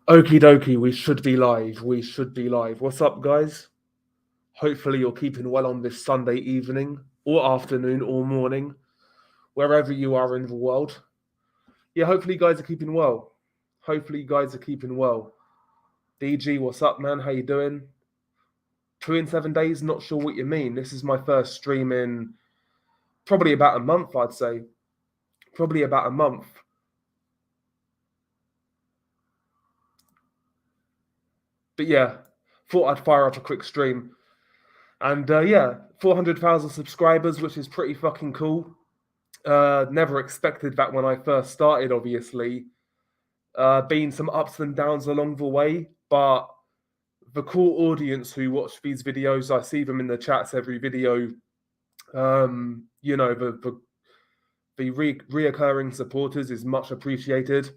Okie dokie, we should be live. We should be live. What's up, guys? Hopefully, you're keeping well on this Sunday evening, or afternoon, or morning, wherever you are in the world. Yeah, hopefully, you guys are keeping well. Hopefully, you guys are keeping well. DG, what's up, man? How you doing? 2 in 7 days? Not sure what you mean. This is my first stream in probably about a month, I'd say. Probably about a month. But yeah, thought I'd fire up a quick stream. And yeah, 400,000 subscribers, which is pretty fucking cool. Never expected that when I first started, obviously. Been some ups and downs along the way, but the core audience who watch these videos, I see them in the chats every video. You know, the reoccurring supporters is much appreciated.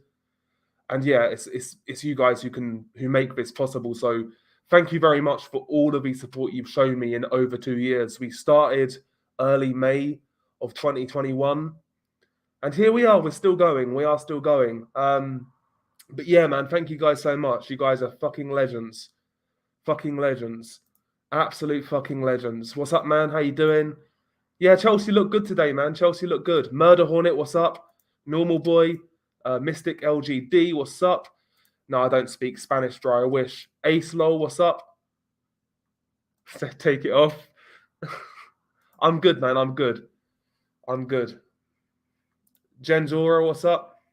And yeah, it's you guys who make this possible. So thank you very much for all of the support you've shown me in over 2 years. We started early May of 2021, and here we are. We're still going. We are still going. But yeah, man, thank you guys so much. You guys are fucking legends. Fucking legends. Absolute fucking legends. What's up, man? How you doing? Yeah, Chelsea look good today, man. Chelsea look good. Murder Hornet, what's up? Normal Boy. Mystic LGD, what's up? No, I don't speak Spanish, dry. I wish. Ace Lol, what's up? Take it off. I'm good, man. I'm good. I'm good. Genzora, what's up?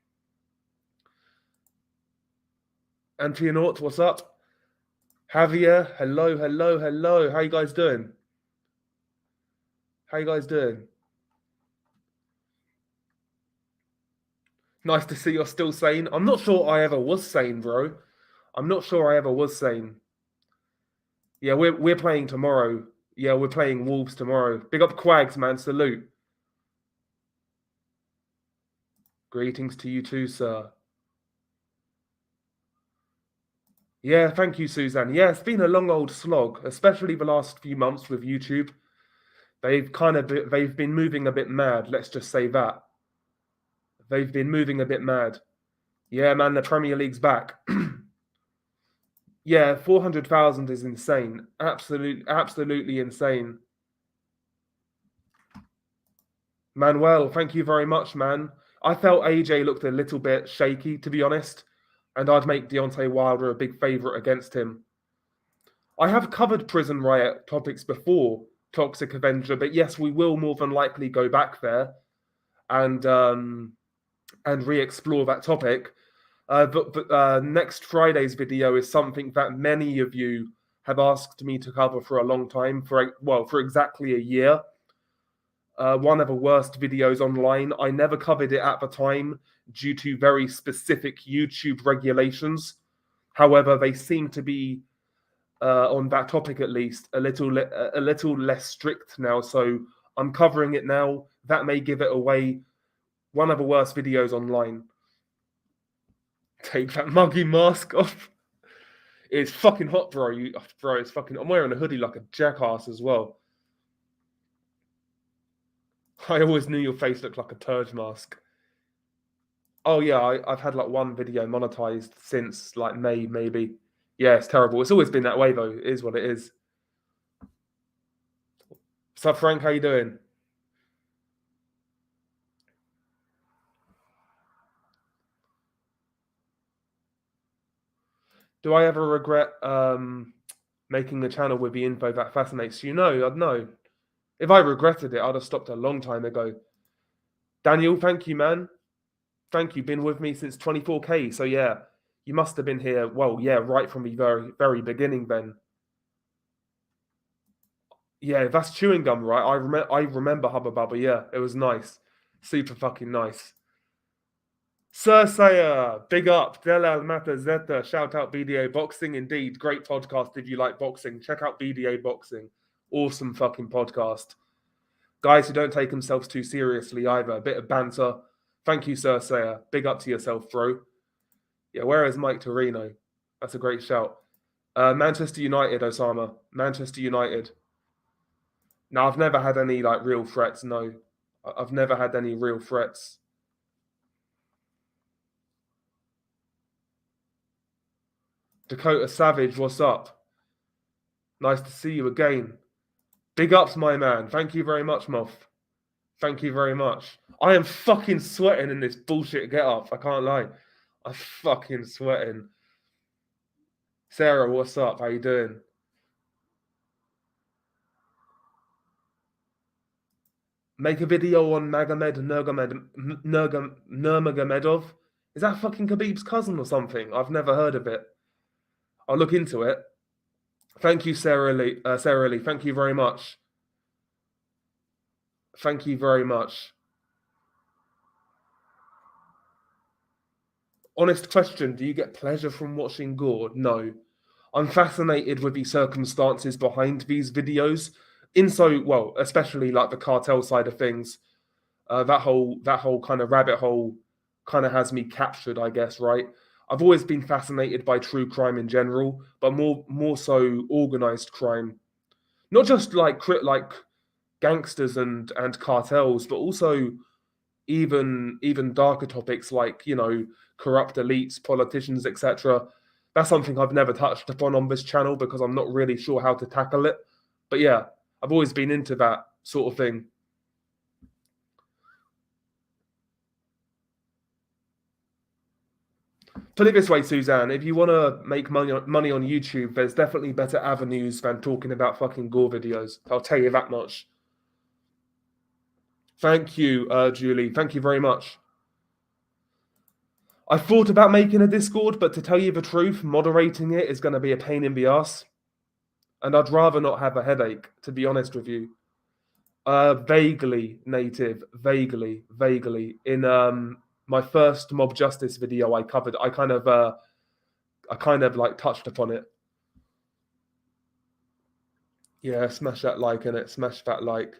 Antionaut, what's up? Javier, hello, hello, hello. How you guys doing? How you guys doing? Nice to see you're still sane. I'm not sure I ever was sane, bro. I'm not sure I ever was sane. Yeah, we're playing tomorrow. Yeah, we're playing Wolves tomorrow. Big up Quags, man. Salute. Greetings to you too, sir. Yeah, thank you, Suzanne. Yeah, it's been a long old slog, especially the last few months with YouTube. They've been moving a bit mad. Let's just say that. They've been moving a bit mad. Yeah, man, the Premier League's back. Yeah, 400,000 is insane. Absolutely insane. Manuel, thank you very much, man. I felt AJ looked a little bit shaky, to be honest, and I'd make Deontay Wilder a big favourite against him. I have covered Prison Riot topics before, Toxic Avenger, but yes, we will more than likely go back there and re-explore that topic. But next Friday's video is something that many of you have asked me to cover for a long time, for exactly a year. One of the worst videos online. I never covered it at the time due to very specific YouTube regulations. However, they seem to be, on that topic at least, a little less strict now. So I'm covering it now. That may give it away. One of the worst videos online. Take that muggy mask off. It's fucking hot, bro. Bro, it's fucking. I'm wearing a hoodie like a jackass as well. I always knew your face looked like a turd mask. Oh yeah, I've had like one video monetized since like May, maybe. Yeah, it's terrible. It's always been that way though. It is what it is. What's up, Frank? How you doing? Do I ever regret making the channel with the info that fascinates you? No, I'd know. If I regretted it, I'd have stopped a long time ago. Daniel, thank you, man. Thank you. Been with me since 24K. So yeah, you must have been here. Well, yeah, right from the very, very beginning then. Yeah, that's chewing gum, right? I remember Hubba Bubba. Yeah, it was nice. Super fucking nice. Sir Sayer, big up. Delal Mata Zeta, shout out BDA Boxing. Indeed, great podcast if you like boxing. Check out BDA Boxing. Awesome fucking podcast. Guys who don't take themselves too seriously either. A bit of banter. Thank you, Sir Sayer. Big up to yourself, bro. Yeah, where is Mike Torino? That's a great shout. Manchester United, Osama. Manchester United. No, I've never had any like real threats. No, I've never had any real threats. Dakota Savage, what's up? Nice to see you again. Big ups, my man. Thank you very much, Moth. Thank you very much. I am fucking sweating in this bullshit get up. I can't lie. I'm fucking sweating. Sarah, what's up? How you doing? Make a video on Nurmagomedov. Is that fucking Khabib's cousin or something? I've never heard of it. I'll look into it. Thank you, Sarah Lee. Sarah Lee, thank you very much. Thank you very much. Honest question, do you get pleasure from watching gore? No. I'm fascinated with the circumstances behind these videos. Well, especially like the cartel side of things. That whole kind of rabbit hole kind of has me captured, I guess, right? I've always been fascinated by true crime in general, but more so organized crime. Not just like gangsters and cartels, but also even darker topics like, corrupt elites, politicians, etc. That's something I've never touched upon on this channel because I'm not really sure how to tackle it. But yeah, I've always been into that sort of thing. Put it this way, Suzanne, if you want to make money on YouTube, there's definitely better avenues than talking about fucking gore videos. I'll tell you that much. Thank you, Julie. Thank you very much. I thought about making a Discord, but to tell you the truth, moderating it is going to be a pain in the ass. And I'd rather not have a headache, to be honest with you. Vaguely, Native. Vaguely. In my first mob justice video I kind of like touched upon it. Yeah, smash that like, innit? Smash that like.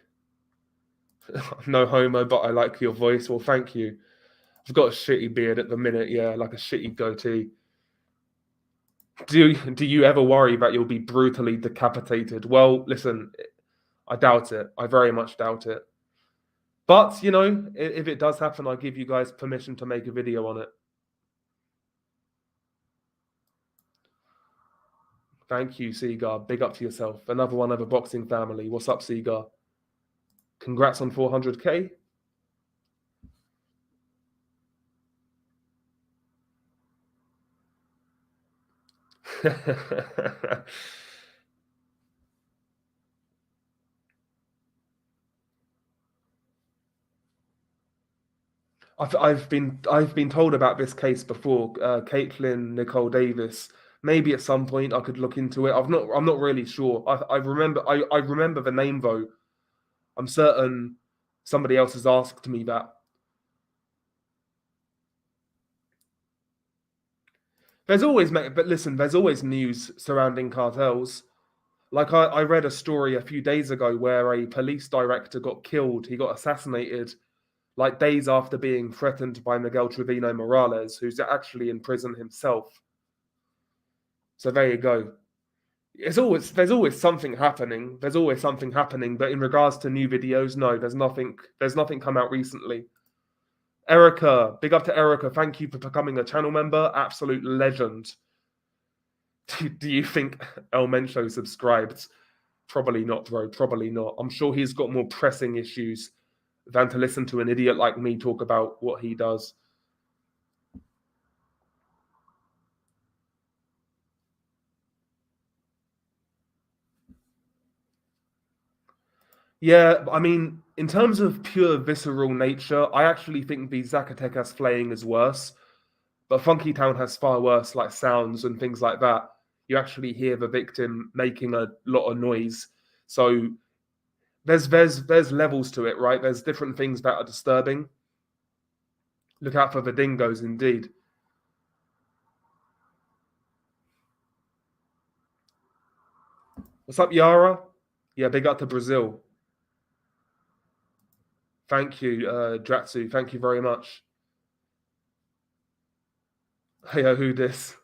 No homo, but I like your voice. Well, thank you. I've got a shitty beard at the minute, yeah, like a shitty goatee. Do you ever worry that you'll be brutally decapitated? Well, listen, I doubt it. I very much doubt it. But, if it does happen, I'll give you guys permission to make a video on it. Thank you, Seagar. Big up to yourself. Another one of a boxing family. What's up, Seagar? Congrats on 400K. I've been told about this case before. Caitlin Nicole Davis. Maybe at some point I could look into it. I'm not really sure. I remember the name though. I'm certain somebody else has asked me that. There's always news surrounding cartels. Like I read a story a few days ago where a police director got killed. He got assassinated like days after being threatened by Miguel Trevino Morales, who's actually in prison himself. So there you go. There's always something happening. There's always something happening. But in regards to new videos, no, there's nothing come out recently. Erica, big up to Erica. Thank you for becoming a channel member. Absolute legend. Do you think El Mencho subscribed? Probably not, bro. Probably not. I'm sure he's got more pressing issues than to listen to an idiot like me talk about what he does. Yeah, I mean, in terms of pure visceral nature, I actually think the Zacatecas flaying is worse. But Funky Town has far worse like sounds and things like that. You actually hear the victim making a lot of noise. So there's levels to it, right? There's different things that are disturbing. Look out for the dingoes, indeed. What's up, Yara? Yeah, big up to Brazil. Thank you, Dratsu. Thank you very much. Hey, who this?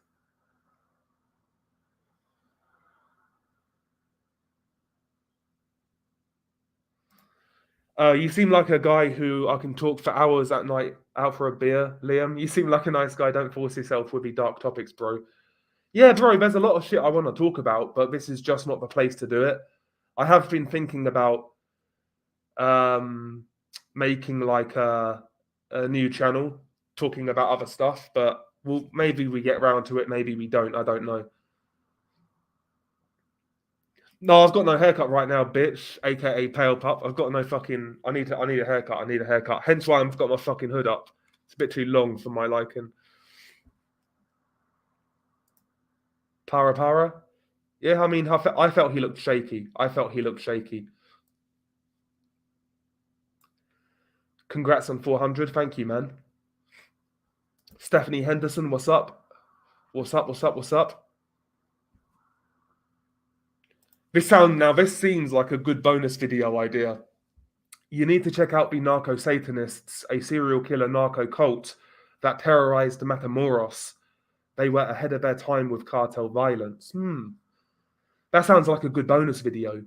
You seem like a guy who I can talk for hours at night out for a beer, Liam. You seem like a nice guy. Don't force yourself with the dark topics, bro. Yeah, bro, there's a lot of shit I want to talk about, but this is just not the place to do it. I have been thinking about making like a new channel talking about other stuff, but maybe we get round to it, maybe we don't. I don't know. No, I've got no haircut right now, bitch, aka pale pup. I've got no fucking. I need a haircut. I need a haircut. Hence why I've got my fucking hood up. It's a bit too long for my liking. Para. Yeah, I mean, I felt he looked shaky. Congrats on 400. Thank you, man. Stephanie Henderson, what's up? What's up? This seems like a good bonus video idea. You need to check out the Narco Satanists, a serial killer narco cult that terrorized Matamoros. They were ahead of their time with cartel violence. That sounds like a good bonus video.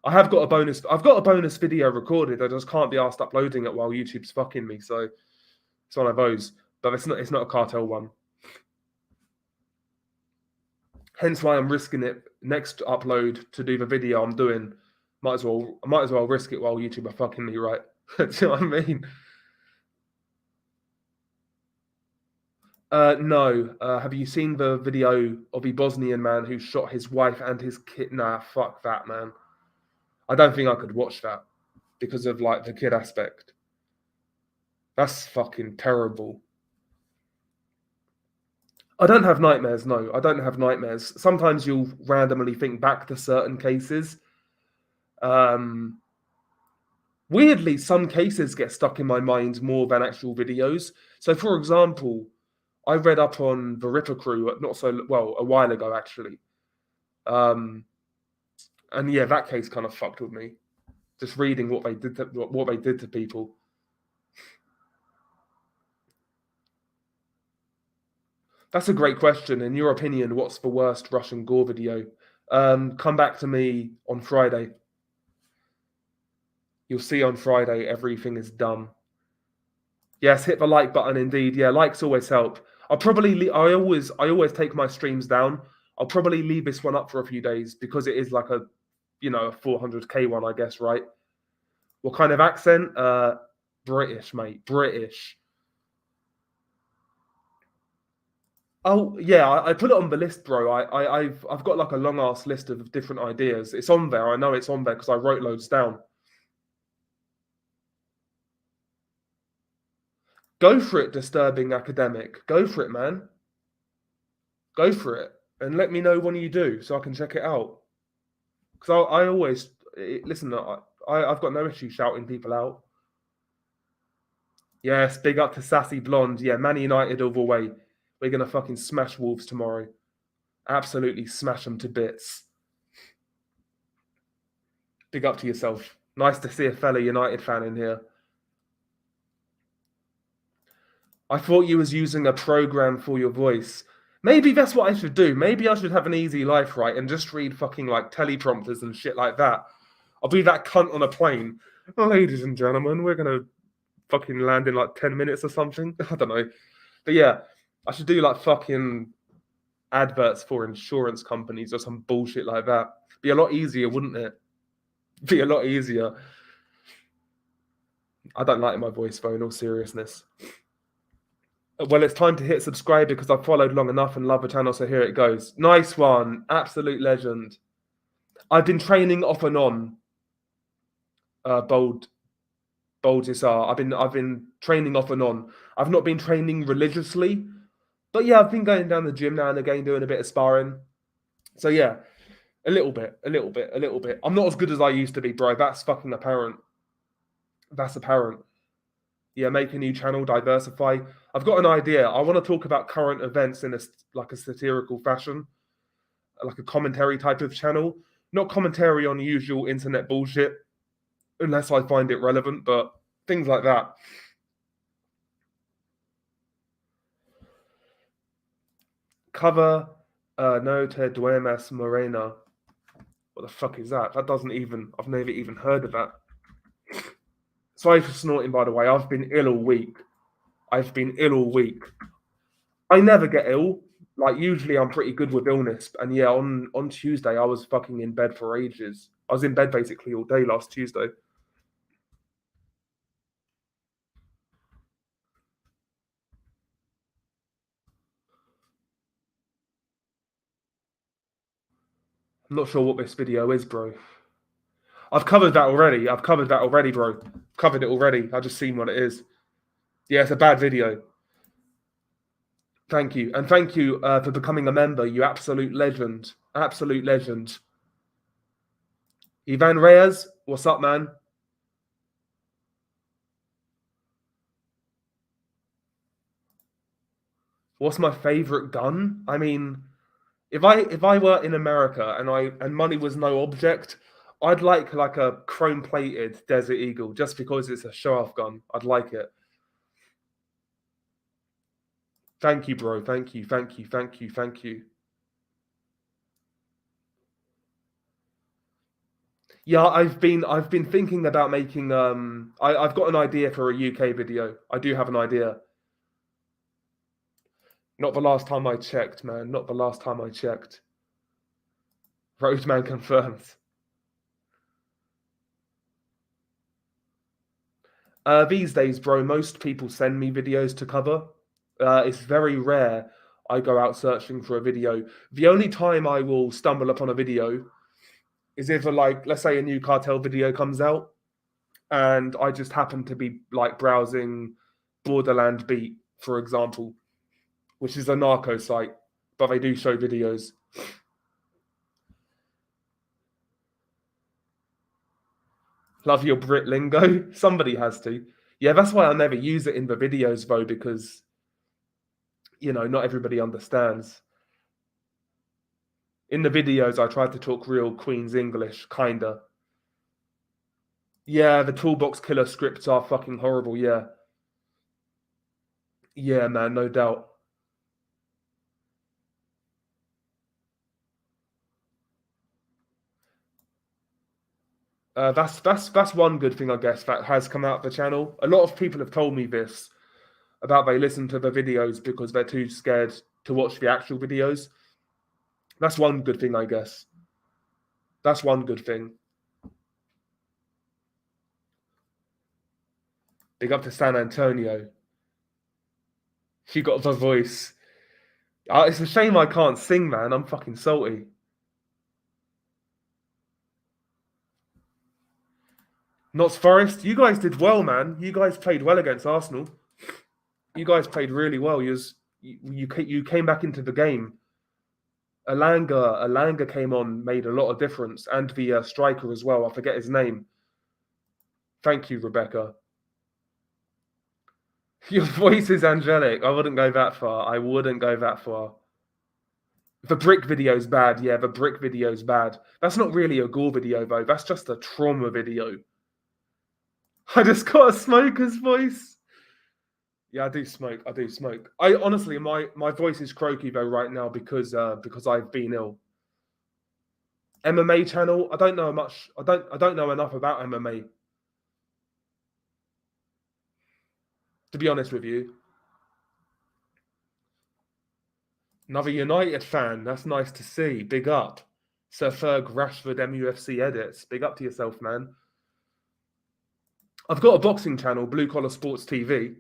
I've got a bonus video recorded. I just can't be asked uploading it while YouTube's fucking me. So it's one of those. But it's not a cartel one. Hence why I'm risking it next upload to do the video I'm doing. I might as well risk it while YouTube are fucking me, right? Do you know what I mean? No. Have you seen the video of the Bosnian man who shot his wife and his kid? Nah, fuck that, man. I don't think I could watch that because of like the kid aspect. That's fucking terrible. I don't have nightmares, no. I don't have nightmares. Sometimes you'll randomly think back to certain cases. Weirdly, some cases get stuck in my mind more than actual videos. So, for example, I read up on the Ripper Crew a while ago, actually. And yeah, that case kind of fucked with me. Just reading what they did to people. That's a great question. In your opinion, what's the worst Russian gore video? Come back to me on Friday. You'll see on Friday everything is done. Yes, hit the like button indeed. Yeah, likes always help. I always take my streams down. I'll probably leave this one up for a few days because it is like a 400k one, I guess, right? What kind of accent? British, mate. British. Oh yeah, I put it on the list, bro. I've got like a long ass list of different ideas. It's on there. I know it's on there because I wrote loads down. Go for it, disturbing academic. Go for it, man. Go for it, and let me know when you do so I can check it out. Because I always listen. I've got no issue shouting people out. Yes, big up to Sassy Blonde. Yeah, Man United all the way. We're gonna fucking smash Wolves tomorrow. Absolutely smash them to bits. Big up to yourself. Nice to see a fellow United fan in here. I thought you was using a program for your voice. Maybe that's what I should do. Maybe I should have an easy life, right? And just read fucking like teleprompters and shit like that. I'll be that cunt on a plane. Oh, ladies and gentlemen, we're gonna fucking land in like 10 minutes or something. I don't know. But yeah, I should do like fucking adverts for insurance companies or some bullshit like that. Be a lot easier, wouldn't it? Be a lot easier. I don't like my voice though, in all seriousness. Well, it's time to hit subscribe because I've followed long enough and love the channel, so here it goes. Nice one. Absolute legend. I've been training off and on. Bold Isar. I've been training off and on. I've not been training religiously, but yeah, I've been going down the gym now and again, doing a bit of sparring. So yeah, a little bit. I'm not as good as I used to be, bro. That's fucking apparent. That's apparent. Yeah, make a new channel, diversify. I've got an idea. I want to talk about current events in a satirical fashion, like a commentary type of channel. Not commentary on usual internet bullshit, unless I find it relevant, but things like that. Cover No Te Duermas Morena. What the fuck is that? I've never even heard of that. Sorry for snorting, by the way. I've been ill all week. I never get ill. Like usually I'm pretty good with illness, and yeah, on Tuesday I was fucking in bed for ages. I was in bed basically all day last Tuesday. I'm not sure what this video is, bro. I've covered that already. I've covered that already, bro. Covered it already. I just seen what it is. Yeah, it's a bad video. Thank you. And thank you for becoming a member, you absolute legend. Absolute legend. Ivan Reyes, what's up, man? What's my favorite gun? I mean, if I were in America and money was no object, I'd like a chrome plated Desert Eagle just because it's a show off gun. I'd like it. Thank you, bro. Thank you. Thank you. Thank you. Thank you. Yeah, I've been thinking about making I've got an idea for a UK video. I do have an idea. Not the last time I checked, man. Not the last time I checked. Roadman confirmed. These days, bro, most people send me videos to cover. It's very rare I go out searching for a video. The only time I will stumble upon a video is if, like, let's say a new cartel video comes out, and I just happen to be like browsing Borderland Beat, for example, which is a narco site, but they do show videos. Love your Brit lingo. Somebody has to. Yeah, that's why I never use it in the videos though, because not everybody understands. In the videos, I tried to talk real Queen's English, kinda. Yeah, the Toolbox Killer scripts are fucking horrible. Yeah, yeah, man, no doubt. That's one good thing I guess that has come out of the channel. A lot of people have told me this about they listen to the videos because they're too scared to watch the actual videos. That's one good thing, I guess. That's one good thing. Big up to San Antonio. She got the voice. It's a shame I can't sing, man. I'm fucking salty. Notts Forest, you guys did well, man. You guys played well against Arsenal. You guys played really well. You came back into the game. Alanga came on, made a lot of difference, and the striker as well. I forget his name. Thank you, Rebecca. Your voice is angelic. I wouldn't go that far. I wouldn't go that far. The brick video's bad. Yeah, the brick video's bad. That's not really a gore video, though. That's just a trauma video. I just got a smoker's voice. Yeah, I do smoke. I do smoke. I honestly, my voice is croaky though right now because I've been ill. MMA channel. I don't know much. I don't know enough about MMA. To be honest with you. Another United fan. That's nice to see. Big up. Sir Ferg Rashford MUFC edits. Big up to yourself, man. I've got a boxing channel, Blue Collar Sports TV.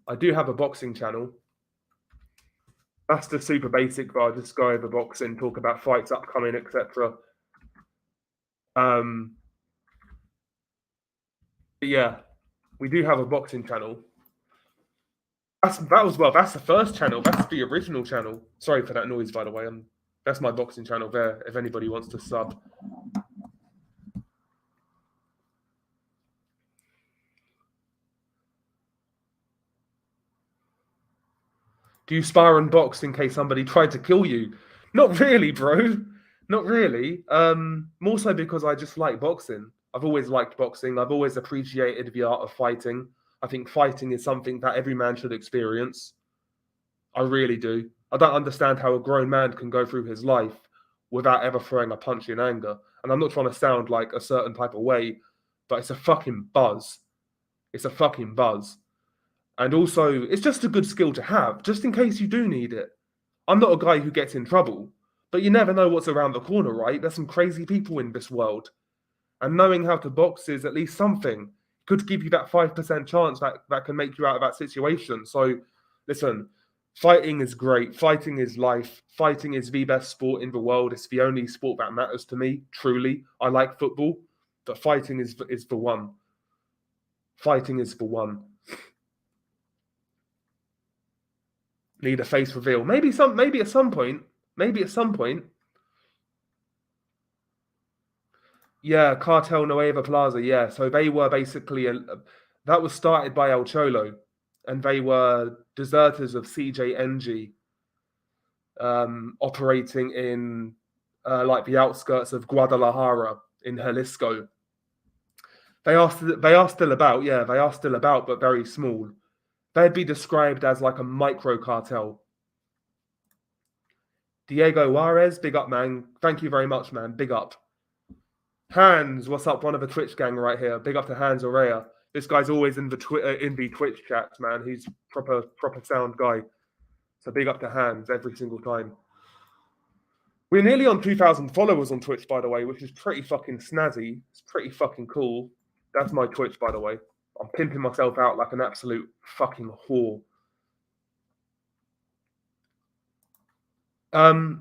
I do have a boxing channel. That's the super basic, but I just go over boxing, talk about fights upcoming, etc. Yeah, we do have a boxing channel. That's the first channel. That's the original channel. Sorry for that noise, by the way. That's my boxing channel there. If anybody wants to sub. Do you spar and box in case somebody tried to kill you? Not really, bro. Not really. More so because I just like boxing. I've always liked boxing. I've always appreciated the art of fighting. I think fighting is something that every man should experience. I really do. I don't understand how a grown man can go through his life without ever throwing a punch in anger. And I'm not trying to sound like a certain type of way, but it's a fucking buzz. It's a fucking buzz. And also, it's just a good skill to have, just in case you do need it. I'm not a guy who gets in trouble, but you never know what's around the corner, right? There's some crazy people in this world. And knowing how to box is at least something. Could give you that 5% chance that can make you out of that situation. So, listen, fighting is great. Fighting is life. Fighting is the best sport in the world. It's the only sport that matters to me, truly. I like football, but fighting is the one. Fighting is the one. Need a face reveal. Maybe at some point. Maybe at some point. Yeah, Cartel Nueva Plaza. Yeah, so they were basically that was started by El Cholo, and they were deserters of CJNG, operating in like the outskirts of Guadalajara in Jalisco. They are still about. Yeah, they are still about, but very small. They'd be described as like a micro cartel. Diego Juarez, big up, man. Thank you very much, man. Big up. Hans, what's up? One of the Twitch gang right here. Big up to Hans Orea. This guy's always in the Twitch chat, man. He's proper sound guy. So big up to Hans every single time. We're nearly on 2,000 followers on Twitch, by the way, which is pretty fucking snazzy. It's pretty fucking cool. That's my Twitch, by the way. I'm pimping myself out like an absolute fucking whore.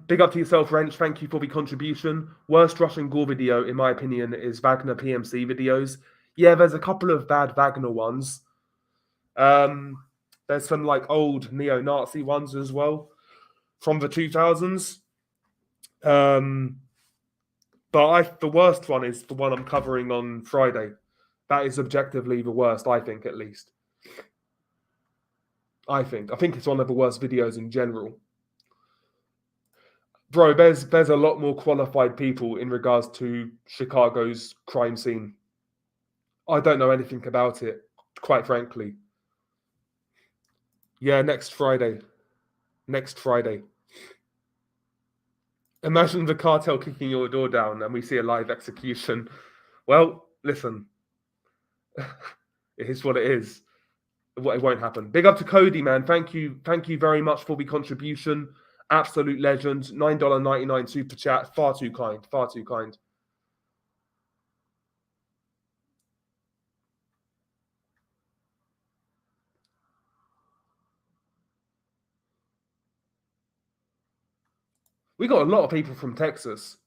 Big up to yourself, Wrench. Thank you for the contribution. Worst Russian gore video, in my opinion, is Wagner PMC videos. Yeah, there's a couple of bad Wagner ones. There's some like old neo-Nazi ones as well from the 2000s. But the worst one is the one I'm covering on Friday. That is objectively the worst, I think, at least. I think it's one of the worst videos in general. Bro, there's a lot more qualified people in regards to Chicago's crime scene. I don't know anything about it, quite frankly. Yeah, next Friday. Next Friday. Imagine the cartel kicking your door down and we see a live execution. Well, listen. It is what it is. It won't happen. Big up to Cody, man. Thank you very much for the contribution. Absolute legend. $9.99 super chat. Far too kind. Far too kind. We got a lot of people from Texas.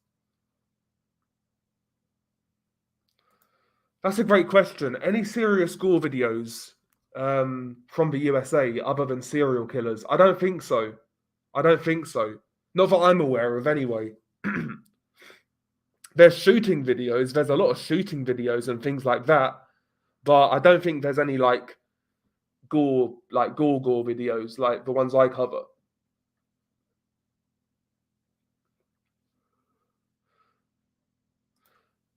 That's a great question. Any serious gore videos from the USA other than serial killers? I don't think so. Not that I'm aware of, anyway. There's shooting videos. There's a lot of shooting videos and things like that, but I don't think there's any like gore videos like the ones I cover.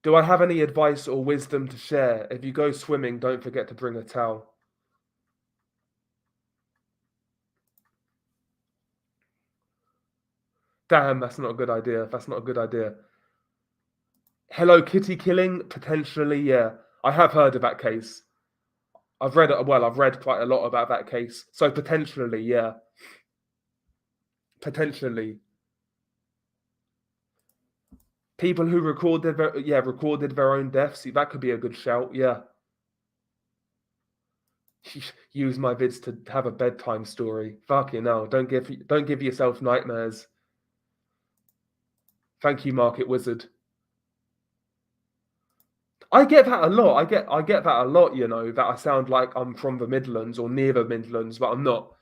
Do I have any advice or wisdom to share? If you go swimming, don't forget to bring a towel. Damn, that's not a good idea. Hello Kitty killing? Potentially, yeah. I have heard of that case. I've read quite a lot about that case. So potentially, yeah. Potentially. People who recorded their own deaths. See, that could be a good shout, yeah. Use my vids to have a bedtime story. Fucking hell. Don't give yourself nightmares. Thank you, Market Wizard. I get that a lot. I get that a lot, you know, that I sound like I'm from the Midlands or near the Midlands, but I'm not.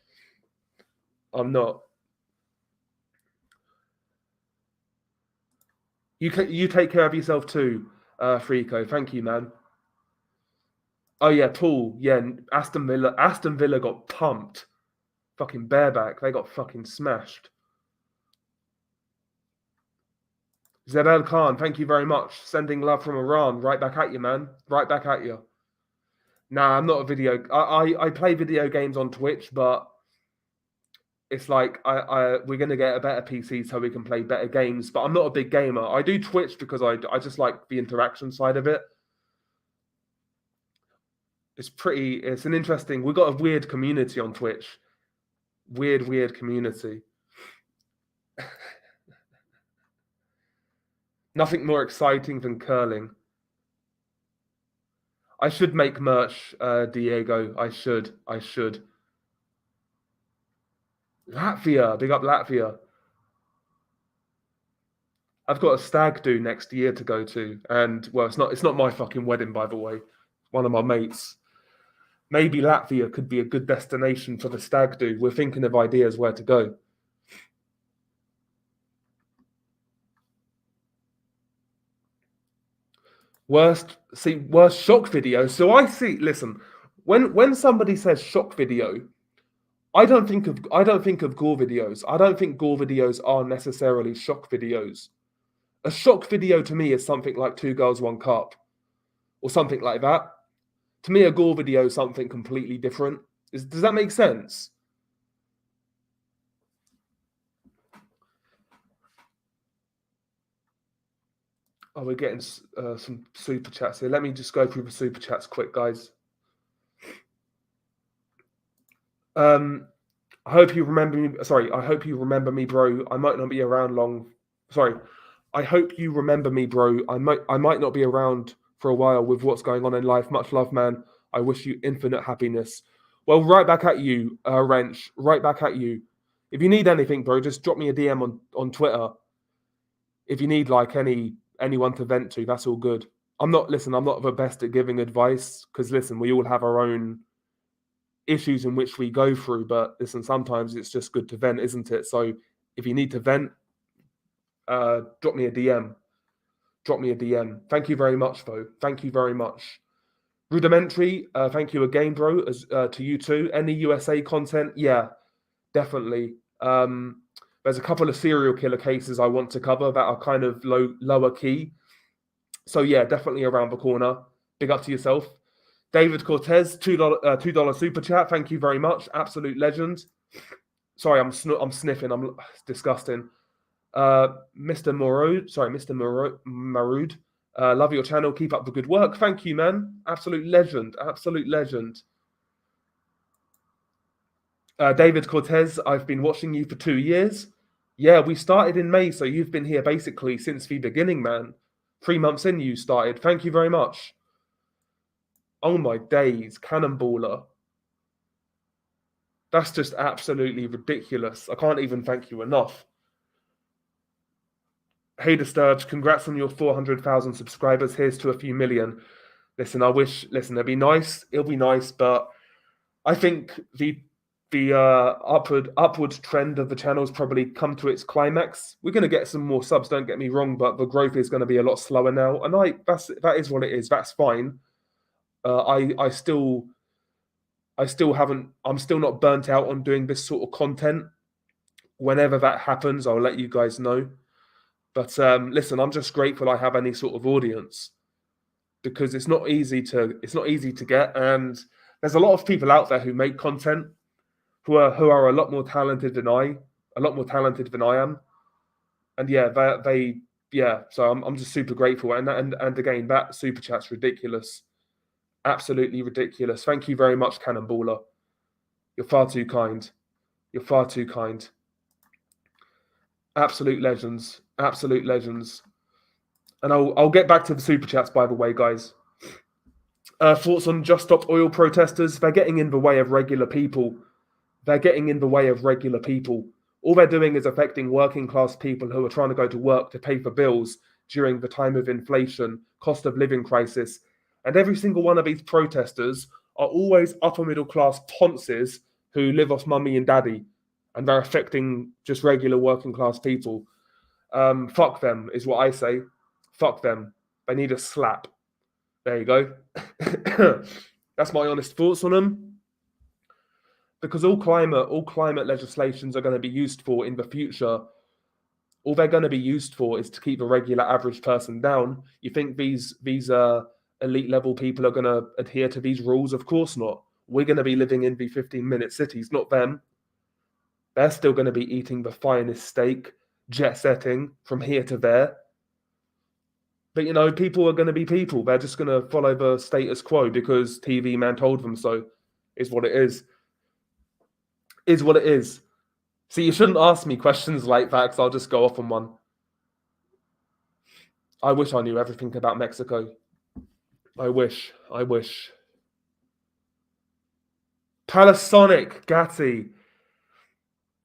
You take care of yourself too, Frico. Thank you, man. Oh yeah, Paul. Yeah, Aston Villa got pumped. Fucking bareback. They got fucking smashed. Zebel Khan, thank you very much. Sending love from Iran. Right back at you, man. Right back at you. Nah, I'm not a video. I play video games on Twitch, but it's like we're gonna get a better PC so we can play better games. But I'm not a big gamer. I do Twitch because I just like the interaction side of it. It's an interesting. We've got a weird community on Twitch. Weird community. Nothing more exciting than curling. I should make merch, Diego. I should. Latvia, big up Latvia. I've got a stag do next year to go to, and well, it's not my fucking wedding, by the way. One of my mates. Maybe Latvia could be a good destination for the stag do. We're thinking of ideas where to go. Worst shock video. So I see. Listen, when somebody says shock video, I don't think of gore videos. I don't think gore videos are necessarily shock videos. A shock video to me is something like Two Girls, One Cup, or something like that. To me, a gore video is something completely different. Does that make sense? Oh, we're getting some super chats here. Let me just go through the super chats quick, guys. I hope you remember me. Sorry, I hope you remember me, bro. I might not be around long. Sorry, I hope you remember me, bro. I might not be around for a while with what's going on in life. Much love, man. I wish you infinite happiness. Well, right back at you, Wrench. Right back at you. If you need anything, bro, just drop me a DM on Twitter. If you need like anyone to vent to, that's all good. I'm not the best at giving advice because listen, we all have our own issues in which we go through, but listen, sometimes it's just good to vent, isn't it? So if you need to vent, drop me a DM. Thank you very much, though. Thank you very much. Rudimentary, thank you again, bro. As to you too. Any USA content? Yeah, definitely. There's a couple of serial killer cases I want to cover that are kind of lower key. So yeah, definitely around the corner. Big up to yourself. David Cortez, $2 super chat. Thank you very much. Absolute legend. Sorry, I'm sniffing. It's disgusting. Mr. Marud. Love your channel. Keep up the good work. Thank you, man. Absolute legend. David Cortez, I've been watching you for 2 years. Yeah, we started in May, so you've been here basically since the beginning, man. 3 months in, you started. Thank you very much. Oh my days, Cannonballer. That's just absolutely ridiculous. I can't even thank you enough. Hey, Disturbed, congrats on your 400,000 subscribers. Here's to a few million. Listen, it'll be nice, but I think the upward trend of the channel's probably come to its climax. We're going to get some more subs, don't get me wrong, but the growth is going to be a lot slower now, and that is what it is. That's fine. I'm still not burnt out on doing this sort of content. Whenever that happens, I'll let you guys know. But listen, I'm just grateful I have any sort of audience because it's not easy to get, and there's a lot of people out there who make content who are a lot more talented than I am, and yeah, so I'm just super grateful, and again, that super chat's ridiculous, absolutely ridiculous. Thank you very much, Cannonballer. You're far too kind. Absolute legends. And I'll get back to the super chats, by the way, guys. Thoughts on Just Stop Oil protesters? They're getting in the way of regular people. All they're doing is affecting working class people who are trying to go to work to pay for bills during the time of inflation, cost of living crisis. And every single one of these protesters are always upper middle class ponces who live off mummy and daddy. And they're affecting just regular working class people. Fuck them is what I say. Fuck them. They need a slap. There you go. That's my honest thoughts on them. Because all climate legislations are going to be used for in the future. All they're going to be used for is to keep the regular average person down. You think these elite level people are going to adhere to these rules? Of course not. We're going to be living in the 15-minute cities, not them. They're still going to be eating the finest steak, jet setting from here to there. But, people are going to be people. They're just going to follow the status quo because TV man told them so. Is what it is. See, you shouldn't ask me questions like that because I'll just go off on one. I wish I knew everything about Mexico. I wish. Palasonic, Gatti.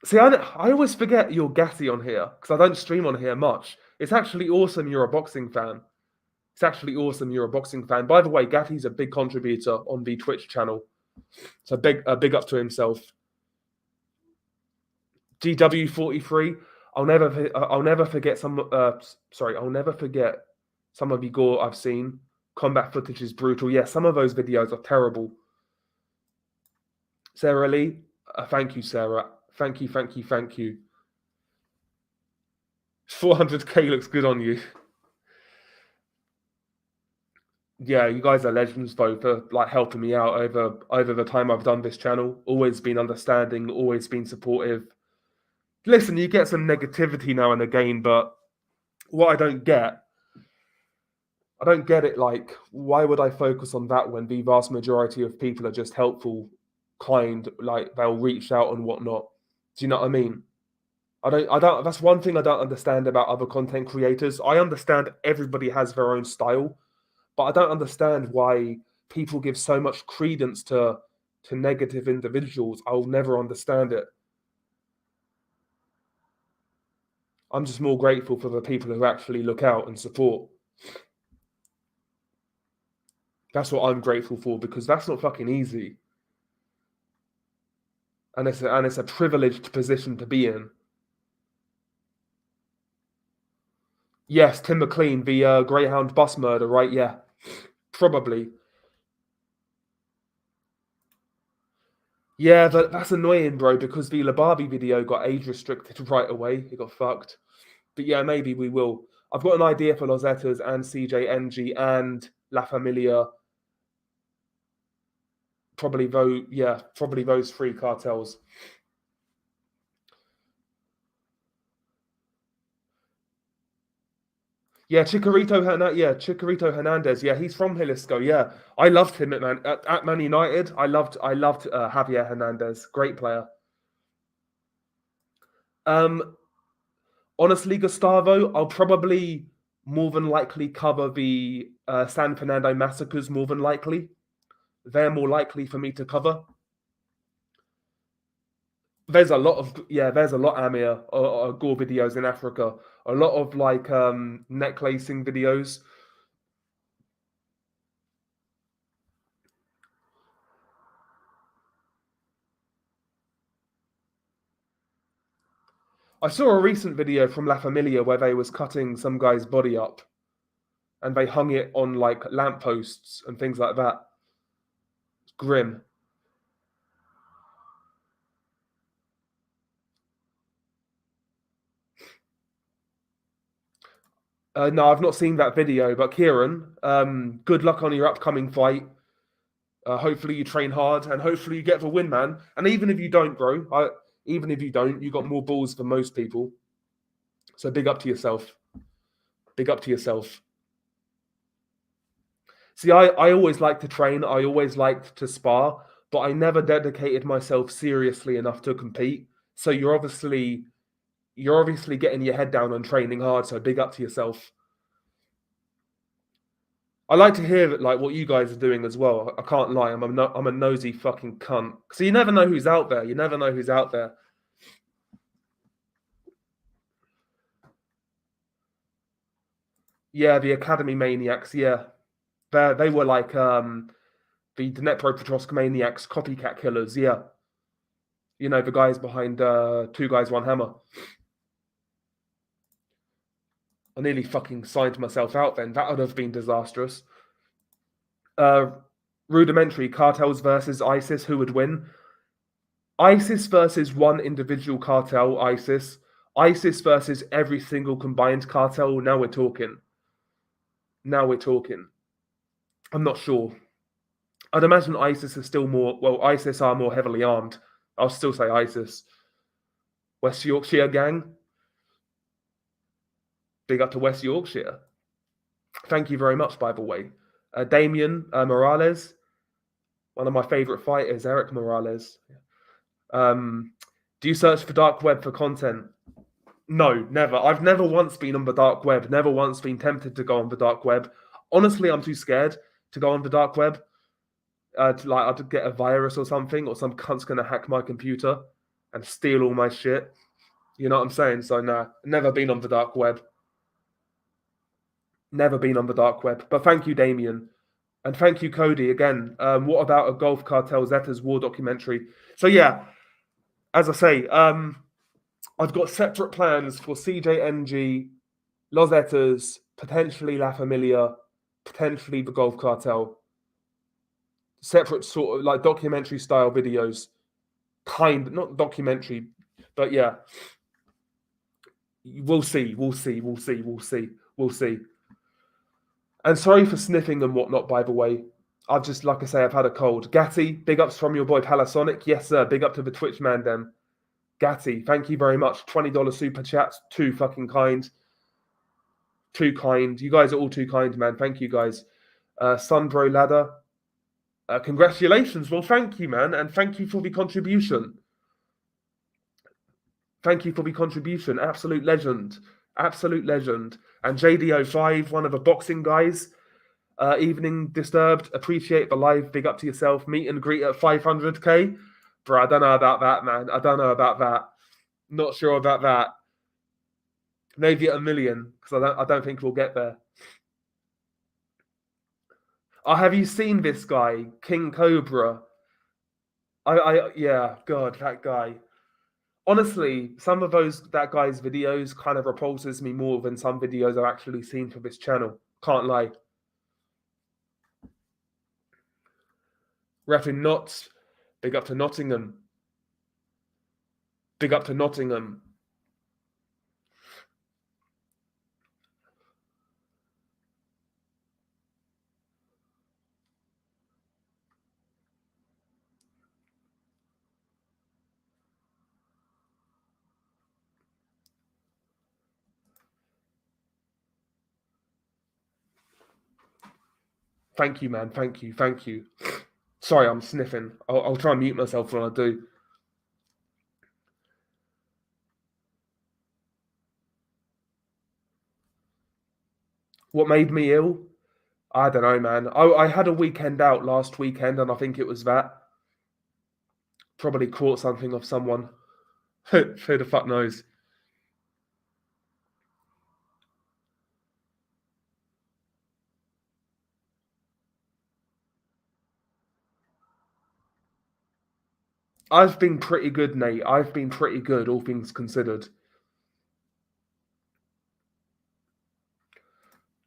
See, I always forget you're Gatti on here because I don't stream on here much. It's actually awesome you're a boxing fan. It's actually awesome you're a boxing fan. By the way, Gatti's a big contributor on the Twitch channel. So big up to himself. GW43. I'll never forget some. I'll never forget some of the gore I've seen. Combat footage is brutal. Yeah, some of those videos are terrible. Sarah Lee, thank you, Sarah. Thank you. 400k looks good on you. Yeah, you guys are legends, though, for like helping me out over the time I've done this channel. Always been understanding, always been supportive. Listen, you get some negativity now and again, but what I don't get it. Like, why would I focus on that when the vast majority of people are just helpful, kind, like they'll reach out and whatnot? Do you know what I mean? I don't. That's one thing I don't understand about other content creators. I understand everybody has their own style, but I don't understand why people give so much credence to negative individuals. I'll never understand it. I'm just more grateful for the people who actually look out and support. That's what I'm grateful for, because that's not fucking easy. And it's a privileged position to be in. Yes, Tim McLean, the Greyhound bus murder, right? Yeah, probably. Yeah, that's annoying, bro, because the Lababi video got age restricted right away. It got fucked. But yeah, maybe we will. I've got an idea for Los Etas and CJNG and La Familia. Probably those three cartels. Yeah, Chikorito Hernandez. Yeah, he's from Jalisco. Yeah, I loved him at Man United. I loved Javier Hernandez. Great player. Honestly, Gustavo, I'll probably more than likely cover the San Fernando massacres. More than likely, they're more likely for me to cover. There's a lot, Amir, gore videos in Africa. A lot of like neck lacing videos. I saw a recent video from La Familia where they was cutting some guy's body up, and they hung it on like lampposts and things like that. It's grim. No, I've not seen that video, but Kieran, good luck on your upcoming fight. Hopefully you train hard, and hopefully you get the win, man. And even if you don't, bro, you got more balls than most people. So big up to yourself. Big up to yourself. See, I always liked to train. I always liked to spar, but I never dedicated myself seriously enough to compete. So you're obviously getting your head down on training hard. So big up to yourself. I like to hear like what you guys are doing as well. I can't lie. I'm a nosy fucking cunt. So you never know who's out there. You never know who's out there. Yeah, the Academy Maniacs. Yeah, they were like the Dnepropetrovsk Maniacs, copycat killers. Yeah, you know the guys behind Two Guys One Hammer. I nearly fucking signed myself out then. That would have been disastrous. Rudimentary cartels versus ISIS. Who would win? ISIS versus one individual cartel, ISIS. ISIS versus every single combined cartel. Now we're talking. I'm not sure. I'd imagine ISIS is still more. Well, ISIS are more heavily armed. I'll still say ISIS. West Yorkshire gang. Big up to West Yorkshire. Thank you very much, by the way. Damien Morales, one of my favorite fighters, Eric Morales. Do you search for dark web for content? No, never. I've never once been on the dark web. Never once been tempted to go on the dark web. Honestly, I'm too scared to go on the dark web. I'd get a virus or something, or some cunt's gonna hack my computer and steal all my shit. You know what I'm saying? So nah, never been on the dark web. Never been on the dark web. But thank you, Damien. And thank you, Cody, again. What about a Gulf Cartel Zetas war documentary? So yeah, as I say, I've got separate plans for CJNG, Los Zetas, potentially La Familia, potentially the Gulf Cartel. Separate sort of like documentary style videos. Not documentary, but yeah. We'll see. And sorry for sniffing and whatnot, by the way. I've just, like I say, I've had a cold. Gatti, big ups from your boy Palasonic. Yes, sir. Big up to the Twitch man, then. Gatti, thank you very much. $20 super chats. Too fucking kind. Too kind. You guys are all too kind, man. Thank you, guys. Sunbro Ladder. Congratulations. Well, thank you, man. And thank you for the contribution. Thank you for the contribution. Absolute legend. Absolute legend. And JD05, one of the boxing guys. Evening Disturbed. Appreciate the live. Big up to yourself. Meet and greet at 500k. Bro, I don't know about that, man. I don't know about that. Not sure about that. Maybe at 1 million, because I don't think we'll get there. Oh, have you seen this guy, King Cobra? Yeah, God, that guy. Honestly, some of that guy's videos kind of repulses me more than some videos I've actually seen for this channel. Can't lie. Reffing Notts, big up to Nottingham. Big up to Nottingham. Thank you, man. Thank you. Sorry, I'm sniffing. I'll try and mute myself when I do. What made me ill? I don't know, man. I had a weekend out last weekend, and I think it was that. Probably caught something off someone. Who the fuck knows? I've been pretty good, Nate. I've been pretty good, all things considered.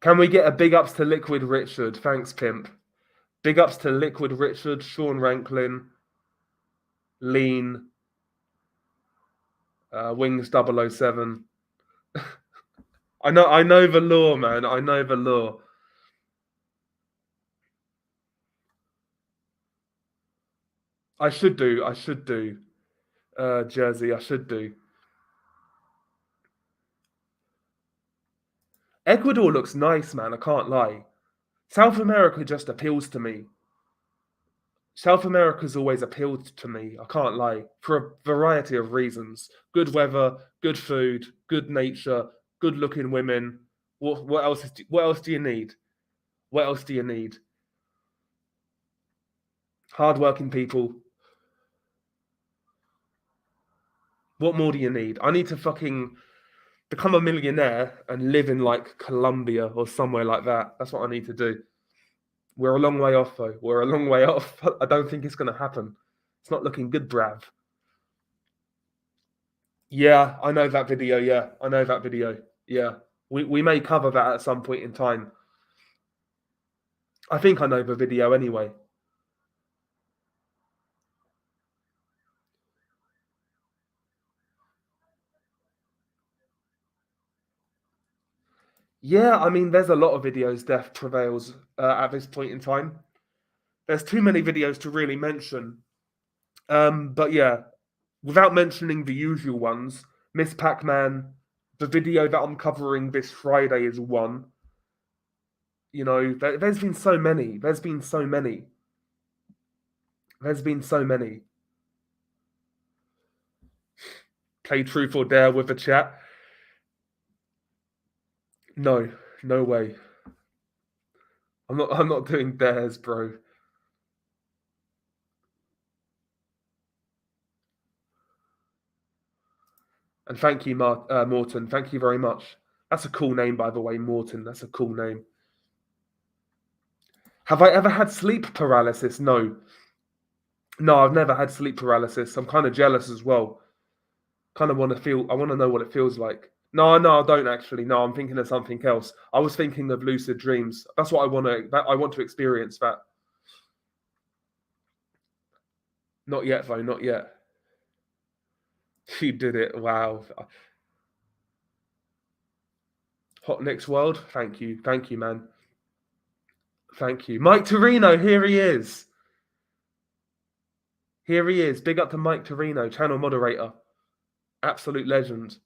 Can we get a big ups to Liquid Richard? Thanks, pimp. Big ups to Liquid Richard, Sean Ranklin, Lean, Wings 007. I know the law, man. I know the law. I should do. Jersey, I should do. Ecuador looks nice, man. I can't lie. South America just appeals to me. South America's always appealed to me. I can't lie. For a variety of reasons. Good weather, good food, good nature, good-looking women. What else do you need? What else do you need? Hardworking people. What more do you need? I need to fucking become a millionaire and live in like Colombia or somewhere like that. That's what I need to do. We're a long way off, though. We're a long way off. I don't think it's going to happen. It's not looking good, Brav. Yeah, I know that video. Yeah, I know that video. Yeah, we may cover that at some point in time. I think I know the video anyway. Yeah, I mean, there's a lot of videos Death Prevails at this point in time. There's too many videos to really mention. But yeah, without mentioning the usual ones, Miss Pac-Man, the video that I'm covering this Friday is one. You know, there's been so many. There's been so many. Play Truth or Dare with the chat. No, no way. I'm not doing dares, bro. And thank you, Morton. Thank you very much. That's a cool name, by the way, Morton. That's a cool name. Have I ever had sleep paralysis? No. No, I've never had sleep paralysis. I'm kind of jealous as well. I want to know what it feels like. No, I don't actually. No, I'm thinking of something else. I was thinking of lucid dreams. That's what I want to experience that. Not yet, though, not yet. You did it. Wow. Hot Next World. Thank you. Thank you, man. Thank you. Mike Torino, here he is. Here he is. Big up to Mike Torino, channel moderator. Absolute legend.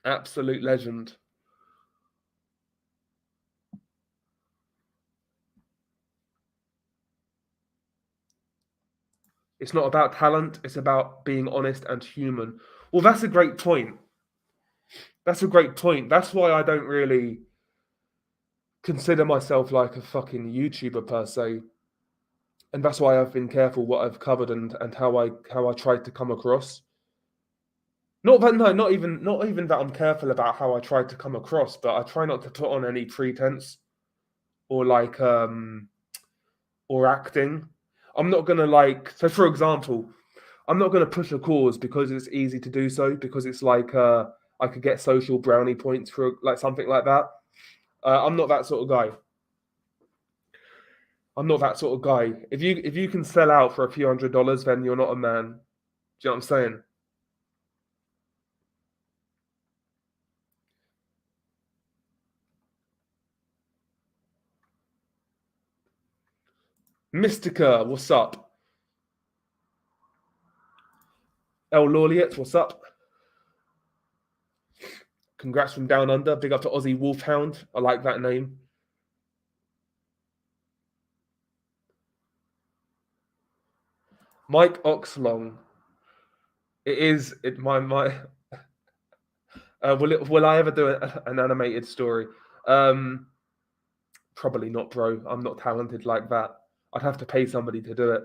Absolute legend. It's not about talent, it's about being honest and human. Well, that's a great point. That's a great point. That's why I don't really consider myself like a fucking YouTuber per se. And that's why I've been careful what I've covered and how I tried to come across. Not even that I'm careful about how I try to come across, but I try not to put on any pretense or or acting. I'm not gonna so for example, I'm not gonna push a cause because it's easy to do so, because it's like I could get social brownie points for like something like that. I'm not that sort of guy. I'm not that sort of guy. If you can sell out for a few $100s, then you're not a man. Do you know what I'm saying? Mystica, what's up? El Laureate, what's up? Congrats from Down Under. Big up to Aussie Wolfhound. I like that name. Mike Oxlong. It is it my will I ever do an animated story? Probably not, bro. I'm not talented like that. I'd have to pay somebody to do it.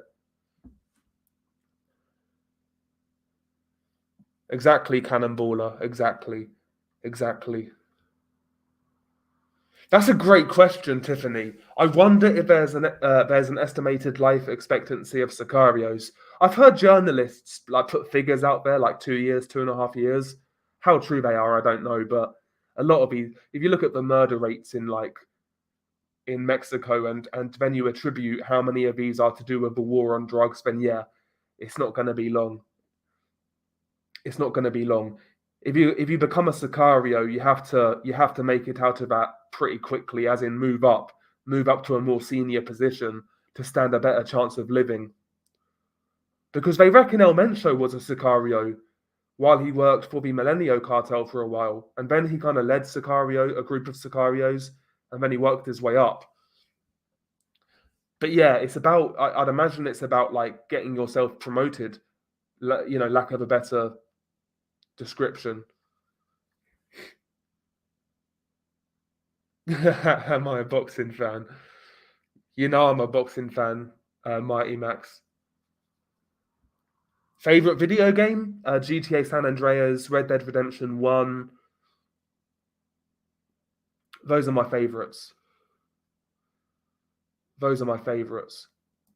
Exactly, Cannonballer. Exactly. That's a great question, Tiffany. I wonder if there's an estimated life expectancy of sicarios. I've heard journalists like put figures out there, like 2 years, 2.5 years. How true they are, I don't know, but a lot of these, if you look at the murder rates in Mexico, and then you attribute how many of these are to do with the war on drugs, then yeah, it's not going to be long. It's not going to be long. If you become a sicario, you have to make it out of that pretty quickly, as in move up to a more senior position to stand a better chance of living. Because they reckon El Mencho was a sicario while he worked for the Milenio cartel for a while, and then he kind of led a group of sicarios, and then he worked his way up. But yeah, it's about I'd imagine it's about like getting yourself promoted, lack of a better description. Am I a boxing fan? You know I'm a boxing fan, Mighty Max. Favorite video game? GTA San Andreas, Red Dead Redemption 1. Those are my favorites. Those are my favorites.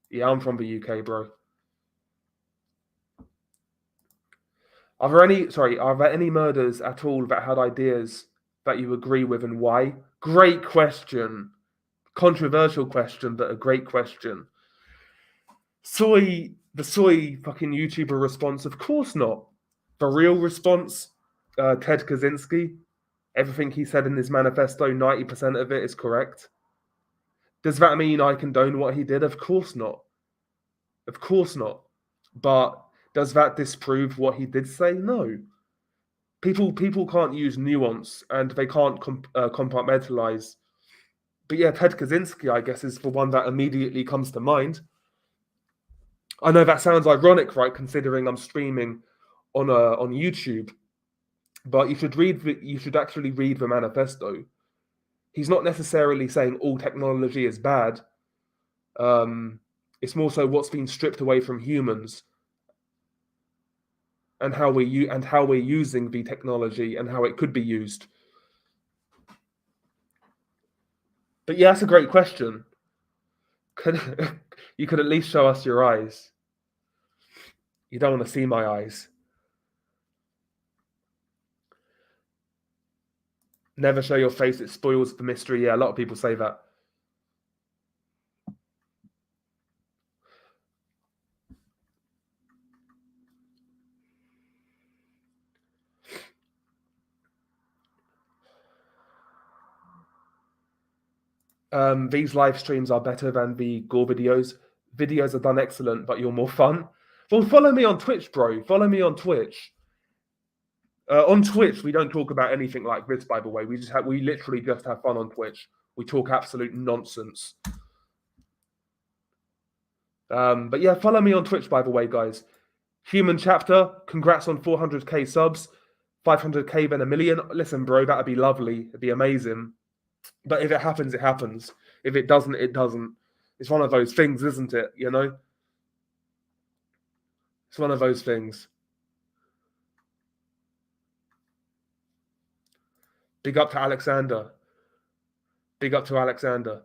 Yeah, I'm from the UK, bro. Are there any murders at all that had ideas that you agree with, and why? Great question. Controversial question, but a great question. The soy fucking YouTuber response, of course not. The real response, Ted Kaczynski. Everything he said in his manifesto, 90% of it is correct. Does that mean I condone what he did? Of course not. Of course not. But does that disprove what he did say? No. People can't use nuance, and they can't compartmentalize. But yeah, Ted Kaczynski, I guess, is the one that immediately comes to mind. I know that sounds ironic, right? Considering I'm streaming on YouTube, But you should actually read the manifesto. He's not necessarily saying all technology is bad. It's more so what's been stripped away from humans and how we're using the technology and how it could be used. But yeah, that's a great question. You could at least show us your eyes. You don't want to see my eyes. Never show your face, it spoils the mystery. Yeah, a lot of people say that. These live streams are better than the gore videos. Videos are done excellent, but you're more fun. Well, follow me on Twitch, bro. Follow me on Twitch. On Twitch, we don't talk about anything like this, by the way. We literally just have fun on Twitch. We talk absolute nonsense. But yeah, follow me on Twitch, by the way, guys. Human Chapter, congrats on 400k subs. 500k, then a million. Listen, bro, that'd be lovely. It'd be amazing. But if it happens, it happens. If it doesn't, it doesn't. It's one of those things, isn't it? You know? It's one of those things. Big up to Alexander. Big up to Alexander.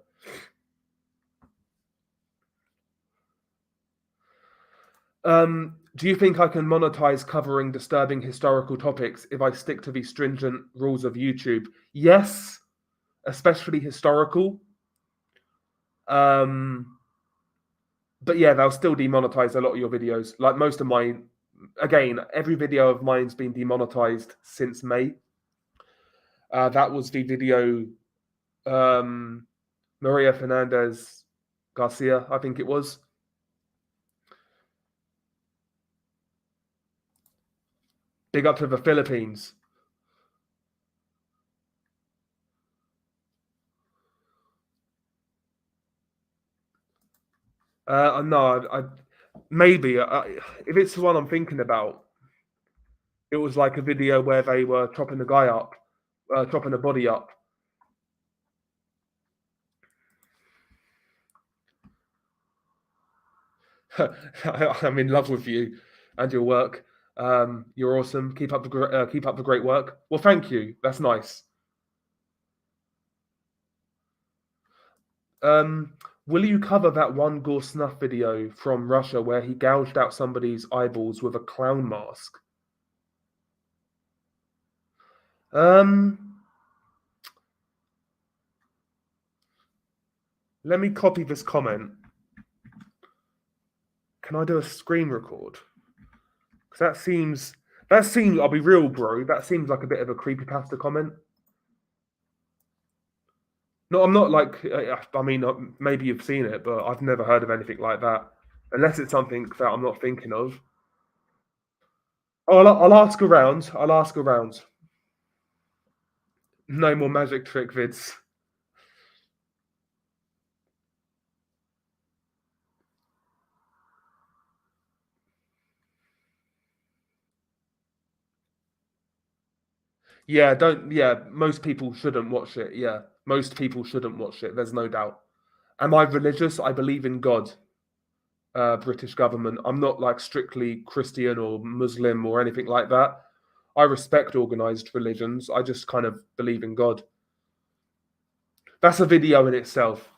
Do you think I can monetize covering disturbing historical topics if I stick to the stringent rules of YouTube? Yes, especially historical. But yeah, they'll still demonetize a lot of your videos. Like most of mine, again, every video of mine's been demonetized since May. That was the video Maria Fernandez Garcia, I think it was. Big up to the Philippines. No, maybe if it's the one I'm thinking about, it was like a video where they were chopping the guy up, chopping the body up. I'm in love with you and your work. You're awesome. Keep up the great work. Well, thank you. That's nice. Will you cover that one gore snuff video from Russia where he gouged out somebody's eyeballs with a clown mask? Let me copy this comment. Can I do a screen record? Because that seems. I'll be real, bro. That seems like a bit of a creepypasta comment. No, I'm not like. I mean, maybe you've seen it, but I've never heard of anything like that, unless it's something that I'm not thinking of. Oh, I'll ask around. I'll ask around. No more magic trick vids. Yeah, don't. Yeah, most people shouldn't watch it. Yeah, most people shouldn't watch it. There's no doubt. Am I religious? I believe in God. British government. I'm not like strictly Christian or Muslim or anything like that. I respect organized religions. I just kind of believe in God. That's a video in itself,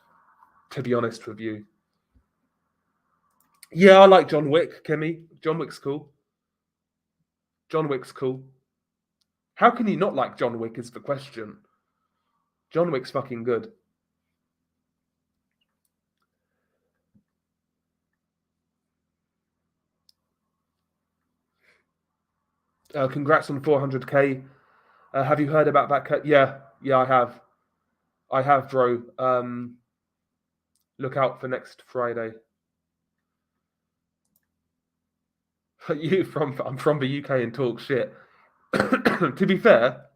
to be honest with you. Yeah, I like John Wick, Kimmy. John Wick's cool. John Wick's cool. How can you not like John Wick is the question. John Wick's fucking good. Congrats on 400k. Have you heard about that? Yeah, I have. I have, bro. Look out for next Friday. I'm from the UK and talk shit. To be fair,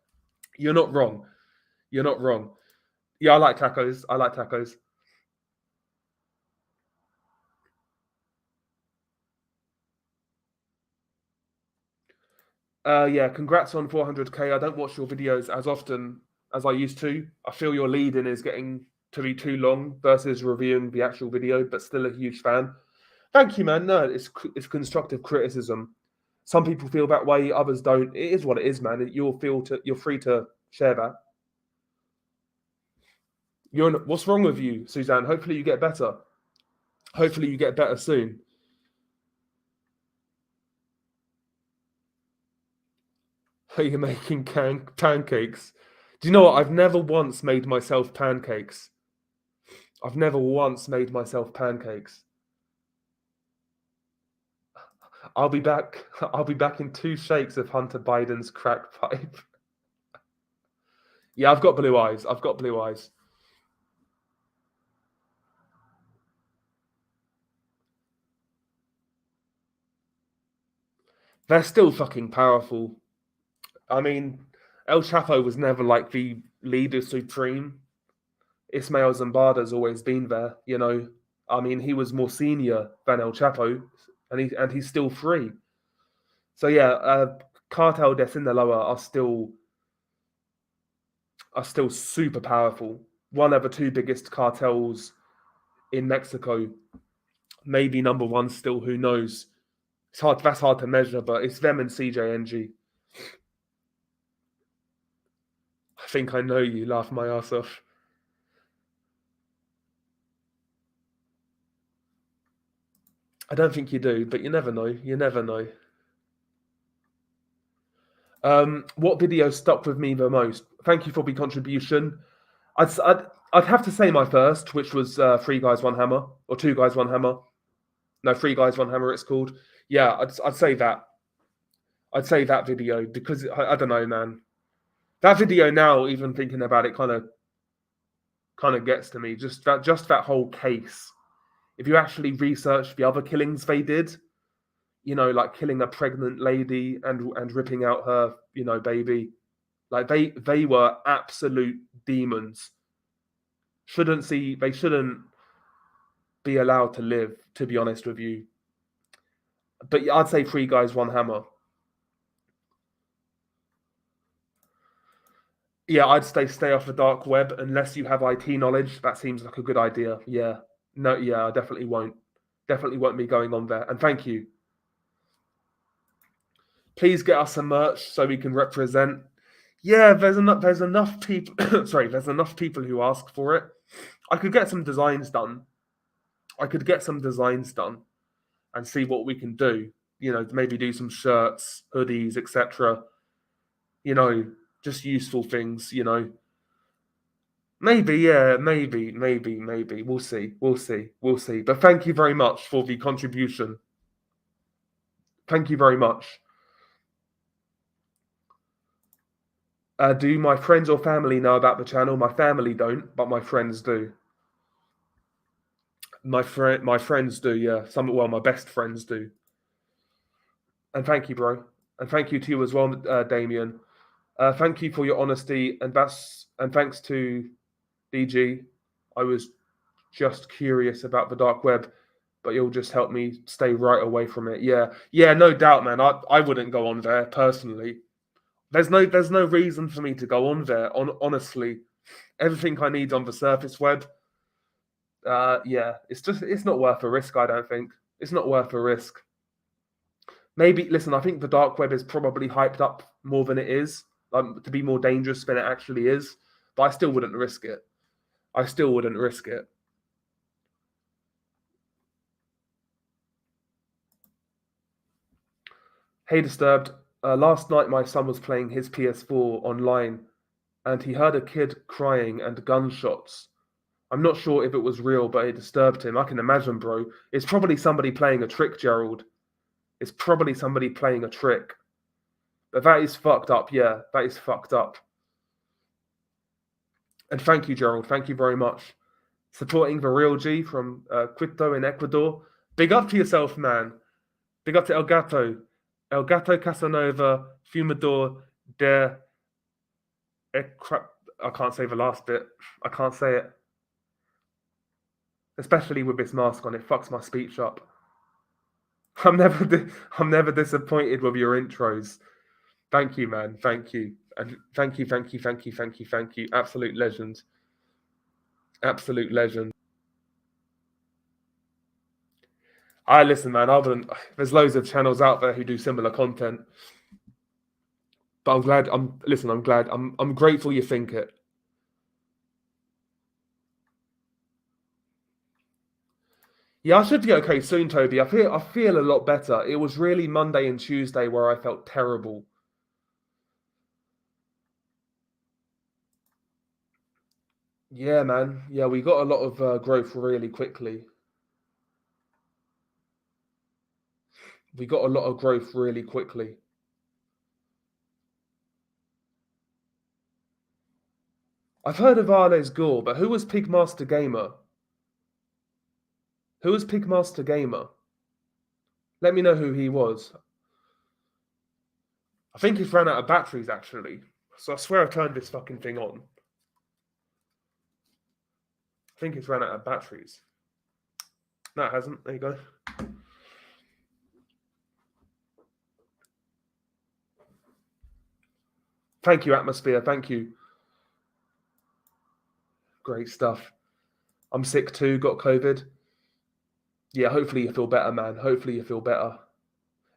you're not wrong. You're not wrong. Yeah, I like tacos. I like tacos. Yeah, congrats on 400k. I don't watch your videos as often as I used to. I feel your lead-in is getting to be too long versus reviewing the actual video, but still a huge fan. Thank you, man. No, it's constructive criticism. Some people feel that way, others don't. It is what it is, man. You're free to share that. What's wrong with you, Suzanne? Hopefully you get better. Hopefully you get better soon. Are you making pancakes? Do you know what? I've never once made myself pancakes. I've never once made myself pancakes. I'll be back. I'll be back in 2 shakes of Hunter Biden's crack pipe. Yeah, I've got blue eyes. I've got blue eyes. They're still fucking powerful. I mean, El Chapo was never like the leader supreme. Ismail Zambada's always been there, you know. I mean, he was more senior than El Chapo, and he's still free. So yeah, Cartel de Sinaloa are still super powerful. One of the 2 biggest cartels in Mexico, maybe number 1 still. Who knows? That's hard to measure, but it's them and CJNG. I think I know you. Laugh my ass off. I don't think you do, but you never know. You never know. What video stuck with me the most? Thank you for the contribution. I'd have to say my first, which was 3 Guys, 1 Hammer, or 2 Guys, 1 Hammer. No, 3 Guys, 1 Hammer, it's called. Yeah, I'd say that. I'd say that video because I don't know, man. That video now, even thinking about it, kind of gets to me. Just that whole case. If you actually research the other killings they did, you know, like killing a pregnant lady and ripping out her, you know, baby, like they were absolute demons. They shouldn't be allowed to live, to be honest with you. But I'd say 3 Guys, 1 Hammer. Yeah, I'd stay off the dark web unless you have IT knowledge. That seems like a good idea. Yeah. No, yeah, I definitely won't. Definitely won't be going on there. And thank you. Please get us some merch so we can represent. Yeah, there's enough people sorry, there's enough people who ask for it. I could get some designs done. And see what we can do. You know, maybe do some shirts, hoodies, etc. You know, just useful things, you know. Maybe, yeah, maybe. We'll see. But thank you very much for the contribution. Thank you very much. Do my friends or family know about the channel? My family don't, but my friends do. My friends do, yeah. My best friends do. And thank you, bro. And thank you to you as well, Damien. Thank you for your honesty, and thanks to DG. I was just curious about the dark web, but you'll just help me stay right away from it. Yeah, no doubt, man. I wouldn't go on there personally. There's no reason for me to go on there. Honestly, everything I need on the surface web. Yeah, it's not worth a risk. I don't think it's not worth a risk. Maybe listen. I think the dark web is probably hyped up more than it is, to be more dangerous than it actually is. But I still wouldn't risk it. I still wouldn't risk it. Hey, Disturbed. Last night, my son was playing his PS4 online, and he heard a kid crying and gunshots. I'm not sure if it was real, but it disturbed him. I can imagine, bro. It's probably somebody playing a trick, Gerald. It's probably somebody playing a trick. But that is fucked up. Yeah, that is fucked up. And thank you, Gerald. Thank you very much. Supporting the real G from Quito in Ecuador. Big up to yourself, man. Big up to El Gato. El Gato Casanova, Fumador de... I can't say the last bit. I can't say it. Especially with this mask on, it fucks my speech up. I'm never disappointed with your intros. Thank you, man. Thank you. And thank you, thank you, thank you, thank you, thank you. Absolute legend. Absolute legend. I listen, man. I wouldn't. There's loads of channels out there who do similar content, but I'm glad. Listen. I'm glad. I'm grateful you think it. Yeah, I should be okay soon, Toby. I feel a lot better. It was really Monday and Tuesday where I felt terrible. Yeah, man. Yeah, we got a lot of growth really quickly. We got a lot of growth really quickly. I've heard of Arles Gore, but who was Pigmaster Gamer? Who was Pigmaster Gamer? Let me know who he was. I think he's ran out of batteries, actually. So I swear I've turned this fucking thing on. I think it's ran out of batteries. No, it hasn't. There you go. Thank you, Atmosphere. Thank you. Great stuff. I'm sick too. Got COVID. Yeah, hopefully you feel better, man. Hopefully you feel better.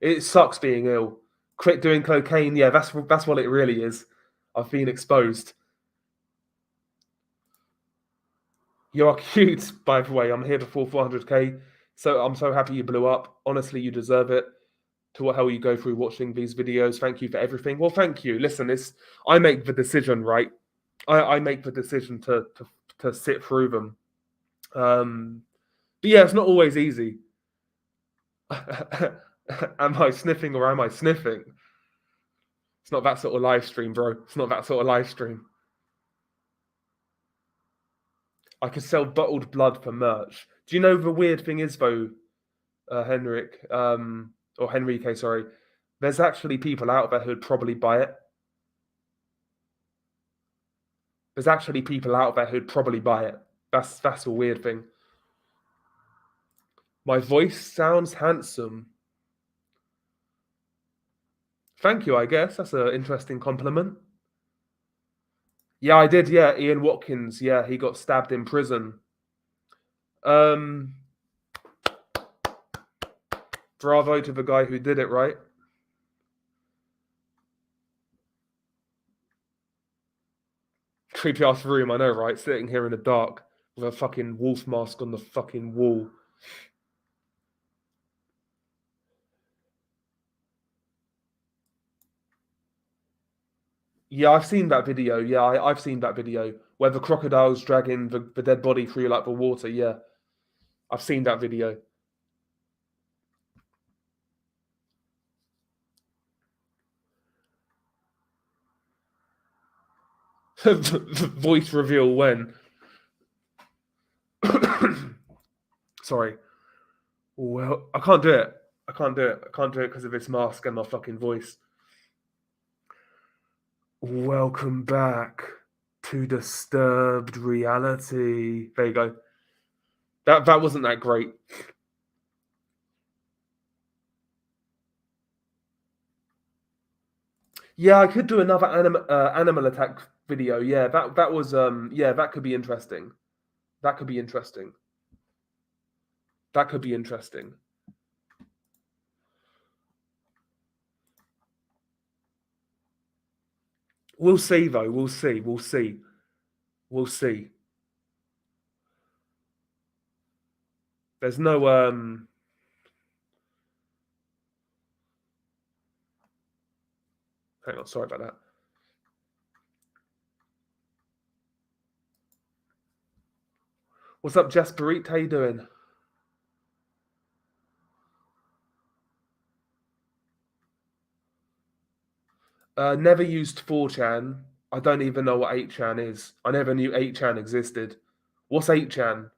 It sucks being ill. Quit doing cocaine. Yeah, that's what it really is. I've been exposed. You are cute, by the way. I'm here before 400k. So I'm so happy you blew up. Honestly, you deserve it. To what hell you go through watching these videos. Thank you for everything. Well, thank you. Listen, I make the decision, right? I make the decision to sit through them. But yeah, it's not always easy. Am I sniffing or am I sniffing? It's not that sort of live stream, bro. It's not that sort of live stream. I could sell bottled blood for merch. Do you know the weird thing is though, Henrik, or Henrique, sorry, there's actually people out there who'd probably buy it. There's actually people out there who'd probably buy it. That's a weird thing. My voice sounds handsome. Thank you, I guess. That's an interesting compliment. Yeah, I did. Yeah, Ian Watkins. Yeah, he got stabbed in prison. Bravo to the guy who did it, right? Creepy ass room, I know, right? Sitting here in the dark with a fucking wolf mask on the fucking wall. Yeah, I've seen that video. Yeah, I've seen that video where the crocodile's dragging the dead body through like the water. Yeah, I've seen that video. Voice reveal when. Sorry. Well, I can't do it. I can't do it. I can't do it because of this mask and my fucking voice. Welcome back to Disturbed Reality. There you go. That wasn't that great. Yeah, I could do another animal attack video. Yeah, that was yeah, that could be interesting. That could be interesting. That could be interesting. We'll see though. We'll see. We'll see. We'll see. There's no hang on, sorry about that. What's up, Jasperit? How you doing? Never used 4chan. I don't even know what 8chan is. I never knew 8chan existed. What's 8chan?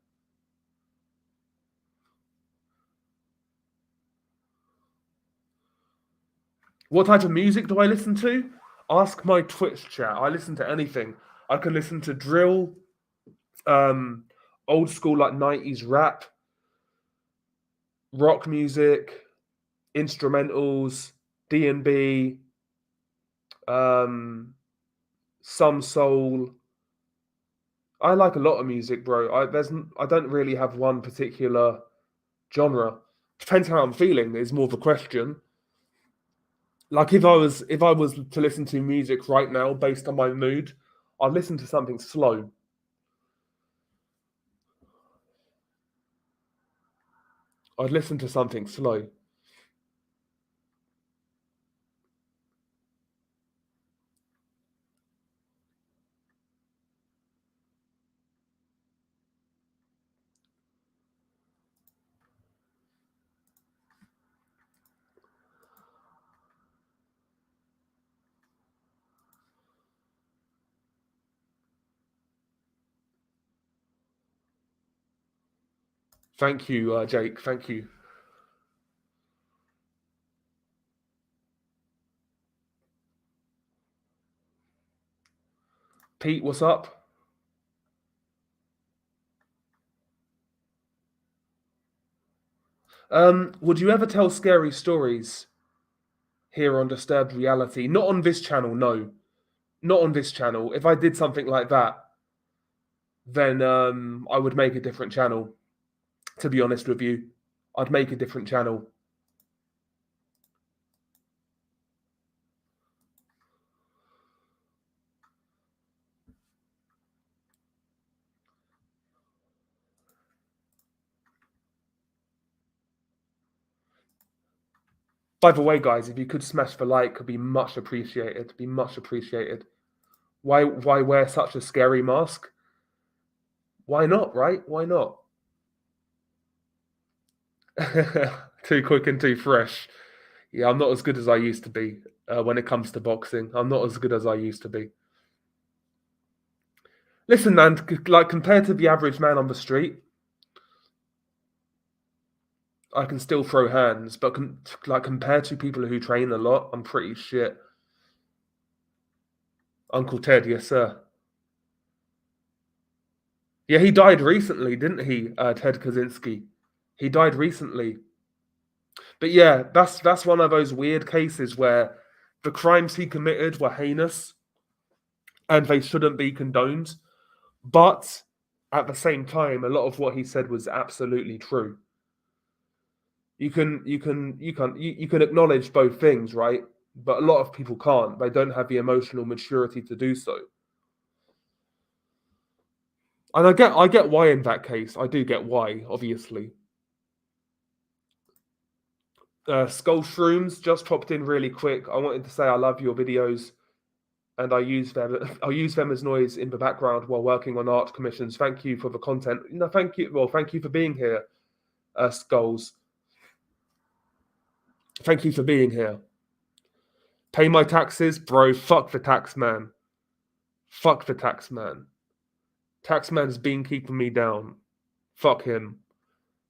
What type of music do I listen to? Ask my Twitch chat. I listen to anything. I can listen to drill, old school like 90s rap, rock music, instrumentals, D&B, Some soul. I like a lot of music, bro. I don't really have one particular genre. Depends how I'm feeling is more of a question. Like if I was to listen to music right now based on my mood, I'd listen to something slow. I'd listen to something slow. Thank you, Jake. Thank you. Pete, what's up? Would you ever tell scary stories here on Disturbed Reality? Not on this channel, no. Not on this channel. If I did something like that, then I would make a different channel. To be honest with you, I'd make a different channel. By the way, guys, if you could smash the like, it'd be much appreciated. Be much appreciated. Why wear such a scary mask? Why not, right? Why not? Too quick and too fresh. Yeah, I'm not as good as I used to be when it comes to boxing. I'm not as good as I used to be. Listen, man, like compared to the average man on the street, I can still throw hands, but like compared to people who train a lot, I'm pretty shit. Uncle Ted, yes sir. Yeah, he died recently, didn't he? Ted Kaczynski. He died recently. But yeah, that's one of those weird cases where the crimes he committed were heinous and they shouldn't be condoned. But at the same time, a lot of what he said was absolutely true. You can acknowledge both things, right? But a lot of people can't. They don't have the emotional maturity to do so. And I get why in that case. I do get why, obviously. Skull Shrooms just popped in really quick. I wanted to say I love your videos, and I use them as noise in the background while working on art commissions. Thank you for the content. No, thank you. Well, thank you for being here, Skulls. Thank you for being here. Pay my taxes, bro. Fuck the tax man. Fuck the tax man. Tax man's been keeping me down. Fuck him.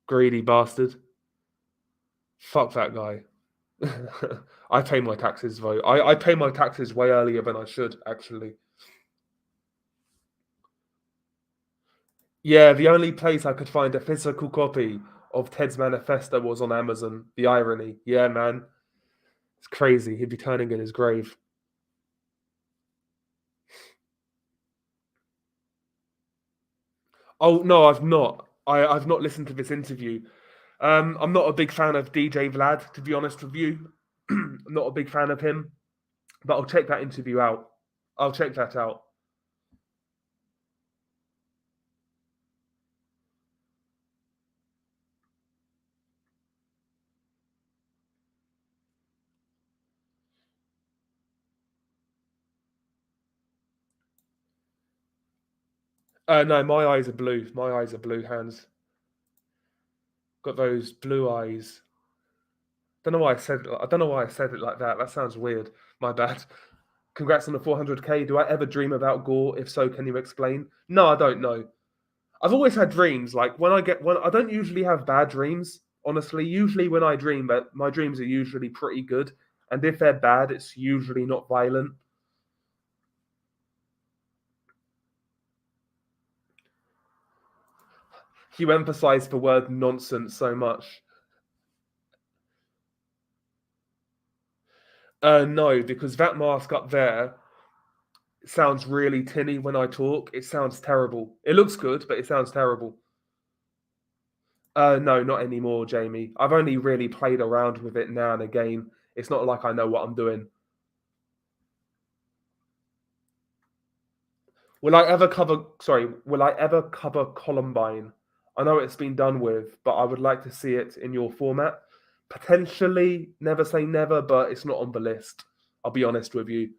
Greedy bastard. Fuck that guy. I pay my taxes, though. I pay my taxes way earlier than I should, actually. Yeah, the only place I could find a physical copy of Ted's manifesto was on Amazon. The irony. Yeah, man. It's crazy. He'd be turning in his grave. Oh, no, I've not. I've not listened to this interview. I'm not a big fan of DJ Vlad, to be honest with you. I'm not a big fan of him, but I'll check that interview out. I'll check that out. No, my eyes are blue. My eyes are blue, hands. Got those blue eyes. Don't know why I said. I don't know why I said it like that. That sounds weird. My bad. Congrats on the 400k. Do I ever dream about gore? If so, can you explain? No, I don't know. I've always had dreams. Like when I don't usually have bad dreams. Honestly, usually when I dream, but my dreams are usually pretty good. And if they're bad, it's usually not violent. You emphasize the word nonsense so much. No, because that mask up there sounds really tinny when I talk. It sounds terrible. It looks good, but it sounds terrible. No, not anymore, Jamie. I've only really played around with it now and again. It's not like I know what I'm doing. Will I ever cover Columbine? I know it's been done with, but I would like to see it in your format. Potentially, never say never, but it's not on the list. I'll be honest with you.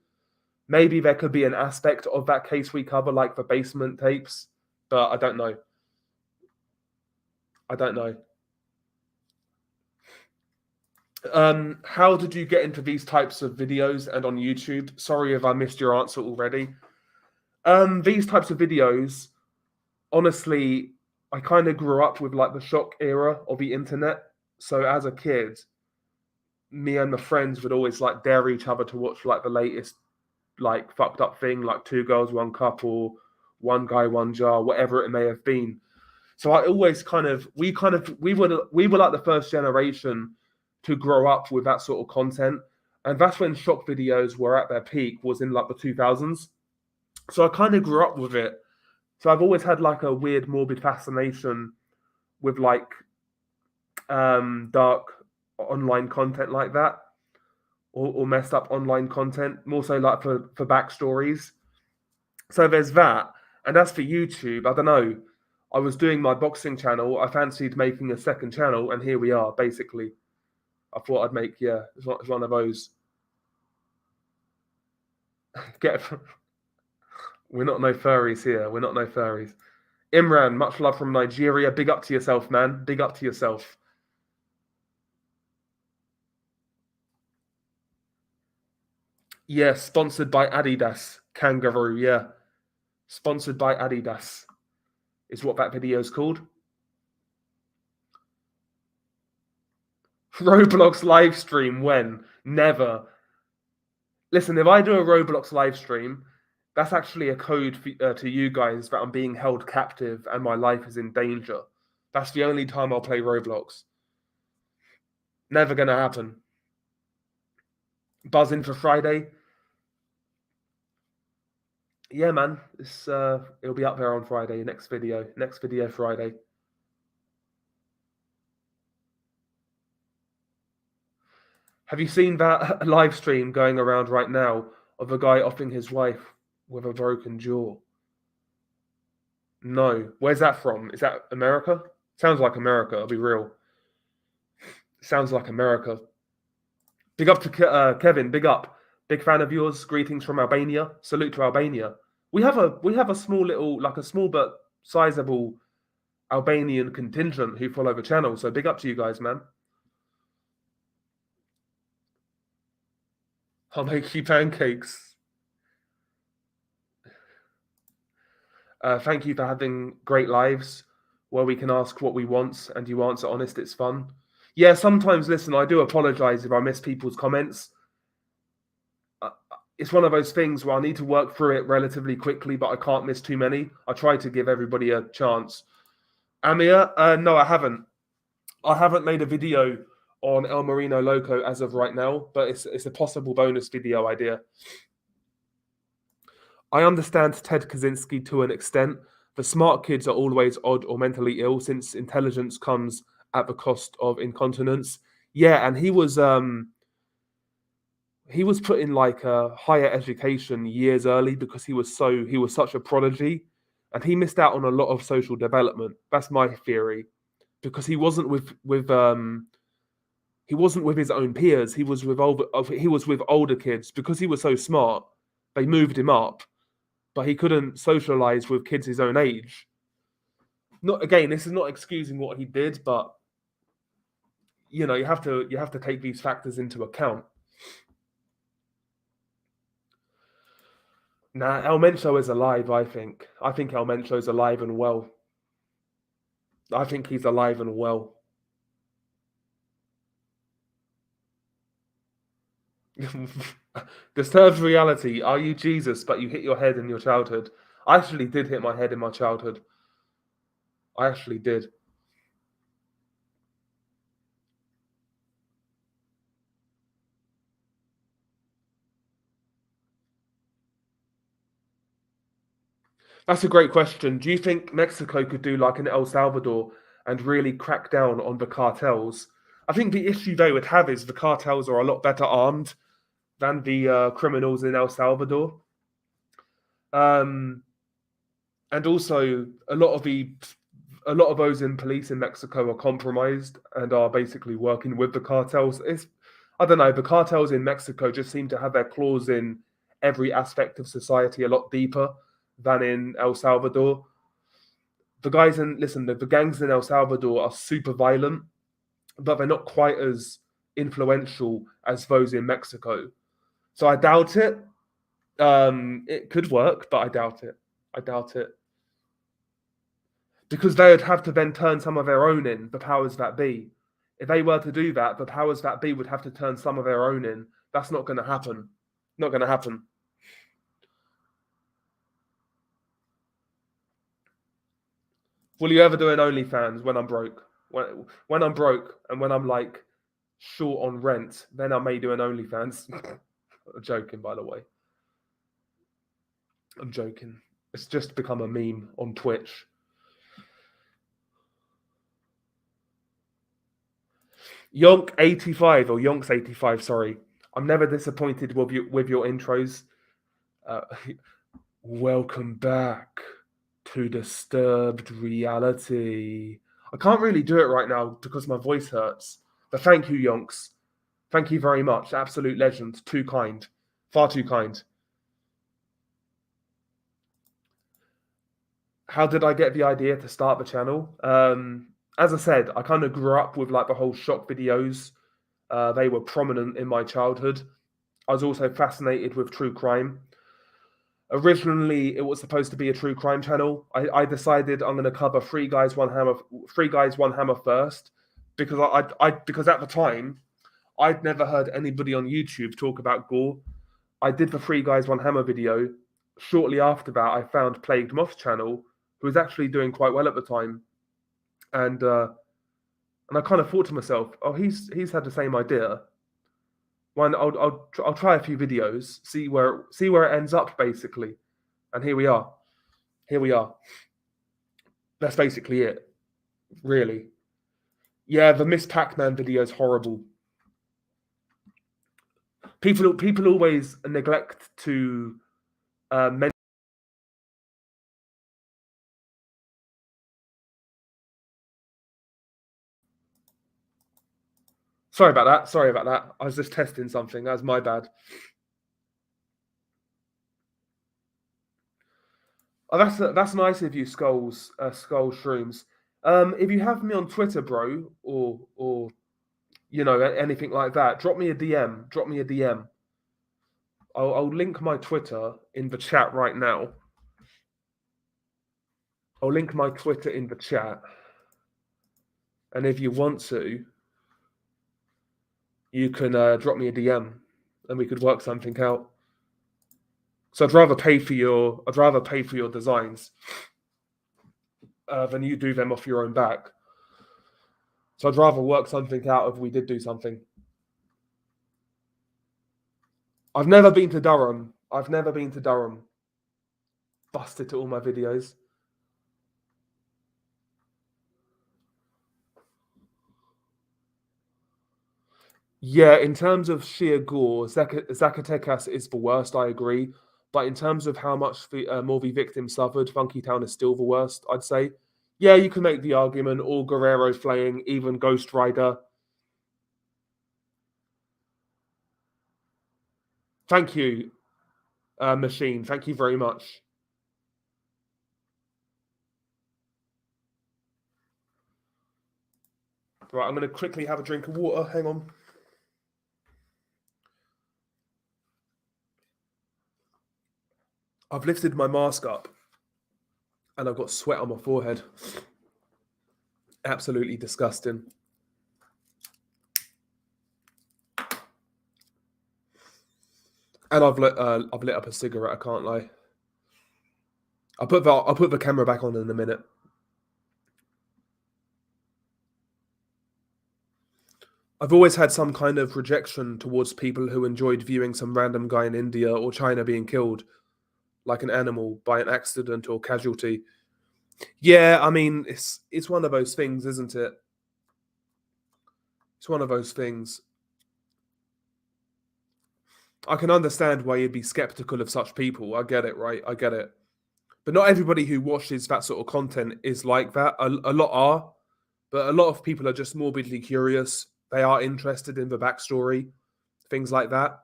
Maybe there could be an aspect of that case we cover, like the basement tapes, but I don't know. I don't know. How did you get into these types of videos and on YouTube? Sorry if I missed your answer already. These types of videos, honestly, I kind of grew up with like the shock era of the internet. So as a kid, me and my friends would always like dare each other to watch like the latest like fucked up thing, like Two Girls, One Cup, or One Guy, One Jar, whatever it may have been. So I always we were like the first generation to grow up with that sort of content, and that's when shock videos were at their peak, was in like the 2000s. So I kind of grew up with it. So I've always had like a weird morbid fascination with like dark online content like that, or messed up online content, more so like for backstories. So there's that. And as for YouTube, I don't know. I was doing my boxing channel. I fancied making a second channel, and here we are, basically. I thought I'd make, yeah, it's one of those. Get, we're not no furries here. We're not no furries. Imran, much love from Nigeria. Big up to yourself, man. Big up to yourself. Yeah, sponsored by Adidas. Kangaroo, yeah. Sponsored by Adidas is what that video is called. Roblox live stream when? Never. Listen, if I do a Roblox live stream, that's actually a code to you guys that I'm being held captive and my life is in danger. That's the only time I'll play Roblox. Never gonna happen. Buzz in for Friday. Yeah, man. It'll be up there on Friday. Next video. Next video Friday. Have you seen that live stream going around right now of a guy offing his wife with a broken jaw? No. Where's that from? Is that America? Sounds like America. I'll be real. Sounds like America. Big up to Kevin. Big up. Big fan of yours. Greetings from Albania. Salute to Albania. We have a small little, like a small but sizable Albanian contingent who follow the channel. So big up to you guys, man. I'll make you pancakes. Thank you for having great lives where we can ask what we want and you answer honest. It's fun. Yeah, sometimes, listen, I do apologize if I miss people's comments. It's one of those things where I need to work through it relatively quickly, but I can't miss too many. I try to give everybody a chance. Amir, no, I haven't. I haven't made a video on El Marino Loco as of right now, but it's a possible bonus video idea. I understand Ted Kaczynski to an extent. The smart kids are always odd or mentally ill since intelligence comes at the cost of incontinence. Yeah, and he was put in like a higher education years early because he was such a prodigy, and he missed out on a lot of social development. That's my theory, because he wasn't with his own peers. He was with older kids because he was so smart. They moved him up, but he couldn't socialize with kids his own age. Not again, this is not excusing what he did, but you know, you have to take these factors into account. Nah, El Mencho is alive, I think. I think El Mencho's alive and well. I think he's alive and well. Disturbs reality. Are you Jesus, but you hit your head in your childhood? I actually did hit my head in my childhood. I actually did. That's a great question. Do you think Mexico could do like an El Salvador and really crack down on the cartels? I think the issue they would have is the cartels are a lot better armed than the criminals in El Salvador. Um, and also a lot of those in police in Mexico are compromised and are basically working with the cartels. It's I don't know, the cartels in Mexico just seem to have their claws in every aspect of society a lot deeper than in El Salvador. The gangs in El Salvador are super violent, but they're not quite as influential as those in Mexico. So I doubt it. It could work, but I doubt it. I doubt it. Because they would have to then turn some of their own in, the powers that be. If they were to do that, the powers that be would have to turn some of their own in. That's not going to happen. Not going to happen. Will you ever do an OnlyFans when I'm broke? When I'm broke and when I'm like short on rent, then I may do an OnlyFans. I'm joking, by the way. I'm joking. It's just become a meme on Twitch. Yonk85 or Yonks85, sorry. I'm never disappointed with your intros. Uh, welcome back to Disturbed Reality. I can't really do it right now because my voice hurts. But thank you, Yonks. Thank you very much. Absolute legend. Too kind. Far too kind. How did I get the idea to start the channel? As I said, I kind of grew up with like the whole shock videos. They were prominent in my childhood. I was also fascinated with true crime. Originally, it was supposed to be a true crime channel. I decided I'm going to cover Three Guys, One Hammer first, because because at the time I'd never heard anybody on YouTube talk about gore. I did the Three Guys, One Hammer video. Shortly after that, I found Plagued Moth's channel, who was actually doing quite well at the time, and I kind of thought to myself, oh, he's had the same idea. One, I'll try a few videos, see where it ends up, basically, and here we are. Here we are. That's basically it, really. Yeah, the Miss Pac-Man video is horrible. People always neglect to mention. Sorry about that. Sorry about that. I was just testing something. That's my bad. Oh, that's nice of you, Skull Shrooms. If you have me on Twitter, bro, or you know anything like that, drop me a DM. Drop me a DM. I'll link my Twitter in the chat right now. I'll link my Twitter in the chat, and if you want to, you can drop me a DM, and we could work something out. So I'd rather pay for your designs than you do them off your own back. So I'd rather work something out if we did do something. I've never been to Durham. Busted to all my videos. Yeah, in terms of sheer gore, Zacatecas is the worst, I agree. But in terms of how much more the victim suffered, Funky Town is still the worst, I'd say. Yeah, you can make the argument, all Guerrero flaying, even Ghost Rider. Thank you, Machine. Thank you very much. Right, I'm going to quickly have a drink of water. Hang on. I've lifted my mask up and I've got sweat on my forehead. Absolutely disgusting. And I've lit up a cigarette. I can't lie. I'll put the camera back on in a minute. I've always had some kind of rejection towards people who enjoyed viewing some random guy in India or China being killed. like an animal by an accident or casualty. Yeah, I mean, it's one of those things, isn't it? It's one of those things. I can understand why you'd be skeptical of such people. I get it, right? I get it. But not everybody who watches that sort of content is like that. A lot are, but a lot of people are just morbidly curious. They are interested in the backstory, things like that.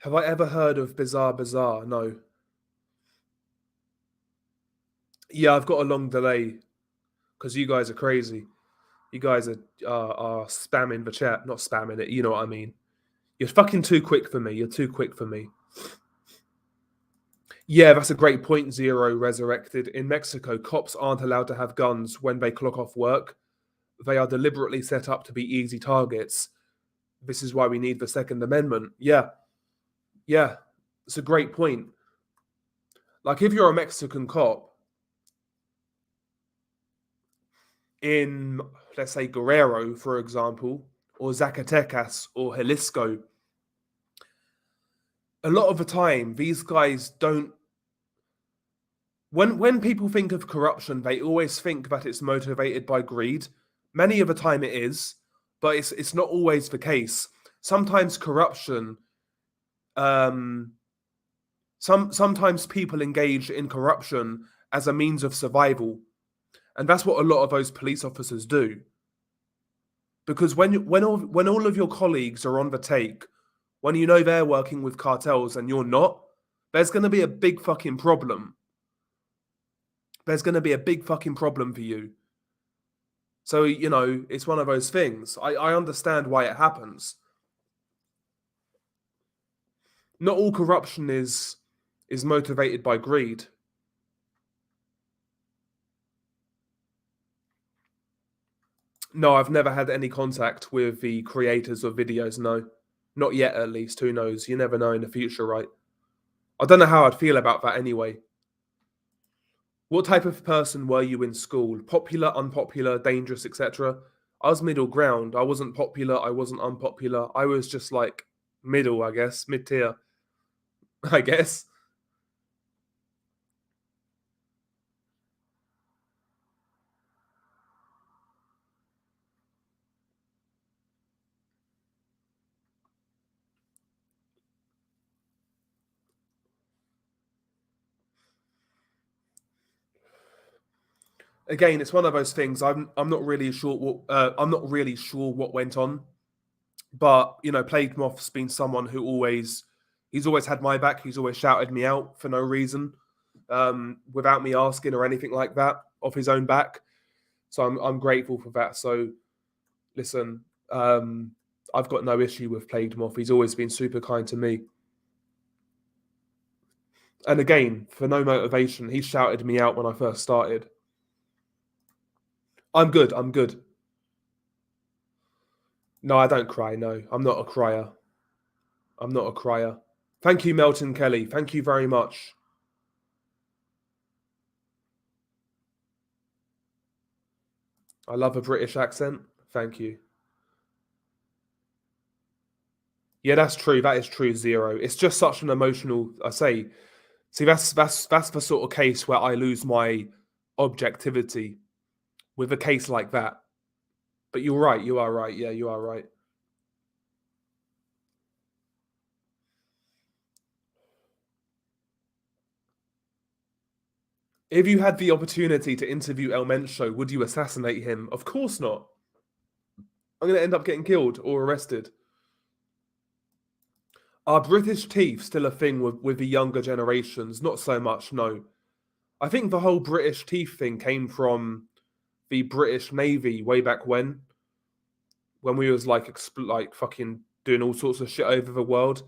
Have I ever heard of Bizarre Bazaar? No. Yeah, I've got a long delay because you guys are crazy. You guys are spamming the chat, not spamming it. You know what I mean? You're fucking too quick for me. You're too quick for me. Yeah, that's a great point. Zero resurrected. In Mexico, cops aren't allowed to have guns when they clock off work. They are deliberately set up to be easy targets. This is why we need the Second Amendment. Yeah, yeah, it's a great point. Like, if you're a Mexican cop in, let's say, Guerrero, for example, or Zacatecas or Jalisco, a lot of the time, these guys don't. When people think of corruption, they always think that it's motivated by greed. Many of the time, it is, but it's not always the case. Sometimes corruption, um, sometimes people engage in corruption as a means of survival, and that's what a lot of those police officers do. Because when all of your colleagues are on the take, when you know they're working with cartels and you're not, there's going to be a big fucking problem. There's going to be a big fucking problem for you. So, it's one of those things. I understand why it happens. Not all corruption is motivated by greed. No, I've never had any contact with the creators of videos, no. Not yet, at least. Who knows? You never know in the future, right? I don't know how I'd feel about that anyway. What type of person were you in school? Popular, unpopular, dangerous, etc.? I was middle ground. I wasn't popular, I wasn't unpopular. I was just like middle, I guess, mid-tier, I guess. Again, it's one of those things. I'm not really sure what went on, but Plague Moth's been someone who he's always had my back. He's always shouted me out for no reason, without me asking or anything like that, off his own back. So I'm grateful for that. So listen, I've got no issue with Plague Moth. He's always been super kind to me. And again, for no motivation, he shouted me out when I first started. I'm good. I'm good. No, I don't cry. No, I'm not a crier. I'm not a crier. Thank you, Melton Kelly. Thank you very much. I love a British accent. Thank you. Yeah, that's true. That is true. Zero. It's just such an emotional. I say. See, that's the sort of case where I lose my objectivity with a case like that. But you're right. You are right. Yeah, you are right. If you had the opportunity to interview El Mencho, would you assassinate him? Of course not. I'm going to end up getting killed or arrested. Are British teeth still a thing with the younger generations? Not so much, no. I think the whole British teeth thing came from the British Navy way back when we was like fucking doing all sorts of shit over the world.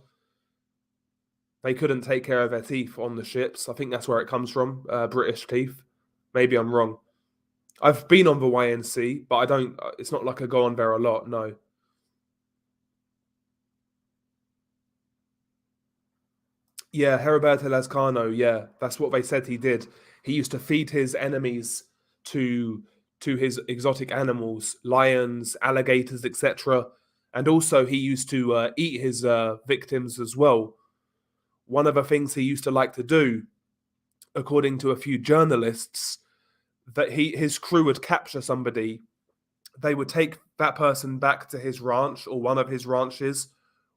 They couldn't take care of their teeth on the ships. I think that's where it comes from, British teeth. Maybe I'm wrong. I've been on the YNC, but I don't. It's not like I go on there a lot. No. Yeah, Heriberto Lazcano. Yeah, that's what they said he did. He used to feed his enemies to his exotic animals, lions, alligators, etc. And also, he used to eat his victims as well. One of the things he used to like to do, according to a few journalists, that his crew would capture somebody, they would take that person back to his ranch or one of his ranches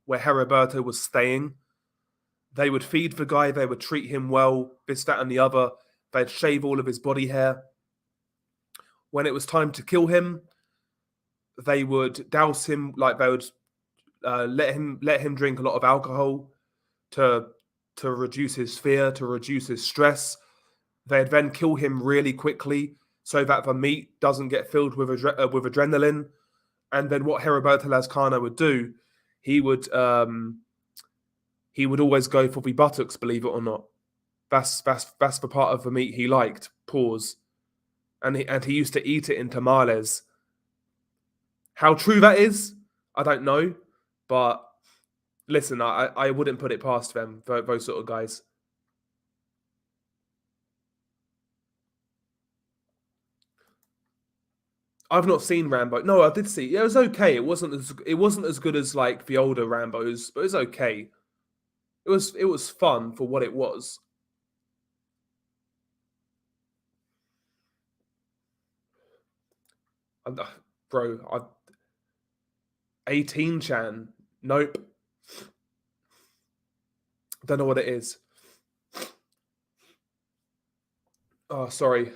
where Heriberto was staying. They would feed the guy, they would treat him well, this, that, and the other. They'd shave all of his body hair. When it was time to kill him, they would douse him, like they would let him drink a lot of alcohol to reduce his fear, to reduce his stress. They'd then kill him really quickly so that the meat doesn't get filled with adrenaline. And then what Heriberto Lazcano would do, he would always go for the buttocks, believe it or not. That's the part of the meat he liked. Pause. And he used to eat it in tamales. How true that is, I don't know. But listen, I wouldn't put it past them, those sort of guys. I've not seen Rambo. No, I did see. Yeah, it was okay. It wasn't as good as like the older Rambos, but it was okay. It was fun for what it was. And, bro, 18 Chan. Nope. Don't know what it is. Oh, sorry.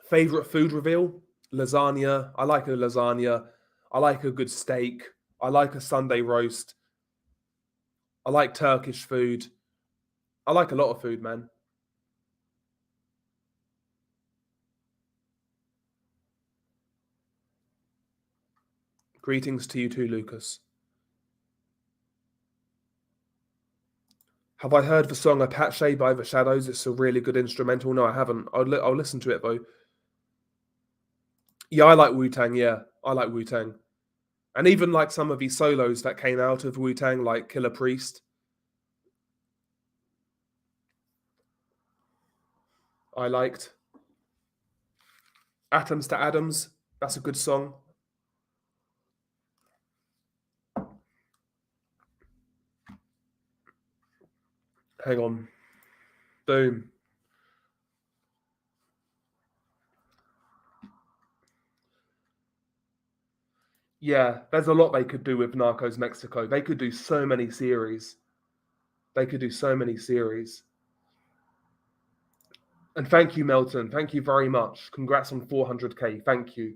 Favorite food reveal? Lasagna. I like a lasagna. I like a good steak. I like a Sunday roast. I like Turkish food. I like a lot of food, man. Greetings to you too, Lucas. Have I heard the song Apache by The Shadows? It's a really good instrumental. No, I haven't. I'll listen to it though. Yeah, I like Wu Tang. Yeah, I like Wu Tang. And even like some of these solos that came out of Wu Tang, like Killer Priest, I liked. Atoms to Adams, that's a good song. Hang on. Boom. Yeah, there's a lot they could do with Narcos Mexico. They could do so many series. They could do so many series. And thank you, Melton. Thank you very much. Congrats on 400k. Thank you.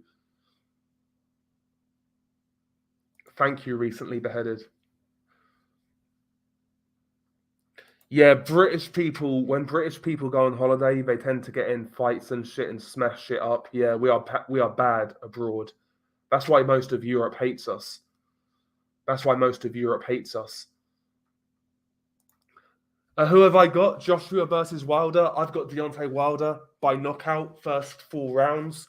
Thank you, recently beheaded. Yeah, British people, when British people go on holiday, they tend to get in fights and shit and smash shit up. Yeah, we are bad abroad. That's why most of Europe hates us. That's why most of Europe hates us. Who have I got? Joshua versus Wilder. I've got Deontay Wilder by knockout, first 4 rounds.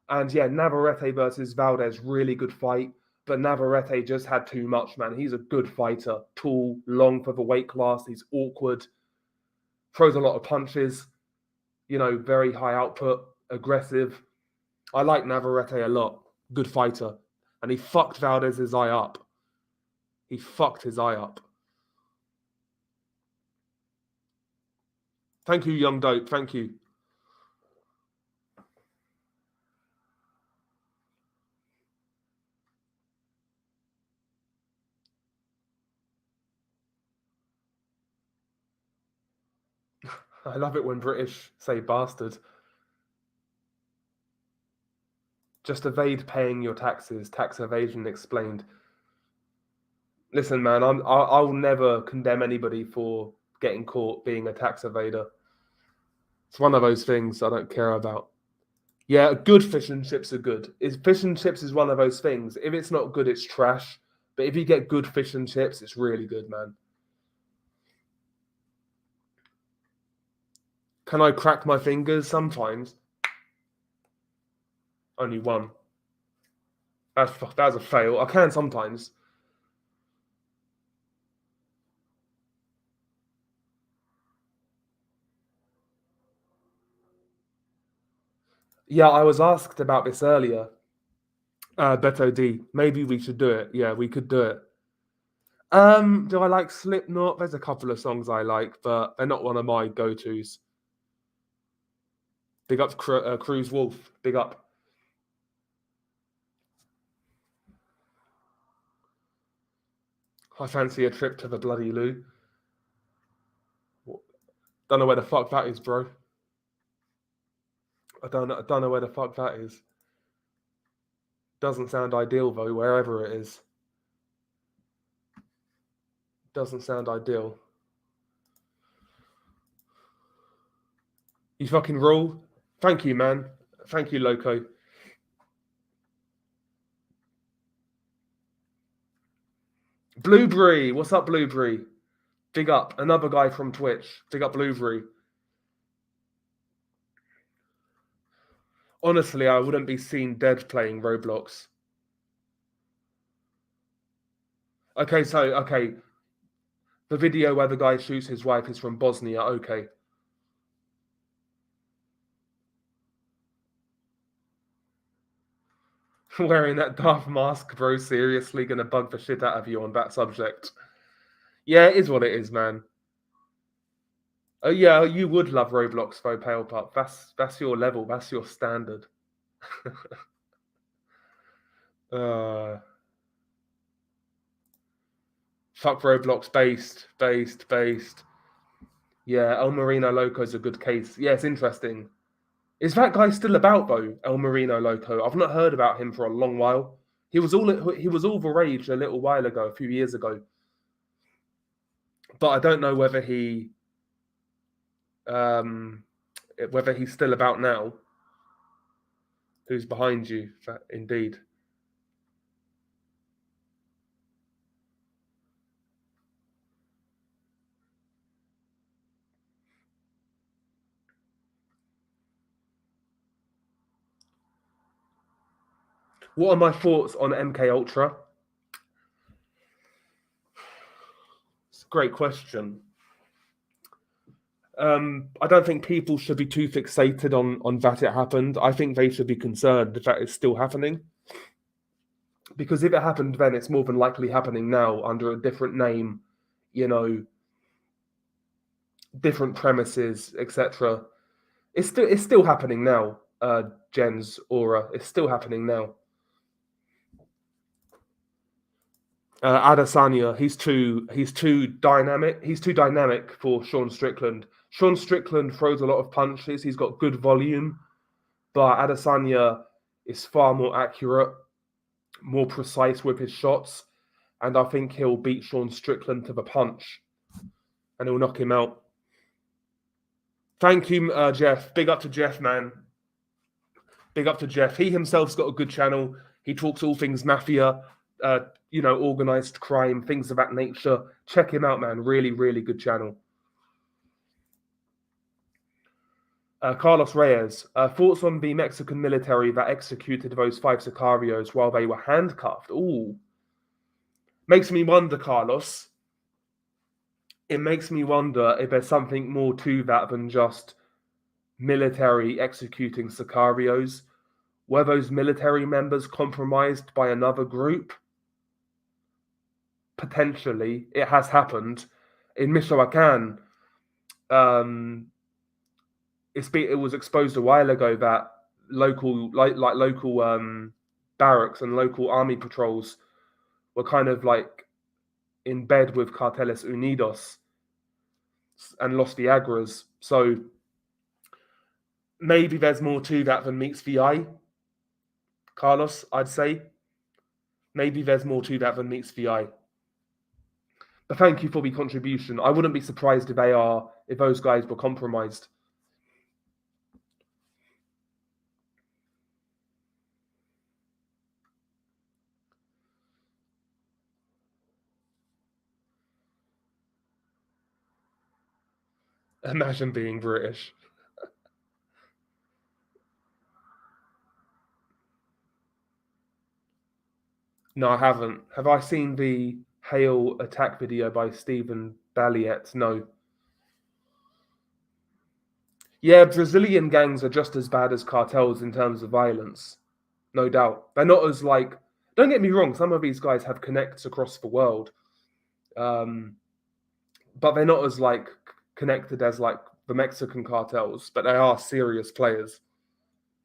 And yeah, Navarrete versus Valdez, really good fight. But Navarrete just had too much, man. He's a good fighter. Tall, long for the weight class. He's awkward. Throws a lot of punches. Very high output, aggressive. I like Navarrete a lot. Good fighter. And he fucked Valdez's eye up. He fucked his eye up. Thank you, Young Dope. Thank you. I love it when British say bastard. Just evade paying your taxes. Tax evasion explained. Listen, man, I'll never condemn anybody for getting caught being a tax evader. It's one of those things I don't care about. Yeah, good fish and chips are good. Fish and chips is one of those things. If it's not good, it's trash. But if you get good fish and chips, it's really good, man. Can I crack my fingers? Sometimes. Only one. That's a fail. I can sometimes. Yeah, I was asked about this earlier. Beto D. Maybe we should do it. Yeah, we could do it. Do I like Slipknot? There's a couple of songs I like, but they're not one of my go-tos. Big up Cruise Wolf. Big up. I fancy a trip to the bloody loo. Don't know where the fuck that is, bro. I don't know where the fuck that is. Doesn't sound ideal though, wherever it is. Doesn't sound ideal. You fucking rule. Thank you, man. Thank you, Loco. Blueberry. What's up, Blueberry? Big up. Another guy from Twitch. Big up, Blueberry. Honestly, I wouldn't be seen dead playing Roblox. Okay, the video where the guy shoots his wife is from Bosnia. Okay. Wearing that Darth mask, bro. Seriously, gonna bug the shit out of you on that subject. Yeah, it is what it is, man. Oh yeah, you would love Roblox though, Pale Pup. That's your level. That's your standard. Fuck Roblox. Based. Yeah, El Marino Loco's a good case. Yeah, it's interesting. Is that guy still about though, El Marino Loco? I've not heard about him for a long while. He was all the rage a little while ago, a few years ago. But I don't know whether he's still about now. Who's behind you? Indeed. What are my thoughts on MK Ultra? It's a great question. I don't think people should be too fixated on that it happened. I think they should be concerned that it's still happening. Because if it happened then, it's more than likely happening now under a different name, different premises, etc. It's still happening now. Jen's aura. It's still happening now. Adesanya, he's too dynamic. He's too dynamic for Sean Strickland. Sean Strickland throws a lot of punches. He's got good volume, but Adesanya is far more accurate, more precise with his shots, and I think he'll beat Sean Strickland to the punch, and he'll knock him out. Thank you, Jeff. Big up to Jeff, man. Big up to Jeff. He himself's got a good channel. He talks all things mafia, organized crime, things of that nature. Check him out, man. Really, really good channel. Carlos Reyes, thoughts on the Mexican military that executed those 5 sicarios while they were handcuffed? Ooh. Makes me wonder, Carlos. It makes me wonder if there's something more to that than just military executing sicarios. Were those military members compromised by another group? Potentially. It has happened. In Michoacan, it was exposed a while ago that local barracks and local army patrols were kind of like in bed with Carteles Unidos and Los Viagras. So maybe there's more to that than meets the eye, Carlos, I'd say. Maybe there's more to that than meets the eye. But thank you for the contribution. I wouldn't be surprised if those guys were compromised. Imagine being British. No, I haven't. Have I seen the Hail attack video by Stephen Balliet? No. Yeah, Brazilian gangs are just as bad as cartels in terms of violence, no doubt. They're not as like. Don't get me wrong. Some of these guys have connects across the world, um, but they're not as like connected as like the Mexican cartels. But they are serious players,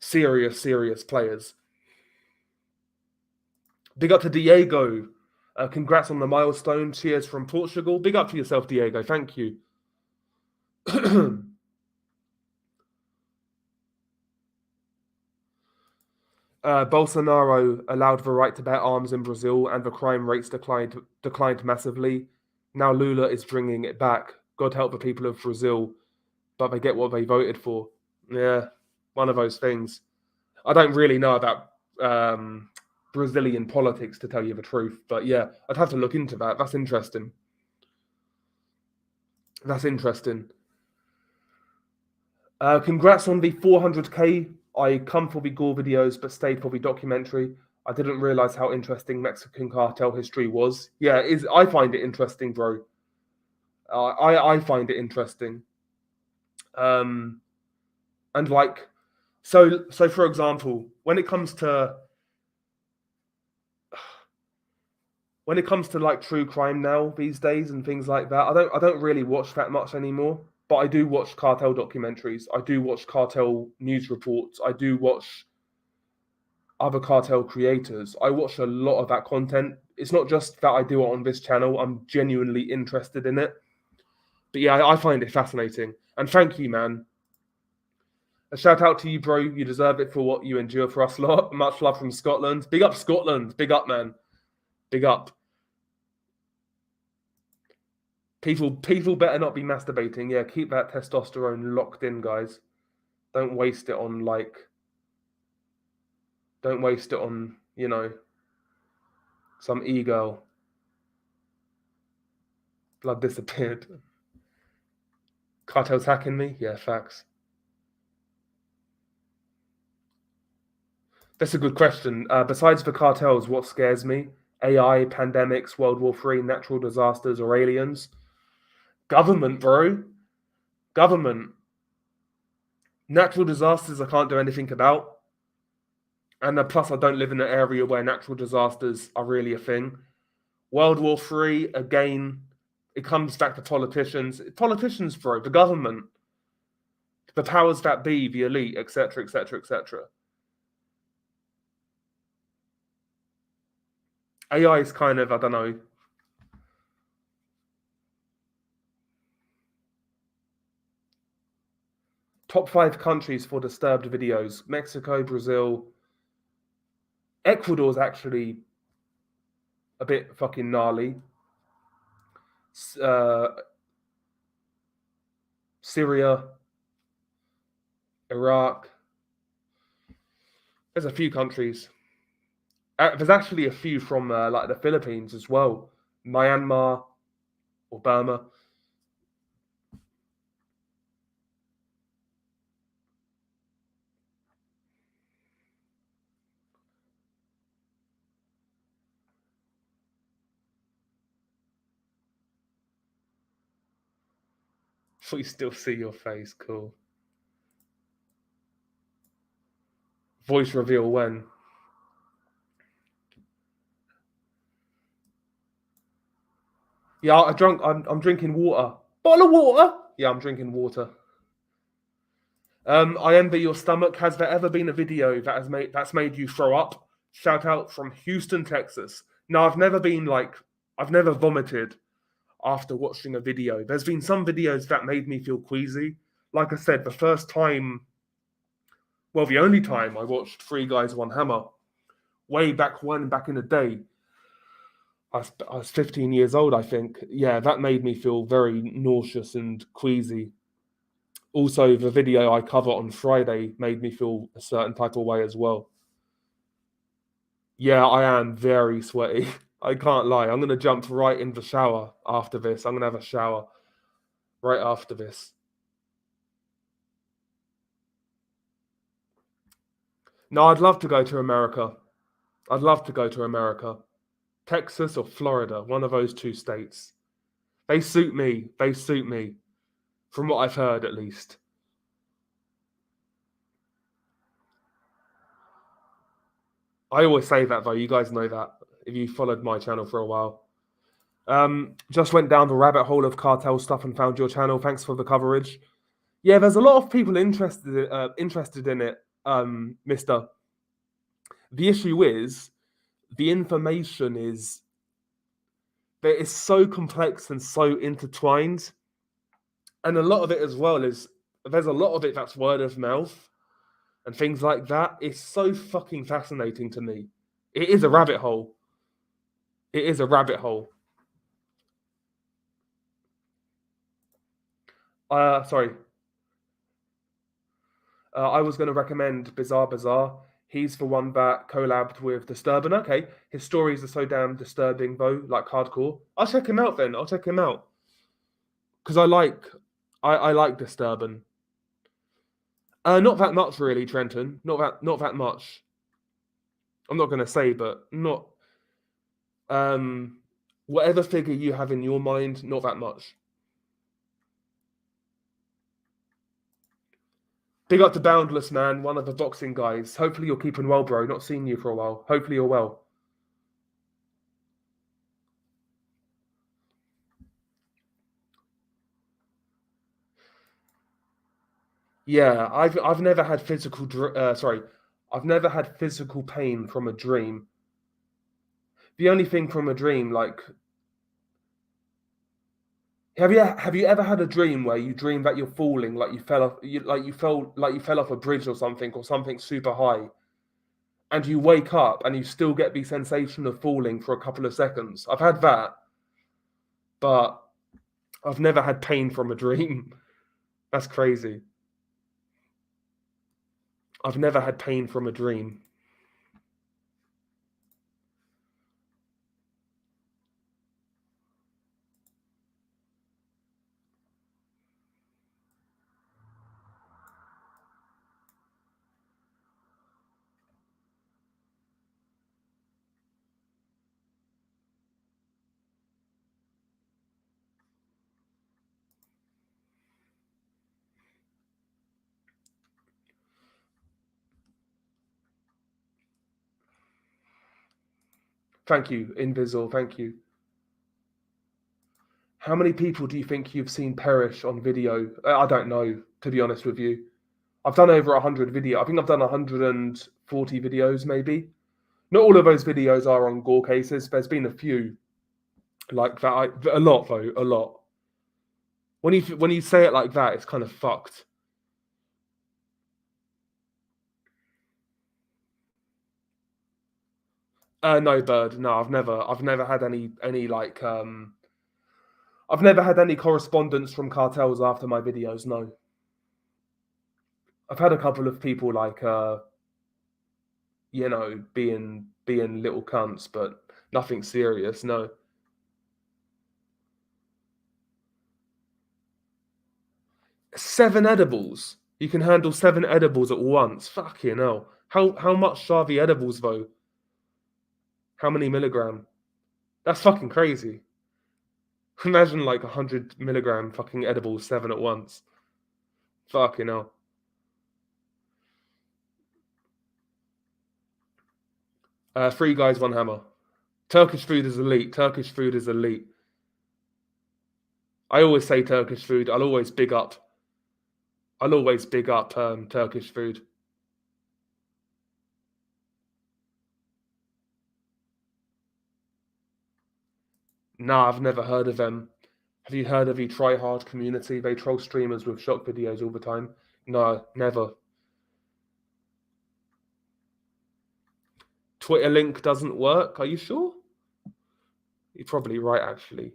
serious players. Big up to Diego. Congrats on the milestone. Cheers from Portugal. Big up to yourself, Diego. Thank you. Bolsonaro allowed the right to bear arms in Brazil, and the crime rates declined massively. Now Lula is bringing it back. God help the people of Brazil, but they get what they voted for. Yeah, one of those things. I don't really know about Brazilian politics, to tell you the truth, but yeah, I'd have to look into that. That's interesting. That's interesting. Congrats on the 400k. I come for the gore videos, but stayed for the documentary. I didn't realize how interesting Mexican cartel history was. Yeah, I find it interesting, bro. I find it interesting. And like, so for example, when it comes to like true crime now these days and things like that, I don't really watch that much anymore. But I do watch cartel documentaries. I do watch cartel news reports. I do watch other cartel creators. I watch a lot of that content. It's not just that I do it on this channel. I'm genuinely interested in it. But yeah, I find it fascinating. And thank you, man. A shout out to you, bro. You deserve it for what you endure for us lot. Much love from Scotland. Big up Scotland. Big up, man. Big up. People better not be masturbating. Yeah, keep that testosterone locked in, guys. Don't waste it on some e-girl. Blood disappeared. Cartel's hacking me? Yeah, facts. That's a good question. Besides the cartels, what scares me? AI, pandemics, World War III, natural disasters, or aliens? Government, bro. Government. Natural disasters I can't do anything about. And plus, I don't live in an area where natural disasters are really a thing. World War III, again, it comes back to politicians. Politicians, bro, the government, the powers that be, the elite, etc., etc., etc. AI is kind of, I don't know. Top 5 countries for disturbed videos: Mexico, Brazil. Ecuador's actually a bit fucking gnarly. Uh, Syria, Iraq. There's a few countries. There's actually a few from like the Philippines as well. Myanmar or Burma. We still see your face. Cool. Voice reveal when? Yeah, I'm drinking water. Bottle of water. Yeah, I'm drinking water. I envy your stomach. Has there ever been a video that's made you throw up? Shout out from Houston, Texas. No, I've never vomited after watching a video. There's been some videos that made me feel queasy. Like I said, the only time I watched Three Guys, One Hammer, way back in the day. I was 15 years old, I think. Yeah, that made me feel very nauseous and queasy. Also, the video I cover on Friday made me feel a certain type of way as well. Yeah, I am very sweaty. I can't lie. I'm going to jump right in the shower after this. I'm going to have a shower right after this. No, I'd love to go to America. I'd love to go to America. Texas or Florida, one of those two states. They suit me. They suit me. From what I've heard, at least. I always say that though. You guys know that if you followed my channel for a while. Just went down the rabbit hole of cartel stuff and found your channel. Thanks for the coverage. Yeah, there's a lot of people interested in it, Mister. The issue is the information is that it's so complex and so intertwined, and a lot of it as well is there's a lot of it that's word of mouth and things like that. It's so fucking fascinating to me. It is a rabbit hole. It is a rabbit hole. Sorry. I was going to recommend Bizarre Bizarre. He's the one that collabed with Disturbing. Okay, his stories are so damn disturbing though, like hardcore. I'll check him out then. I'll check him out because I like Disturbing. Not that much really, Trenton. Not that much. I'm not going to say, but not whatever figure you have in your mind, not that much. Big up to Boundless, man, one of the boxing guys. Hopefully you're keeping well, bro. Not seen you for a while. Hopefully you're well. Yeah, I've never had I've never had physical pain from a dream. The only thing from a dream, like, have you ever had a dream where you dream that you're falling, like you fell off a bridge or something super high, and you wake up and you still get the sensation of falling for a couple of seconds? I've had that, but I've never had pain from a dream. That's crazy. I've never had pain from a dream. Thank you, Invisible. Thank you. How many people do you think you've seen perish on video? I don't know, to be honest with you. I've done over 100 videos. I think I've done 140 videos, maybe. Not all of those videos are on gore cases. There's been a few like that. A lot, though. A lot. When you say it like that, it's kind of fucked. No, Bird. No, I've never had any like I've never had any correspondence from cartels after my videos. No, I've had a couple of people like being little cunts, but nothing serious. No. 7 edibles. You can handle 7 edibles at once. Fucking hell. How much are the edibles though? How many milligram? That's fucking crazy. Imagine like 100 milligram fucking edibles, 7 at once. Fucking hell. Three guys, one hammer. Turkish food is elite. Turkish food is elite. I always say Turkish food. I'll always big up. Turkish food. Nah, I've never heard of them. Have you heard of the Try Hard community? They troll streamers with shock videos all the time. No, never. Twitter link doesn't work. Are you sure? You're probably right, actually.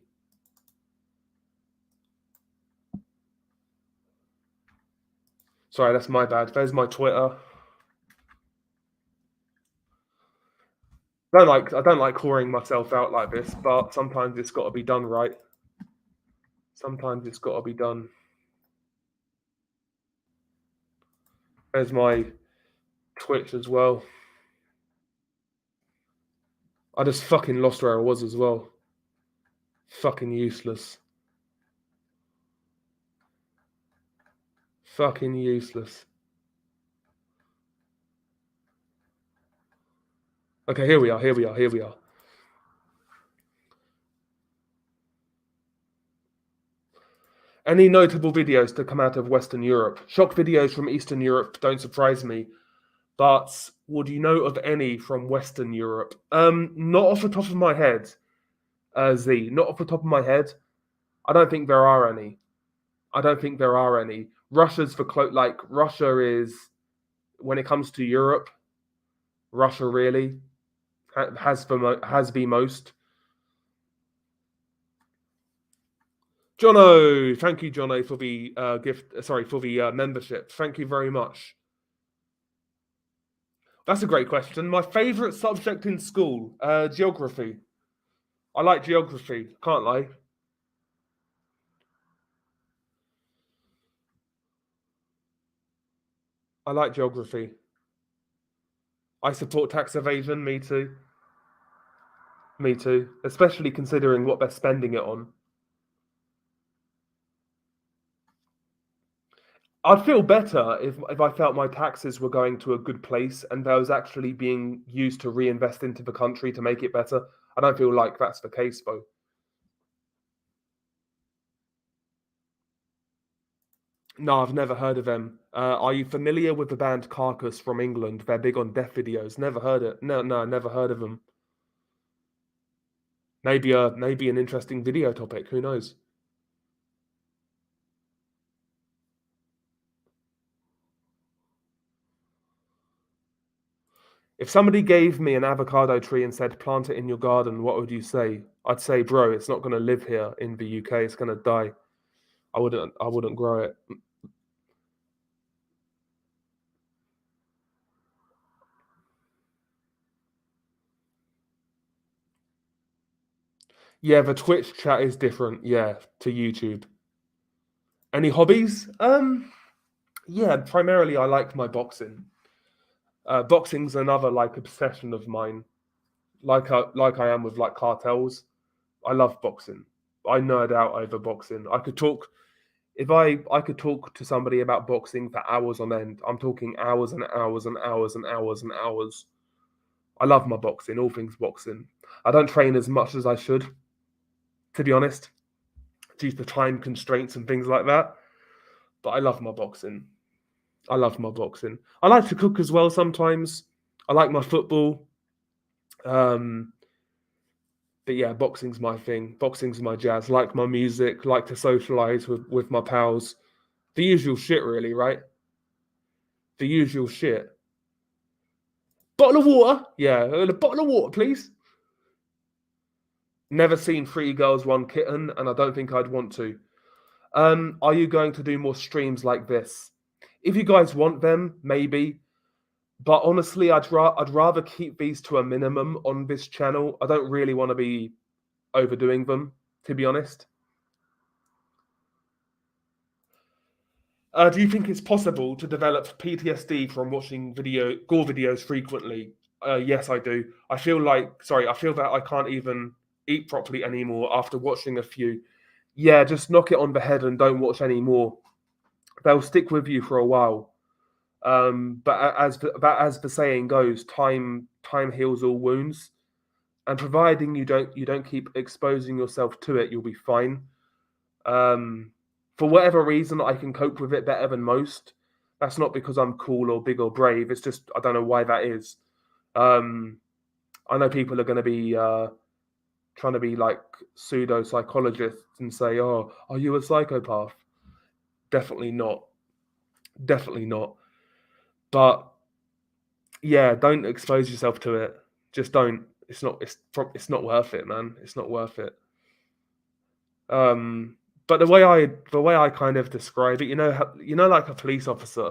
Sorry, that's my bad. There's my Twitter. I don't like calling myself out like this, but sometimes it's got to be done right. Sometimes it's got to be done. There's my Twitch as well. I just fucking lost where I was as well. Fucking useless. Fucking useless. Okay, here we are. Here we are. Here we are. Any notable videos to come out of Western Europe? Shock videos from Eastern Europe don't surprise me, but would you know of any from Western Europe? Not off the top of my head, Z. Not off the top of my head. I don't think there are any. I don't think there are any. Russia's for like Russia is when it comes to Europe. Russia really has the most. Jono, thank you, Jono, for the gift. Sorry for the membership. Thank you very much. That's a great question. My favourite subject in school, geography. I like geography. Can't lie. I like geography. I support tax evasion. Me too. Me too. Especially considering what they're spending it on. I'd feel better if I felt my taxes were going to a good place and those actually being used to reinvest into the country to make it better. I don't feel like that's the case though. No, I've never heard of them. Are you familiar with the band Carcass from England? They're big on death videos. Never heard it. No, never heard of them. Maybe an interesting video topic. Who knows? If somebody gave me an avocado tree and said plant it in your garden, what would you say? I'd say, bro, it's not going to live here in the UK. It's going to die. I wouldn't grow it. Yeah, the Twitch chat is different. Yeah, to YouTube. Any hobbies? Yeah, primarily I like my boxing. Boxing's another like obsession of mine. Like I am with like cartels. I love boxing. I nerd out over boxing. I could talk if I could talk to somebody about boxing for hours on end. I'm talking hours and hours and hours and hours and hours. I love my boxing, all things boxing. I don't train as much as I should, to be honest, due to time constraints and things like that. But I love my boxing. I love my boxing. I like to cook as well sometimes. I like my football. Um, but yeah, boxing's my thing. Boxing's my jazz. Like my music. Like to socialize with my pals. The usual shit, really, right? The usual shit. Bottle of water? Yeah, a bottle of water, please. Never seen Three Girls, One Kitten, and I don't think I'd want to. Are you going to do more streams like this? If you guys want them, maybe. But honestly, I'd rather keep these to a minimum on this channel. I don't really want to be overdoing them, to be honest. Do you think it's possible to develop PTSD from watching gore videos frequently? Yes, I do. I feel that I can't even eat properly anymore after watching a few. Yeah, just knock it on the head and don't watch any more. They'll stick with you for a while. But as the saying goes, time heals all wounds, and providing you don't keep exposing yourself to it, you'll be fine. Um, for whatever reason, I can cope with it better than most. That's not because I'm cool or big or brave. It's just I don't know why that is. Um, I know people are going to be trying to be like pseudo psychologists and say, "Oh, are you a psychopath?" Definitely not. Definitely not. But yeah, don't expose yourself to it. Just don't. It's not worth it, man. It's not worth it. Um, but the way I kind of describe it, like a police officer,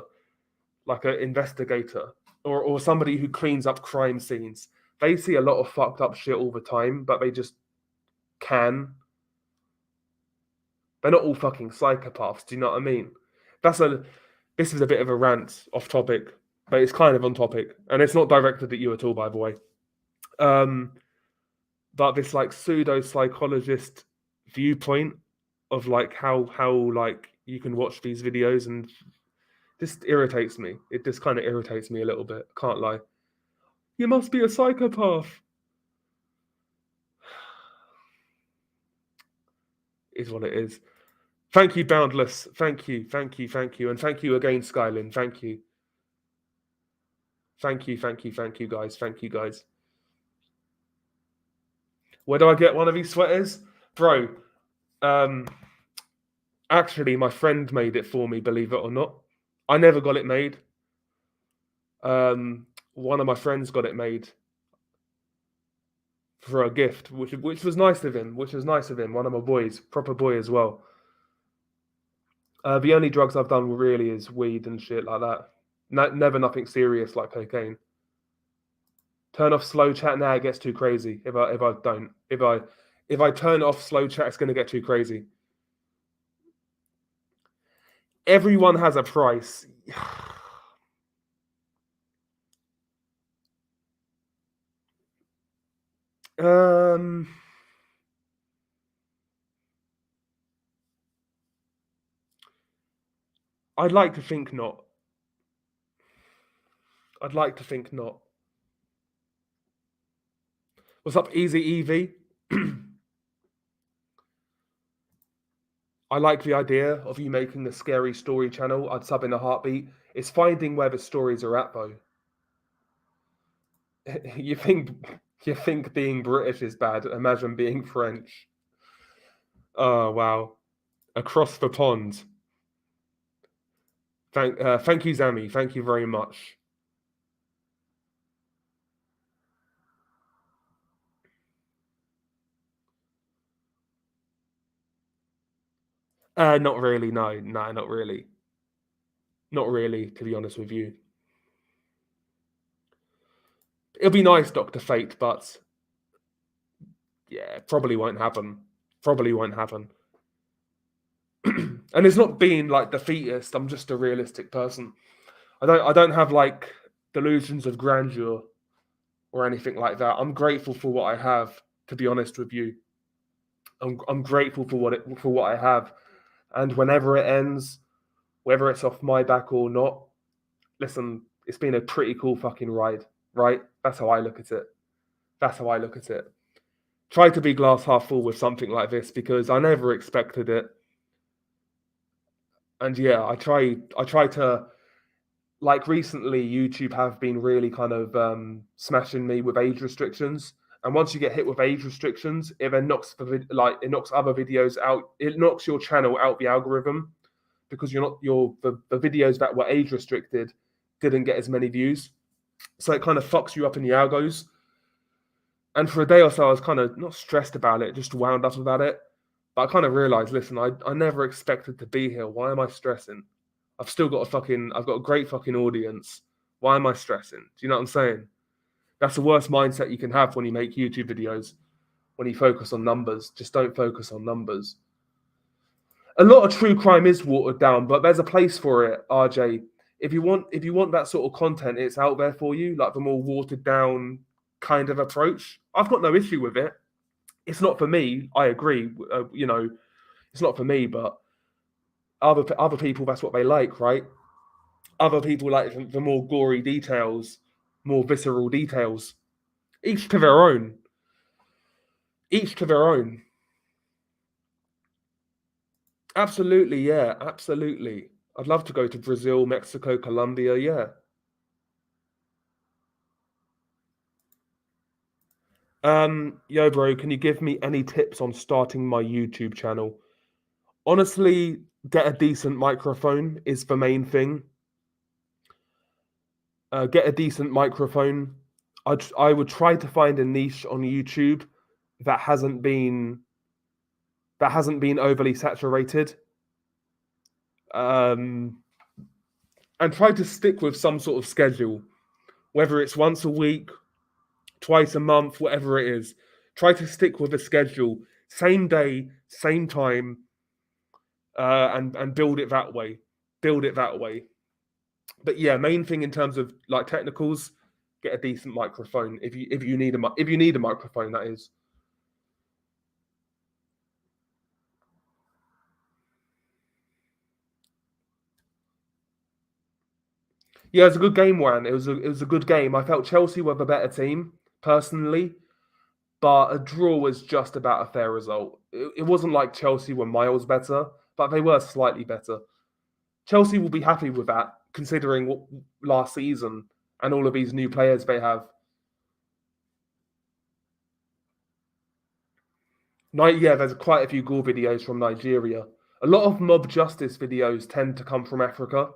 like an investigator, or somebody who cleans up crime scenes. They see a lot of fucked up shit all the time, but they just can. They're not all fucking psychopaths. Do you know what I mean? That's a. This is a bit of a rant off topic, but it's kind of on topic, and it's not directed at you at all, by the way. Um, but this like pseudo psychologist viewpoint of like how like you can watch these videos and just irritates me. It just kind of irritates me a little bit. Can't lie. You must be a psychopath. Is what it is. Thank you, Boundless. Thank you, thank you, thank you. And thank you again, Skylin. Thank you. Thank you, thank you, thank you, guys. Thank you, guys. Where do I get one of these sweaters? Bro, actually, my friend made it for me, believe it or not. I never got it made. One of my friends got it made for a gift, which was nice of him. Which was nice of him. One of my boys, proper boy as well. The only drugs I've done really is weed and shit like that. Never nothing serious like cocaine. Turn off slow chat now. It gets too crazy. If I turn off slow chat, it's gonna get too crazy. Everyone has a price. I'd like to think not. I'd like to think not. What's up, Easy Evie? I like the idea of you making the scary story channel. I'd sub in a heartbeat. It's finding where the stories are at, though. you think being British is bad? Imagine being French. Oh wow! Across the pond. Thank you, Zami. Thank you very much. Not really. No, not really. Not really, to be honest with you. It'll be nice, Doctor Fate, but yeah, probably won't happen. Probably won't happen. And it's not being like defeatist. I'm just a realistic person. I don't have like delusions of grandeur or anything like that. I'm grateful for what I have. To be honest with you, I'm grateful for what I have, and whenever it ends, whether it's off my back or not, listen, it's been a pretty cool fucking ride, right? That's how I look at it. That's how I look at it. Try to be glass half full with something like this because I never expected it. And yeah, I try to, like, recently YouTube have been really kind of smashing me with age restrictions. And once you get hit with age restrictions, it then it knocks other videos out. It knocks your channel out the algorithm because the videos that were age restricted didn't get as many views. So it kind of fucks you up in the algos. And for a day or so, I was kind of not stressed about it, just wound up about it. But I kind of realized, listen, I never expected to be here. Why am I stressing? I've got a great fucking audience. Why am I stressing? Do you know what I'm saying? That's the worst mindset you can have when you make YouTube videos. When you focus on numbers, just don't focus on numbers. A lot of true crime is watered down, but there's a place for it, RJ. If you want that sort of content, it's out there for you, like the more watered down kind of approach. I've got no issue with it. It's not for me. I agree. It's not for me, but other people, that's what they like, right? Other people like the more gory details, more visceral details. Each to their own. Each to their own. Absolutely, yeah, absolutely. I'd love to go to Brazil, Mexico, Colombia, yeah. Yo, bro, can you give me any tips on starting my YouTube channel? Honestly, get a decent microphone is the main thing. Get a decent microphone. I would try to find a niche on YouTube that hasn't been overly saturated. Um, and try to stick with some sort of schedule, whether it's once a week, twice a month, whatever it is. Try to stick with a schedule, same day, same time, and build it that way. Build it that way. But yeah, main thing in terms of like technicals, get a decent microphone if you need a microphone, that is. Yeah, it was a good game, Juan. It was a good game. I felt Chelsea were the better team personally, but a draw was just about a fair result. It wasn't like Chelsea were miles better, but they were slightly better. Chelsea will be happy with that, considering last season and all of these new players they have. Yeah, there's quite a few gore videos from Nigeria. A lot of mob justice videos tend to come from Africa.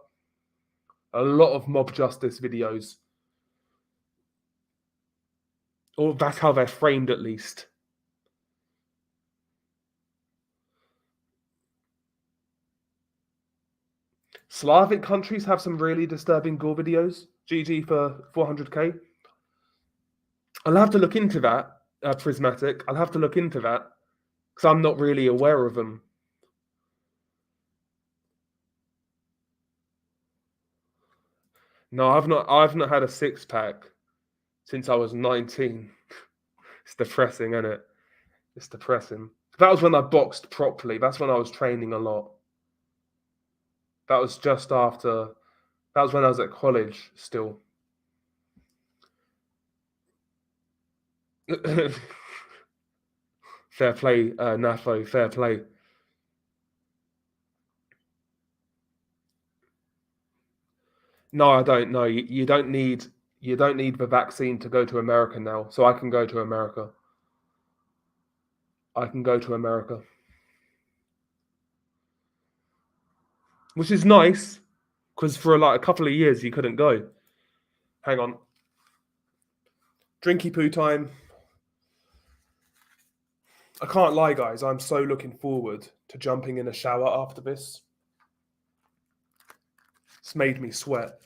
A lot of mob justice videos. Or that's how they're framed, at least. Slavic countries have some really disturbing gore videos. GG for 400k. I'll have to look into that, Prismatic. I'll have to look into that because I'm not really aware of them. No, I've not had a six pack since I was 19. It's depressing, isn't it? It's depressing. That was when I boxed properly. That's when I was training a lot. That was just after. That was when I was at college still. Fair play, Nafo. Fair play. No, I don't. No, you don't need the vaccine to go to America now. So I can go to America. I can go to America, which is nice because for like a couple of years you couldn't go. Hang on. Drinky poo time. I can't lie, guys. I'm so looking forward to jumping in a shower after this. It's made me sweat,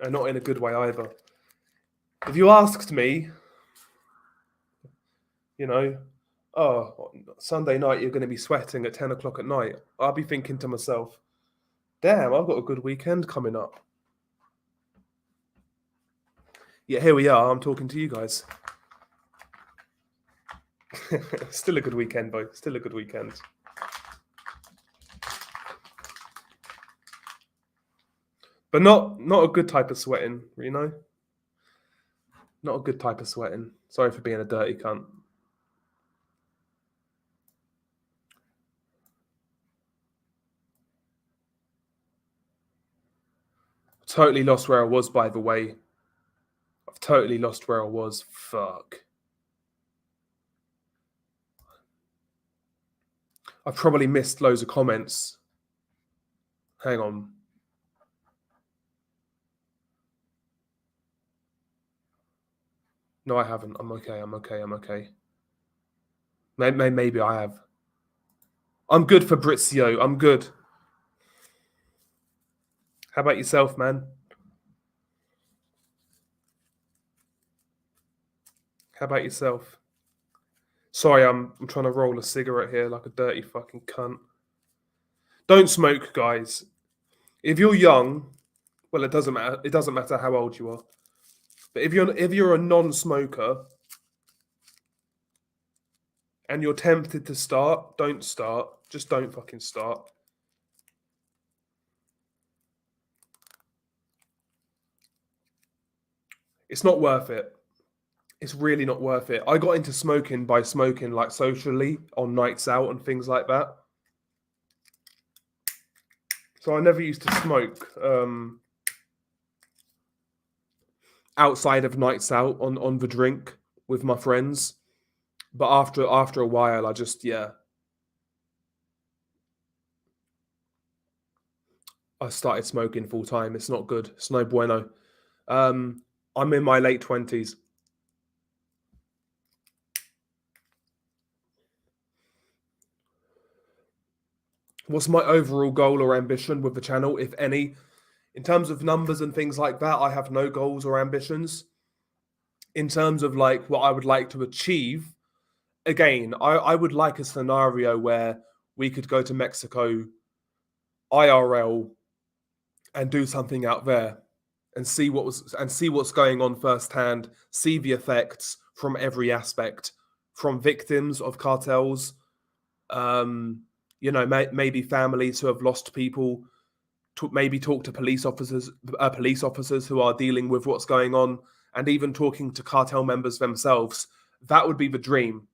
and not in a good way either. If you asked me, you know, oh, Sunday night you're going to be sweating at 10 o'clock at night, I'll be thinking to myself, damn, I've got a good weekend coming up. Yeah, here we are. I'm talking to you guys. Still a good weekend, boy. Still a good weekend. But not a good type of sweating, you know? Not a good type of sweating. Sorry for being a dirty cunt. Totally lost where I was, by the way. I've totally lost where I was. Fuck. I've probably missed loads of comments. Hang on. No, I haven't. I'm okay. Maybe I have. I'm good, Fabrizio. I'm good. How about yourself, man? How about yourself? Sorry, I'm trying to roll a cigarette here like a dirty fucking cunt. Don't smoke, guys. If you're young, well, it doesn't matter. It doesn't matter how old you are. But if you're a non-smoker and you're tempted to start, don't start. Just don't fucking start. It's not worth it. It's really not worth it. I got into smoking by smoking like socially on nights out and things like that. So I never used to smoke outside of nights out on the drink with my friends. But after a while, I just I started smoking full time. It's not good. It's no bueno. I'm in my late 20s. What's my overall goal or ambition with the channel, if any? In terms of numbers and things like that, I have no goals or ambitions. In terms of like what I would like to achieve, again, I would like a scenario where we could go to Mexico IRL and do something out there and see what's going on firsthand, see the effects from every aspect, from victims of cartels, maybe families who have lost people, maybe talk to police officers who are dealing with what's going on, and even talking to cartel members themselves. That would be the dream.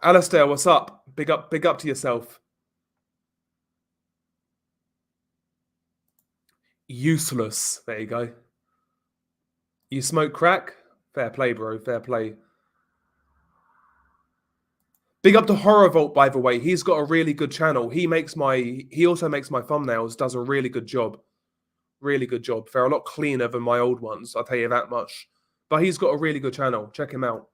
Alistair, what's up? Big up to yourself. Useless. There you go. You smoke crack? Fair play, bro. Fair play. Big up to Horror Vault, by the way. He's got a really good channel. He also makes my thumbnails. Does a really good job. Really good job. They're a lot cleaner than my old ones. I'll tell you that much. But he's got a really good channel. Check him out.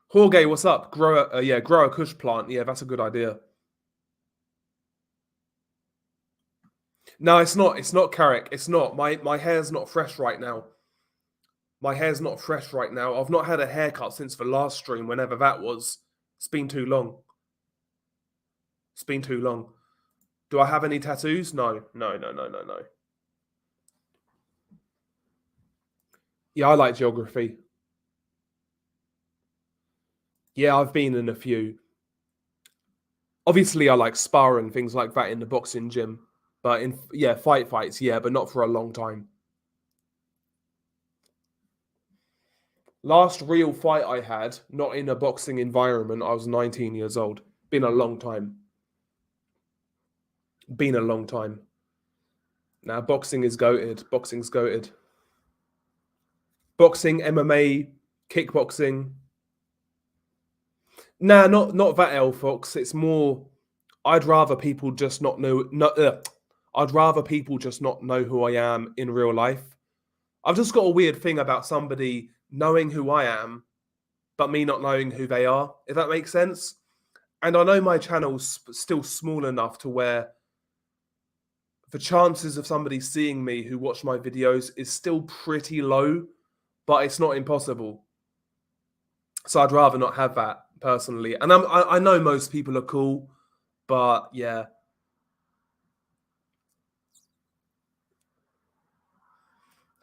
Jorge, what's up? Grow a kush plant. Yeah, that's a good idea. No, it's not. It's not Carrick. It's not. My hair's not fresh right now. My hair's not fresh right now. I've not had a haircut since the last stream, whenever that was. It's been too long. It's been too long. Do I have any tattoos? No. Yeah, I like geography. Yeah, I've been in a few. Obviously, I like sparring, things like that in the boxing gym. But fights, yeah, but not for a long time. Last real fight I had, not in a boxing environment, I was 19 years old. Been a long time. Been a long time. Now, boxing is goated. Boxing's goated. Boxing, MMA, kickboxing. Nah, not that, L Fox. It's more, I'd rather people just not know. I'd rather people just not know who I am in real life. I've just got a weird thing about somebody knowing who I am, but me not knowing who they are, if that makes sense. And I know my channel's still small enough to where the chances of somebody seeing me who watch my videos is still pretty low, but it's not impossible. So I'd rather not have that personally. And I know most people are cool, but yeah.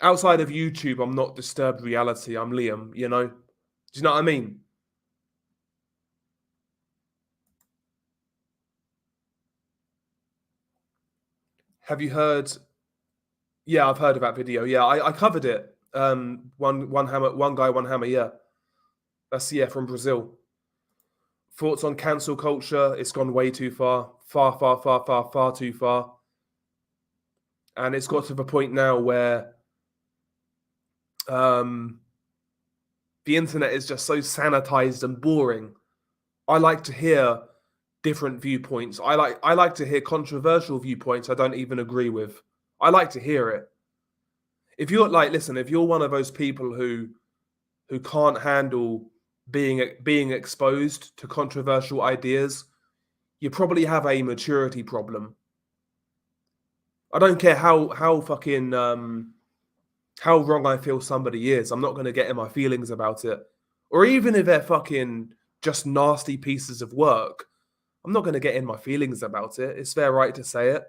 Outside of YouTube, I'm not Disturbed Reality. I'm Liam, you know? Do you know what I mean? Have you heard? Yeah, I've heard of that video. Yeah, I covered it. One hammer, one guy, one hammer. Yeah, that's from Brazil. Thoughts on cancel culture? It's gone way too far, far too far, and it's got to the point now where the internet is just so sanitized and boring. I like to hear different viewpoints. I like to hear controversial viewpoints I don't even agree with. I like to hear it. If you're listen, if you're one of those people who can't handle being exposed to controversial ideas, you probably have a maturity problem. I don't care how fucking how wrong I feel somebody is. I'm not going to get in my feelings about it. Or even if they're fucking just nasty pieces of work, I'm not going to get in my feelings about it. It's their right to say it.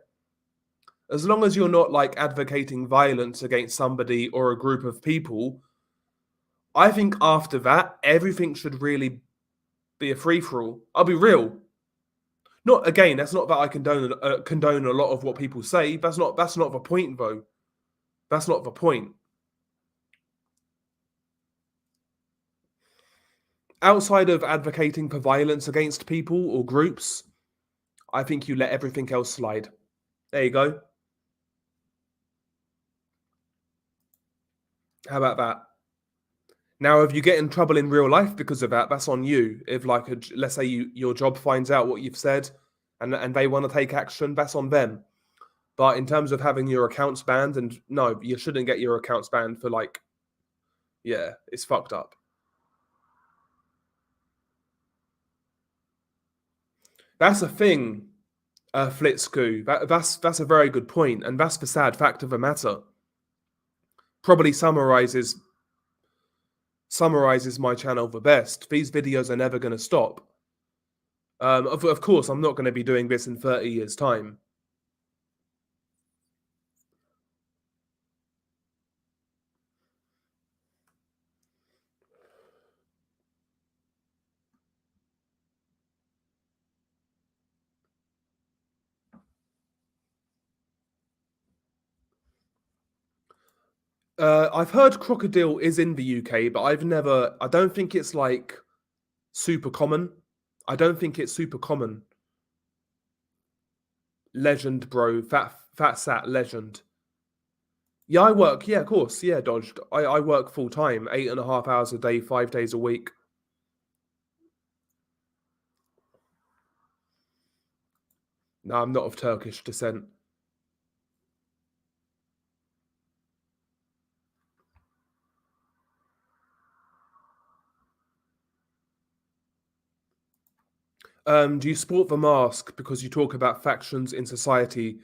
As long as you're not advocating violence against somebody or a group of people, I think after that, everything should really be a free-for-all. I'll be real. That's not that I condone a lot of what people say. That's not the point, though. That's not the point. Outside of advocating for violence against people or groups, I think you let everything else slide. There you go. How about that? Now, if you get in trouble in real life because of that, that's on you. If let's say your job finds out what you've said and they want to take action, that's on them. But in terms of having your accounts banned, and no, you shouldn't get your accounts banned for it's fucked up. That's a thing, Flitzku. That's a very good point, and that's the sad fact of the matter. Probably summarizes my channel the best. These videos are never going to stop. Of course, I'm not going to be doing this in 30 years' time. I've heard crocodile is in the UK, but I don't think it's like super common. I don't think it's super common. Legend, bro. Fat sat legend. Yeah, I work. Yeah, of course. Yeah, dodged. I work full time, 8.5 hours a day, 5 days a week. No, I'm not of Turkish descent. Do you sport the mask because you talk about factions in society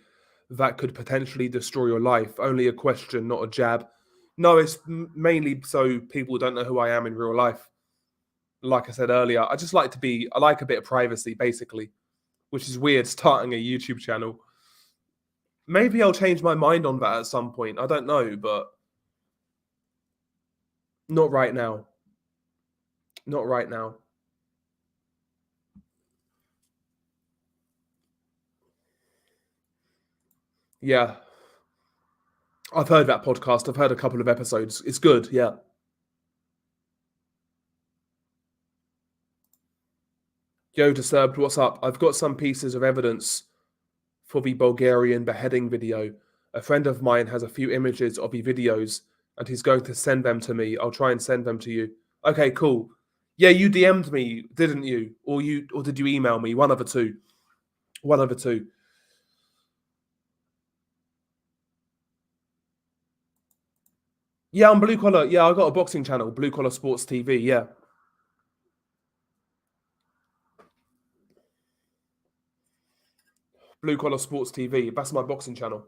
that could potentially destroy your life? Only a question, not a jab. No, it's mainly so people don't know who I am in real life. Like I said earlier, I just like to be, I like a bit of privacy, basically, which is weird starting a YouTube channel. Maybe I'll change my mind on that at some point. I don't know, but not right now. Not right now. Yeah. I've heard that podcast. I've heard a couple of episodes. It's good. Yeah. Yo, Disturbed, what's up? I've got some pieces of evidence for the Bulgarian beheading video. A friend of mine has a few images of the videos and he's going to send them to me. I'll try and send them to you. Okay, cool. Yeah, you DM'd me, didn't you? Or did you email me? One of the two. One of the two. Yeah, I'm Blue Collar. Yeah, I got a boxing channel, Blue Collar Sports TV. Yeah. Blue Collar Sports TV. That's my boxing channel.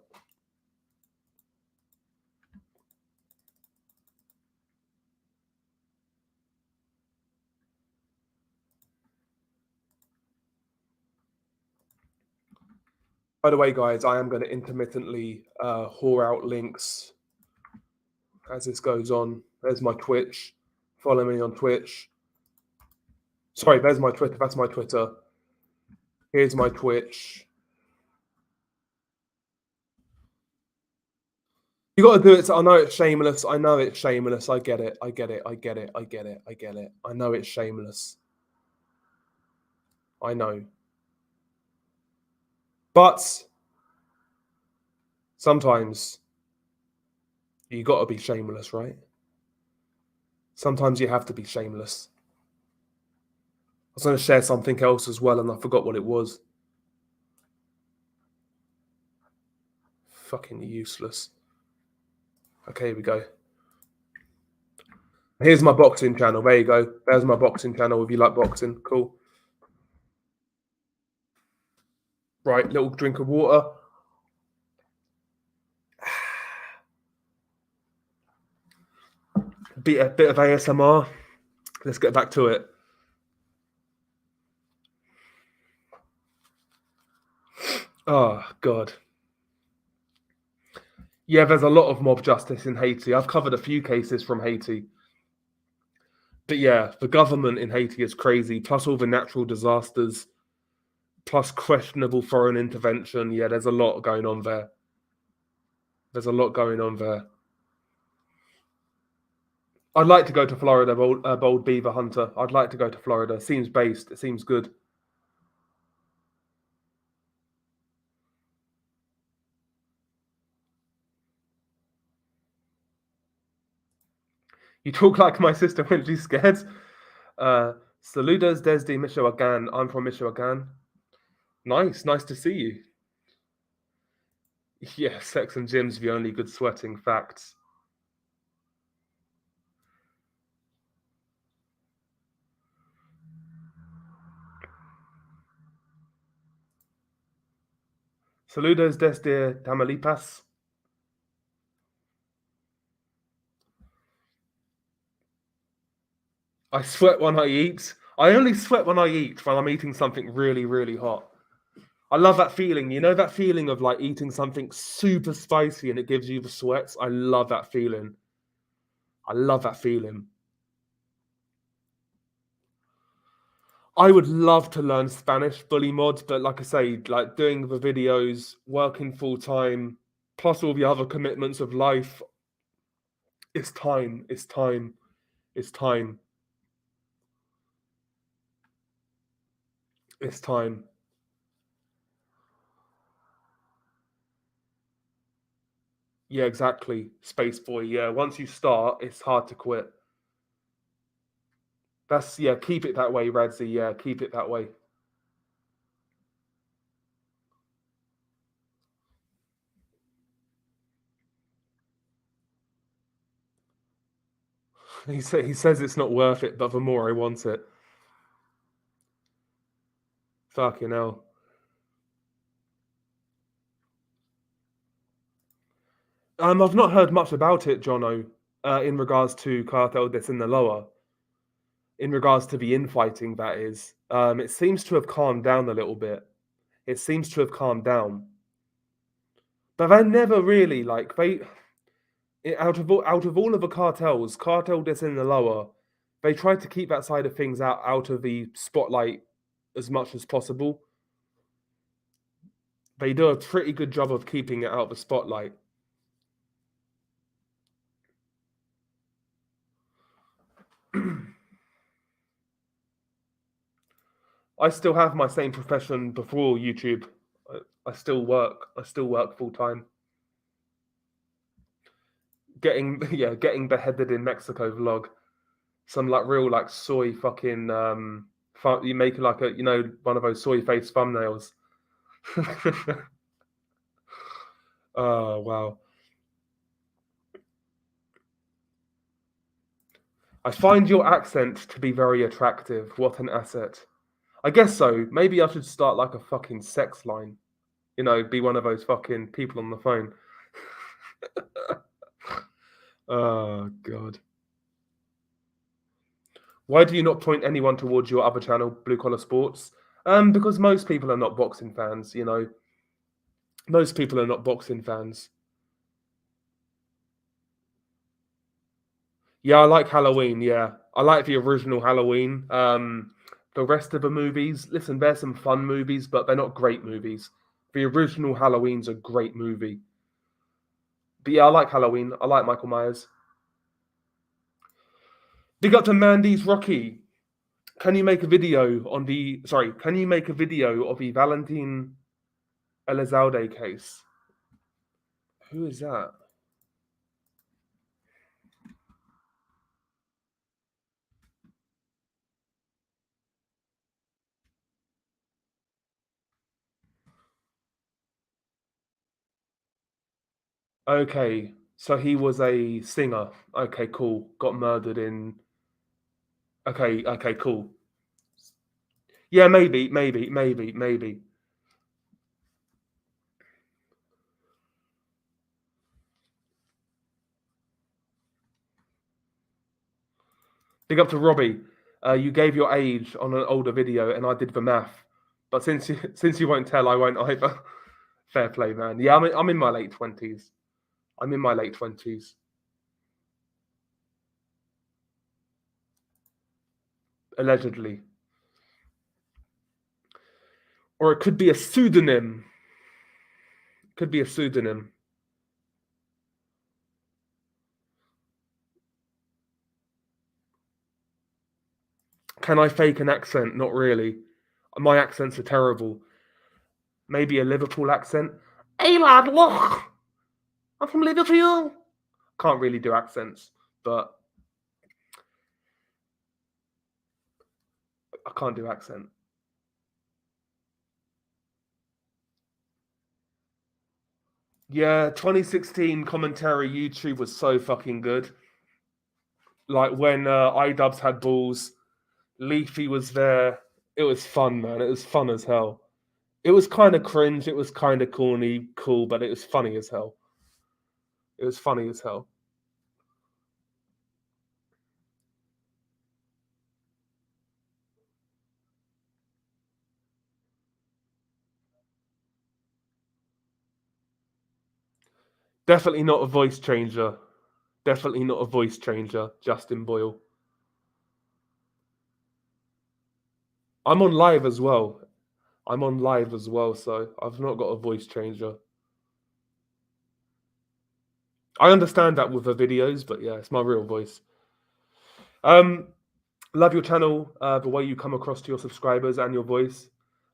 By the way, guys, I am going to intermittently whore out links as this goes on. There's my Twitch. Follow me on Twitch. Sorry, there's my Twitter. That's my Twitter. Here's my Twitch. You got to do it. I know it's shameless. I know it's shameless. I get it. I get it. I get it. I get it. I get it. I know it's shameless. I know. But sometimes you got to be shameless, right? Sometimes you have to be shameless. I was going to share something else as well, and I forgot what it was. Fucking useless. Okay, here we go. Here's my boxing channel. There you go. There's my boxing channel if you like boxing. Cool. Right, little drink of water. A bit of ASMR. Let's get back to it. Oh, God. Yeah, there's a lot of mob justice in Haiti. I've covered a few cases from Haiti. But yeah, the government in Haiti is crazy, plus all the natural disasters, plus questionable foreign intervention. Yeah, there's a lot going on there. There's a lot going on there. I'd like to go to Florida, bold beaver hunter. I'd like to go to Florida. Seems based. It seems good. You talk like my sister when she's scared. Saludos desde Michoacan. I'm from Michoacan. Nice to see you. Yeah, sex and gym's the only good sweating facts. Saludos desde Tamaulipas. I sweat when I eat. I only sweat when I eat when I'm eating something really, really hot. I love that feeling. You know that feeling of like eating something super spicy and it gives you the sweats? I love that feeling. I love that feeling. I would love to learn Spanish fully mod, but like I say, like doing the videos, working full time, plus all the other commitments of life, It's time. It's time. It's time. It's time. Yeah, exactly. Space boy. Yeah, once you start, it's hard to quit. That's yeah. Keep it that way, Radzi. Yeah, keep it that way. He says it's not worth it, but the more I want it, fucking hell. I've not heard much about it, Jono, in regards to Cartel de Sinaloa. In regards to the infighting, that is, it seems to have calmed down a little bit. It seems to have calmed down, but they never really like they out of all of the cartels, Cartel de Sinaloa, they tried to keep that side of things out of the spotlight as much as possible. They do a pretty good job of keeping it out of the spotlight. I still have my same profession before YouTube. I still work. I still work full time. Getting beheaded in Mexico vlog. Some like real like soy fucking you make like a one of those soy face thumbnails. Oh wow. I find your accent to be very attractive. What an asset. I guess so. Maybe I should start like a fucking sex line. Be one of those fucking people on the phone. Oh god. Why do you not point anyone towards your other channel, Blue Collar Sports? Because most people are not boxing fans, Most people are not boxing fans. Yeah, I like Halloween, yeah. I like the original Halloween. The rest of the movies, listen, there's some fun movies, but they're not great movies. The original Halloween's a great movie. But yeah, I like Halloween. I like Michael Myers. Big up to Mandy's Rocky. Can you make a video on the can you make a video of the Valentin Elizalde case? Who is that? Okay, so he was a singer. Okay, cool. Got murdered in. Okay, cool. Yeah, maybe. Big up to Robbie. You gave your age on an older video, and I did the math. But since you won't tell, I won't either. Fair play, man. Yeah, I'm in my late 20s. I'm in my late 20s. Allegedly. Or it could be a pseudonym. Could be a pseudonym. Can I fake an accent? Not really. My accents are terrible. Maybe a Liverpool accent. Hey lad, look! I'm from Liverpool. Can't really do accents, but I can't do accent. Yeah, 2016 commentary YouTube was so fucking good. Like when iDubbbz had balls, Leafy was there. It was fun, man. It was fun as hell. It was kind of cringe. It was kind of corny, cool, but it was funny as hell. It was funny as hell. Definitely not a voice changer. Definitely not a voice changer, Justin Boyle. I'm on live as well. I'm on live as well, so I've not got a voice changer. I understand that with the videos, but yeah, it's my real voice. Love your channel, the way you come across to your subscribers and your voice.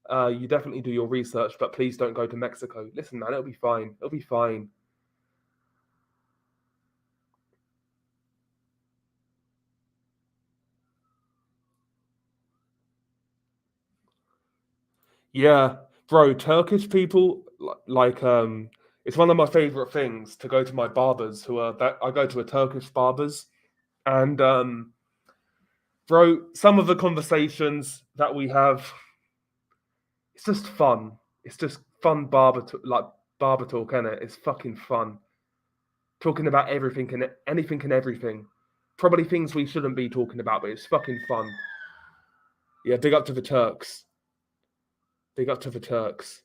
You definitely do your research, but please don't go to Mexico. Listen, man, it'll be fine. It'll be fine. Yeah, bro, Turkish people it's one of my favorite things to go to my barbers who are that I go to a Turkish barbers and bro, some of the conversations that we have, it's just fun. It's just fun barber talk, innit? It's fucking fun. Talking about everything and anything and everything. Probably things we shouldn't be talking about, but it's fucking fun. Yeah, big up to the Turks. Big up to the Turks.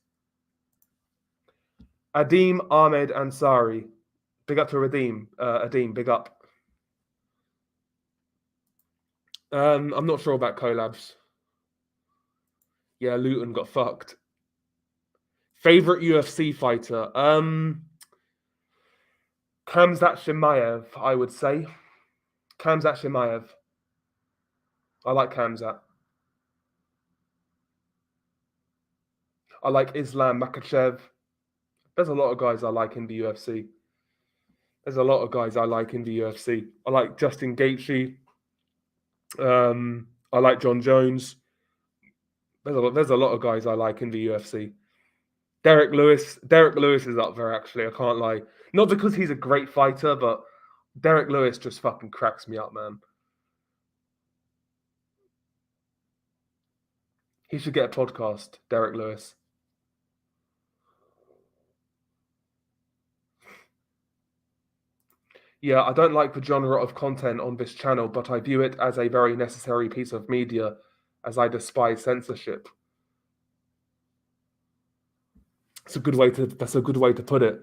Adim Ahmed Ansari. Big up to Adim. Adim, big up. I'm not sure about collabs. Yeah, Luton got fucked. Favorite UFC fighter? Khamzat Chimaev, I would say. Khamzat Chimaev. I like Khamzat. I like Islam Makhachev. There's a lot of guys I like in the UFC. There's a lot of guys I like in the UFC. I like Justin Gaethje. I like John Jones. There's a lot of guys I like in the UFC. Derek Lewis is up there actually. I can't lie. Not because he's a great fighter, but Derek Lewis just fucking cracks me up, man. He should get a podcast, Derek Lewis. Yeah, I don't like the genre of content on this channel, but I view it as a very necessary piece of media, as I despise censorship. That's a good way to put it.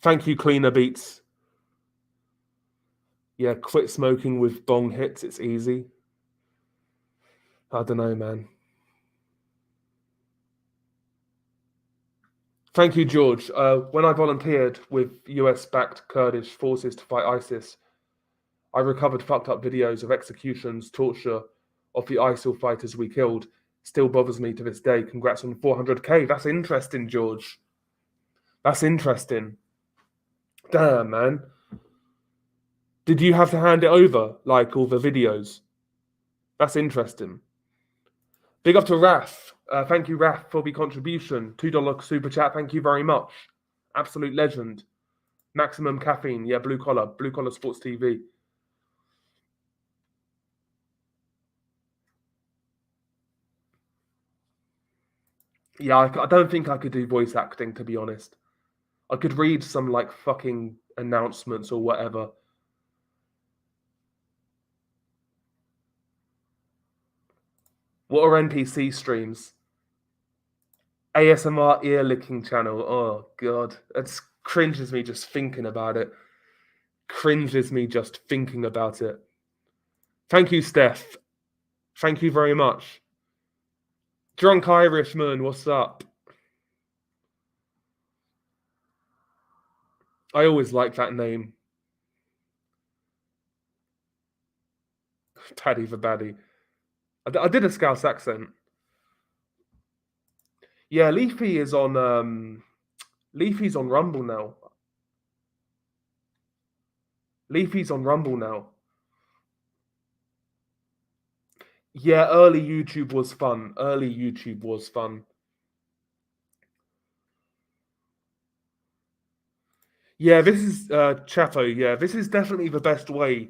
Thank you, Cleaner Beats. Yeah, quit smoking with bong hits. It's easy. I don't know, man. Thank you, George. When I volunteered with US-backed Kurdish forces to fight ISIS, I recovered fucked up videos of executions, torture of the ISIL fighters we killed. Still bothers me to this day. Congrats on 400k. That's interesting, George. That's interesting. Damn, man. Did you have to hand it over, like all the videos? That's interesting. Big up to Raf. Thank you, Raf, for the contribution. $2 super chat. Thank you very much. Absolute legend. Maximum caffeine. Yeah, blue collar sports TV. Yeah, I don't think I could do voice acting, to be honest. I could read some like fucking announcements or whatever. What are NPC streams? ASMR ear licking channel. Oh god, it cringes me just thinking about it. Cringes me just thinking about it. Thank you, Steph. Thank you very much. Drunk Irishman, what's up? I always like that name. Paddy for Baddy. I did a Scouse accent. Yeah, Leafy's on Rumble now. Leafy's on Rumble now. Yeah, early YouTube was fun. Yeah, this is Chapo. Yeah, this is definitely the best way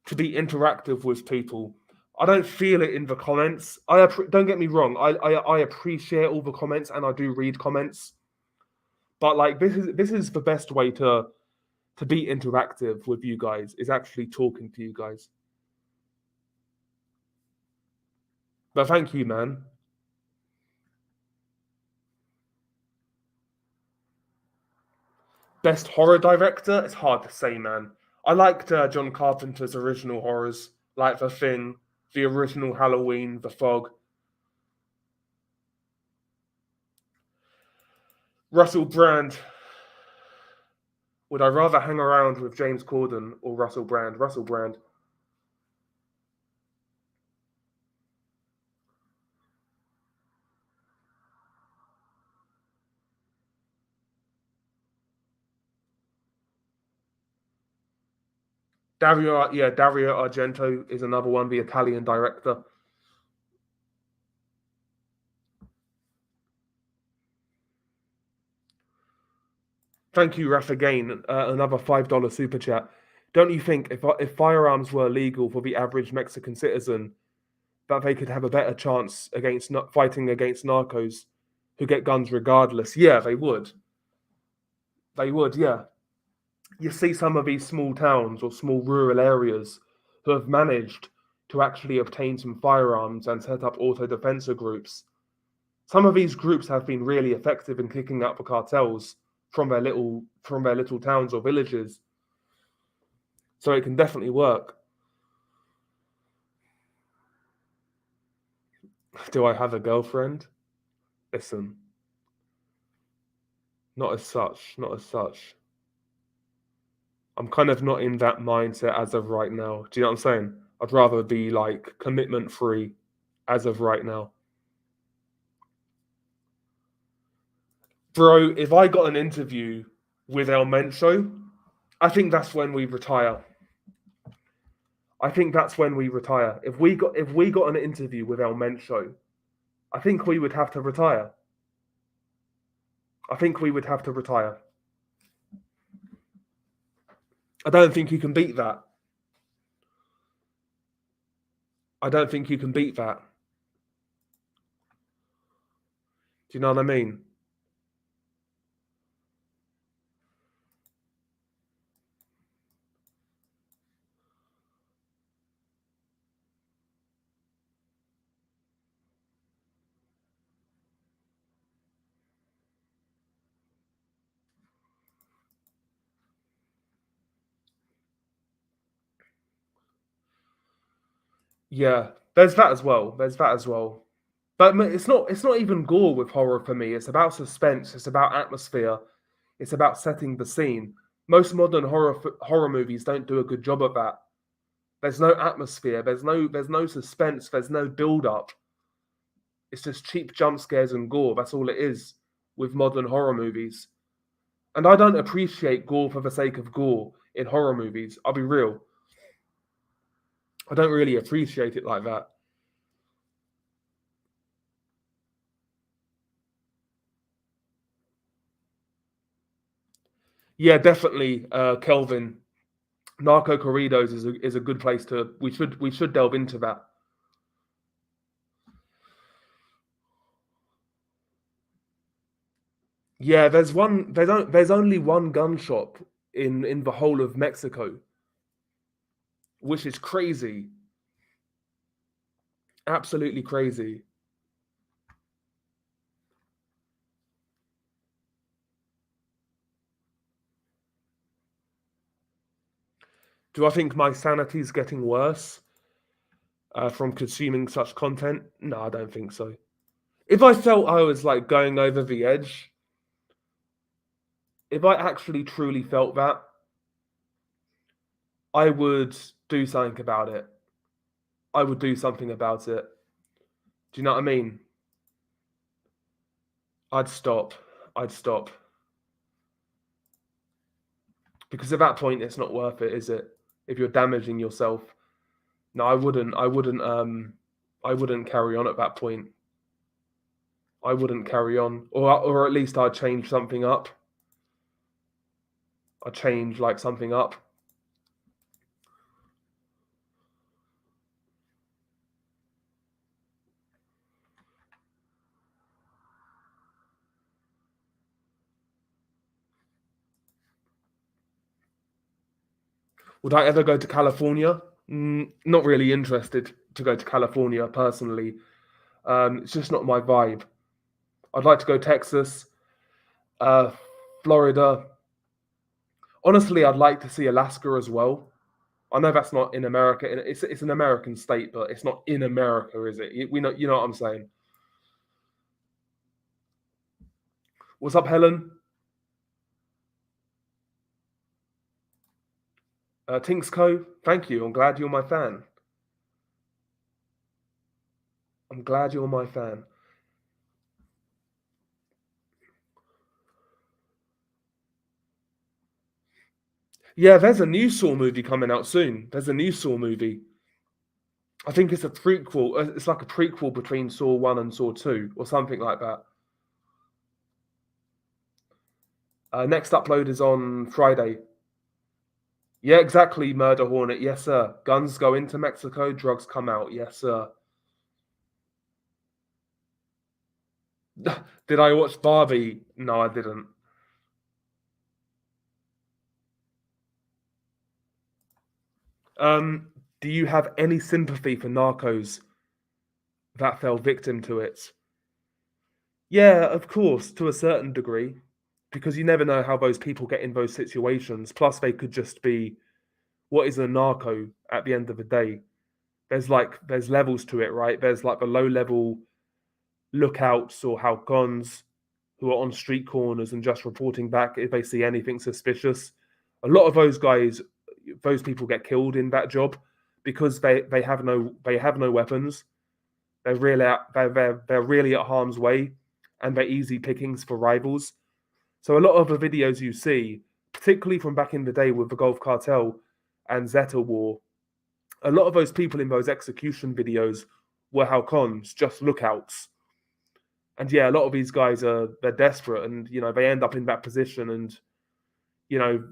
to be interactive with people. I don't feel it in the comments. Don't get me wrong. I appreciate all the comments and I do read comments, but like this is the best way to be interactive with you guys is actually talking to you guys. But thank you, man. Best horror director? It's hard to say, man. I liked John Carpenter's original horrors, like The Thing, the original Halloween, The Fog. Russell Brand. Would I rather hang around with James Corden or Russell Brand? Russell Brand. Dario Argento is another one, the Italian director. Thank you, Raf, again. Another $5 super chat. Don't you think if firearms were legal for the average Mexican citizen, that they could have a better chance against fighting against narcos who get guns regardless? Yeah, they would. They would, yeah. You see some of these small towns or small rural areas who have managed to actually obtain some firearms and set up auto-defensive groups. Some of these groups have been really effective in kicking out the cartels from their little towns or villages. So it can definitely work. Do I have a girlfriend? Listen, not as such, not as such. I'm kind of not in that mindset as of right now. Do you know what I'm saying? I'd rather be like commitment free as of right now. Bro, if I got an interview with El Mencho, I think that's when we retire. I think that's when we retire. If we got an interview with El Mencho, I think we would have to retire. I think we would have to retire. I don't think you can beat that. I don't think you can beat that. Do you know what I mean? Yeah, there's that as well. There's that as well. But it's not even gore with horror for me. It's about suspense. It's about atmosphere. It's about setting the scene. Most modern horror movies don't do a good job of that. There's no atmosphere. There's no suspense. There's no build up. It's just cheap jump scares and gore. That's all it is with modern horror movies. And I don't appreciate gore for the sake of gore in horror movies. I'll be real. I don't really appreciate it like that. Yeah, definitely, Kelvin. Narco Corridos is a good place to. We should delve into that. Yeah, there's only one gun shop in the whole of Mexico, which is crazy. Absolutely crazy. Do I think my sanity is getting worse from consuming such content? No, I don't think so. If I felt I was like going over the edge, if I actually truly felt that, I would do something about it. I would do something about it. Do you know what I mean? I'd stop. I'd stop. Because at that point it's not worth it, is it? If you're damaging yourself. No, I wouldn't. I wouldn't carry on at that point. I wouldn't carry on. Or at least I'd change something up. I'd change like something up. Would I ever go to California? Not really interested to go to California personally. It's just not my vibe. I'd like to go Texas, uh, Florida. Honestly, I'd like to see Alaska as well. I know that's not in America. It's an American state, but it's not in America, is it? We know, you know what I'm saying. What's up, Helen? Tinksco, thank you. I'm glad you're my fan. I'm glad you're my fan. Yeah, there's a new Saw movie coming out soon. There's a new Saw movie. I think it's a prequel. It's like a prequel between Saw 1 and Saw 2 or something like that. Next upload is on Friday. Yeah, exactly, Murder Hornet. Yes, sir. Guns go into Mexico, drugs come out. Yes, sir. Did I watch Barbie? No, I didn't. Do you have any sympathy for narcos that fell victim to it? Yeah, of course, to a certain degree, because you never know how those people get in those situations. Plus, they could just be, what is a narco at the end of the day? There's levels to it, right? There's like the low level lookouts or halcons who are on street corners and just reporting back if they see anything suspicious. A lot of those guys, those people get killed in that job because they have no weapons. They're really at harm's way, and they're easy pickings for rivals. So a lot of the videos you see, particularly from back in the day with the Gulf Cartel and Zeta War, a lot of those people in those execution videos were halcons, just lookouts. And yeah, a lot of these guys they're desperate, and they end up in that position, and you know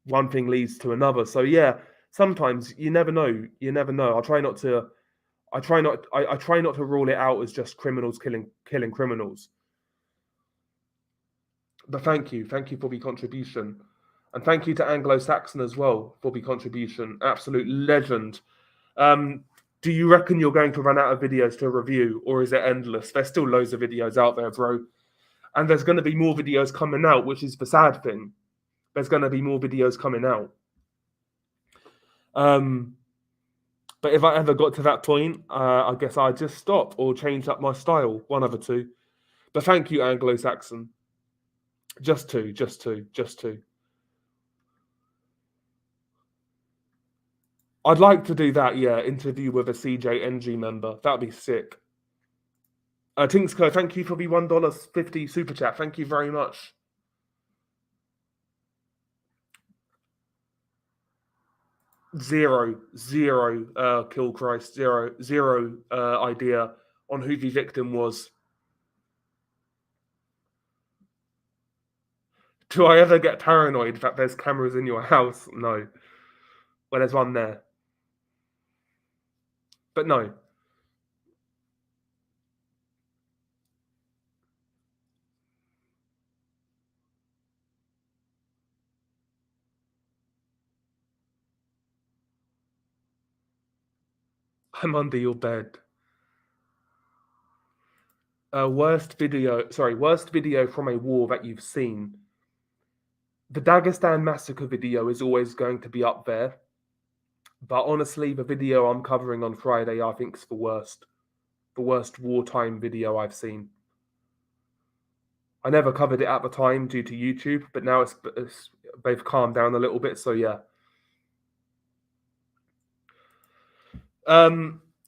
one thing leads to another. So yeah, sometimes you never know. You never know. I try not to rule it out as just criminals killing criminals. But thank you for the contribution, and thank you to Anglo-Saxon as well for the contribution. Absolute legend. Do you reckon you're going to run out of videos to review, or is it endless? There's still loads of videos out there, bro, and there's going to be more videos coming out, which is the sad thing. There's going to be more videos coming out. But if I ever got to that point, I guess I'd just stop or change up my style, one of the two. But thank you, Anglo-Saxon. Just two. I'd like to do that, yeah, interview with a CJNG member. That'd be sick. Tinksco, thank you for the $1.50 super chat. Thank you very much. Zero, Kill Christ, zero idea on who the victim was. Do I ever get paranoid that there's cameras in your house? No. Well, there's one there. But no. I'm under your bed. Worst video from a war that you've seen. The Dagestan massacre video is always going to be up there. But honestly, the video I'm covering on Friday, I think, is the worst. The worst wartime video I've seen. I never covered it at the time due to YouTube, but now they've calmed down a little bit, so yeah.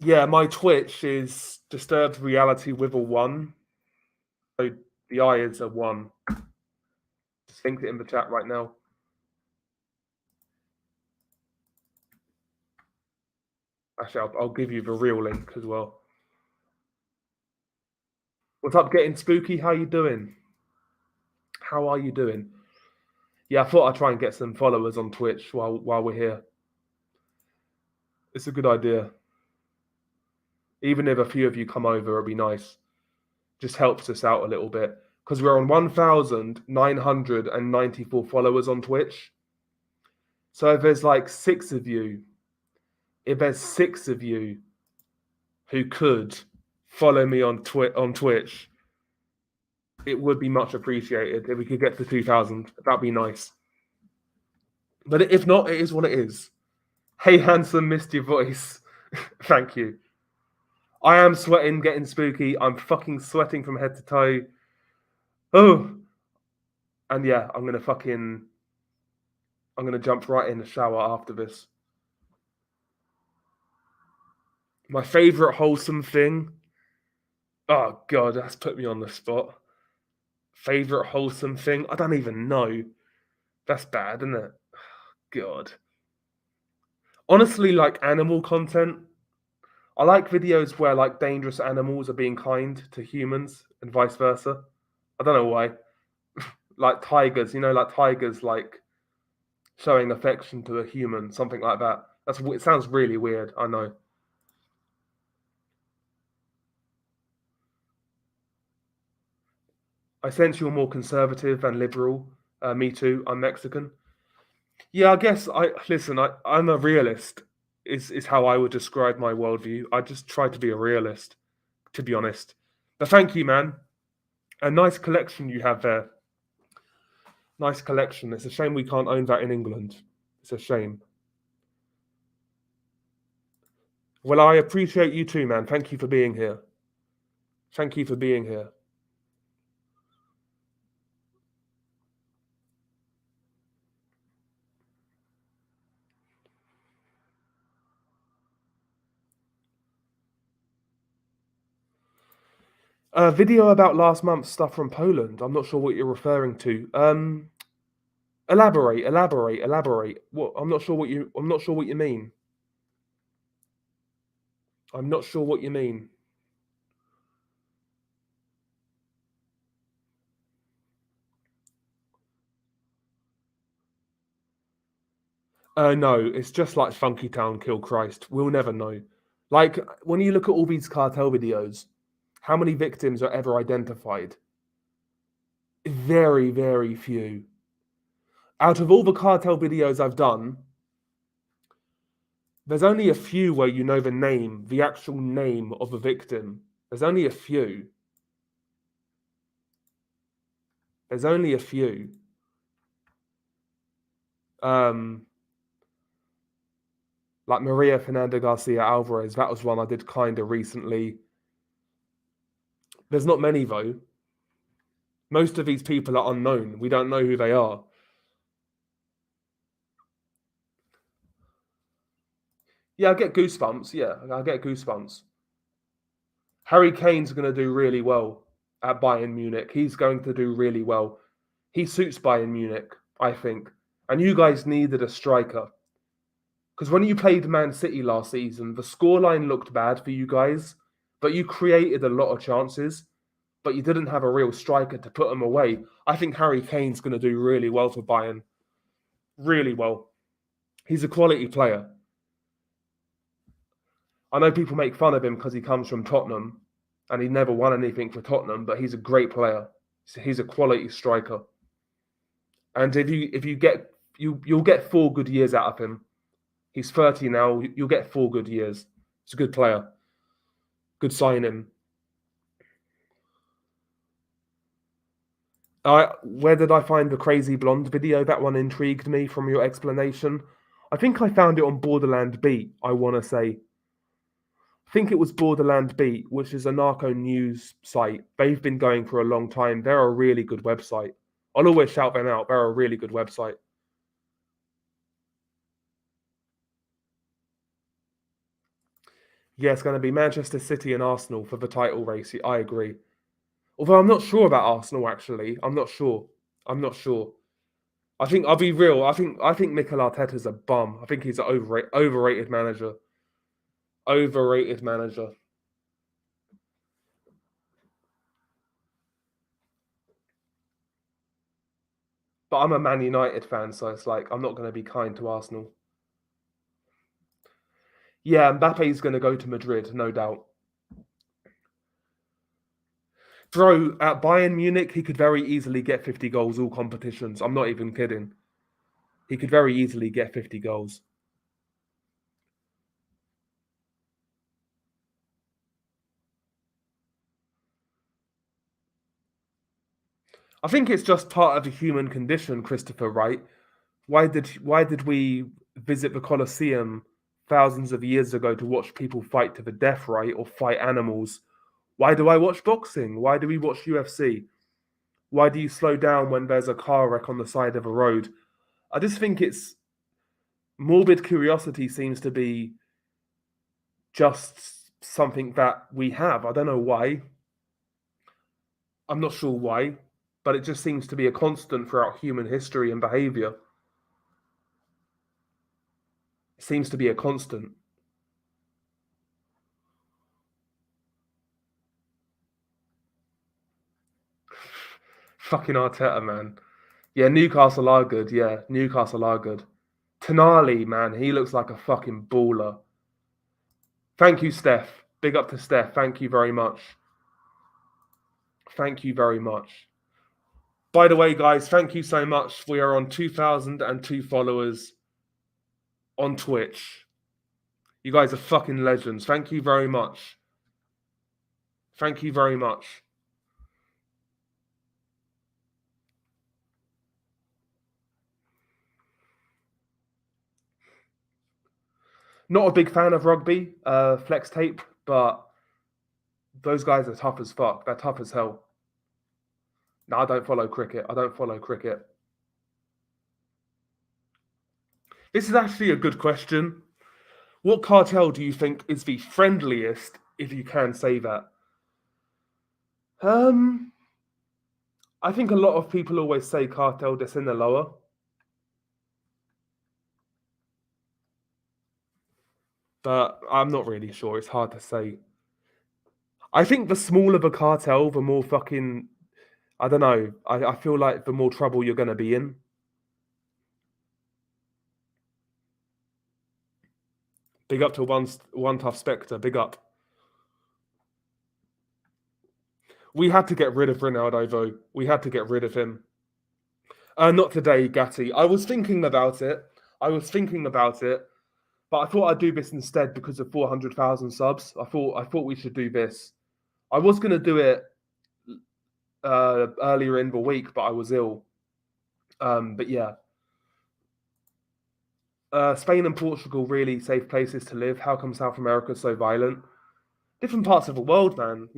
Yeah, my Twitch is Disturbed Reality with a 1. So the I is a 1. Just link it in the chat right now. Actually, I'll give you the real link as well. What's up, Getting Spooky? How you doing? How are you doing? Yeah, I thought I'd try and get some followers on Twitch while we're here. It's a good idea. Even if a few of you come over, it'd be nice. Just helps us out a little bit. Because we're on 1,994 followers on Twitch. So if there's like 6 of you, who could follow me on Twitch, it would be much appreciated if we could get to 2,000. That'd be nice. But if not, it is what it is. Hey, handsome, missed your voice. Thank you. I am sweating, getting spooky. I'm fucking sweating from head to toe. Oh, and yeah, I'm gonna jump right in the shower after this. My favorite wholesome thing. Oh god, that's put me on the spot. Favorite wholesome thing? I don't even know. That's bad, isn't it? God. Honestly, like animal content. I like videos where like dangerous animals are being kind to humans and vice versa. I don't know why. Like tigers, like tigers like showing affection to a human, something like that. It sounds really weird, I know. I sense you're more conservative and liberal. Me too. I'm Mexican. Yeah, I guess I listen. I'm a realist. Is how I would describe my worldview. I just try to be a realist, to be honest. But thank you, man. A nice collection you have there. Nice collection. It's a shame we can't own that in England. It's a shame. Well, I appreciate you too, man. Thank you for being here. Thank you for being here. A video about last month's stuff from Poland. I'm not sure what you're referring to. Elaborate. What? I'm not sure what you mean. I'm not sure what you mean. No, it's just like Funky Town Kill Christ. We'll never know. Like when you look at all these cartel videos, how many victims are ever identified? Very, very few. Out of all the cartel videos I've done, there's only a few where you know the name, the actual name of a victim. There's only a few. There's only a few. Um, like Maria Fernanda Garcia Alvarez, that was one I did kind of recently. There's not many though. Most of these people are unknown. We don't know who they are. Yeah, I get goosebumps. Yeah, I get goosebumps. Harry Kane's going to do really well at Bayern Munich. He's going to do really well. He suits Bayern Munich, I think. And you guys needed a striker. Because when you played Man City last season, the scoreline looked bad for you guys, but you created a lot of chances, but you didn't have a real striker to put them away. I think Harry Kane's going to do really well for Bayern. Really well. He's a quality player. I know people make fun of him because he comes from Tottenham and he never won anything for Tottenham, but he's a great player. He's a quality striker. And if you get you'll get 4 good years out of him. He's 30 now. You'll get 4 good years. He's a good player. Good signing. Where did I find the crazy blonde video? That one intrigued me from your explanation. I think I found it on Borderland Beat, I want to say. I think it was Borderland Beat, which is a narco news site. They've been going for a long time. They're a really good website. I'll always shout them out. They're a really good website. Yeah, it's going to be Manchester City and Arsenal for the title race. I agree. Although I'm not sure about Arsenal, actually. I'm not sure. I'm not sure. I think I'll be real. I think Mikel Arteta's a bum. I think he's an overrated manager. Overrated manager. But I'm a Man United fan, so it's like I'm not going to be kind to Arsenal. Yeah, Mbappe's going to go to Madrid, no doubt. Bro, at Bayern Munich, he could very easily get 50 goals all competitions. I'm not even kidding. He could very easily get 50 goals. I think it's just part of the human condition, Christopher, right? Why did we visit the Colosseum thousands of years ago to watch people fight to the death, right? Or fight animals? Why do I watch boxing? Why do we watch UFC? Why do you slow down when there's a car wreck on the side of a road? I just think it's morbid curiosity seems to be just something that we have. I don't know why. I'm not sure why, but it just seems to be a constant throughout human history and behavior. It seems to be a constant. Fucking Arteta, man. Yeah, Newcastle are good. Yeah, Newcastle are good. Tonali, man, he looks like a fucking baller. Thank you, Steph. Big up to Steph. Thank you very much. Thank you very much. By the way, guys, thank you so much. We are on 2,002 followers on Twitch. You guys are fucking legends. Thank you very much. Thank you very much. Not a big fan of rugby, flex tape, but those guys are tough as fuck. They're tough as hell. No, I don't follow cricket. I don't follow cricket. This is actually a good question. What cartel do you think is the friendliest, if you can say that? I think a lot of people always say Cartel de Sinaloa. But I'm not really sure. It's hard to say. I think the smaller the cartel, the more fucking. I don't know. I feel like the more trouble you're going to be in. Big up to one tough Spectre. Big up. We had to get rid of Ronaldo, though. We had to get rid of him. Not today, Gatti. I was thinking about it. But I thought I'd do this instead because of 400,000 subs. I thought we should do this. I was going to do it earlier in the week, but I was ill. But yeah. Spain and Portugal really safe places to live. How come South America is so violent? Different parts of the world, man.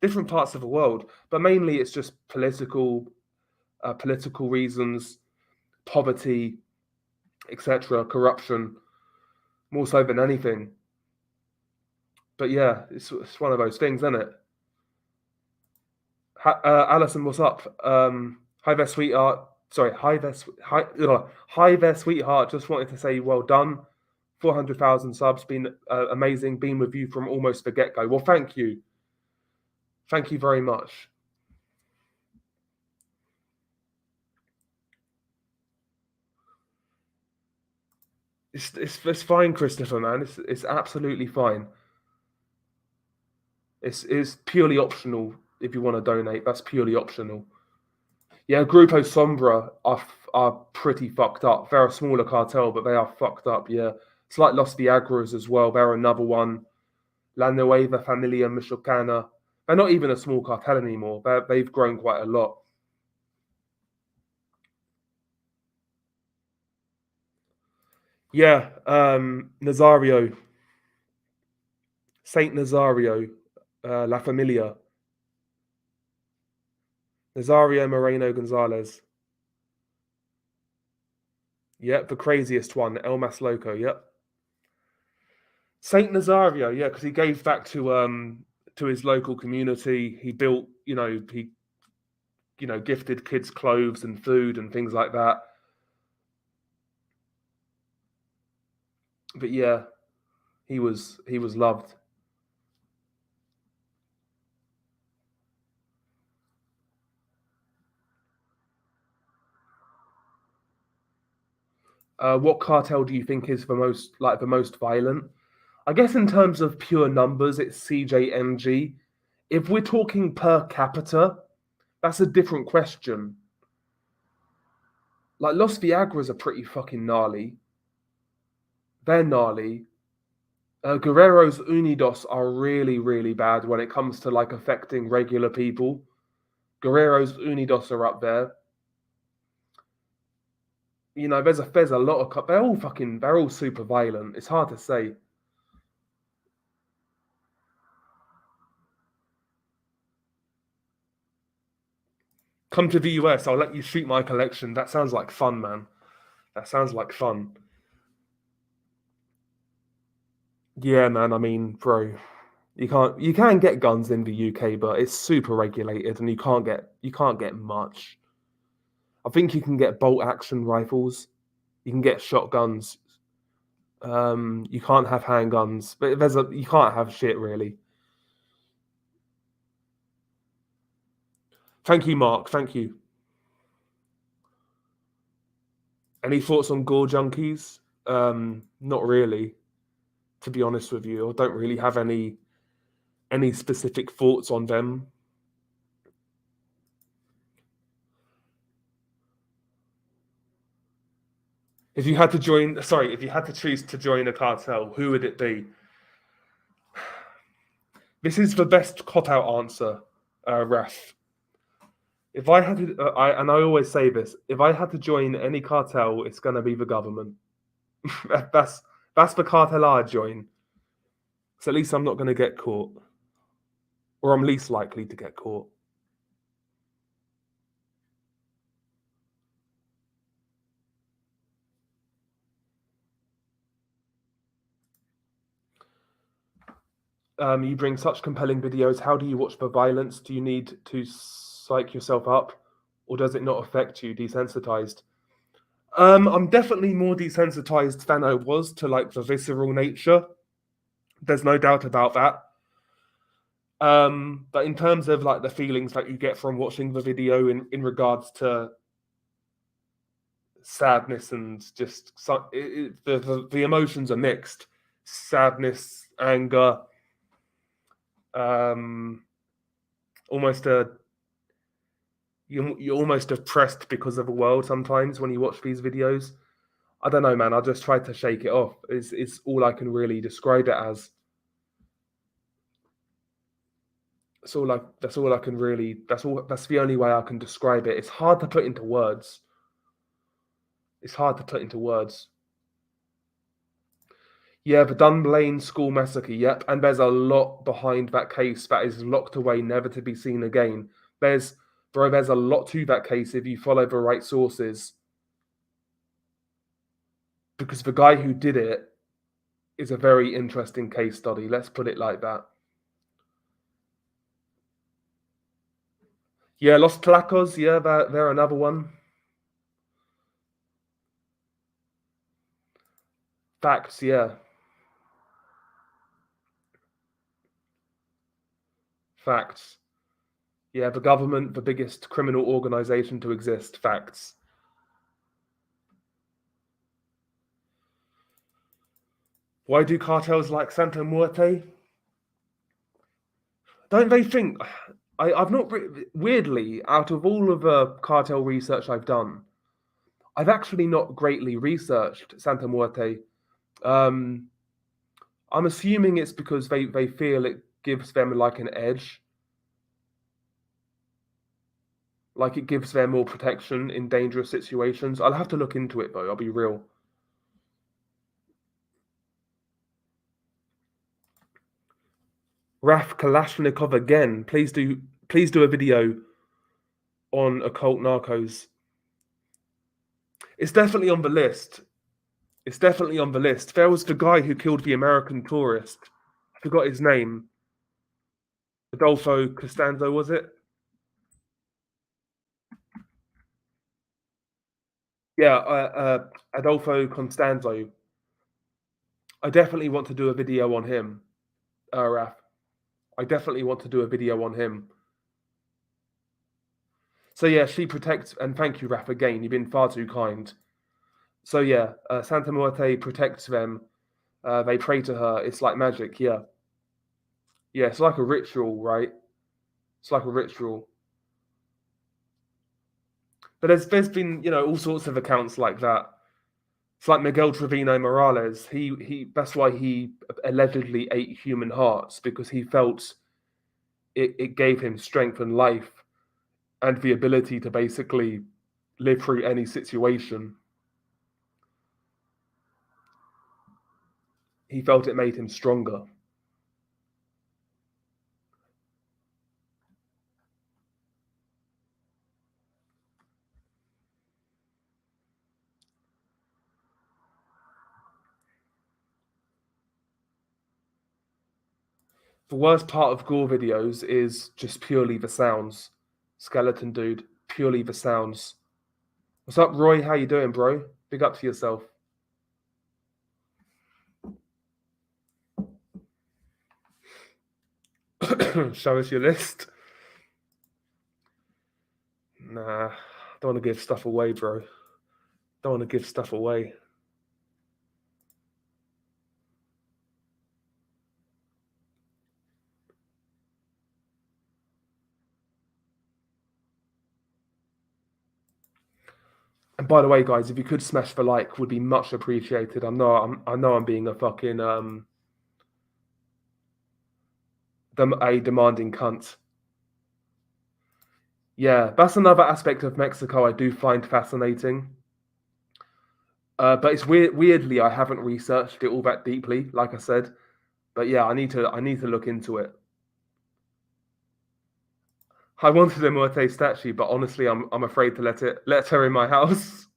Different parts of the world, but mainly it's just political reasons, poverty, etc., corruption, more so than anything. But yeah, it's one of those things, isn't it? Alison, what's up? Hi there, sweetheart. Sorry, hi there, sweetheart. Just wanted to say well done. 400,000 subs, been amazing. Been with you from almost the get go. Well, thank you. Thank you very much. It's fine, Christopher, man. It's absolutely fine. It's purely optional if you want to donate. That's purely optional. Yeah, Grupo Sombra are pretty fucked up. They're a smaller cartel, but they are fucked up. Yeah, it's like Los Viagras as well. They're another one. La Nueva Familia Michoacana. They're not even a small cartel anymore. They've grown quite a lot. Yeah, Nazario, Saint Nazario, La Familia, Nazario Moreno Gonzalez. Yep, the craziest one, El Mas Loco. Yep, Saint Nazario. Yeah, because he gave back to his local community. He built, he gifted kids clothes and food and things like that. But yeah, he was loved. What cartel do you think is the most violent? I guess in terms of pure numbers, it's CJMG. If we're talking per capita, that's a different question. Like Los Viagras are pretty fucking gnarly. They're gnarly. Guerreros Unidos are really, really bad when it comes to like affecting regular people. Guerreros Unidos are up there. There's a lot of they're all super violent. It's hard to say. Come to the US. I'll let you shoot my collection. That sounds like fun, man. That sounds like fun. Yeah, man. I mean, bro, you can get guns in the UK, but it's super regulated, and you can't get much. I think you can get bolt action rifles. You can get shotguns. You can't have handguns, but you can't have shit really. Thank you, Mark. Thank you. Any thoughts on gore junkies? Not really, to be honest with you. I don't really have any specific thoughts on them. If you had to choose to join a cartel, who would it be? This is the best cop out answer, Raf. If I had to, I always say this: if I had to join any cartel, it's gonna be the government. that's the cartel I'd join. So at least I'm not gonna get caught, or I'm least likely to get caught. You bring such compelling videos. How do you watch the violence? Do you need to psych yourself up, or does it not affect you? Desensitized. I'm definitely more desensitized than I was to like the visceral nature. There's no doubt about that. But in terms of like the feelings that you get from watching the video in regards to sadness and just the emotions are mixed. Sadness, anger, almost you're almost depressed because of the world sometimes when you watch these videos. I don't know, man. I just try to shake it off. Is all I can really describe it as. That's all I can really. That's the only way I can describe it. It's hard to put into words. It's hard to put into words. Yeah, the Dunblane school massacre. Yep, and there's a lot behind that case that is locked away, never to be seen again. There's a lot to that case if you follow the right sources. Because the guy who did it is a very interesting case study. Let's put it like that. Yeah, Los Placos. Yeah, they're another one. Facts. Yeah, facts. Yeah, the government, the biggest criminal organization to exist. Facts. Why do cartels like Santa Muerte? Don't they think? I've not weirdly out of all of the cartel research I've done, I've actually not greatly researched Santa Muerte. Um, I'm assuming it's because they feel it gives them like an edge, like it gives them more protection in dangerous situations. I'll have to look into it though. I'll be real. Raf Kalashnikov again. Please do a video on occult narcos. It's definitely on the list. It's definitely on the list. There was the guy who killed the American tourist. I forgot his name. Adolfo Costanzo, was it? Yeah, Adolfo Constanzo. I definitely want to do a video on him, Raf. I definitely want to do a video on him. So yeah, she protects, and thank you, Raf, again. You've been far too kind. So yeah, Santa Muerte protects them. They pray to her. It's like magic. Yeah, yeah. It's like a ritual, right? It's like a ritual. But there's been all sorts of accounts like that. It's like Miguel Trevino Morales. He that's why he allegedly ate human hearts because he felt it gave him strength and life and the ability to basically live through any situation. He felt it made him stronger. The worst part of gore videos is just purely the sounds. Skeleton dude, purely the sounds. What's up, Roy? How you doing, bro? Big up to yourself. Show us your list. Nah, don't want to give stuff away, bro. Don't want to give stuff away. And by the way, guys, if you could smash the like, would be much appreciated. I know I'm being a fucking a demanding cunt. Yeah, that's another aspect of Mexico I do find fascinating. But it's weirdly, I haven't researched it all that deeply, like I said. But yeah, I need to look into it. I wanted a Muerte statue, but honestly, I'm afraid to let her in my house.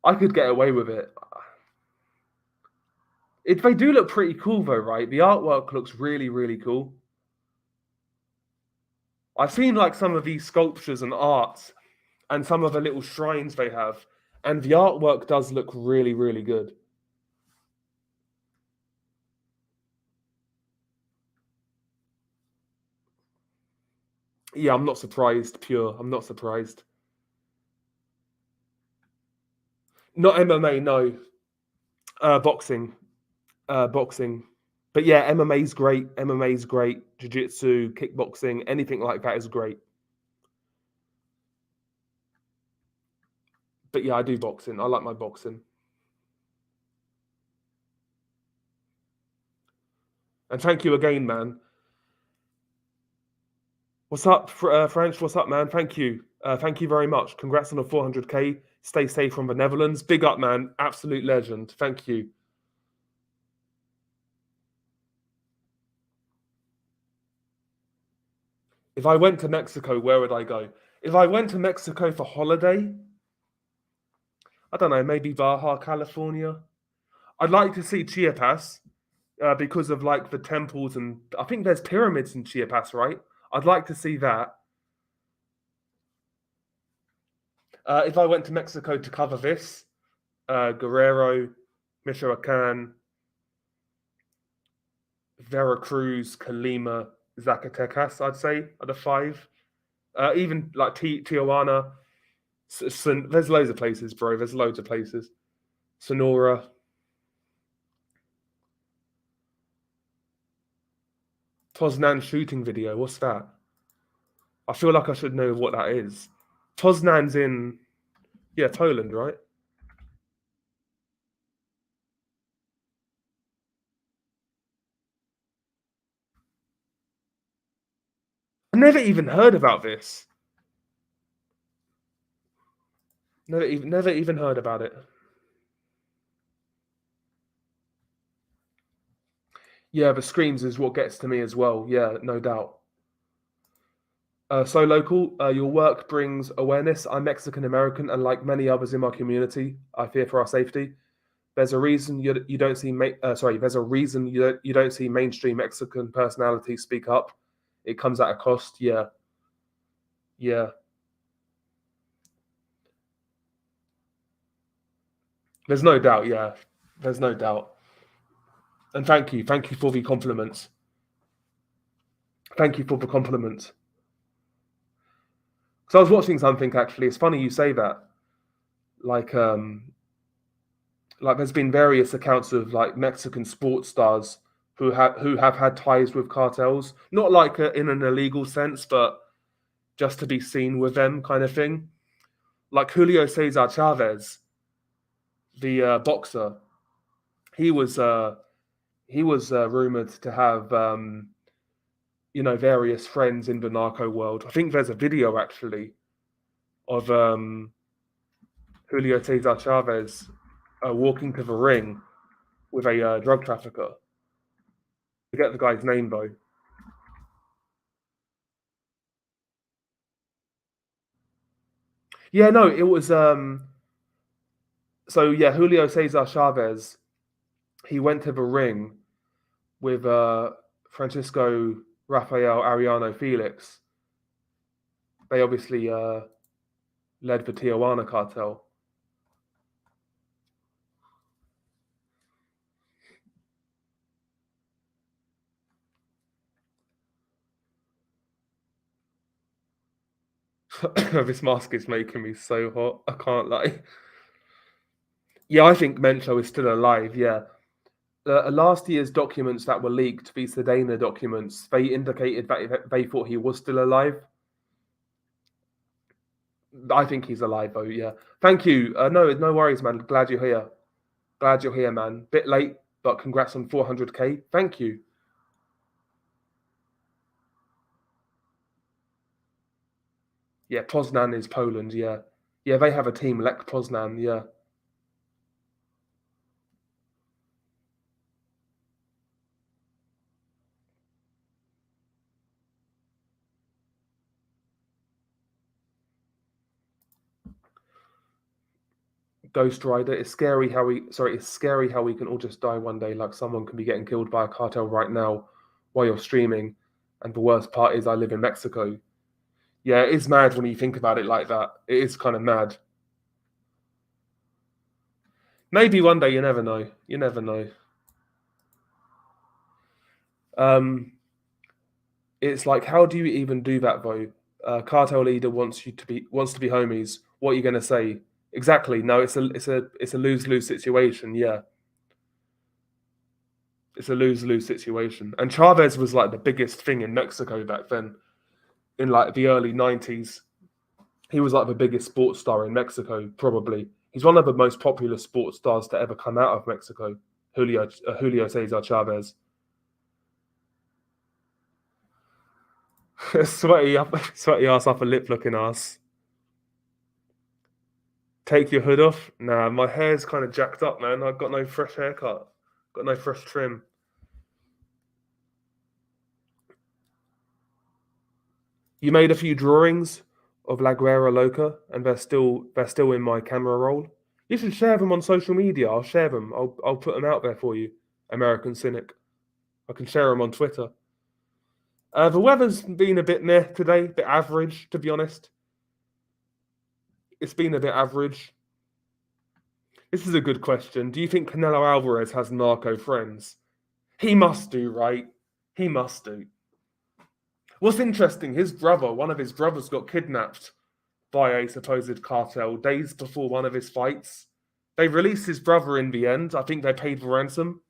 I could get away with it. They do look pretty cool though, right? The artwork looks really, really cool. I've seen like some of these sculptures and arts and some of the little shrines they have, and the artwork does look really, really good. Yeah, I'm not surprised, pure. I'm not surprised. Not MMA, no. Boxing. Boxing. But yeah, MMA's great. MMA's great. Jiu-jitsu, kickboxing, anything like that is great. But yeah, I do boxing. I like my boxing. And thank you again, man. What's up, French? What's up, man? Thank you. Thank you very much. Congrats on the 400K. Stay safe from the Netherlands. Big up, man. Absolute legend. Thank you. If I went to Mexico, where would I go? If I went to Mexico for holiday, I don't know, maybe Baja, California. I'd like to see Chiapas because of like the temples, and I think there's pyramids in Chiapas, right? I'd like to see that. If I went to Mexico to cover this, Guerrero, Michoacan, Veracruz, Colima, Zacatecas, I'd say are the five. Even like Tijuana. There's loads of places, bro. There's loads of places. Sonora. Poznan shooting video. What's that? I feel like I should know what that is. Poznan's in, yeah, Poland, right? I never even heard about this. Never even heard about it. Yeah, the screams is what gets to me as well. Yeah, no doubt. So local, your work brings awareness. I'm Mexican American, and like many others in my community, I fear for our safety. There's a reason you don't see there's a reason you don't see mainstream Mexican personalities speak up. It comes at a cost. Yeah, yeah. There's no doubt. Yeah, there's no doubt. And thank you for the compliments. Thank you for the compliments. So I was watching something actually. It's funny you say that. Like there's been various accounts of like Mexican sports stars who have had ties with cartels, not like in an illegal sense, but just to be seen with them, kind of thing. Like Julio Cesar Chavez, the boxer, he was rumored to have various friends in the narco world. I think there's a video actually of Julio Cesar Chavez walking to the ring with a drug trafficker. I forget the guy's name though. Yeah, no, it was so yeah, Julio Cesar Chavez, he went to the ring with Francisco Rafael Ariano Felix. They obviously led the Tijuana cartel. This mask is making me so hot. I can't lie. Yeah, I think Mencho is still alive. Yeah. Last year's documents that were leaked, the Sedena documents, they indicated that they thought he was still alive. I think he's alive though. Yeah. Thank you. No worries, man. Glad you're here. Glad you're here, man. Bit late, but congrats on 400k. Thank you. Yeah, Poznan is Poland. Yeah. Yeah, they have a team, Lech Poznan. Yeah. Ghost Rider. It's scary how we can all just die one day. Like someone can be getting killed by a cartel right now while you're streaming. And the worst part is I live in Mexico. Yeah, it is mad when you think about it like that. It is kind of mad. Maybe one day, you never know. You never know. It's like, how do you even do that though? Cartel leader wants to be homies. What are you gonna say? Exactly. No, it's a lose-lose situation. Yeah, it's a lose-lose situation. And Chavez was like the biggest thing in Mexico back then, in like the early '90s. He was like the biggest sports star in Mexico, probably. He's one of the most popular sports stars to ever come out of Mexico. Julio Cesar Chavez. Sweaty ass upper lip looking ass. Take your hood off. Nah, my hair's kind of jacked up, man. I've got no fresh haircut. Got no fresh trim. You made a few drawings of La Guerra Loca, and they're still in my camera roll. You should share them on social media. I'll share them. I'll put them out there for you, American Cynic. I can share them on Twitter. The weather's been a bit meh today, a bit average, to be honest. It's been a bit average. This is a good question. Do you think Canelo Alvarez has narco friends? He must do, right? He must do. What's interesting, one of his brothers got kidnapped by a supposed cartel days before one of his fights. They released his brother in the end. I think they paid the ransom.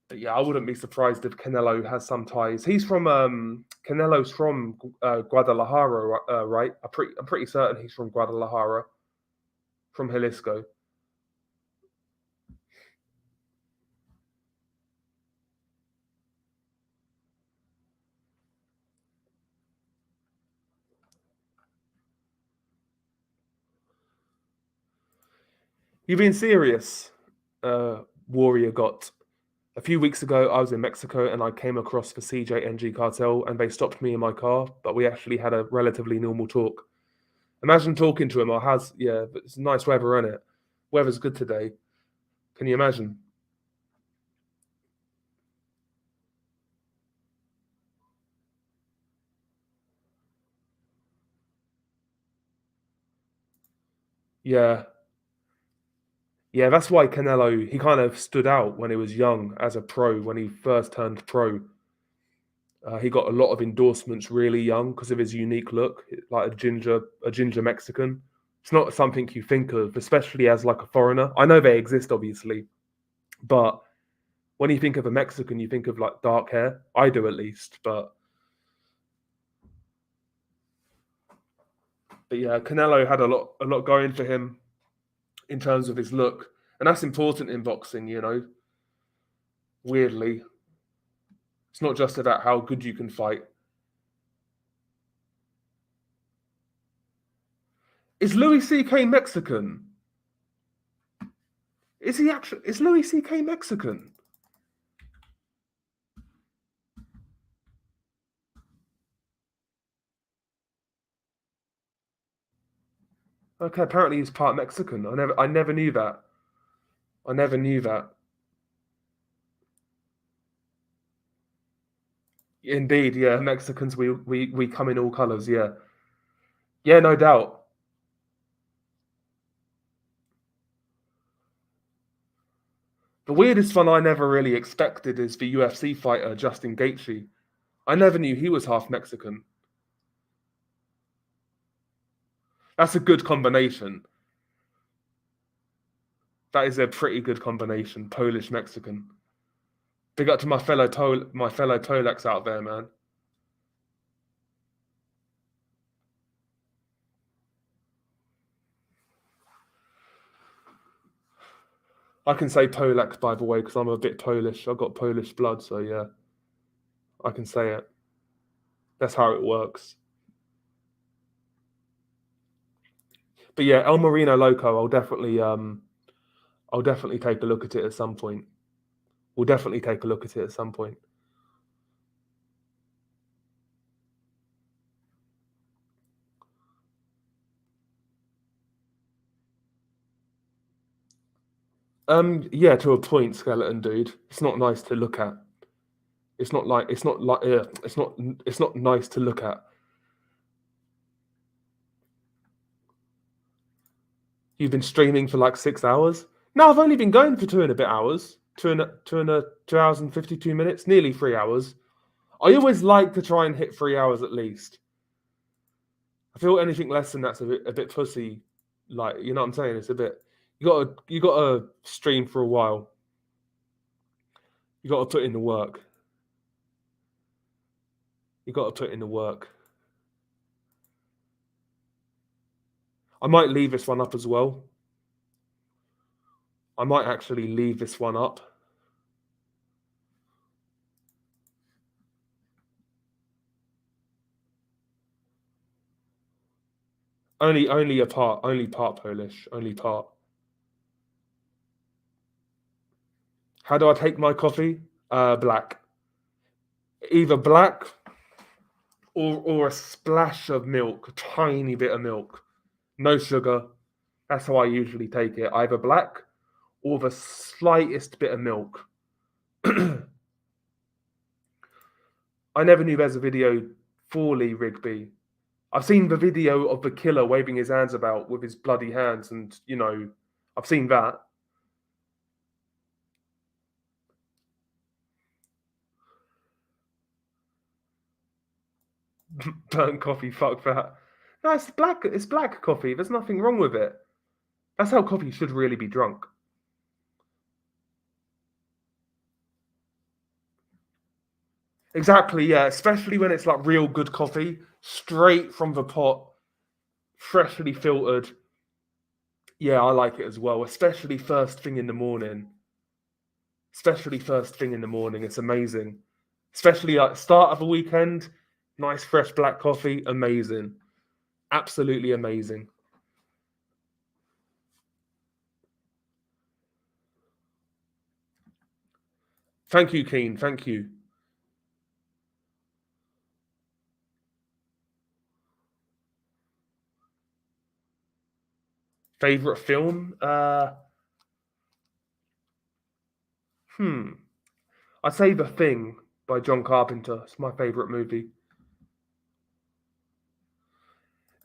But yeah, I wouldn't be surprised if Canelo has some ties. Canelo's from Guadalajara, right? I'm pretty certain he's from Guadalajara, from Jalisco. You being serious, Warrior Got? A few weeks ago, I was in Mexico and I came across the CJNG cartel and they stopped me in my car, but we actually had a relatively normal talk. Imagine talking to him. But it's nice weather, isn't it? Weather's good today. Can you imagine? Yeah. Yeah, that's why Canelo, he kind of stood out when he was young as a pro, when he first turned pro. He got a lot of endorsements really young because of his unique look, like a ginger Mexican. It's not something you think of, especially as like a foreigner. I know they exist, obviously, but when you think of a Mexican, you think of like dark hair. I do at least, but yeah, Canelo had a lot going for him in terms of his look, and that's important in boxing. Weirdly, it's not just about how good you can fight. Is Louis C.K. Mexican? Is he actually? Is Louis C.K. Mexican? Okay, apparently he's part Mexican. I never knew that. I never knew that. Indeed, yeah. Mexicans, we come in all colours, yeah. Yeah, no doubt. The weirdest one I never really expected is the UFC fighter Justin Gaethje. I never knew he was half Mexican. That's a good combination. That is a pretty good combination, Polish Mexican. Big up to my fellow Polacks out there, man. I can say Polak, by the way, because I'm a bit Polish. I've got Polish blood, so yeah, I can say it. That's how it works. But yeah, El Marino Loco, I'll definitely take a look at it at some point. We'll definitely take a look at it at some point. Yeah, to a point, skeleton dude. It's not nice to look at. It's not it's not nice to look at. You've been streaming for like 6 hours? No, I've only been going for 2.5 hours. 2 hours and 52 minutes, nearly 3 hours. I always like to try and hit 3 hours at least. I feel anything less than that's a bit pussy. Like, you know what I'm saying? It's a bit you gotta stream for a while. You gotta put in the work. You gotta put in the work. I might leave this one up as well. I might actually leave this one up. Only part Polish, only part. How do I take my coffee? Black. Either black or a splash of milk, a tiny bit of milk. No sugar. That's how I usually take it. Either black or the slightest bit of milk. I never knew there's a video for Lee Rigby. I've seen the video of the killer waving his hands about with his bloody hands, and you know, I've seen that. Burnt coffee, fuck that. No, it's black. It's black coffee. There's nothing wrong with it. That's how coffee should really be drunk. Exactly, yeah. Especially when it's like real good coffee, straight from the pot, freshly filtered. Yeah, I like it as well. Especially first thing in the morning. Especially first thing in the morning. It's amazing. Especially at the start of a weekend, nice fresh black coffee, amazing. Absolutely amazing. Thank you, Keen. Thank you. Favorite film? I'd say The Thing by John Carpenter. It's my favorite movie.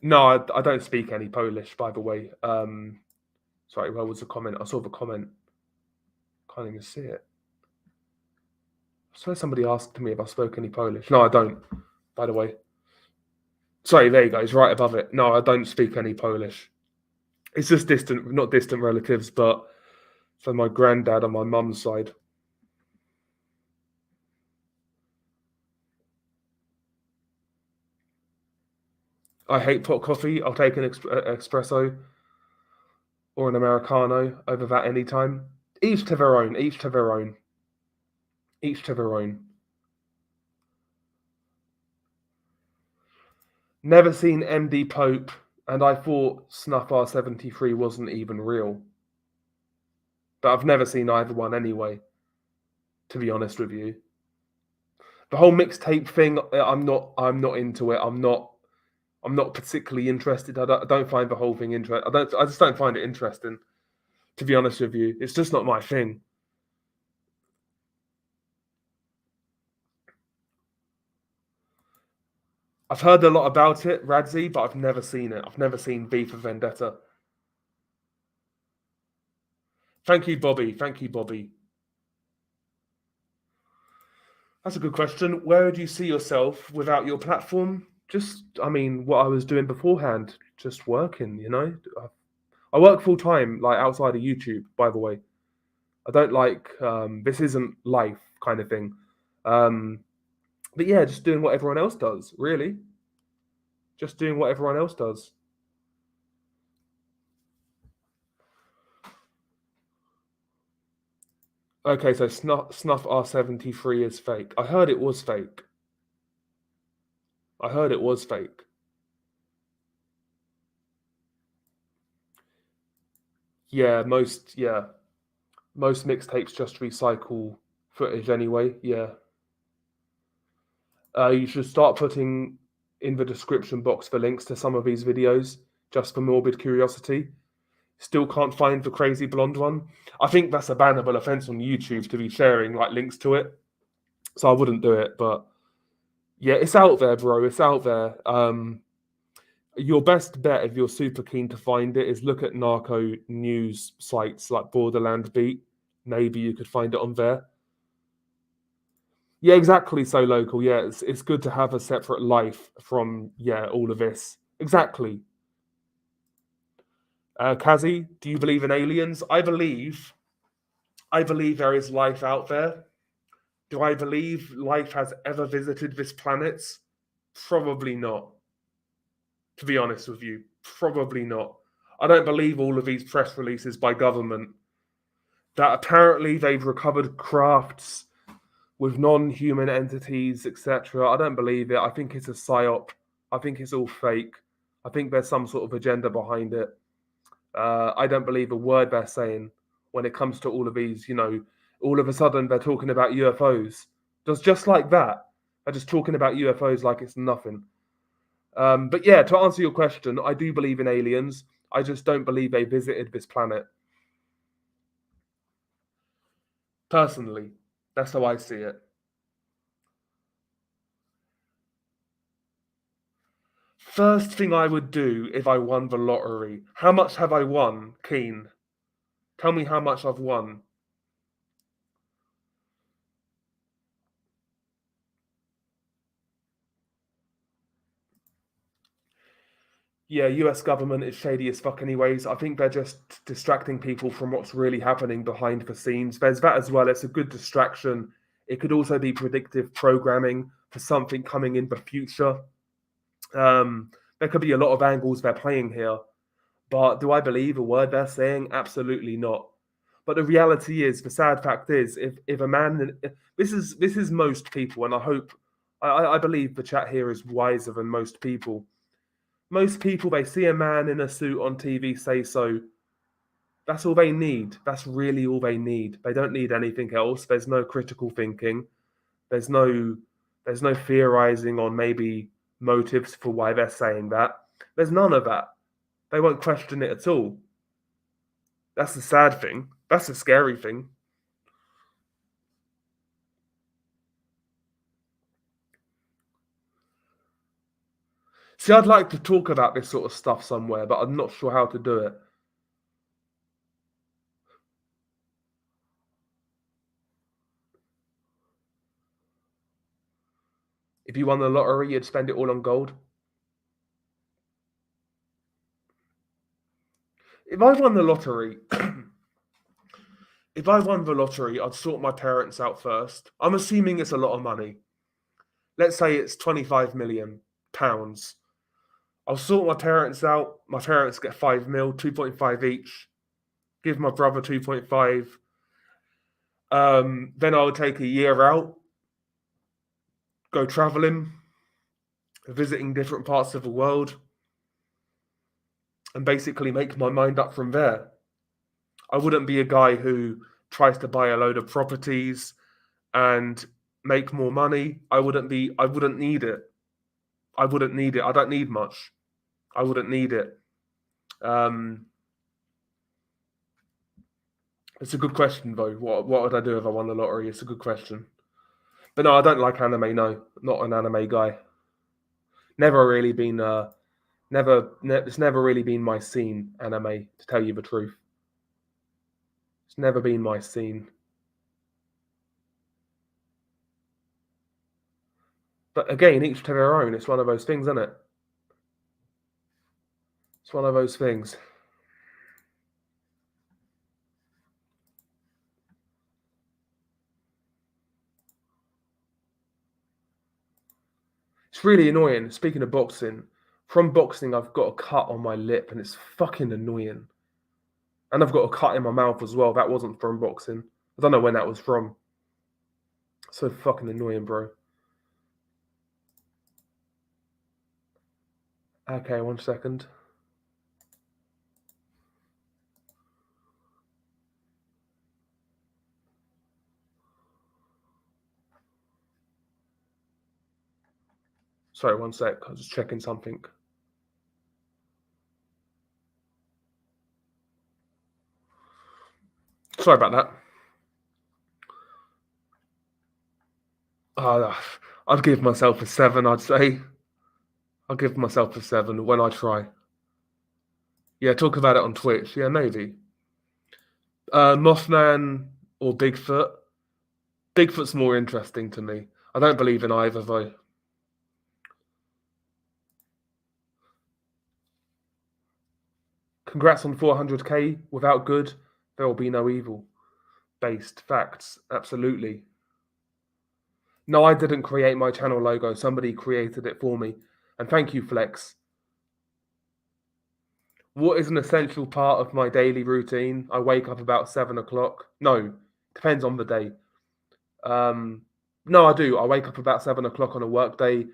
No, I don't speak any Polish, by the way. Sorry, where was the comment? I saw the comment. Can't even see it. I swear somebody asked me if I spoke any Polish. No, I don't, by the way. Sorry, there you go. It's right above it. No, I don't speak any Polish. It's just not distant relatives, but for my granddad on my mum's side. I hate pot coffee. I'll take an espresso or an Americano over that anytime. Each to their own. Each to their own. Each to their own. Never seen MD Pope, and I thought Snuff R73 wasn't even real. But I've never seen either one anyway, to be honest with you. The whole mixtape thing, I'm not into it. I'm not particularly interested. I don't find the whole thing interesting. I just don't find it interesting, to be honest with you. It's just not my thing. I've heard a lot about it, Radzi, but I've never seen it. I've never seen V for Vendetta. Thank you, Bobby. Thank you, Bobby. That's a good question. Where do you see yourself without your platform? Just, I mean, what I was doing beforehand, just working, you know? I work full time, like outside of YouTube, by the way. I don't like, this isn't life kind of thing. But yeah, just doing what everyone else does, really. Just doing what everyone else does. Okay, so Snuff R73 is fake. I heard it was fake. I heard it was fake. Yeah, most mixtapes just recycle footage anyway. Yeah. You should start putting in the description box for links to some of these videos, just for morbid curiosity. Still can't find the crazy blonde one. I think that's a bannable offense on YouTube to be sharing like links to it. So I wouldn't do it, but yeah, it's out there, bro. It's out there. Your best bet, if you're super keen to find it, is look at narco news sites like Borderland Beat. Maybe you could find it on there. Yeah, exactly. So local. Yeah, it's good to have a separate life from all of this. Exactly. Kazi, do you believe in aliens? I believe there is life out there. Do I believe life has ever visited this planet? Probably not. To be honest with you, probably not. I don't believe all of these press releases by government that apparently they've recovered crafts with non-human entities, etc. I don't believe it. I think it's a psyop. I think it's all fake. I think there's some sort of agenda behind it. I don't believe a word they're saying when it comes to all of these. All of a sudden they're talking about UFOs. Just like that. They're just talking about UFOs like it's nothing. But yeah, to answer your question, I do believe in aliens. I just don't believe they visited this planet. Personally, that's how I see it. First thing I would do if I won the lottery. How much have I won, Keen? Tell me how much I've won. Yeah, US government is shady as fuck anyways. I think they're just distracting people from what's really happening behind the scenes. There's that as well. It's a good distraction. It could also be predictive programming for something coming in the future. There could be a lot of angles they're playing here. But do I believe a word they're saying? Absolutely not. But the reality is, the sad fact is, if a man, this is most people, and I believe the chat here is wiser than most people. Most people, they see a man in a suit on TV, say so. That's all they need. That's really all they need. They don't need anything else. There's no critical thinking. There's no there's no theorizing on maybe motives for why they're saying that. There's none of that. They won't question it at all. That's the sad thing. That's the scary thing. See, I'd like to talk about this sort of stuff somewhere, but I'm not sure how to do it. If you won the lottery, you'd spend it all on gold. If I won the lottery, if I won the lottery, I'd sort my parents out first. I'm assuming it's a lot of money. Let's say it's 25 million pounds. I'll sort my parents out. My parents get 5 mil, 2.5 each. Give my brother 2.5. Then I'll take a year out, go traveling, visiting different parts of the world, and basically make my mind up from there. I wouldn't be a guy who tries to buy a load of properties and make more money. I wouldn't need it. I wouldn't need it. I don't need much. I wouldn't need it. Um, it's a good question though. What would I do if I won the lottery? It's a good question. But no, I don't like anime. No, not an anime guy. Never really been it's never really been my scene, anime, to tell you the truth. It's never been my scene. But again, each to their own. It's one of those things, isn't it? It's one of those things. It's really annoying. Speaking of boxing, from boxing, I've got a cut on my lip, and it's fucking annoying. And I've got a cut in my mouth as well. That wasn't from boxing. I don't know when that was from. So fucking annoying, bro. Okay, 1 second. Sorry, 1 sec. I was just checking something. Sorry about that. I'd give myself a 7, I'd say. I'll give myself a 7 when I try. Yeah, talk about it on Twitch. Yeah, maybe. Mothman or Bigfoot? Bigfoot's more interesting to me. I don't believe in either, though. Congrats on 400k. Without good, there will be no evil. Based facts. Absolutely. No, I didn't create my channel logo. Somebody created it for me. And thank you, Flex. What is an essential part of my daily routine? I wake up about 7 o'clock. No, depends on the day. No, I do. I wake up about 7 o'clock on a work day.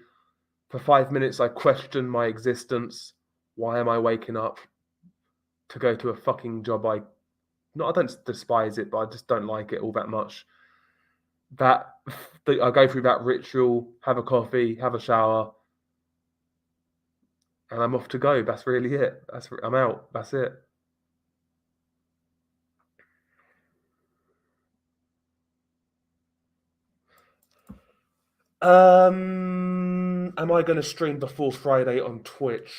For 5 minutes, I question my existence. Why am I waking up to go to a fucking job? I don't despise it, but I just don't like it all that much. I go through that ritual, have a coffee, have a shower, and I'm off to go. That's really it. I'm out. That's it. Am I going to stream before Friday on Twitch?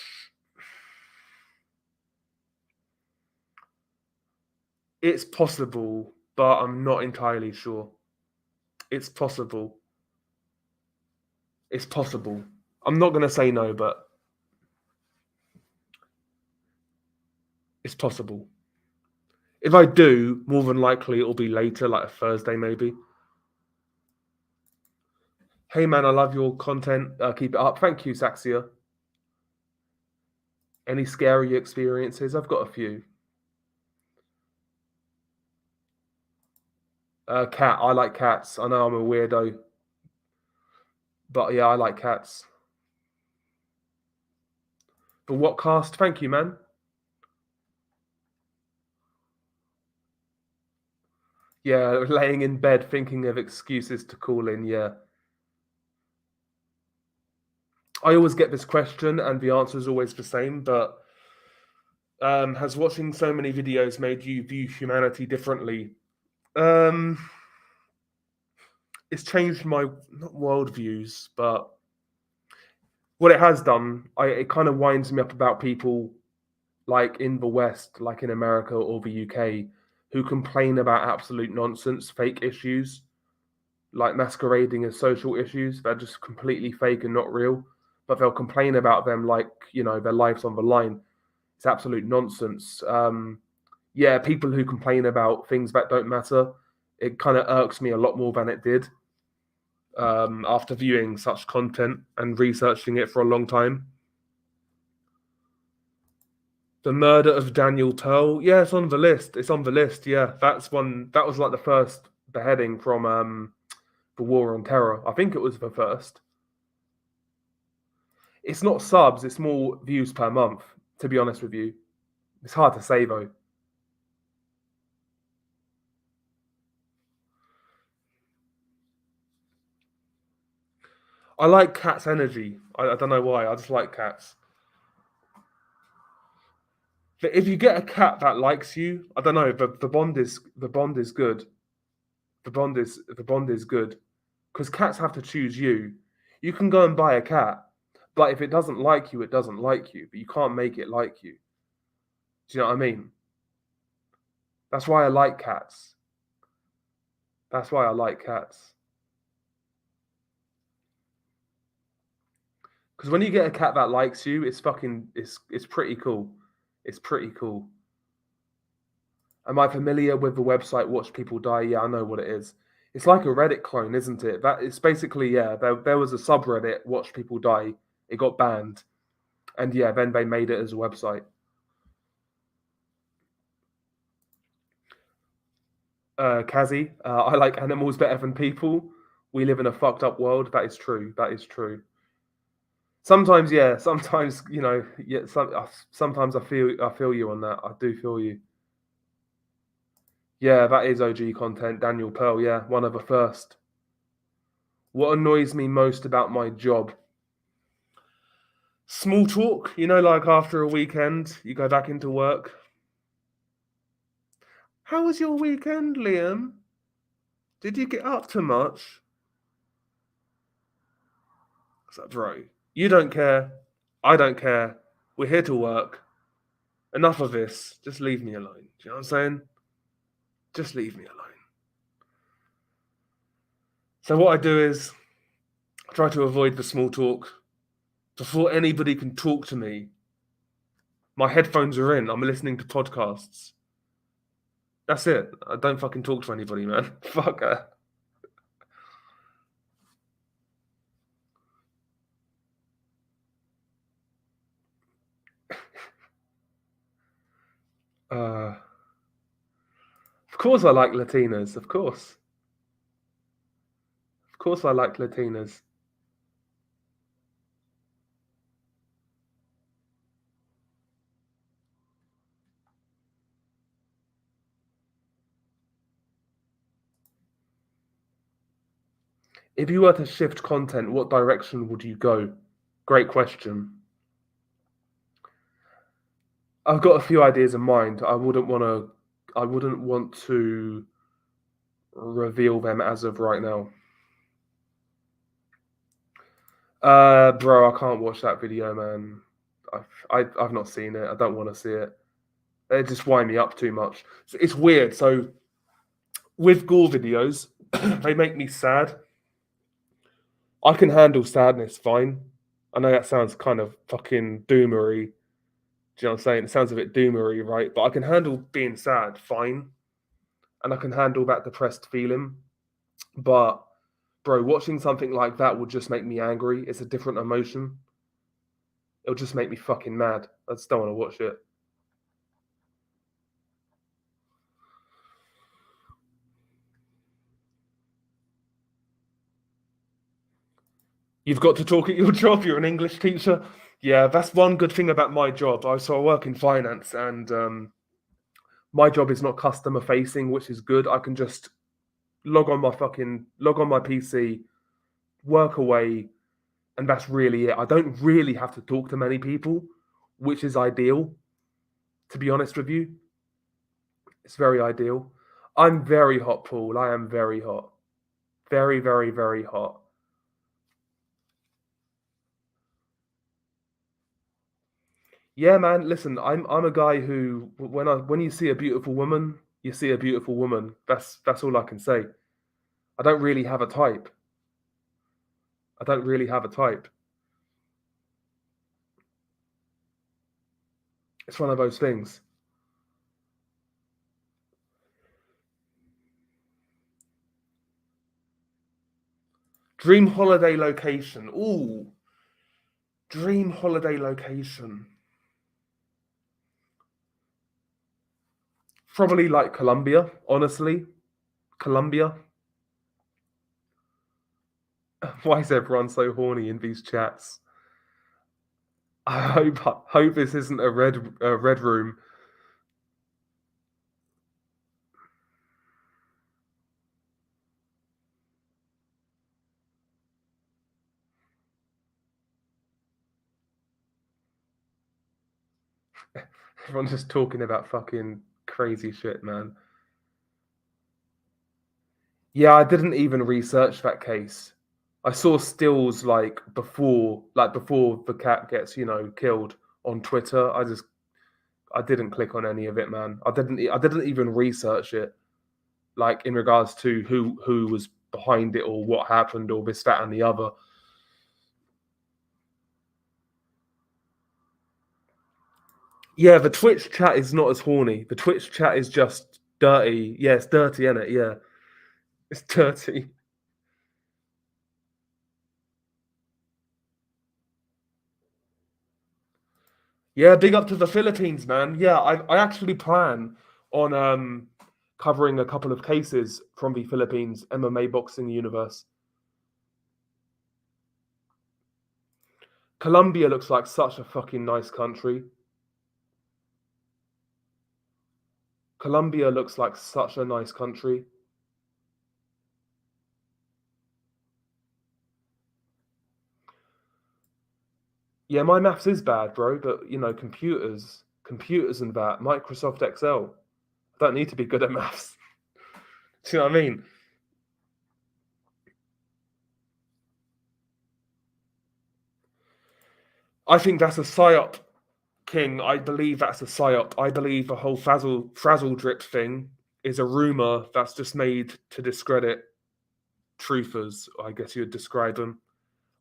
It's possible, but I'm not entirely sure. It's possible. It's possible. I'm not going to say no, but it's possible. If I do, more than likely it'll be later, like a Thursday maybe. Hey man, I love your content. Keep it up. Thank you, Saxia. Any scary experiences? I've got a few. Cat. I like cats. I know I'm a weirdo, but yeah, I like cats. The what cast? Thank you, man. Yeah, laying in bed thinking of excuses to call in. Yeah. I always get this question, and the answer is always the same, but has watching so many videos made you view humanity differently? It's changed my not worldviews, but what it has done, it kind of winds me up about people like in the West, like in America or the UK, who complain about absolute nonsense, fake issues, like masquerading as social issues. They're just completely fake and not real, but they'll complain about them like, their life's on the line. It's absolute nonsense. Yeah, people who complain about things that don't matter, it kind of irks me a lot more than it did after viewing such content and researching it for a long time. The murder of Daniel Turl. Yeah, it's on the list. It's on the list. Yeah, that's one. That was like the first beheading from the War on Terror. I think it was the first. It's not subs. It's more views per month. To be honest with you, it's hard to say though. I like Cat's energy. I don't know why. I just like cats. But if you get a cat that likes you, I don't know. The bond is good. The bond is good because cats have to choose you. You can go and buy a cat, But if it doesn't like you, it doesn't like you. But you can't make it like you. Do you know what I mean? That's why I like cats. That's why I like cats. Because when you get a cat that likes you, it's pretty cool. It's pretty cool. Am I familiar with the website Watch People Die? Yeah, I know what it is. It's like a Reddit clone, isn't it? That it's basically, yeah, there was a subreddit, Watch People Die. It got banned. And yeah, then they made it as a website. Kazi, I like animals better than people. We live in a fucked up world. That is true. That is true. Sometimes, yeah. Sometimes, yeah. Sometimes I feel you on that. I do feel you. Yeah, that is OG content. Daniel Pearl, yeah, one of the first. What annoys me most about my job? Small talk, like after a weekend, you go back into work. How was your weekend, Liam? Did you get up to much? It's like, bro, you don't care. I don't care. We're here to work. Enough of this. Just leave me alone. Do you know what I'm saying? Just leave me alone. So what I do is I try to avoid the small talk. Before anybody can talk to me, my headphones are in. I'm listening to podcasts. That's it. I don't fucking talk to anybody, man. Fuck her. Of course I like Latinas. Of course. Of course I like Latinas. If you were to shift content, what direction would you go? Great question. I've got a few ideas in mind. I wouldn't want to reveal them as of right now. Bro, I can't watch that video, man. I've not seen it. I don't want to see it. They just wind me up too much. It's weird. So with gore videos, they make me sad. I can handle sadness fine. I know that sounds kind of fucking doomery. Do you know what I'm saying? It sounds a bit doomery, right? But I can handle being sad fine. And I can handle that depressed feeling. But, bro, watching something like that would just make me angry. It's a different emotion. It'll just make me fucking mad. I just don't want to watch it. You've got to talk at your job. You're an English teacher. Yeah, that's one good thing about my job. I work in finance, and my job is not customer facing, which is good. I can just log on my PC, work away, and that's really it. I don't really have to talk to many people, which is ideal. To be honest with you, it's very ideal. I'm very hot, Paul. I am very hot. Very, very, very hot. Yeah, man. Listen, I'm a guy who when you see a beautiful woman, you see a beautiful woman. That's all I can say. I don't really have a type. I don't really have a type. It's one of those things. Dream holiday location. Ooh, dream holiday location. Probably like Colombia, honestly. Colombia. Why is everyone so horny in these chats? I hope this isn't a red room. Everyone's just talking about fucking crazy shit, man. Yeah, I didn't even research that case. I saw stills like before the cat gets, killed on Twitter. I didn't click on any of it, man. I didn't even research it, like in regards to who was behind it or what happened or this, that, and the other. Yeah, the Twitch chat is not as horny. The Twitch chat is just dirty. Yeah, it's dirty, isn't it? Yeah, it's dirty. Yeah, big up to the Philippines, man. Yeah, I actually plan on covering a couple of cases from the Philippines MMA boxing universe. Colombia looks like such a fucking nice country. Colombia looks like such a nice country. Yeah, my maths is bad, bro, but computers and that, Microsoft Excel. I don't need to be good at maths. Do you know what I mean? I think that's a psyop, King. I believe that's a psyop. I believe the whole frazzle drip thing is a rumor that's just made to discredit truthers, I guess you'd describe them.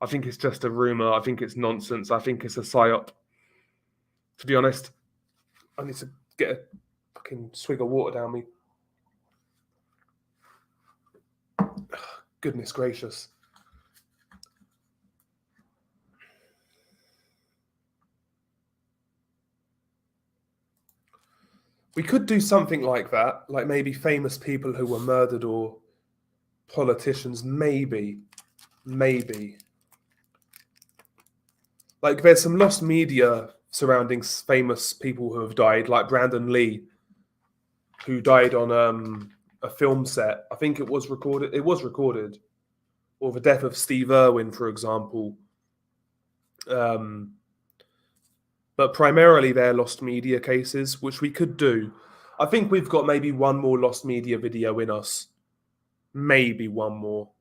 I think it's just a rumor. I think it's nonsense. I think it's a psyop. To be honest, I need to get a fucking swig of water down me. Goodness gracious. We could do something like that, like maybe famous people who were murdered or politicians, maybe. Like there's some lost media surrounding famous people who have died, like Brandon Lee, who died on a film set. I think it was recorded. Or the death of Steve Irwin, for example. But primarily they're lost media cases, which we could do. I think we've got maybe one more lost media video in us. Maybe one more.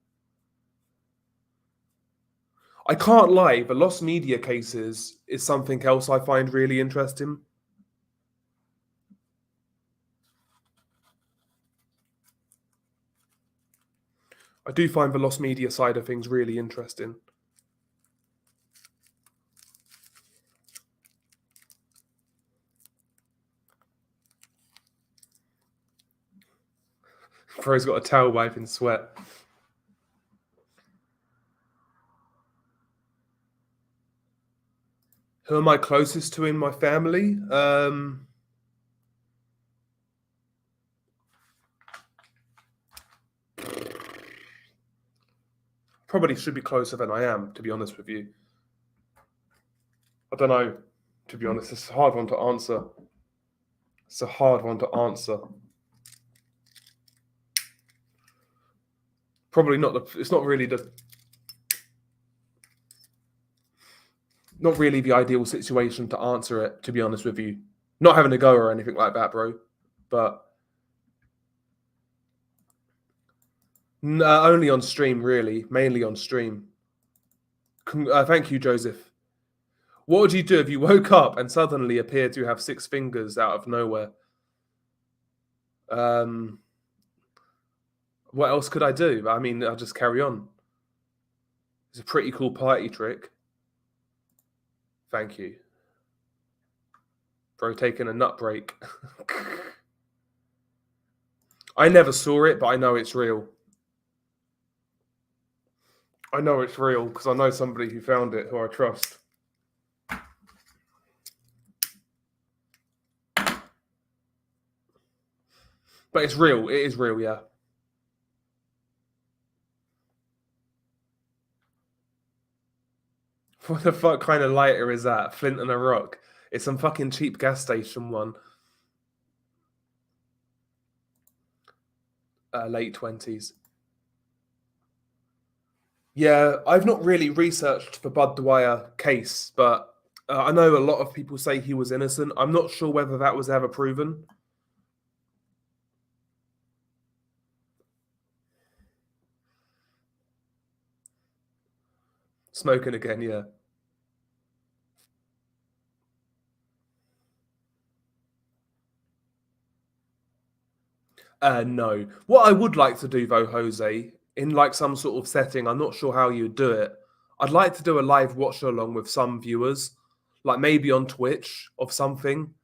I can't lie, the lost media cases is something else I find really interesting. I do find the lost media side of things really interesting. Bro's got a towel wiping sweat. Who am I closest to in my family? Probably should be closer than I am, to be honest with you. I don't know, to be honest. It's a hard one to answer. Probably not it's not really the ideal situation to answer it, to be honest with you. Not having a go or anything like that, bro. But only on stream, really. Mainly on stream. Thank you, Joseph. What would you do if you woke up and suddenly appeared to have 6 fingers out of nowhere? What else could I do? I mean, I'll just carry on. It's a pretty cool party trick. Thank you. Bro, taking a nut break. I never saw it, but I know it's real. I know it's real because I know somebody who found it who I trust. But it's real. It is real, yeah. What the fuck kind of lighter is that? Flint and a rock. It's some fucking cheap gas station one. Late 20s. Yeah, I've not really researched the Bud Dwyer case, but I know a lot of people say he was innocent. I'm not sure whether that was ever proven. Smoking again, yeah. No. What I would like to do though, Jose, in like some sort of setting, I'm not sure how you'd do it. I'd like to do a live watch along with some viewers, like maybe on Twitch of something,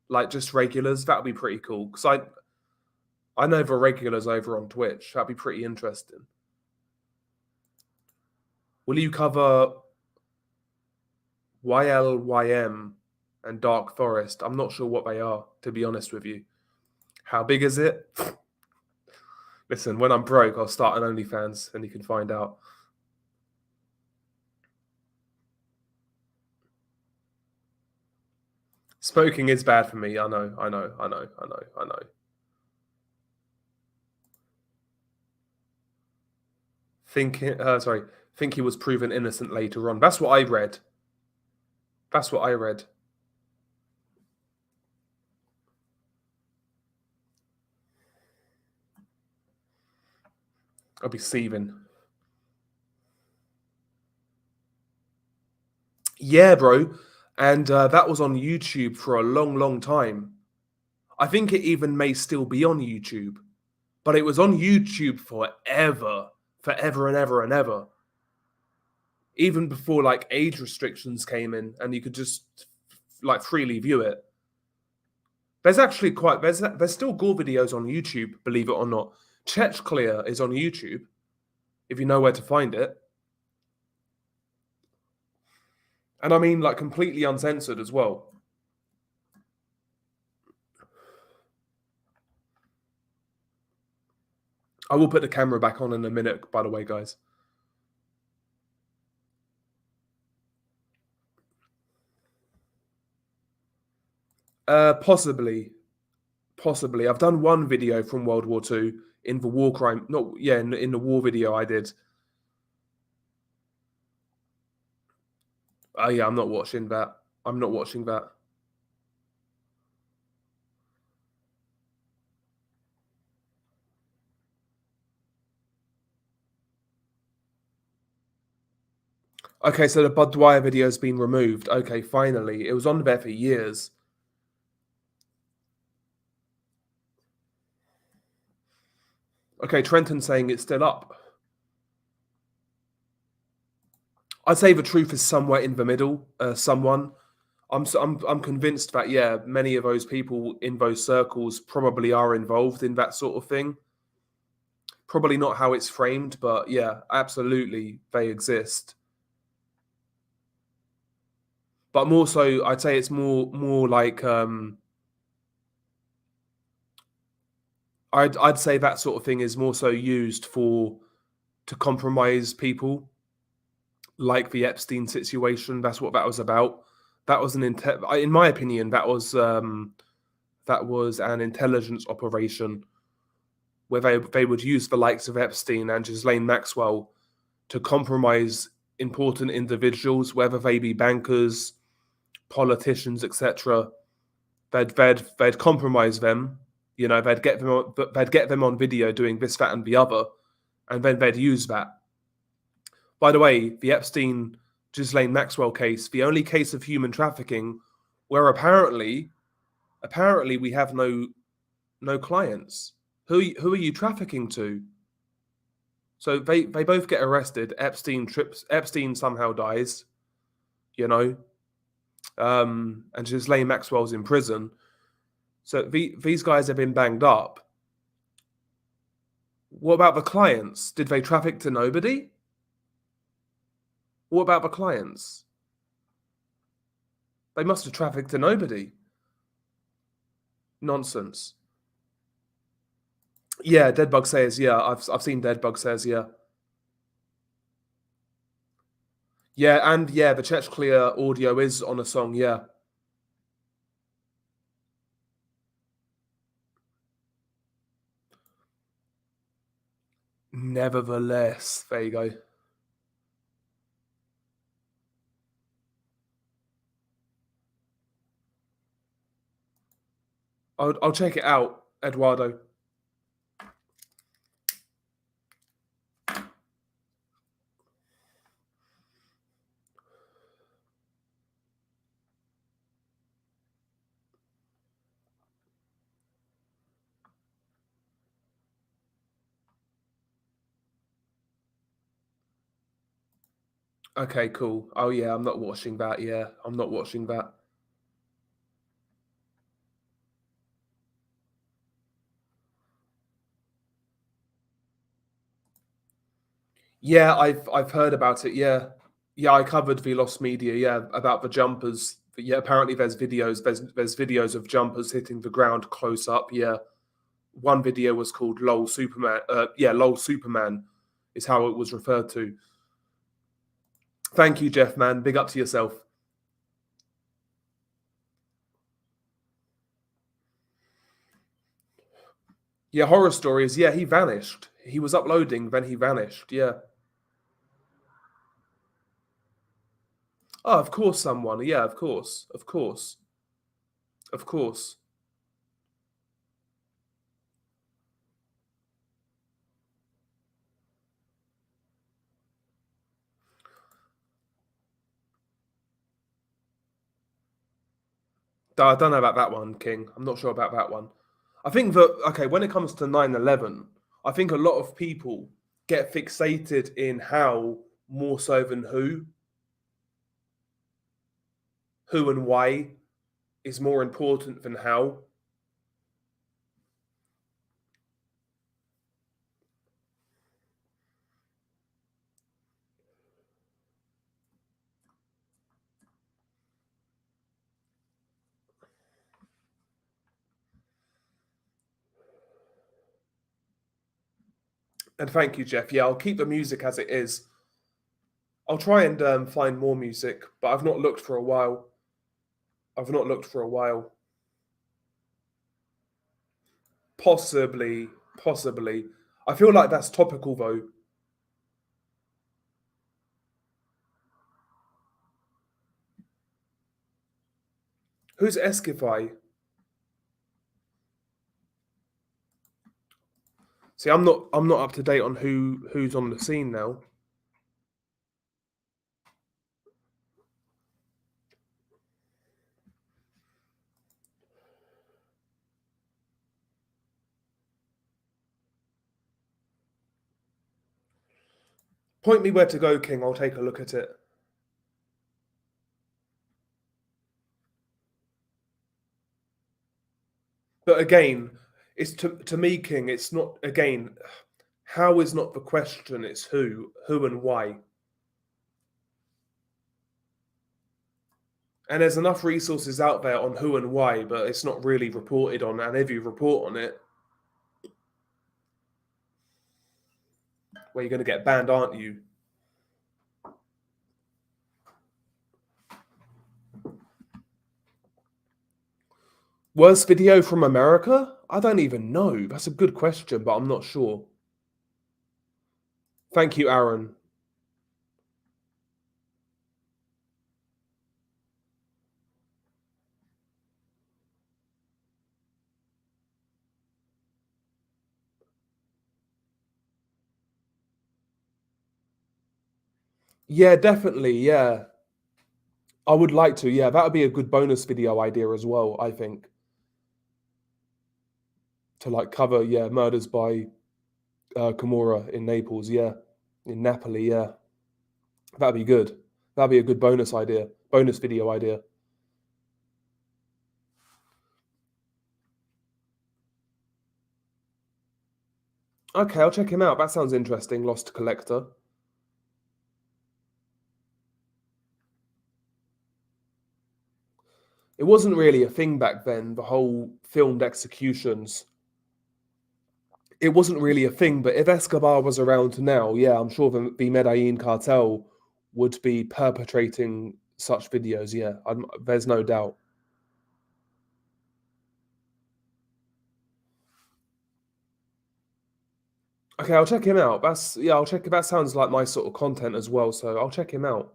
like just regulars. That'd be pretty cool. Because I know the regulars over on Twitch. That'd be pretty interesting. Will you cover YLYM and Dark Forest? I'm not sure what they are, to be honest with you. How big is it? Listen, when I'm broke, I'll start an OnlyFans and you can find out. Smoking is bad for me. I know. Think he was proven innocent later on. That's what I read. That's what I read. I'll be seething. Yeah, bro. And that was on YouTube for a long, long time. I think it even may still be on YouTube, but it was on YouTube forever, forever and ever and ever. Even before like age restrictions came in, and you could just like freely view it. There's actually there's still gore videos on YouTube, believe it or not. Clear is on YouTube, if you know where to find it. And I mean like completely uncensored as well. I will put the camera back on in a minute, by the way, guys. Possibly. I've done one video from World War II in the war crime. In the war video I did. Oh yeah, I'm not watching that. I'm not watching that. Okay, so the Bud Dwyer video has been removed. Okay, finally. It was on there for years. Okay, Trenton's saying it's still up. I'd say the truth is somewhere in the middle. I'm convinced that yeah, many of those people in those circles probably are involved in that sort of thing. Probably not how it's framed, but yeah, absolutely they exist. But more so, I'd say it's more like I'd say that sort of thing is more so used to compromise people, like the Epstein situation. That's what that was about. That was in my opinion, that was an intelligence operation where they would use the likes of Epstein and Ghislaine Maxwell to compromise important individuals, whether they be bankers, politicians, etc. They'd compromise them. You know, they'd get them on video doing this, that, and the other, and then they'd use that. By the way, the Epstein Ghislaine Maxwell case, the only case of human trafficking where apparently we have no clients. Who are you trafficking to? So they both get arrested. Epstein somehow dies, you know, and Ghislaine Maxwell's in prison. So these guys have been banged up. What about the clients? Did they traffic to nobody? What about the clients? They must have trafficked to nobody. Nonsense. Yeah, Deadbug says, yeah, I've seen Deadbug says, yeah. Yeah, and yeah, the Clear audio is on a song, yeah. Nevertheless, there you go. I'll check it out, Eduardo. Okay, cool. Oh yeah, I'm not watching that. Yeah, I'm not watching that. Yeah, I've heard about it. Yeah, yeah, I covered Veloz Media. Yeah, about the jumpers. But yeah, apparently there's videos of jumpers hitting the ground close up. Yeah, one video was called "Lol Superman." Yeah, "Lol Superman" is how it was referred to. Thank you, Jeff. Man, big up to yourself. Yeah, horror stories. Yeah, he vanished. He was uploading, then he vanished. Yeah. Oh, of course, someone. Yeah, of course, of course, of course. I don't know about that one, King. I'm not sure about that one. I think that, okay, when it comes to 9/11, I think a lot of people get fixated in how more so than who and why is more important than how. And thank you, Jeff. Yeah, I'll keep the music as it is. I'll try and find more music, but I've not looked for a while. I've not looked for a while. Possibly, possibly. I feel like that's topical though. Who's Esquify? See, I'm not up to date on who's on the scene now. Point me where to go, King. I'll take a look at it. But again, it's to me, King. It's not again. How is not the question. It's who and why. And there's enough resources out there on who and why, but it's not really reported on. And if you report on it, well, you're going to get banned, aren't you? Worst video from America? I don't even know. That's a good question, but I'm not sure. Thank you, Aaron. Yeah, definitely. Yeah, I would like to. Yeah, that would be a good bonus video idea as well. I think to like cover murders by Camorra in Naples. Yeah, in Napoli. Yeah, that'd be good. That'd be a good bonus video idea. Okay, I'll check him out. That sounds interesting. Lost Collector. It wasn't really a thing back then. The whole filmed executions. It wasn't really a thing. But if Escobar was around now, yeah, I'm sure the Medellin cartel would be perpetrating such videos. Yeah, there's no doubt. Okay, I'll check him out. I'll check. That sounds like my sort of content as well. So I'll check him out.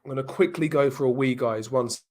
I'm gonna quickly go for a wee, guys. Once.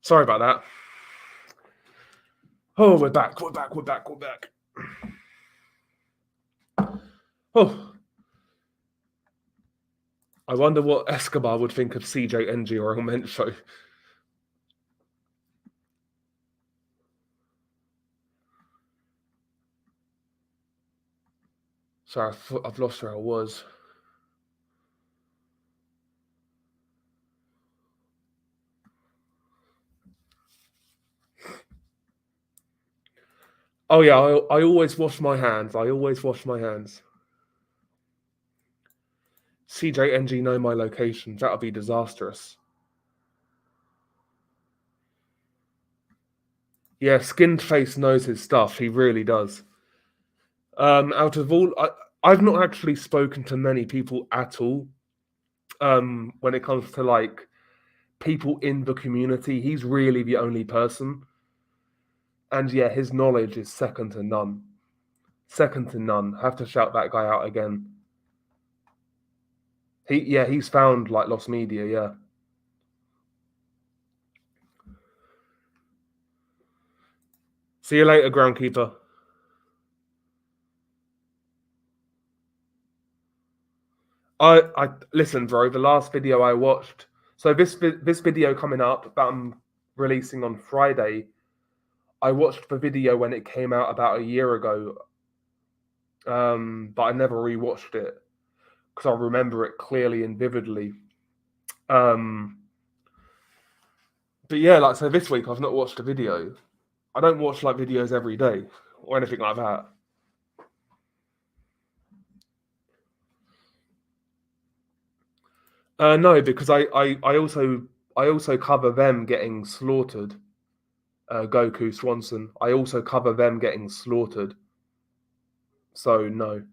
Sorry about that. Oh, we're back. Oh, I wonder what Escobar would think of CJNG or Element Show. Sorry, I've lost where I was. Oh yeah, I always wash my hands. CJNG know my location. That would be disastrous. Yeah, Skinned Face knows his stuff. He really does. Out of all, I've not actually spoken to many people at all. When it comes to like people in the community, he's really the only person. And yeah, his knowledge is second to none. Second to none. Have to shout that guy out again. He's found like lost media. Yeah. See you later, groundkeeper. I listen, bro. The last video I watched. So this video coming up that I'm releasing on Friday. I watched the video when it came out about a year ago. But I never rewatched it because I remember it clearly and vividly. But yeah, like so this week I've not watched a video. I don't watch like videos every day or anything like that. No, because I also cover them getting slaughtered. Goku Swanson. I also cover them getting slaughtered. So no.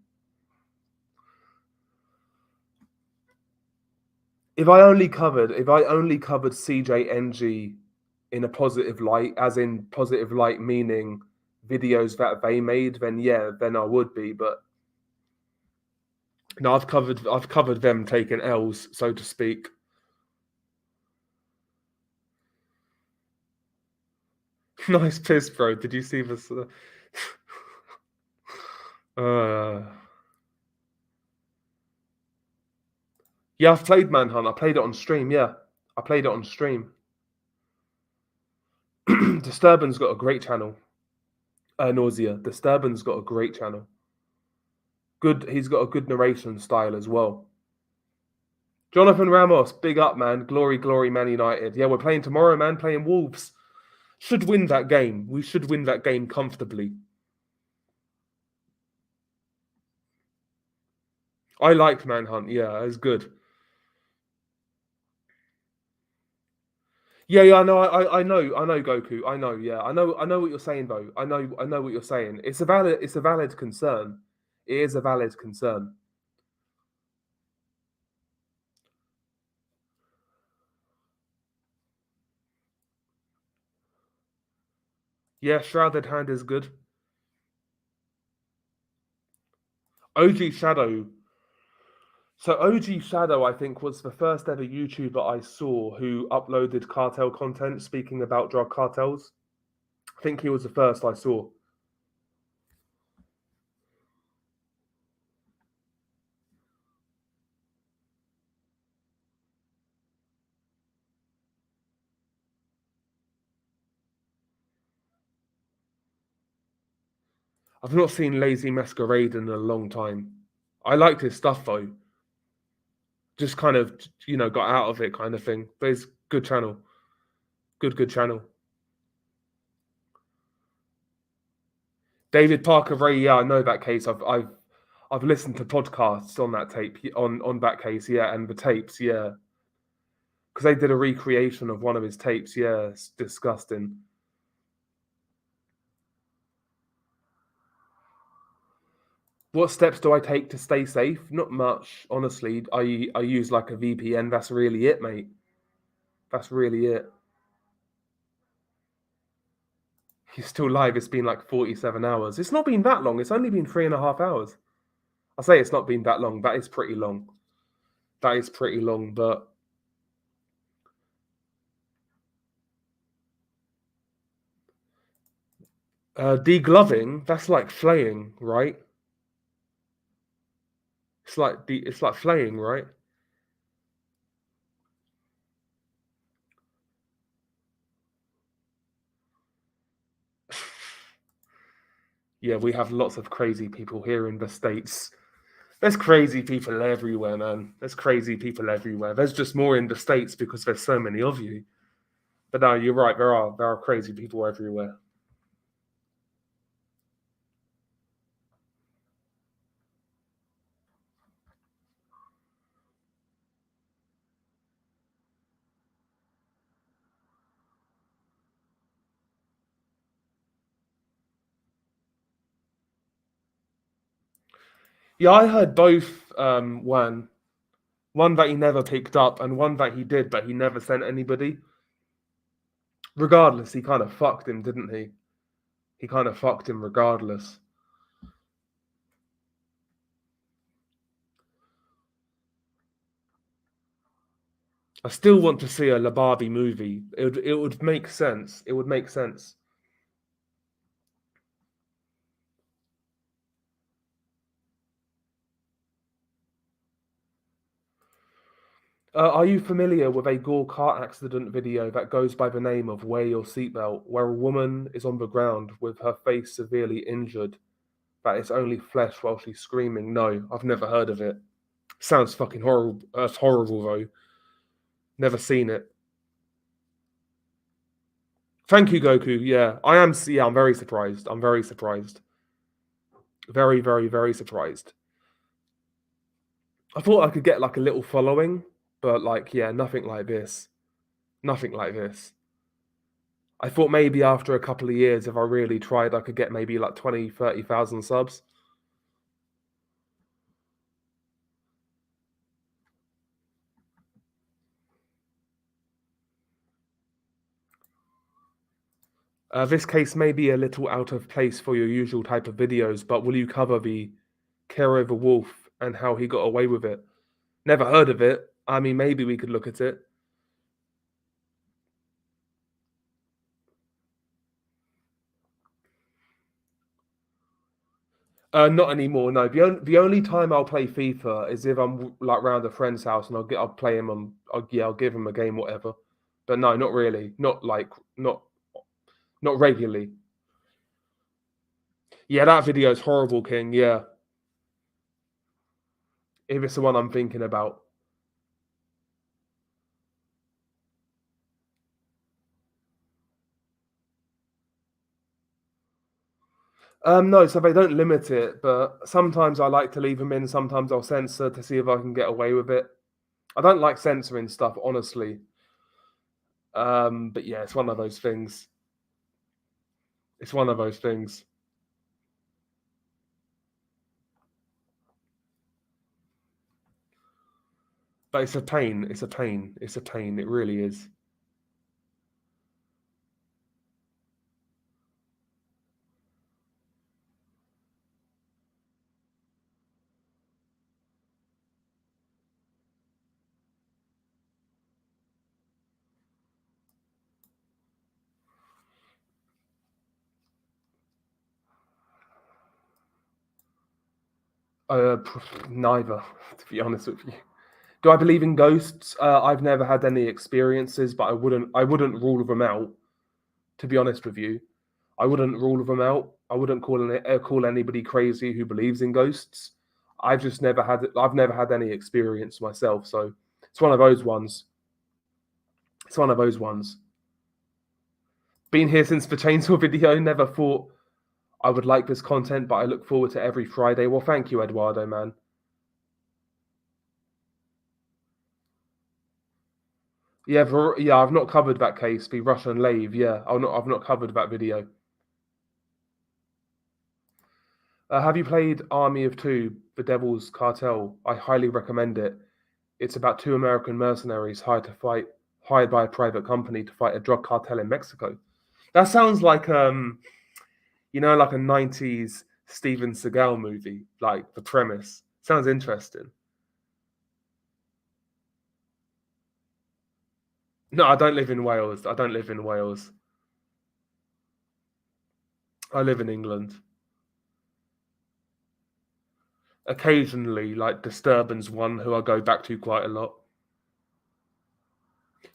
If I only covered CJNG in a positive light, as in positive light meaning videos that they made, then yeah, then I would be. But no, I've covered them taking L's, so to speak. Nice piss, bro. Did you see this? Yeah, I've played Manhunt. I played it on stream. Yeah, I played it on stream. Disturbance got a great channel. Nausea. Disturbance got a great channel. Good. He's got a good narration style as well. Jonathan Ramos, big up, man. Glory, glory, Man United. Yeah, we're playing tomorrow, man. Playing Wolves. Should win that game. We should win that game comfortably. I liked Manhunt. Yeah, it was good. Yeah, I know, I know, Goku. I know, yeah, I know what you're saying, though. I know what you're saying. It's a valid concern. It is a valid concern. Yeah, Shrouded Hand is good. OG Shadow. So OG Shadow, I think, was the first ever YouTuber I saw who uploaded cartel content speaking about drug cartels. I think he was the first I saw. I've not seen Lazy Masquerade in a long time. I liked his stuff though. Just kind of, got out of it kind of thing. But it's good channel. Good channel. David Parker Ray, yeah, I know that case. I've listened to podcasts on that tape on that case, yeah, and the tapes, yeah. Because they did a recreation of one of his tapes, yeah, it's disgusting. What steps do I take to stay safe? Not much, honestly. I use like a VPN. That's really it, mate. That's really it. He's still live. It's been like 47 hours. It's not been that long. It's only been 3.5 hours. I say it's not been that long. That is pretty long. That is pretty long, but Degloving, that's like flaying, right? It's like flaying, right? Yeah, we have lots of crazy people here in the States. There's crazy people everywhere, man. There's crazy people everywhere. There's just more in the States because there's so many of you. But no, you're right. There are crazy people everywhere. Yeah, I heard both. One that he never picked up, and one that he did, but he never sent anybody. Regardless, he kind of fucked him, didn't he? He kind of fucked him regardless. I still want to see a Lababi movie. It would make sense. It would make sense. Are you familiar with a gore car accident video that goes by the name of Wear Your Seatbelt, where a woman is on the ground with her face severely injured, that is only flesh while she's screaming? No, I've never heard of it. Sounds fucking horrible. It's horrible though. Never seen it. Thank you, Goku. Yeah, I am. Yeah, I'm very surprised. I'm very surprised. Very, very, very surprised. I thought I could get like a little following, but like, yeah, nothing like this. Nothing like this. I thought maybe after a couple of years, if I really tried, I could get maybe like 20, 30,000 subs. This case may be a little out of place for your usual type of videos, but will you cover the care over wolf and how he got away with it? Never heard of it. I mean, maybe we could look at it. Not anymore. No, the only time I'll play FIFA is if I'm like round a friend's house and I'll play him on. I'll give him a game, whatever. But no, not really. Not not regularly. Yeah, that video is horrible, King. Yeah, if it's the one I'm thinking about. No, so they don't limit it, but sometimes I like to leave them in. Sometimes I'll censor to see if I can get away with it. I don't like censoring stuff, honestly. But yeah, it's one of those things. It's one of those things. But it's a pain. It's a pain. It's a pain. It really is. Neither, to be honest with you. Do I believe in ghosts? I've never had any experiences, but I wouldn't rule them out. To be honest with you, I wouldn't rule them out. I wouldn't call anybody crazy who believes in ghosts. I've never had any experience myself, so it's one of those ones. It's one of those ones. Been here since the chainsaw video. Never thought I would like this content, but I look forward to every Friday. Well, thank you, Eduardo, man. Yeah, yeah, I've not covered that case, the Russian Lave. Yeah, I've not covered that video. Have you played Army of Two, The Devil's Cartel? I highly recommend it. It's about two American mercenaries hired by a private company to fight a drug cartel in Mexico. That sounds like like a '90s Steven Seagal movie. Like the premise sounds interesting. No, I don't live in Wales. I don't live in Wales. I live in England. Occasionally, like Disturbance one, who I go back to quite a lot.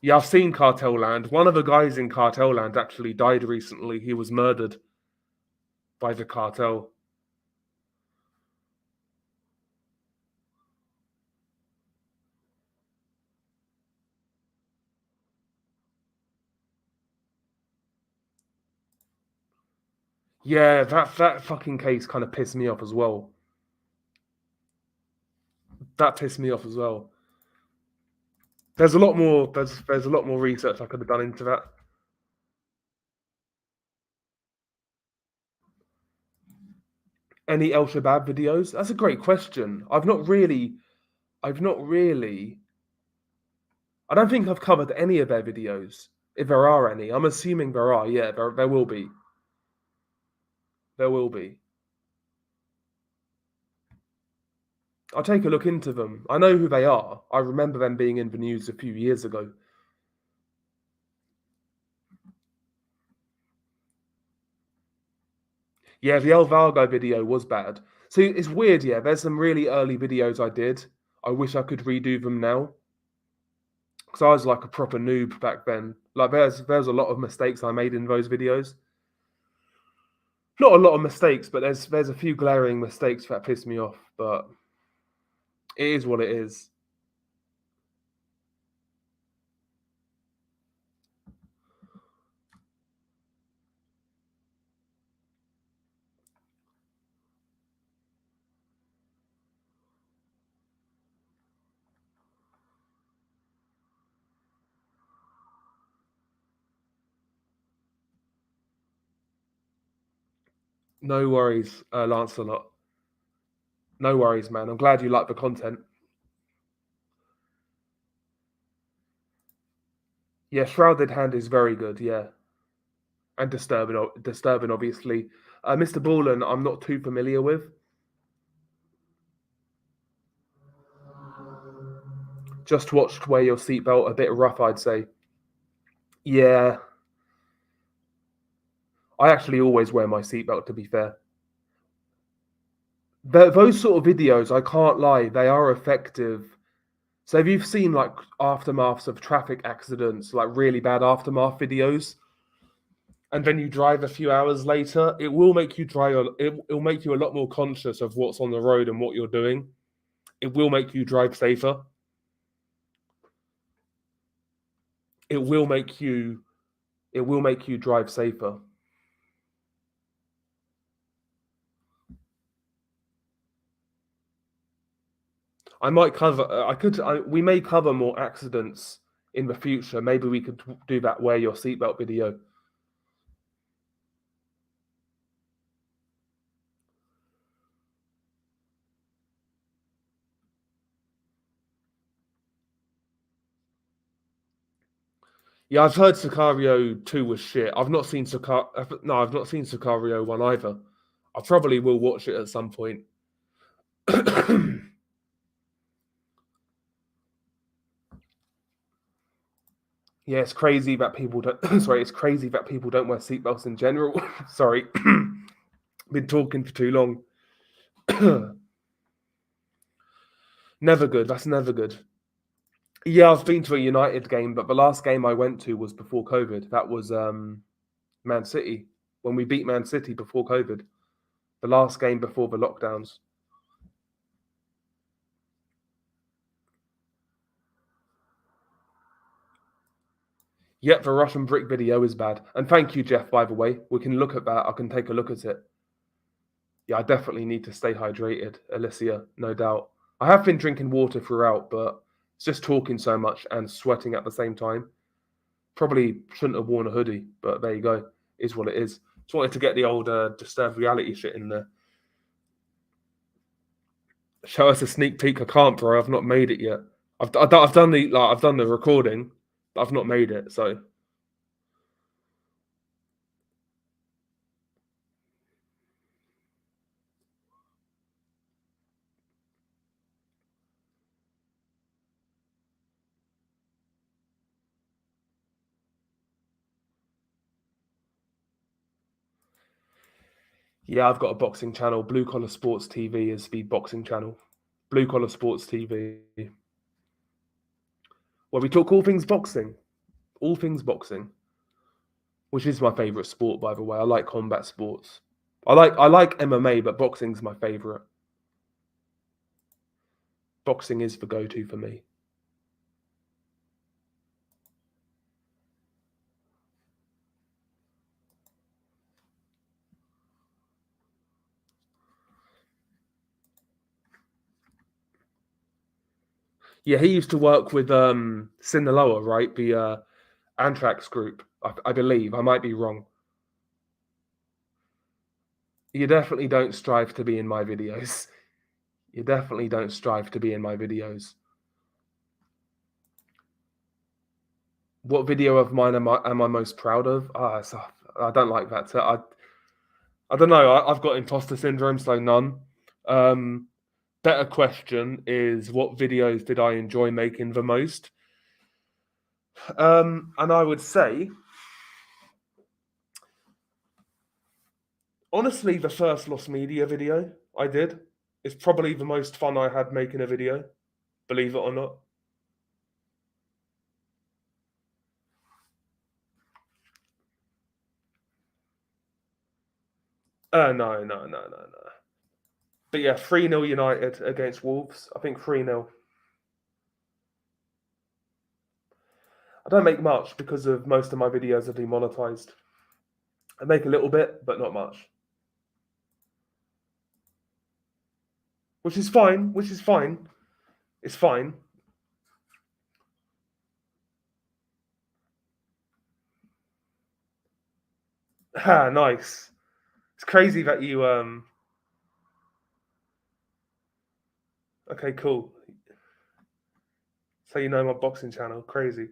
Yeah, I've seen Cartel Land. One of the guys in Cartel Land actually died recently. He was murdered by the cartel. Yeah, that fucking case kind of pissed me off as well. That pissed me off as well. There's a lot more. There's a lot more research I could have done into that. Any El Shabab videos? That's a great question. I've not really. I don't think I've covered any of their videos. If there are any, I'm assuming there are. Yeah, there will be. There will be. I'll take a look into them. I know who they are. I remember them being in the news a few years ago. Yeah, the El Valgo video was bad. See, it's weird, yeah. There's some really early videos I did. I wish I could redo them now. Because I was like a proper noob back then. Like there's a lot of mistakes I made in those videos. Not a lot of mistakes, but there's a few glaring mistakes that piss me off. But it is what it is. No worries, Lancelot. No worries, man. I'm glad you like the content. Yeah, Shrouded Hand is very good. Yeah, and disturbing, obviously. Mr. Ballen, I'm not too familiar with. Just watched Wear Your Seatbelt. A bit rough, I'd say. Yeah, I actually always wear my seatbelt. To be fair, those sort of videos, I can't lie, they are effective. So if you've seen like aftermaths of traffic accidents, like really bad aftermath videos, and then you drive a few hours later, it will make you drive. It'll make you a lot more conscious of what's on the road and what you're doing. It will make you drive safer. It will make you. It will make you drive safer. I might cover. I could. We may cover more accidents in the future. Maybe we could do that wear your seatbelt video. Yeah, I've heard Sicario 2 was shit. I've not seen No, I've not seen Sicario 1 either. I probably will watch it at some point. Yeah, it's crazy that people don't. Sorry, it's crazy that people don't wear seatbelts in general. Sorry, been talking for too long. Never good. That's never good. Yeah, I've been to a United game, but the last game I went to was before COVID. That was Man City when we beat Man City before COVID. The last game before the lockdowns. Yep, the Russian brick video is bad. And thank you, Jeff, by the way. We can look at that. I can take a look at it. Yeah, I definitely need to stay hydrated, Alicia, no doubt. I have been drinking water throughout, but it's just talking so much and sweating at the same time. Probably shouldn't have worn a hoodie, but there you go. Is what it is. Just wanted to get the old disturbed reality shit in there. Show us a sneak peek. I can't, bro. I've not made it yet. I've done the recording, but I've not made it. So Yeah, I've got a boxing channel. Blue Collar Sports TV is the boxing channel. Blue Collar Sports TV. Where we talk all things boxing. All things boxing. Which is my favourite sport, by the way. I like combat sports. I like MMA, but boxing's my favourite. Boxing is the go-to for me. Yeah, he used to work with Sinaloa, right? The Anthrax group, I believe. I might be wrong. You definitely don't strive to be in my videos. You definitely don't strive to be in my videos. What video of mine am I most proud of? I don't like that. I don't know. I've got imposter syndrome, so none. Better question is, what videos did I enjoy making the most? And I would say, honestly, the first Lost Media video I did is probably the most fun I had making a video, believe it or not. No. But yeah, 3-0 United against Wolves. I think 3-0. I don't make much because of most of my videos are demonetized. I make a little bit, but not much. Which is fine. It's fine. Ha, nice. It's crazy that you okay, cool. So you know my boxing channel. Crazy.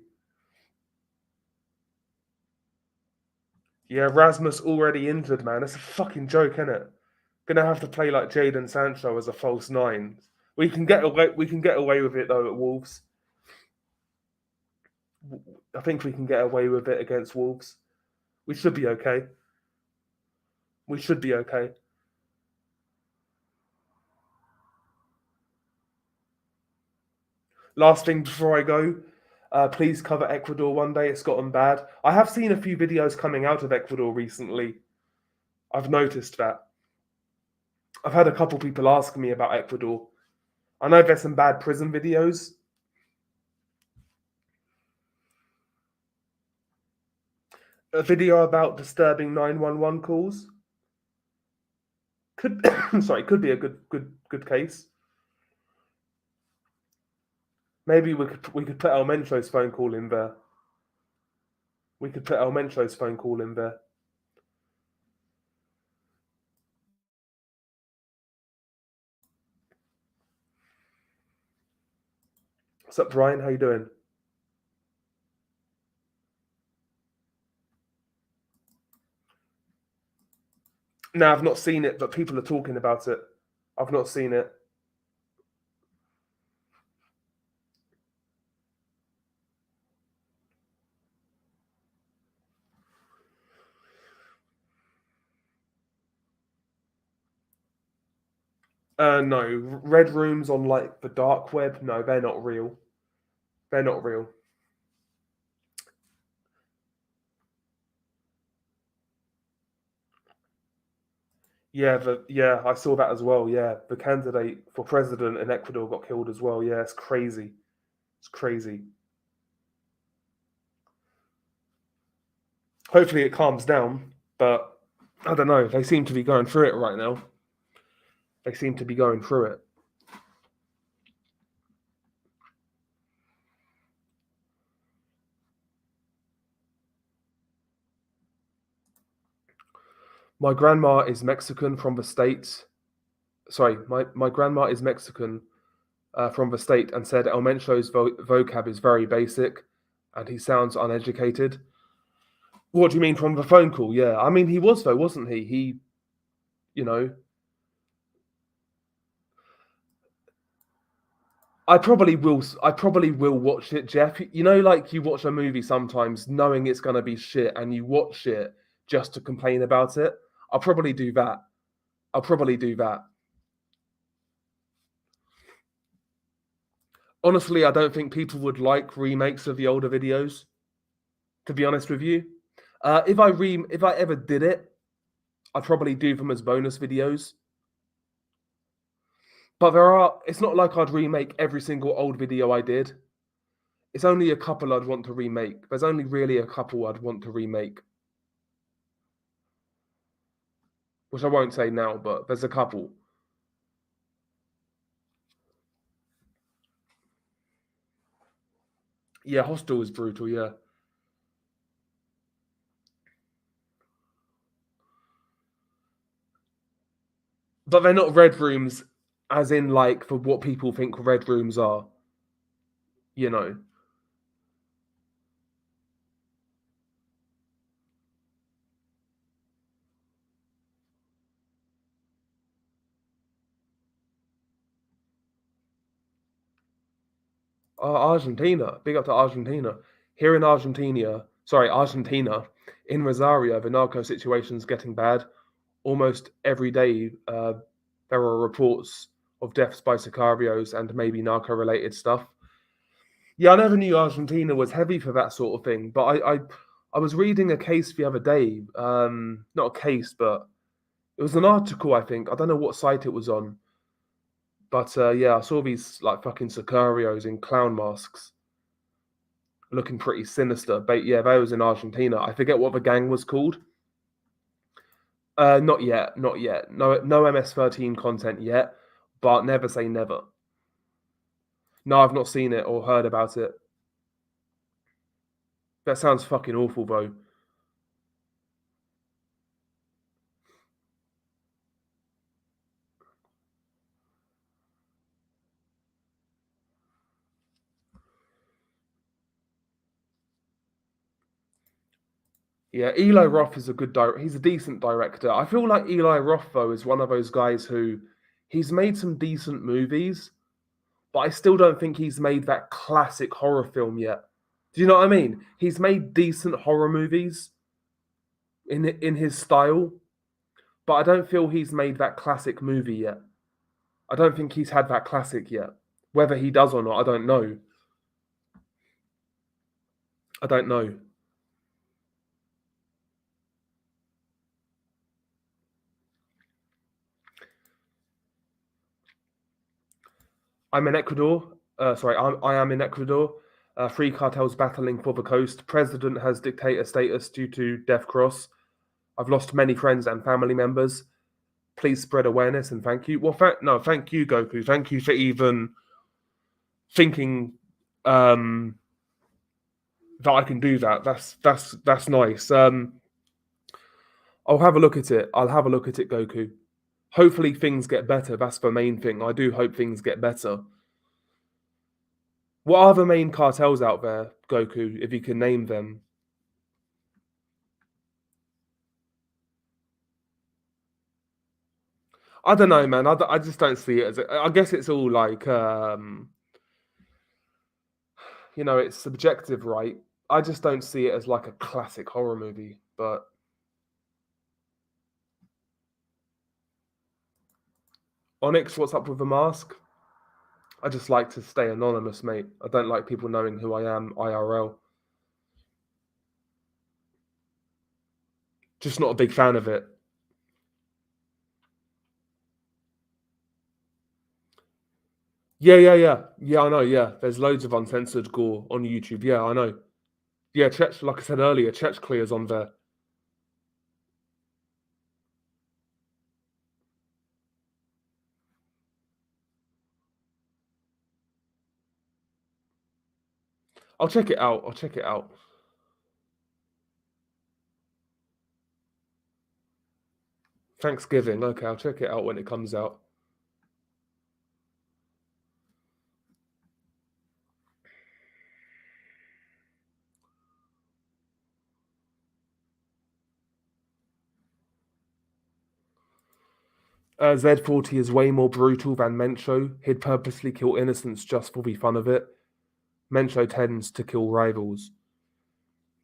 Yeah, Rasmus already injured, man. That's a fucking joke, isn't it? Gonna have to play like Jadon Sancho as a false nine. We can get away with it though at Wolves. I think we can get away with it against Wolves. We should be okay. We should be okay. Last thing before I go, please cover Ecuador one day. It's gotten bad. I have seen a few videos coming out of Ecuador recently. I've noticed that. I've had a couple people asking me about Ecuador. I know there's some bad prison videos. A video about disturbing 911 calls. Could could be a good case. Maybe we could put El Mencho's phone call in there. We could put El Mencho's phone call in there. What's up, Brian? How you doing? No, I've not seen it, but people are talking about it. I've not seen it. No, red rooms on like the dark web. No, they're not real. They're not real. Yeah, I saw that as well. Yeah, the candidate for president in Ecuador got killed as well. Yeah, it's crazy. It's crazy. Hopefully it calms down, but I don't know. They seem to be going through it right now. They seem to be going through it. My grandma is Mexican from the States. Sorry, my grandma is Mexican from the state and said El Mencho's vocab is very basic and he sounds uneducated. What do you mean from the phone call? Yeah, I mean he was though, wasn't he? You know, I probably will. I probably will watch it, Jeff. You know, like you watch a movie sometimes knowing it's gonna be shit, and you watch it just to complain about it. I'll probably do that. I'll probably do that. Honestly, I don't think people would like remakes of the older videos, to be honest with you. If I ever did it, I'd probably do them as bonus videos. But it's not like I'd remake every single old video I did. It's only a couple I'd want to remake. There's only really a couple I'd want to remake. Which I won't say now, but there's a couple. Yeah, Hostel is brutal, yeah. But they're not red rooms as in like for what people think red rooms are. You know. Argentina. Big up to Argentina. Here in Argentina, in Rosario, the narco situation's getting bad. Almost every day, there are reports of deaths by sicarios and maybe narco-related stuff. Yeah, I never knew Argentina was heavy for that sort of thing, but I was reading a case the other day. Not a case, but it was an article. I think I don't know what site it was on, but yeah, I saw these like fucking sicarios in clown masks, looking pretty sinister. But yeah, they was in Argentina. I forget what the gang was called. Not yet, not yet. No MS-13 content yet, but never say never. No, I've not seen it or heard about it. That sounds fucking awful, though. Yeah, Eli Roth is a good director. He's a decent director. I feel like Eli Roth, though, is one of those guys who he's made some decent movies, but I still don't think he's made that classic horror film yet. Do you know what I mean? He's made decent horror movies in his style, but I don't feel he's made that classic movie yet. I don't think he's had that classic yet. Whether he does or not, I don't know. I don't know. I'm in Ecuador. I am in Ecuador. Three cartels battling for the coast. President has dictator status due to death cross. I've lost many friends and family members. Please spread awareness and thank you. Well, thank you, Goku. Thank you for even thinking that I can do that. That's nice. I'll have a look at it. I'll have a look at it, Goku. Hopefully things get better. That's the main thing. I do hope things get better. What are the main cartels out there, Goku, if you can name them? I don't know, man. I just don't see it as. I guess it's all like, it's subjective, right? I just don't see it as like a classic horror movie. But Onyx, what's up with the mask? I just like to stay anonymous, mate. I don't like people knowing who I am IRL. Just not a big fan of it. Yeah. Yeah, I know, yeah. There's loads of uncensored gore on YouTube. Yeah, I know. Yeah, Chech, like I said earlier, Chech Clear's on there. I'll check it out. Thanksgiving. Okay, I'll check it out when it comes out. Z40 is way more brutal than Mencho. He'd purposely kill innocents just for the fun of it. Mencho tends to kill rivals.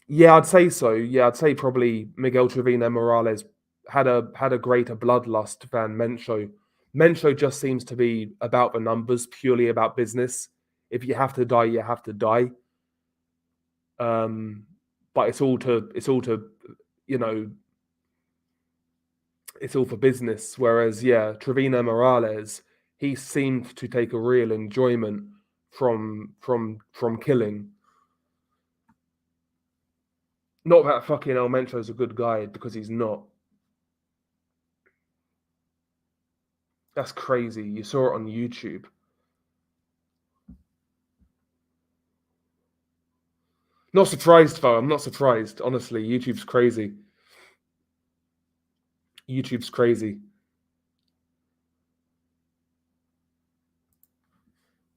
Yeah, I'd say so. Yeah, I'd say probably Miguel Trevino Morales had a greater bloodlust than Mencho. Mencho just seems to be about the numbers, purely about business. If you have to die, you have to die. But it's all to you know, it's all for business. Whereas, yeah, Trevino Morales, he seemed to take a real enjoyment from killing. Not that fucking El Mencho's a good guy, because he's not. That's crazy. You saw it on YouTube. Not surprised though. I'm not surprised. Honestly, YouTube's crazy. YouTube's crazy.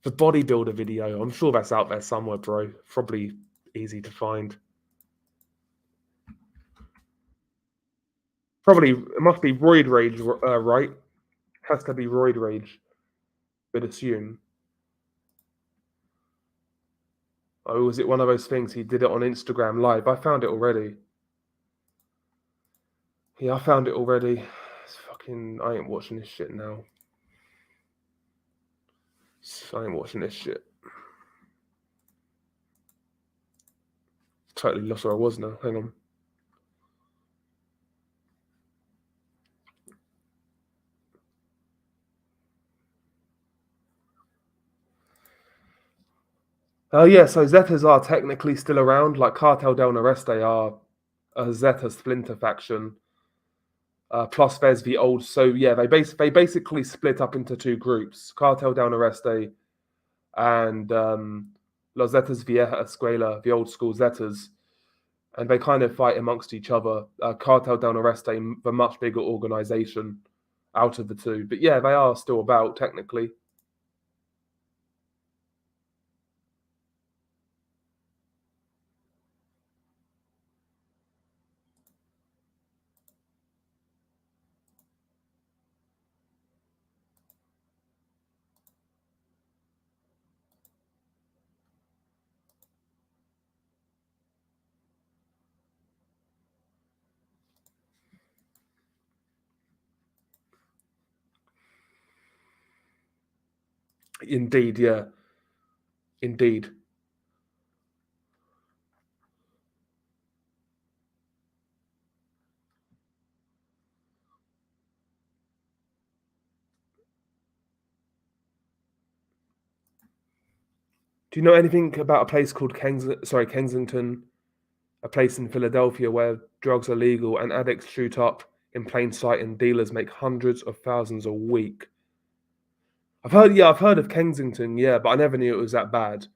The bodybuilder video, I'm sure that's out there somewhere, bro. Probably easy to find. Probably, it must be Roid Rage, right? Has to be Roid Rage, I'd assume. Oh, was it one of those things he did it on Instagram Live? I found it already. Yeah, I found it already. It's fucking, I ain't watching this shit now. I ain't watching this shit. Totally lost where I was now. Hang on. Oh yeah, so Zetas are technically still around. Like Cartel del Noreste are a Zeta splinter faction. Plus there's the old. So yeah, they basically split up into two groups: Cartel del Noreste and Los Zetas Vieja Escuela, the old school Zetas, and they kind of fight amongst each other. Cartel del Noreste, the much bigger organization out of the two, but yeah, they are still about technically. Indeed, yeah, indeed. Do you know anything about a place called Kensington, a place in Philadelphia where drugs are legal and addicts shoot up in plain sight and dealers make hundreds of thousands a week? I've heard of Kensington, yeah, but I never knew it was that bad.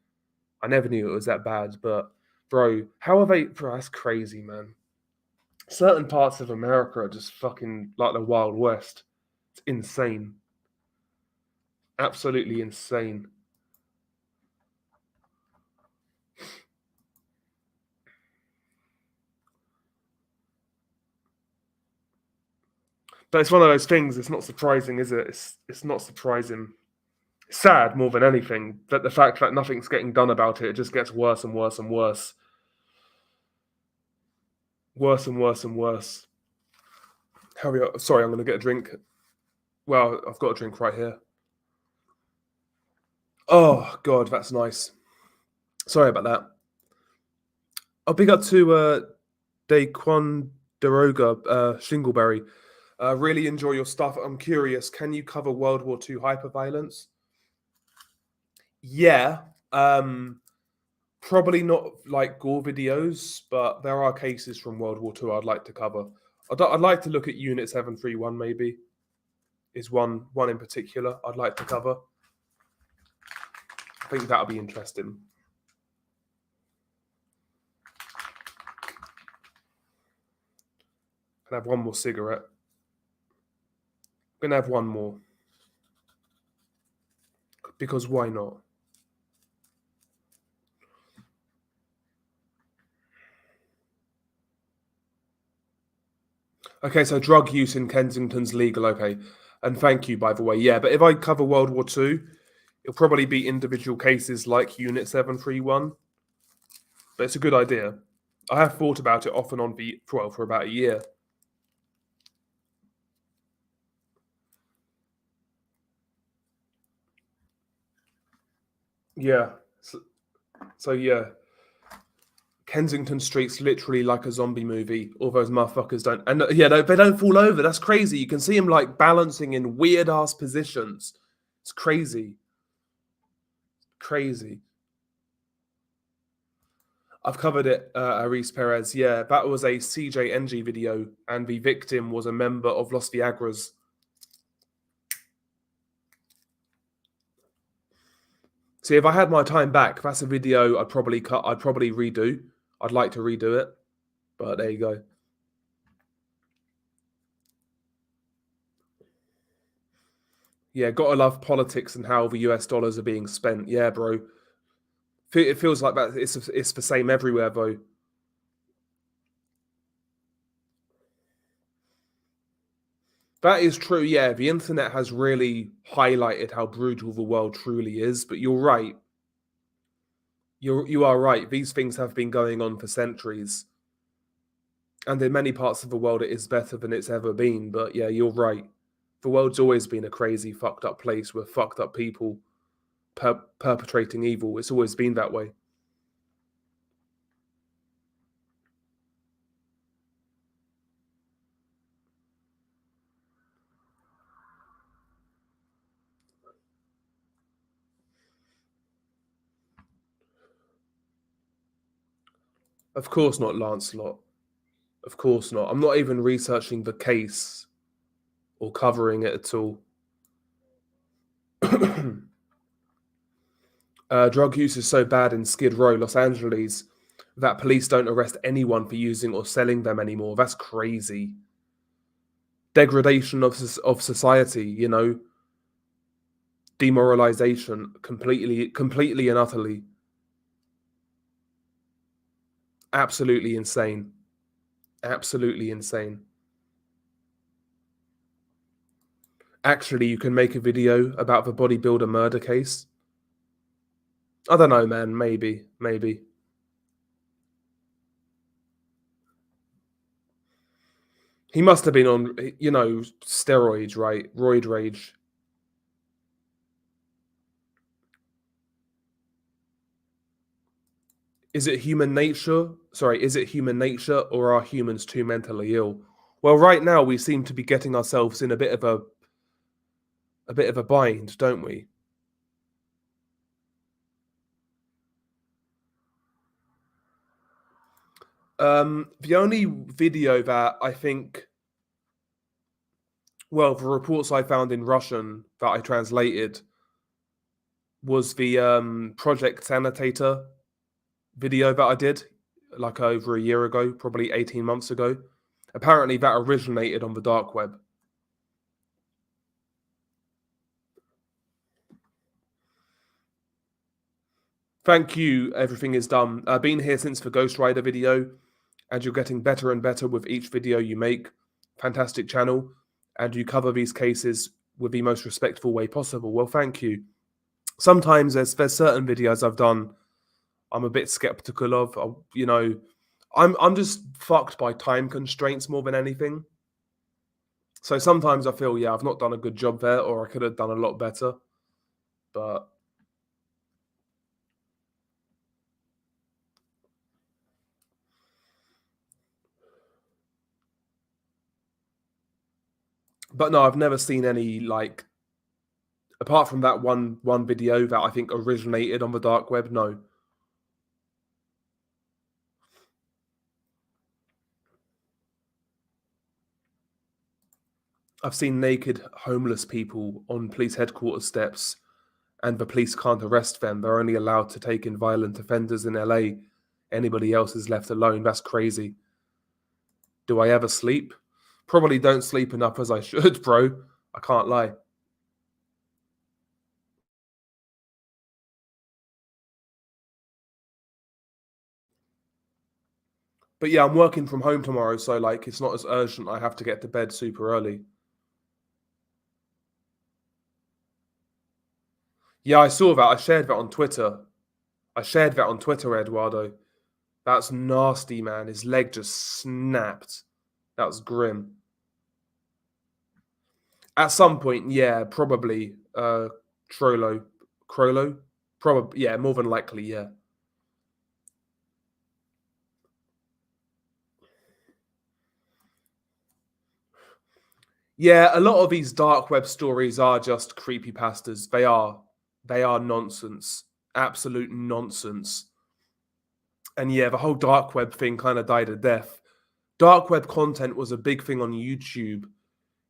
I never knew it was that bad, but bro, how are they? Bro, that's crazy, man. Certain parts of America are just fucking like the Wild West. It's insane. Absolutely insane. But it's one of those things. It's not surprising, is it? It's not surprising. It's sad more than anything that the fact that nothing's getting done about it just gets worse and worse and worse, worse and worse and worse. Hurry up! Sorry, I'm gonna get a drink. Well, I've got a drink right here. Oh God, that's nice. Sorry about that. I'll big up to Daquan Deroga, Shingleberry. Really enjoy your stuff. I'm curious, can you cover World War II hyperviolence? Yeah. Probably not like gore videos, but there are cases from World War II I'd like to cover. I'd like to look at Unit 731 maybe, is one in particular I'd like to cover. I think that'll be interesting. Can I have one more cigarette? I'm gonna have one more. Because why not? Okay, so drug use in Kensington's legal, okay. And thank you, by the way. Yeah, but if I cover World War II, it'll probably be individual cases like Unit 731. But it's a good idea. I have thought about it off and on for about a year. Yeah. So yeah, Kensington Street's literally like a zombie movie. All those motherfuckers don't, and yeah, they don't fall over. That's crazy. You can see them like balancing in weird ass positions. It's crazy, crazy. I've covered it, Aris Perez. Yeah, that was a CJNG video, and the victim was a member of Los Viagras. See, if I had my time back, that's a video I'd probably cut. I'd probably redo. I'd like to redo it, but there you go. Yeah, gotta love politics and how the US dollars are being spent. Yeah, bro. It feels like that. It's the same everywhere, though. That is true. Yeah, the internet has really highlighted how brutal the world truly is. But you're right. You are right. These things have been going on for centuries, and in many parts of the world, it is better than it's ever been. But yeah, you're right. The world's always been a crazy, fucked up place with fucked up people perpetrating evil. It's always been that way. Of course not, Lancelot. Of course not. I'm not even researching the case or covering it at all. Drug use is so bad in Skid Row, Los Angeles, that police don't arrest anyone for using or selling them anymore. That's crazy. Degradation of society, you know, demoralization, completely and utterly, absolutely insane, absolutely insane. Actually, you can make a video about the bodybuilder murder case. I don't know, man. Maybe. He must have been on, you know, steroids, right? Roid rage. Is it human nature? Sorry, is it human nature or are humans too mentally ill? Well, right now we seem to be getting ourselves in a bit of a bind, don't we? The only video that I think, well, the reports I found in Russian that I translated was the Project Sanitator video that I did like over a year ago, probably 18 months ago. Apparently, that originated on the dark web. Thank you. Everything is done. I've been here since the Ghost Rider video, and you're getting better and better with each video you make. Fantastic channel, and you cover these cases with the most respectful way possible. Well, thank you. Sometimes there's certain videos I've done I'm a bit skeptical of. You know, I'm just fucked by time constraints more than anything. So sometimes I feel, yeah, I've not done a good job there, or I could have done a lot better. But no, I've never seen any like apart from that one video that I think originated on the dark web. No. I've seen naked homeless people on police headquarters steps, and the police can't arrest them. They're only allowed to take in violent offenders in LA. Anybody else is left alone. That's crazy. Do I ever sleep? Probably don't sleep enough as I should, bro. I can't lie. But yeah, I'm working from home tomorrow, so like it's not as urgent. I have to get to bed super early. Yeah, I saw that. I shared that on Twitter. Eduardo. That's nasty, man. His leg just snapped. That was grim. At some point, yeah, probably Crollo. Probably, yeah, more than likely, yeah. Yeah, a lot of these dark web stories are just creepypastas. They are. They are nonsense. Absolute nonsense. And yeah, the whole dark web thing kind of died a death. Dark web content was a big thing on YouTube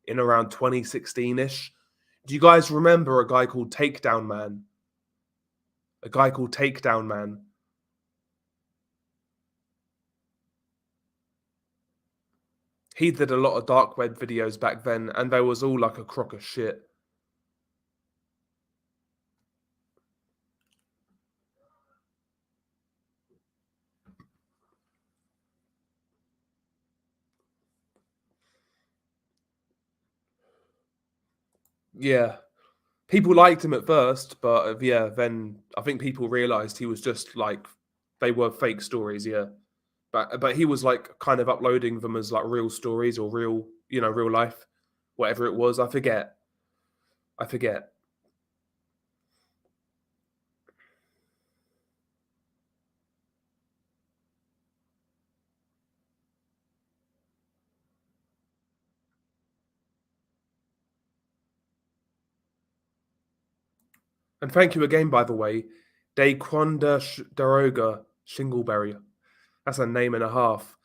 in around 2016-ish. Do you guys remember a guy called Takedown Man? A guy called Takedown Man. He did a lot of dark web videos back then, and they was all like a crock of shit. Yeah. People liked him at first, but yeah, then I think people realized he was just like they were fake stories, yeah. But he was like kind of uploading them as like real stories or real, real life, whatever it was. I forget. I forget. And thank you again, by the way, Daquanda Daroga Shingleberry. That's a name and a half.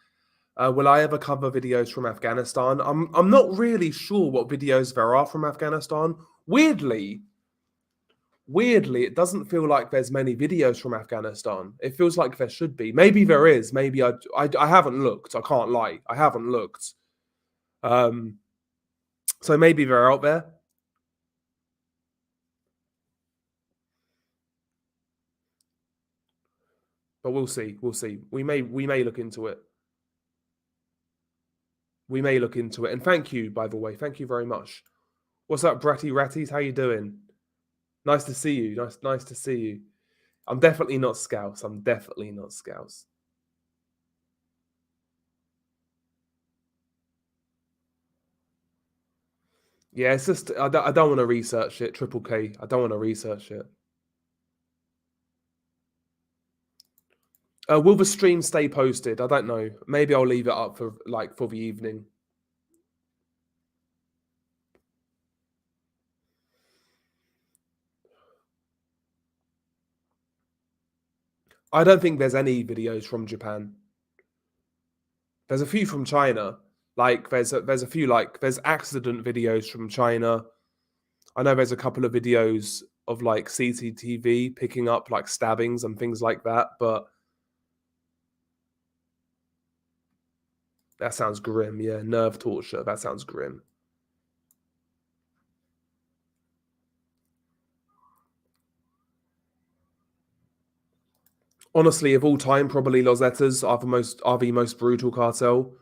Will I ever cover videos from Afghanistan? I'm not really sure what videos there are from Afghanistan. Weirdly, it doesn't feel like there's many videos from Afghanistan. It feels like there should be. Maybe there is. Maybe I haven't looked. I can't lie. I haven't looked. So maybe they're out there. But we'll see. We'll see. We may look into it. We may look into it. And thank you, by the way. Thank you very much. What's up, Bratty Ratties? How you doing? Nice to see you. Nice to see you. I'm definitely not Scouse. I'm definitely not Scouse. Yeah, it's just I don't want to research it. Triple K. I don't want to research it. Will the stream stay posted? I don't know. Maybe I'll leave it up for the evening. I don't think there's any videos from Japan. There's a few from China. Like there's a few there's accident videos from China. I know there's a couple of videos of like CCTV picking up like stabbings and things like that, but that sounds grim. Yeah, nerve torture. That sounds grim. Honestly, of all time, probably Los Zetas are the most brutal cartel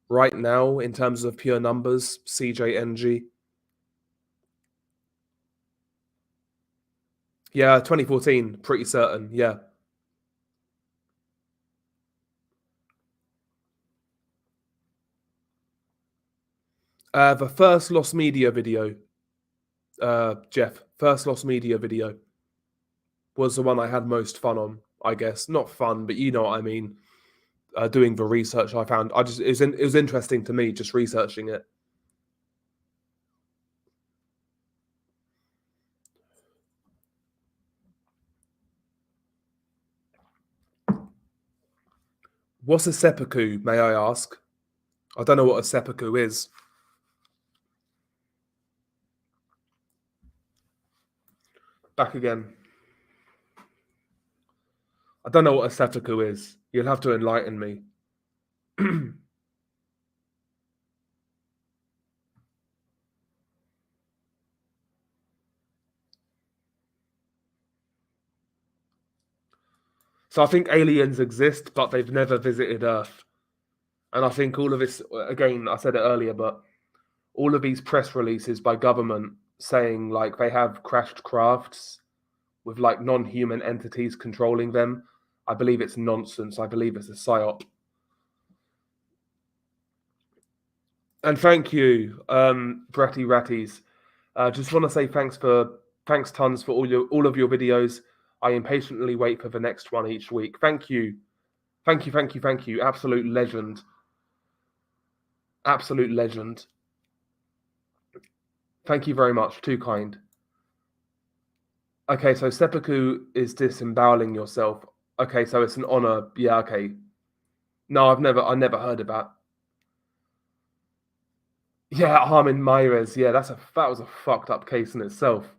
right now in terms of pure numbers. CJNG. Yeah, 2014, pretty certain. Yeah. The first Lost Media video, Jeff, first Lost Media video was the one I had most fun on, I guess. Not fun, but you know what I mean. Doing the research I found, it was interesting to me just researching it. What's a seppuku, may I ask? I don't know what a seppuku is. Back again. I don't know what a seppuku is. You'll have to enlighten me. So I think aliens exist, but they've never visited Earth. And I think all of this, again, I said it earlier, but all of these press releases by government saying like they have crashed crafts with like non-human entities controlling them, I believe it's nonsense. I believe it's a psyop. And thank you, Bratty Ratties. Just want to say thanks tons for all of your videos. I impatiently wait for the next one each week. Thank you. Thank you, thank you, thank you. Absolute legend. Absolute legend. Thank you very much. Too kind. Okay, so seppuku is disemboweling yourself. Okay, so it's an honor. Yeah, okay. No, I never heard of that. Yeah, Armin Maires. Yeah, that was a fucked up case in itself.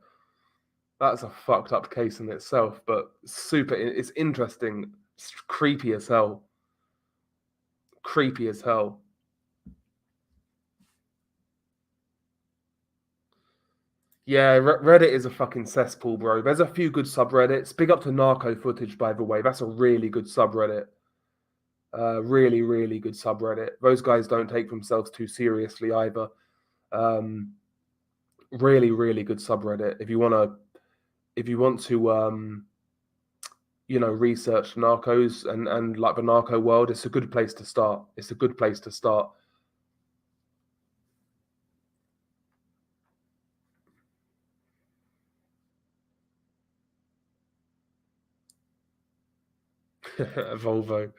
That's a fucked up case in itself, but super. It's interesting. It's creepy as hell. Creepy as hell. Yeah, Reddit is a fucking cesspool, bro. There's a few good subreddits. Big up to Narco Footage, by the way. That's a really good subreddit. Really, really good subreddit. Those guys don't take themselves too seriously either. Really, really good subreddit. If you want to, research narcos and like the narco world, it's a good place to start. It's a good place to start. Volvo.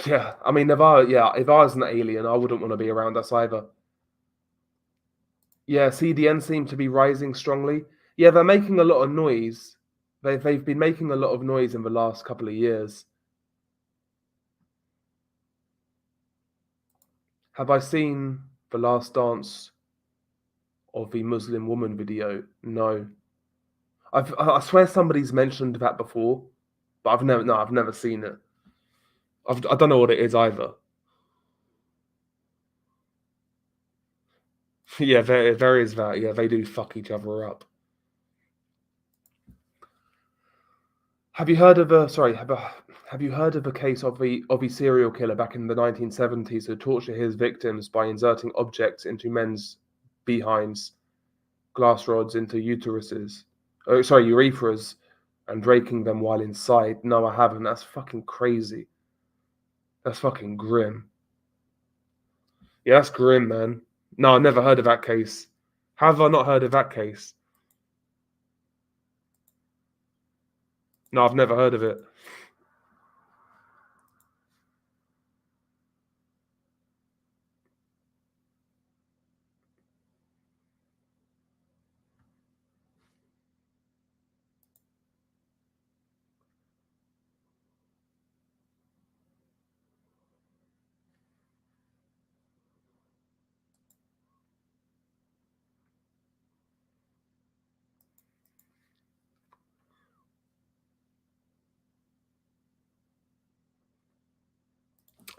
Yeah, I mean, if I was an alien, I wouldn't want to be around us either. Yeah, CDN seem to be rising strongly. Yeah, they're making a lot of noise. They've been making a lot of noise in the last couple of years. Have I seen the last dance of the Muslim woman video? No. I swear somebody's mentioned that before, but I've never seen it. I don't know what it is either. Yeah, there is that. Yeah, they do fuck each other up. Have you heard of have you heard of a case of a serial killer back in the 1970s who tortured his victims by inserting objects into men's behinds, glass rods into urethras, and raking them while inside? No, I haven't. That's fucking crazy. That's fucking grim. Yeah, that's grim, man. No, I've never heard of that case. How have I not heard of that case? No, I've never heard of it.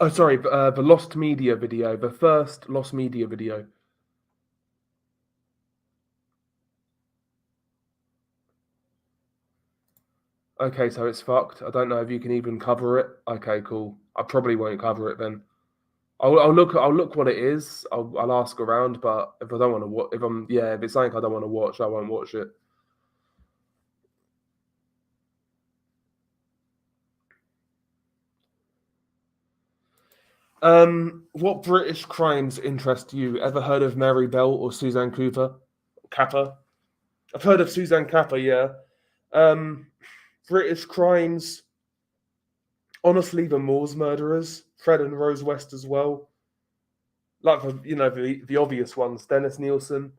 Oh, sorry, the lost media video, the first lost media video. Okay, so it's fucked. I don't know if you can even cover it. Okay, cool. I probably won't cover it then. I'll look what it is. I'll ask around, but if I don't want to watch, if it's something I don't want to watch, I won't watch it. What British crimes interest you? Ever heard of Mary Bell or Suzanne Cooper? Kappa? I've heard of Suzanne Kappa, yeah. British crimes. Honestly, the Moors murderers, Fred and Rose West as well. Like the obvious ones, Dennis Nielsen.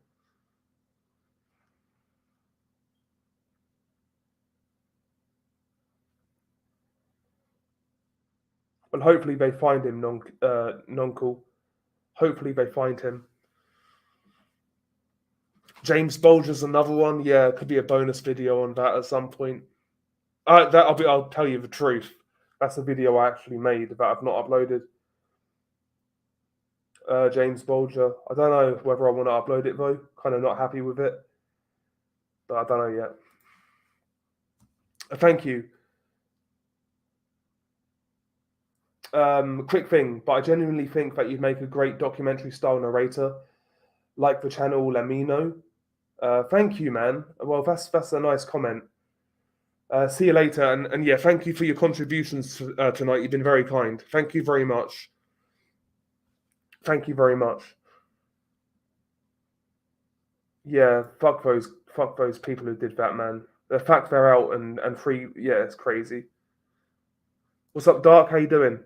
And hopefully they find him, Nonkel. Hopefully they find him. James Bulger's another one. Yeah, it could be a bonus video on that at some point. I'll tell you the truth. That's a video I actually made that I've not uploaded. James Bulger. I don't know whether I want to upload it though. Kind of not happy with it, but I don't know yet. Thank you. Quick thing, but I genuinely think that you'd make a great documentary style narrator, like the channel Lamino. Thank you, man. Well, that's a nice comment. See you later, and yeah, thank you for your contributions tonight. You've been very kind. Thank you very much. Thank you very much. Yeah, fuck those people who did that, man. The fact they're out and free, yeah, it's crazy. What's up, Dark? How you doing?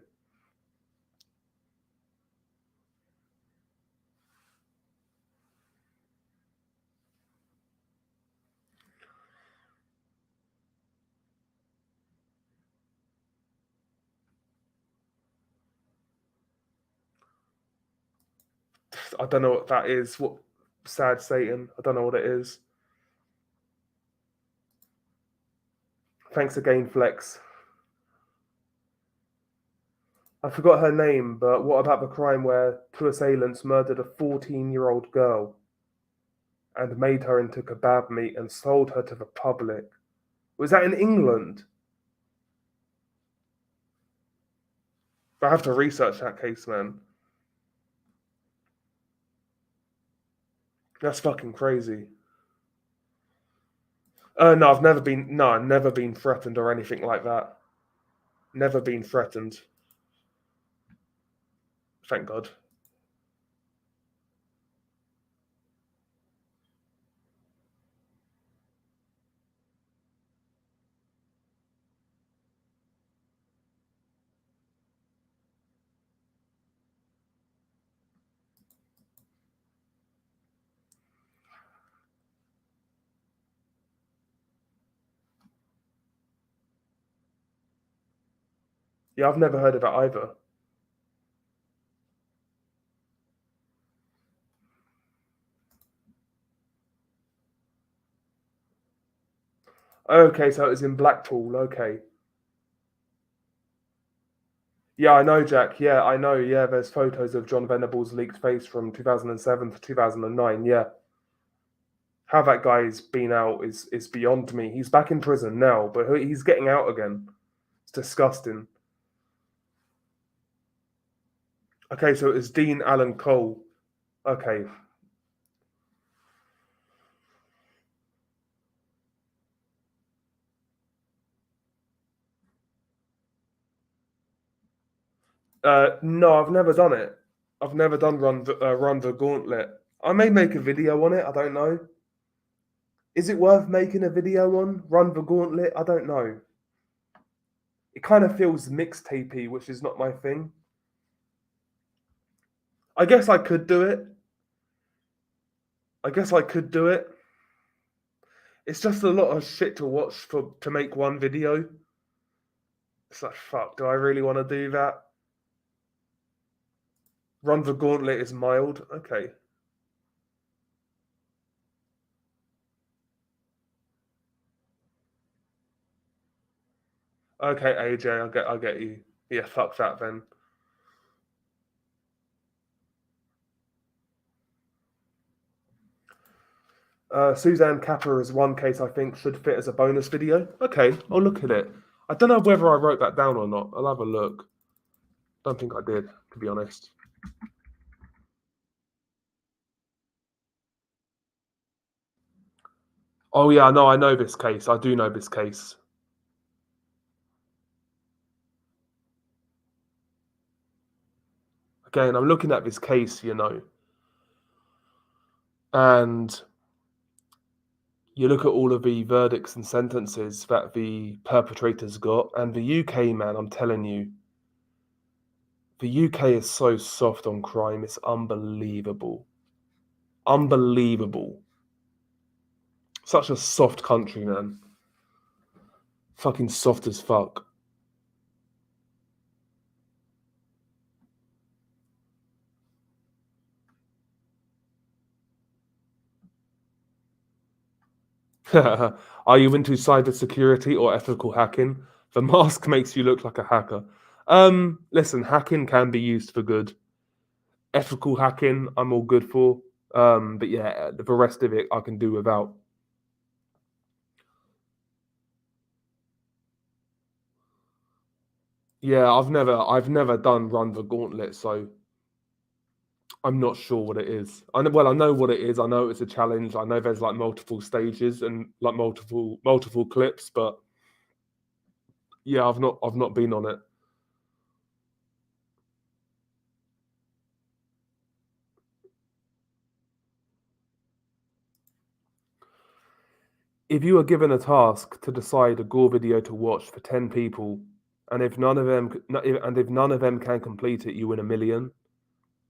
I don't know what that is. What sad Satan? I don't know what it is. Thanks again, Flex. I forgot her name, but what about the crime where two assailants murdered a 14-year-old girl and made her into kebab meat and sold her to the public? Was that in England? I have to research that case, man. That's fucking crazy. No, I've never been. No, I've never been threatened or anything like that. Never been threatened. Thank God. Yeah, I've never heard of it either. Okay, so it was in Blackpool. Okay. Yeah, I know, Jack. Yeah, I know. Yeah, there's photos of John Venable's leaked face from 2007 to 2009. Yeah. How that guy's been out is beyond me. He's back in prison now, but he's getting out again. It's disgusting. Okay, so it was Dean Allen Cole. Okay. No, I've never done it. I've never done Run the Gauntlet. I may make a video on it. I don't know. Is it worth making a video on Run the Gauntlet? I don't know. It kind of feels mixtapey, which is not my thing. I guess I could do it. I guess I could do it. It's just a lot of shit to watch to make one video. It's like, fuck, do I really want to do that? Run the Gauntlet is mild. Okay. Okay, AJ, I get you. Yeah, fuck that then. Suzanne Capper is one case I think should fit as a bonus video. Okay, I'll look at it. I don't know whether I wrote that down or not. I'll have a look. Don't think I did, to be honest. Oh yeah, no, I know this case. I do know this case. Again, I'm looking at this case, and you look at all of the verdicts and sentences that the perpetrators got, and the UK, man, I'm telling you, the UK is so soft on crime. It's unbelievable. Unbelievable. Such a soft country, man. Fucking soft as fuck. Are you into cybersecurity or ethical hacking? The mask makes you look like a hacker. Listen, hacking can be used for good. Ethical hacking, I'm all good for. But yeah, the rest of it I can do without. Yeah, I've never done Run the Gauntlet, so I'm not sure what it is. Well, I know what it is. I know it's a challenge. I know there's like multiple stages and like multiple clips, but yeah, I've not been on it. If you are given a task to decide a gore video to watch for 10 people, and if none of them can complete it, you win $1 million.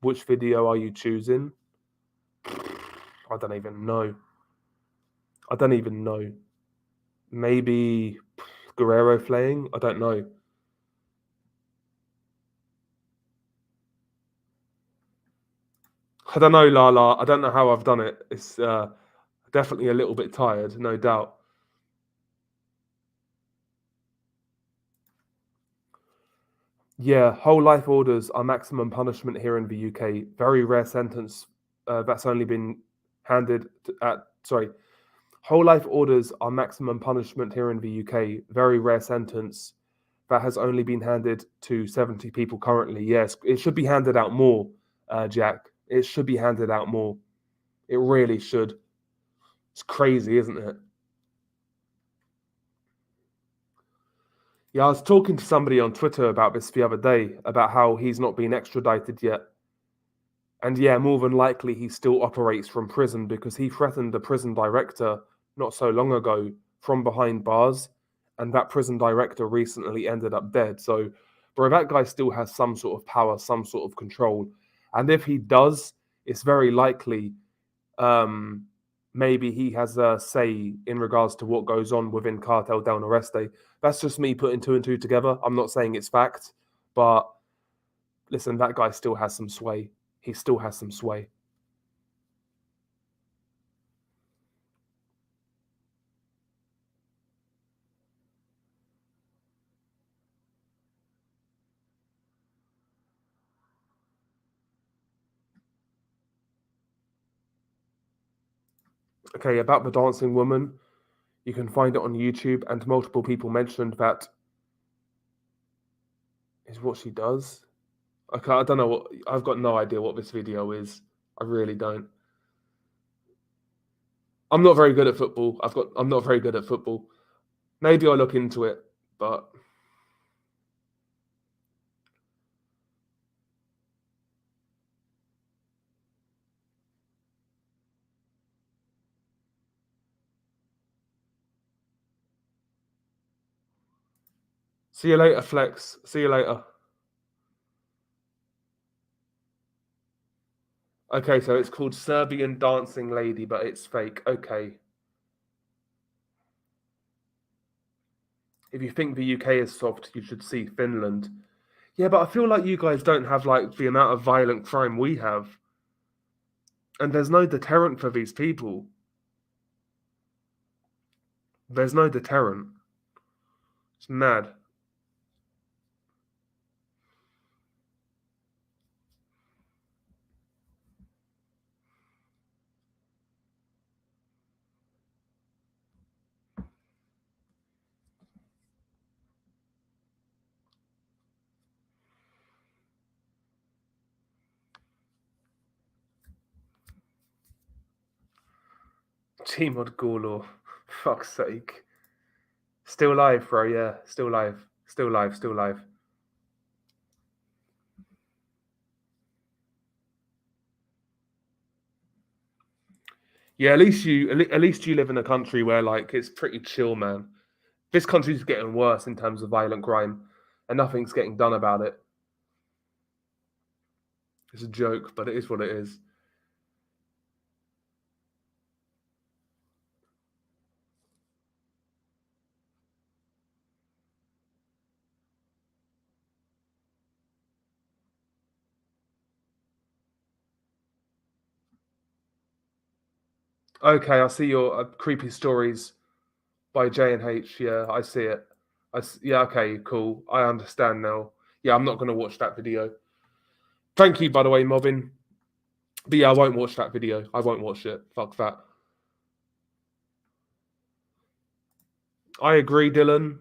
Which video are you choosing? I don't even know. Maybe Guerrero flaying? I don't know. I don't know, Lala. I don't know how I've done it. It's definitely a little bit tired, no doubt. Yeah, whole life orders are maximum punishment here in the UK. Very rare sentence that's only been handed sorry. Whole life orders are maximum punishment here in the UK. Very rare sentence that has only been handed to 70 people currently. Yes, it should be handed out more, Jack. It should be handed out more. It really should. It's crazy, isn't it? Yeah, I was talking to somebody on Twitter about this the other day, about how he's not been extradited yet. And yeah, more than likely he still operates from prison because he threatened the prison director not so long ago from behind bars, and that prison director recently ended up dead. So, bro, that guy still has some sort of power, some sort of control. And if he does, it's very likely um, maybe he has a say in regards to what goes on within Cartel del Noreste. That's just me putting two and two together. I'm not saying it's fact, but listen, that guy still has some sway. He still has some sway. Okay, about the dancing woman, you can find it on YouTube, and multiple people mentioned that is what she does. Okay, I don't know what. I've got no idea what this video is. I really don't. I'm not very good at football. I'm not very good at football. Maybe I'll look into it, but see you later, Flex. See you later. Okay, so it's called Serbian Dancing Lady, but it's fake. Okay. If you think the UK is soft, you should see Finland. Yeah, but I feel like you guys don't have like the amount of violent crime we have. And there's no deterrent for these people. There's no deterrent. It's mad. Gmod Gorlaw. Fuck's sake. Still live, bro, yeah. Still live. Still live, still live. Yeah, at least you live in a country where like it's pretty chill, man. This country's getting worse in terms of violent crime, and nothing's getting done about it. It's a joke, but it is what it is. Okay, I see your creepy stories by J and H. Yeah, I see it. Yeah, okay, cool. I understand now. Yeah, I'm not gonna watch that video. Thank you, by the way, Mobbin. But yeah, I won't watch that video. I won't watch it. Fuck that. I agree, Dylan.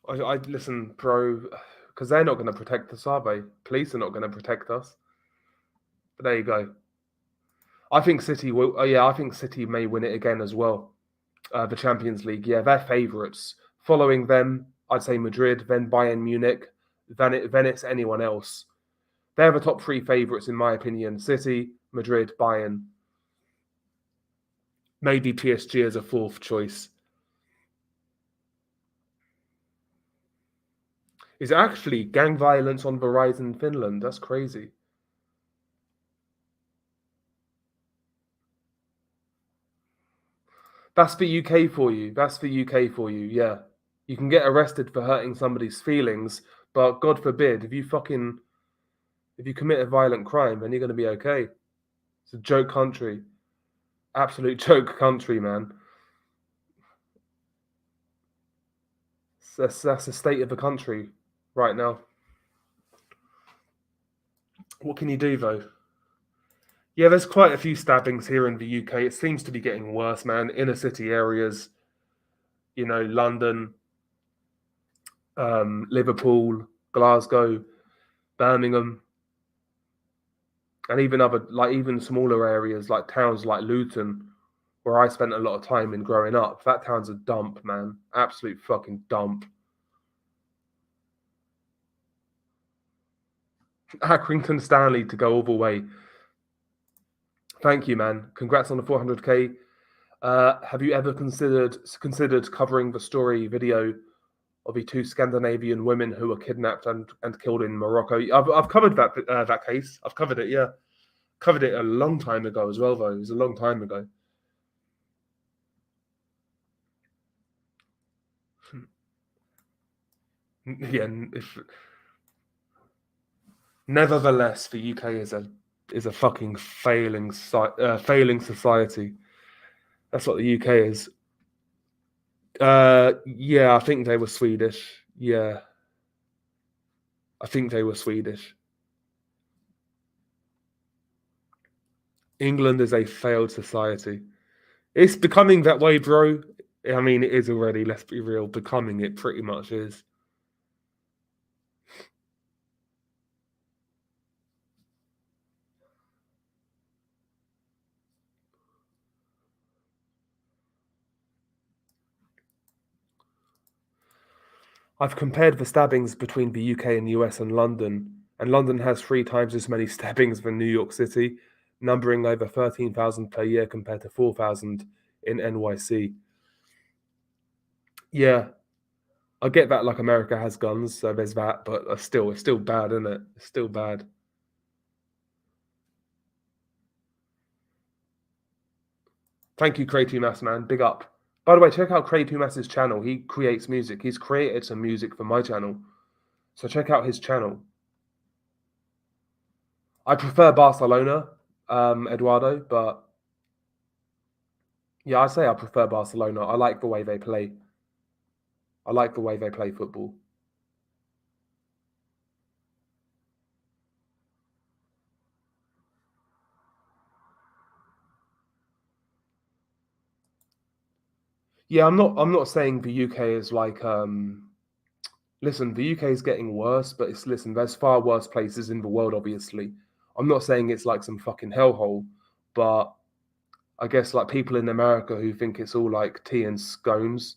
I listen, bro, because they're not going to protect us, are they? Police are not going to protect us. But there you go. I think City will. Yeah, I think City may win it again as well. The Champions League. Yeah, they're favourites. Following them, I'd say Madrid, then Bayern Munich, then it's anyone else. They're the top three favourites in my opinion. City, Madrid, Bayern. Maybe PSG as a fourth choice. Is actually gang violence on the rise in Finland? That's crazy. That's the UK for you. That's the UK for you. Yeah. You can get arrested for hurting somebody's feelings, but God forbid, if you commit a violent crime, then you're going to be okay. It's a joke country. Absolute joke country, man. That's the state of the country right now. What can you do, though? Yeah, there's quite a few stabbings here in the UK. It seems to be getting worse, man. Inner city areas, London, Liverpool, Glasgow, Birmingham, and even even smaller areas like towns like Luton, where I spent a lot of time in growing up. That town's a dump, man. Absolute fucking dump. Accrington Stanley to go all the way. Thank you, man. Congrats on the 400k. Have you ever considered covering the story video of the two Scandinavian women who were kidnapped and killed in Morocco? I've covered that case. I've covered it. Yeah, covered it a long time ago as well. Though it was a long time ago. Yeah. Nevertheless, the UK is a fucking failing society. That's what the UK is. Yeah, I think they were Swedish. Yeah, I think they were Swedish. England is a failed society. It's becoming that way, bro. I mean, it is already, let's be real, becoming it pretty much is. I've compared the stabbings between the UK and US and London has 3 times as many stabbings than New York City, numbering over 13,000 per year compared to 4,000 in NYC. Yeah, I get that like America has guns, so there's that, but it's still bad, isn't it? It's still bad. Thank you, Cray Mass, man. Big up. By the way, check out Cray Mass's channel. He creates music. He's created some music for my channel. So check out his channel. I prefer Barcelona, Eduardo, but yeah, I say I prefer Barcelona. I like the way they play. I like the way they play football. Yeah, I'm not saying the UK is like listen, the UK is getting worse, but there's far worse places in the world, obviously. I'm not saying it's like some fucking hellhole, but I guess like people in America who think it's all like tea and scones,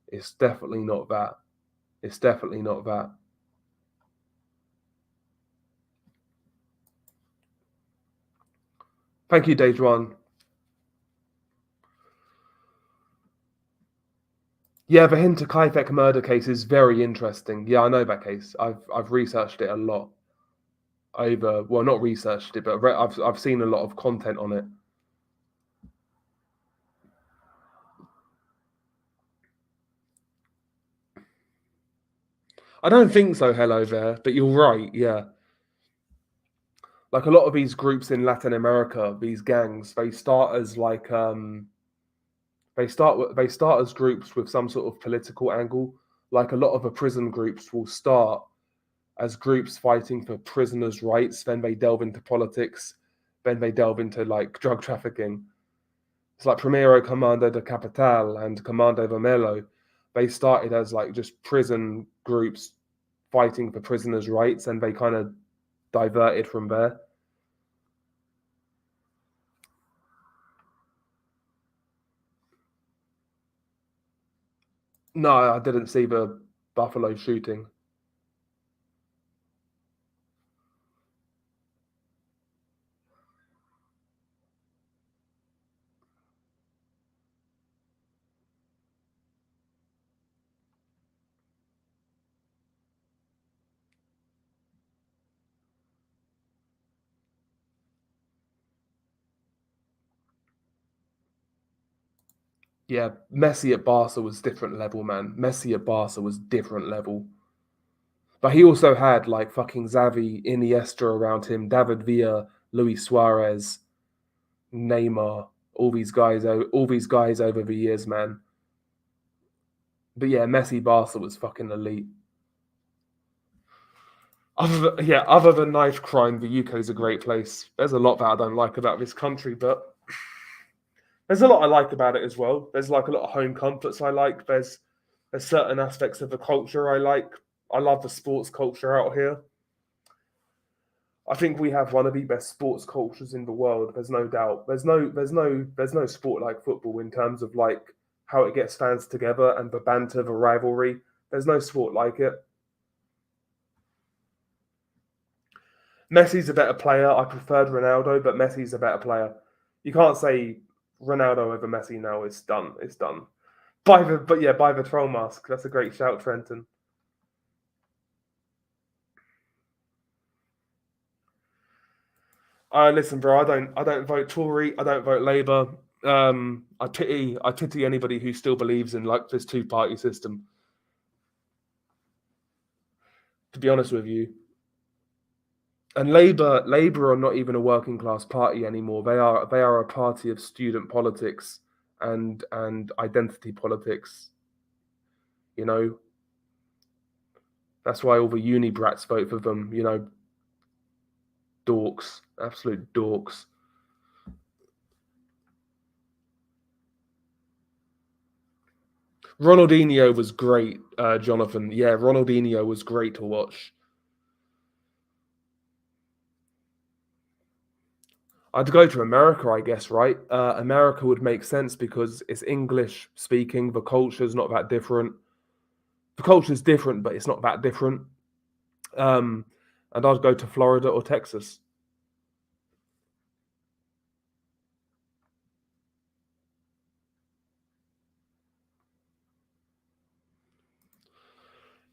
it's definitely not that. It's definitely not that. Thank you, Dejuan. Yeah, the Hinterkaifeck murder case is very interesting. Yeah, I know that case. I've researched it a lot. Well, not researched it, but I've seen a lot of content on it. I don't think so. Hello there, but you're right. Yeah, like a lot of these groups in Latin America, these gangs, they start as like they start as groups with some sort of political angle. Like a lot of the prison groups will start as groups fighting for prisoners' rights, then they delve into politics, then they delve into like drug trafficking. It's like Primero Comando de Capital and Comando Vermelho. They started as like just prison groups fighting for prisoners' rights, and they kind of diverted from there. No, I didn't see the Buffalo shooting. Yeah, Messi at Barca was different level, man. Messi at Barca was different level. But he also had like fucking Xavi, Iniesta around him, David Villa, Luis Suarez, Neymar, all these guys over the years, man. But yeah, Messi Barca was fucking elite. Other than knife crime, the UK is a great place. There's a lot that I don't like about this country, but there's a lot I like about it as well. There's like a lot of home comforts I like. There's certain aspects of the culture I like. I love the sports culture out here. I think we have one of the best sports cultures in the world. There's no doubt. There's no sport like football in terms of like how it gets fans together and the banter, the rivalry. There's no sport like it. Messi's a better player. I preferred Ronaldo, but Messi's a better player. You can't say Ronaldo over Messi now. It's done. It's done. By the troll mask. That's a great shout, Trenton. Listen, bro. I don't vote Tory. I don't vote Labour. I pity anybody who still believes in like this two-party system. To be honest with you, and Labour are not even a working class party anymore. They are a party of student politics and identity politics. You know, that's why all the uni brats vote for them. You know, dorks, absolute dorks. Ronaldinho was great, Jonathan. Yeah, Ronaldinho was great to watch. I'd go to America, I guess, right? America would make sense because it's English speaking. The culture's not that different. The culture's different, but it's not that different. Um, and I'd go to Florida or Texas.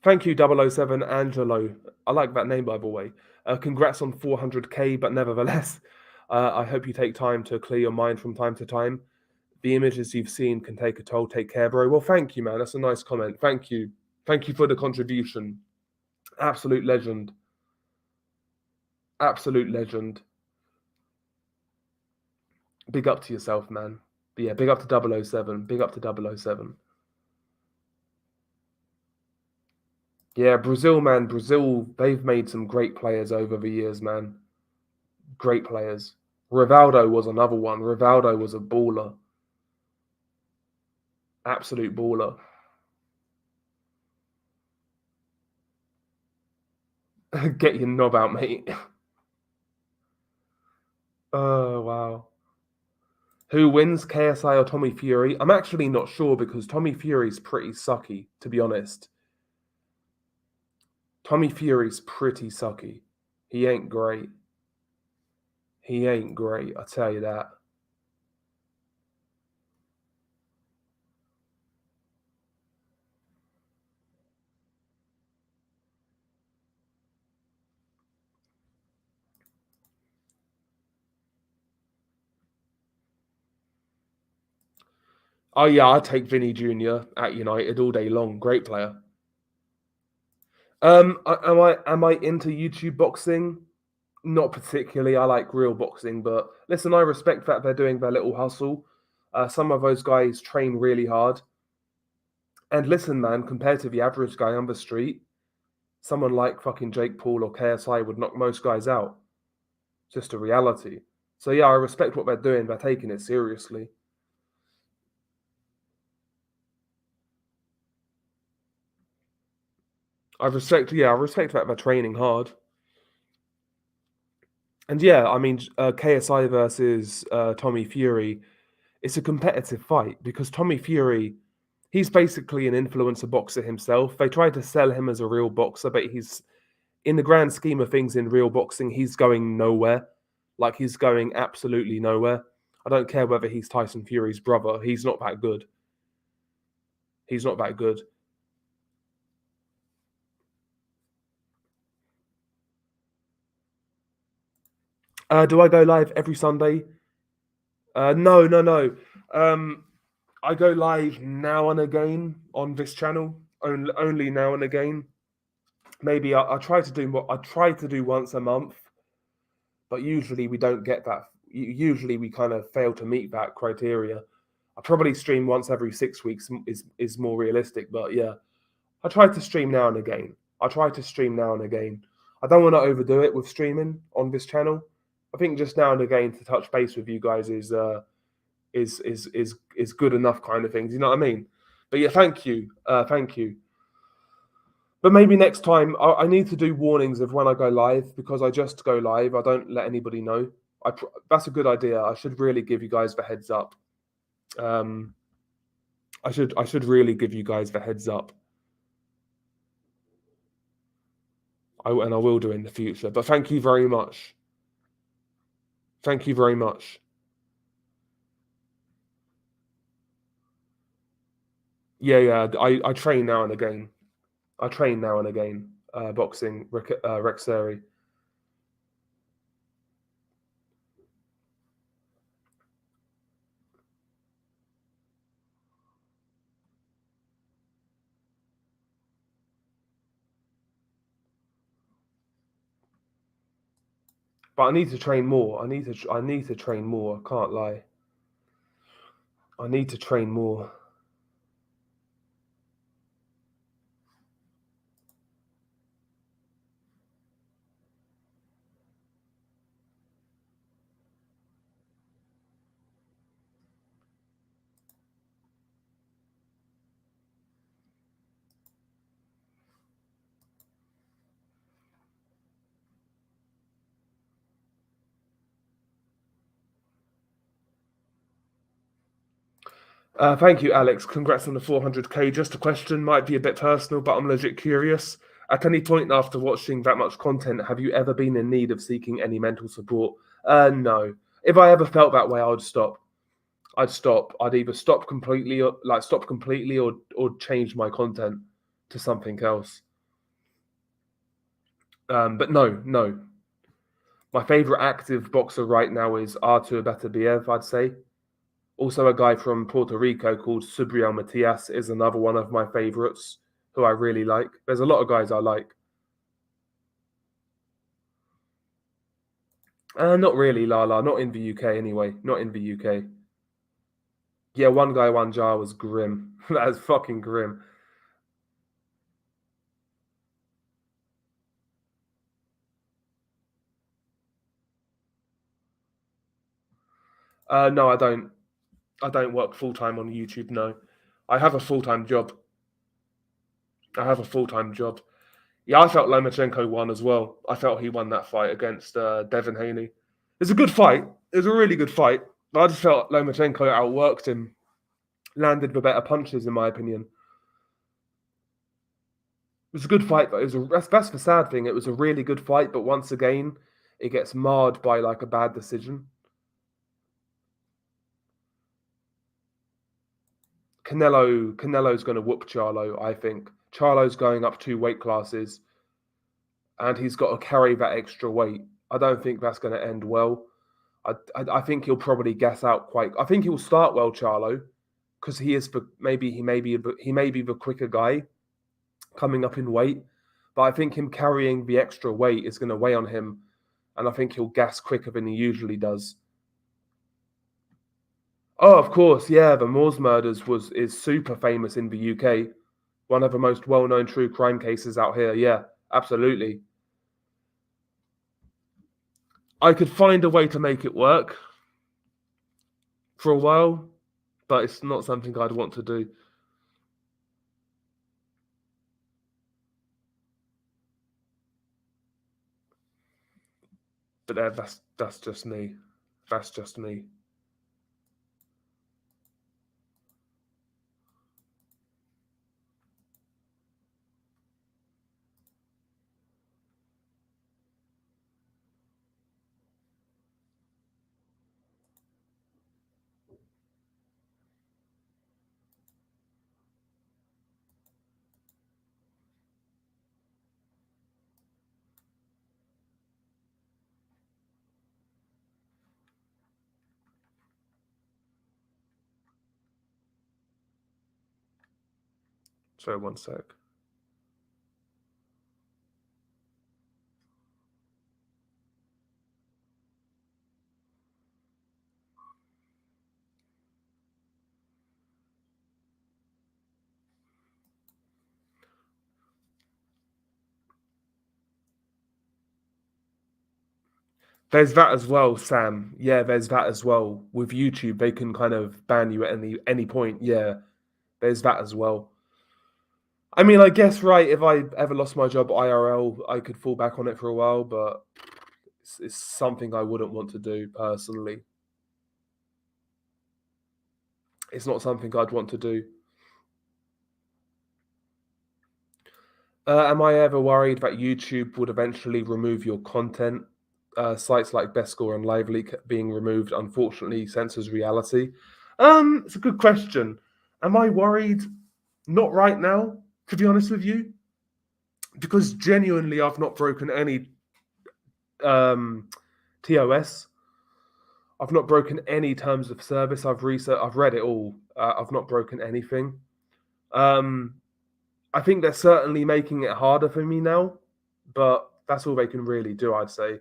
Thank you, 007 Angelo. I like that name, by the way. Congrats on 400k, but nevertheless, I hope you take time to clear your mind from time to time. The images you've seen can take a toll. Take care, bro. Well, thank you, man. That's a nice comment. Thank you. Thank you for the contribution. Absolute legend. Absolute legend. Big up to yourself, man. But yeah, big up to 007. Big up to 007. Yeah, Brazil, man. Brazil, they've made some great players over the years, man. Great players. Rivaldo was another one. Rivaldo was a baller. Absolute baller. Get your knob out, mate. Oh, wow. Who wins, KSI or Tommy Fury? I'm actually not sure because Tommy Fury's pretty sucky, to be honest. Tommy Fury's pretty sucky. He ain't great. He ain't great, I tell you that. Oh yeah, I'd take Vinny Jr. at United all day long. Great player. Am I into YouTube boxing? Not particularly. I like real boxing, but listen, I respect that they're doing their little hustle. Some of those guys train really hard. And listen, man, compared to the average guy on the street, someone like fucking Jake Paul or KSI would knock most guys out. Just a reality. So yeah, I respect what they're doing. They're taking it seriously. I respect that they're training hard. And yeah, I mean, KSI versus Tommy Fury, it's a competitive fight because Tommy Fury, he's basically an influencer boxer himself. They tried to sell him as a real boxer, but he's, in the grand scheme of things in real boxing, he's going nowhere. Like, he's going absolutely nowhere. I don't care whether he's Tyson Fury's brother. He's not that good. He's not that good. Do I go live every Sunday? No, no, no. Um, I go live now and again on this channel, only now and again. Maybe I try to do what I try to do once a month, but usually we don't get that. Usually we kind of fail to meet that criteria. I probably stream once every 6 weeks is more realistic, but yeah, I try to stream now and again. I try to stream now and again. I don't want to overdo it with streaming on this channel. I think just now and again to touch base with you guys is good enough kind of things. You know what I mean? But yeah, thank you. But maybe next time I need to do warnings of when I go live because I just go live. I don't let anybody know. That's a good idea. I should really give you guys the heads up. Um, I should really give you guys the heads up. And I will do in the future. But thank you very much. Thank you very much. Yeah. I train now and again. I train now and again. Boxing, Rexeri. But I need to train more. I need to train more. I can't lie. I need to train more. Thank you, Alex. Congrats on the 400k. Just a question, might be a bit personal, but I'm legit curious. At any point after watching that much content, have you ever been in need of seeking any mental support? No. If I ever felt that way, I would stop. I'd stop. I'd either stop completely, or change my content to something else. But no. My favorite active boxer right now is Artur Beterbiev, I'd say. Also, a guy from Puerto Rico called Subriel Matias is another one of my favorites who I really like. There's a lot of guys I like. Not really, Lala. Not in the UK anyway. Not in the UK. Yeah, one guy, one jar was grim. That is fucking grim. No, I don't. I don't work full time on YouTube. No, I have a full time job. I have a full time job. Yeah, I felt Lomachenko won as well. I felt he won that fight against Devin Haney. It's a good fight. It was a really good fight. But I just felt Lomachenko outworked him, landed the better punches, in my opinion. It was a good fight, but that's the sad thing. It was a really good fight, but once again, it gets marred by like a bad decision. Canelo's going to whoop Charlo. I think Charlo's going up 2 weight classes, and he's got to carry that extra weight. I don't think that's going to end well. I think he'll probably gas out quite. I think he'll start well, Charlo, because he may be the quicker guy coming up in weight, but I think him carrying the extra weight is going to weigh on him, and I think he'll gas quicker than he usually does. Oh, of course, yeah. The Moors murders is super famous in the UK. One of the most well-known true crime cases out here. Yeah, absolutely. I could find a way to make it work for a while, but it's not something I'd want to do. But that's just me. That's just me. Sorry, one sec. There's that as well, Sam. Yeah, there's that as well. With YouTube, they can kind of ban you at any point. Yeah, there's that as well. I mean, I guess, right, if I ever lost my job IRL, I could fall back on it for a while, but it's something I wouldn't want to do personally. It's not something I'd want to do. Am I ever worried that YouTube would eventually remove your content? Sites like Best Score and Lively being removed, unfortunately, censors reality. It's a good question. Am I worried? Not right now, to be honest with you, because genuinely, I've not broken any TOS. I've not broken any terms of service. I've read it all. I've not broken anything. I think they're certainly making it harder for me now, but that's all they can really do, I'd say.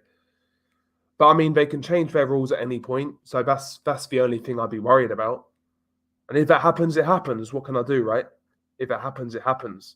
But I mean, they can change their rules at any point, so that's the only thing I'd be worried about. And if that happens, it happens. What can I do, right? If it happens, it happens.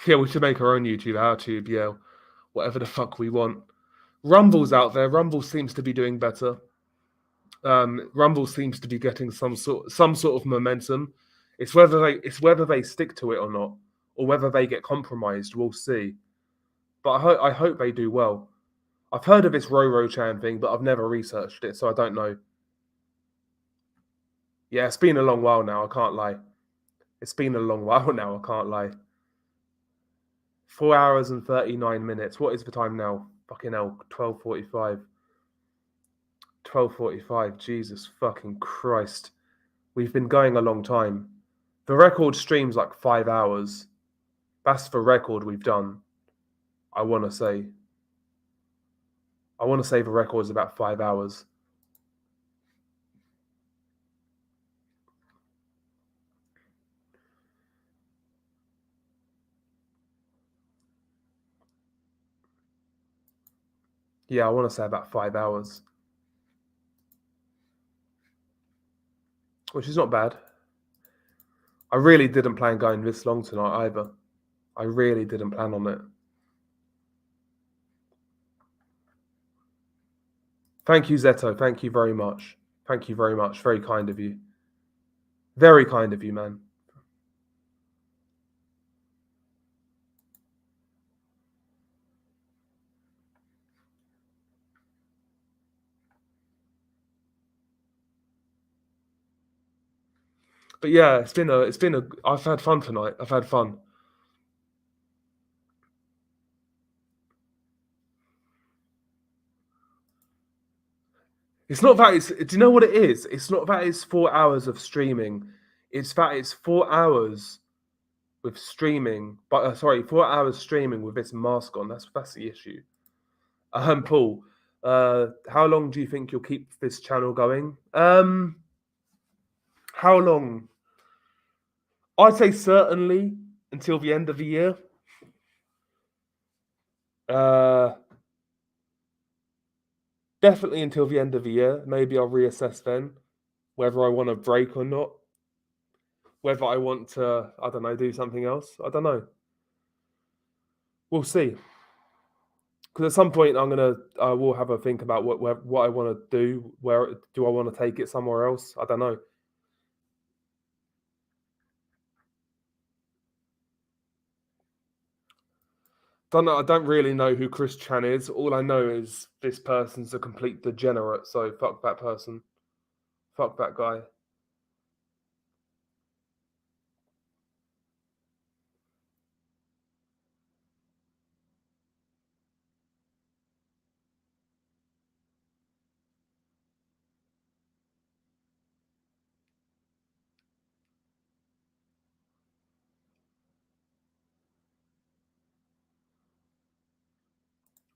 Yeah, we should make our own YouTube, our tube, yeah, whatever the fuck we want. Rumble's out there. Rumble seems to be doing better. Rumble seems to be getting some sort of momentum. It's whether they stick to it or not, or whether they get compromised. We'll see. But I hope they do well. I've heard of this Roro-chan thing, but I've never researched it, so I don't know. Yeah, it's been a long while now. I can't lie. It's been a long while now. I can't lie. 4 hours and 39 minutes. What is the time now? Fucking hell, 12:45. 12:45. Jesus fucking Christ. We've been going a long time. The record stream's like 5 hours. That's the record we've done. I want to say. The record's about 5 hours. Yeah, I want to say about 5 hours. Which is not bad. I really didn't plan going this long tonight either. I really didn't plan on it. Thank you, Zeto. Thank you very much. Thank you very much. Very kind of you. Very kind of you, man. But yeah, I've had fun tonight. I've had fun. It's not that it's, do you know what it is? It's not that it's 4 hours of streaming. It's that it's 4 hours with streaming, but 4 hours streaming with this mask on. That's the issue. Paul, how long do you think you'll keep this channel going? How long? I'd say certainly until the end of the year. Definitely until the end of the year. Maybe I'll reassess then whether I want to break or not. Whether I want to, I don't know, do something else. I don't know. We'll see. Because at some point I will have a think about what I want to do. Where do I want to take it somewhere else? I don't know. Don't know. I don't really know who Chris Chan is. All I know is this person's a complete degenerate. So fuck that person. Fuck that guy.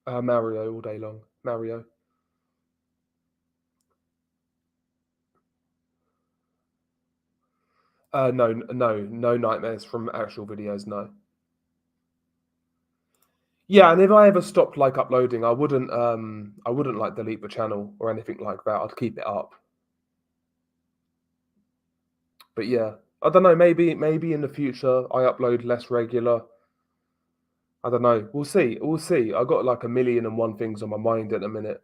Mario all day long. Mario. No nightmares from actual videos. No. Yeah, and if I ever stopped like uploading, I wouldn't like delete the channel or anything like that. I'd keep it up. But yeah, I don't know. Maybe in the future I upload less regular. I don't know. We'll see. We'll see. I got like 1,000,001 things on my mind at the minute.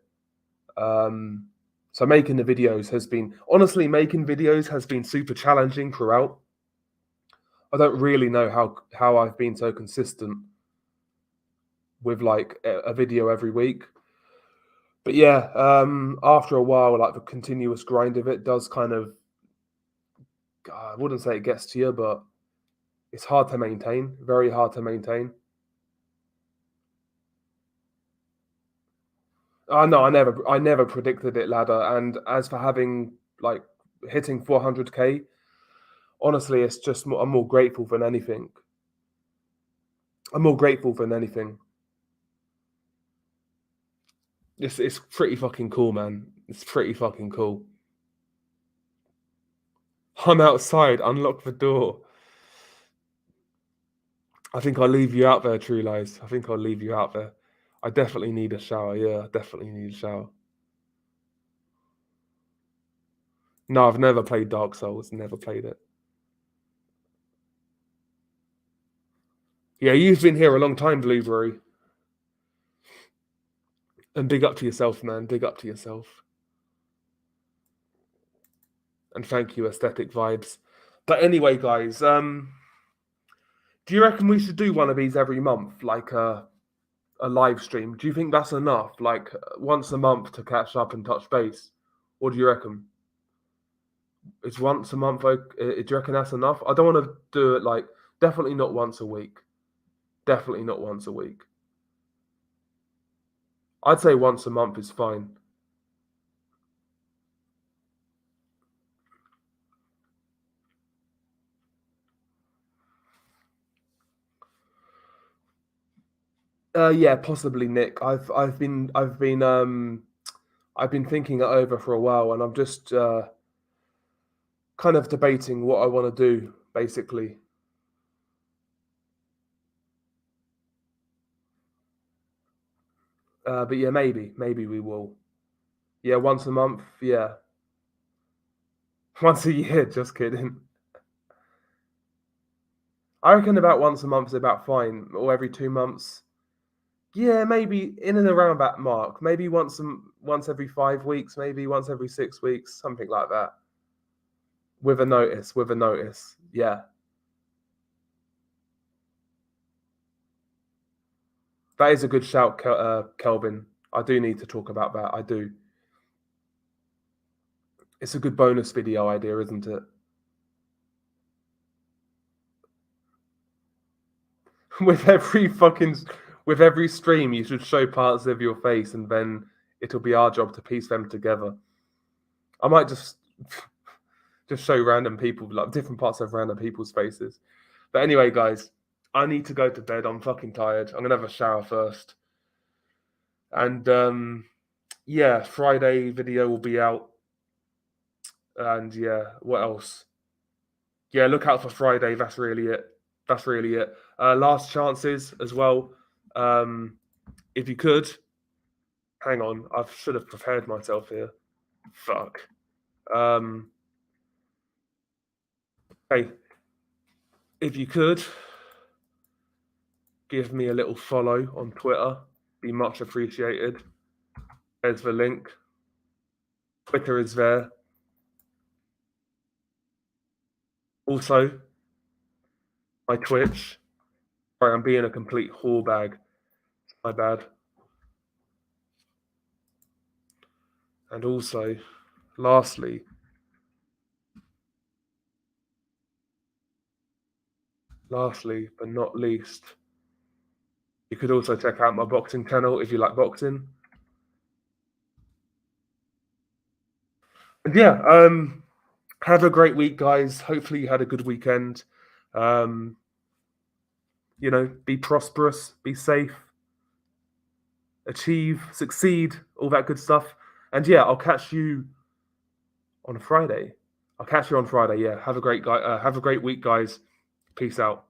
Um, so making the videos has been honestly making videos has been super challenging throughout. I don't really know how I've been so consistent with like a video every week. But yeah, after a while, like the continuous grind of it does kind of, I wouldn't say it gets to you, but it's hard to maintain, very hard to maintain. No, I never predicted it, ladder. And as for having like hitting 400k, honestly, it's just I'm more grateful than anything. I'm more grateful than anything. It's pretty fucking cool, man. It's pretty fucking cool. I'm outside. Unlock the door. I think I'll leave you out there, True Lies. I think I'll leave you out there. I definitely need a shower. Yeah, I definitely need a shower. No, I've never played Dark Souls. Never played it. Yeah, you've been here a long time, Blueberry. And big up to yourself, man. Big up to yourself. And thank you, Aesthetic Vibes. But anyway, guys, do you reckon we should do one of these every month, like a live stream? Do you think that's enough, like once a month to catch up and touch base? What do you reckon? Is once a month? Do you reckon that's enough? I don't want to do it like definitely not once a week. Definitely not once a week. I'd say once a month is fine. Yeah, possibly Nick. I've been thinking it over for a while, and I'm just kind of debating what I want to do, basically. But yeah, maybe we will. Yeah, once a month. Yeah, once a year. Just kidding. I reckon about once a month is about fine, or every 2 months. Yeah, maybe in and around that mark. Maybe once every 5 weeks, maybe once every 6 weeks, something like that. With a notice, with a notice. Yeah, that is a good shout, Kelvin. I do need to talk about that. I do. It's a good bonus video idea, isn't it? with every fucking with every stream, you should show parts of your face, and then it'll be our job to piece them together. I might just show random people, like different parts of random people's faces. But anyway, guys, I need to go to bed. I'm fucking tired. I'm gonna have a shower first, and yeah, Friday video will be out, and yeah, what else? Yeah, look out for Friday. That's really it. That's really it. Last chances as well. If you could, hang on. I should have prepared myself here. Fuck. Um, hey, if you could give me a little follow on Twitter, be much appreciated. There's the link. Twitter is there. Also, my Twitch. Sorry, I'm being a complete whore bag. My bad. And also, lastly, but not least, you could also check out my boxing channel if you like boxing. And yeah, have a great week, guys. Hopefully you had a good weekend. You know, be prosperous, be safe. achieve, succeed, all that good stuff. And yeah, I'll catch you on Friday. I'll catch you on Friday. Yeah, have a great week, guys. Peace out.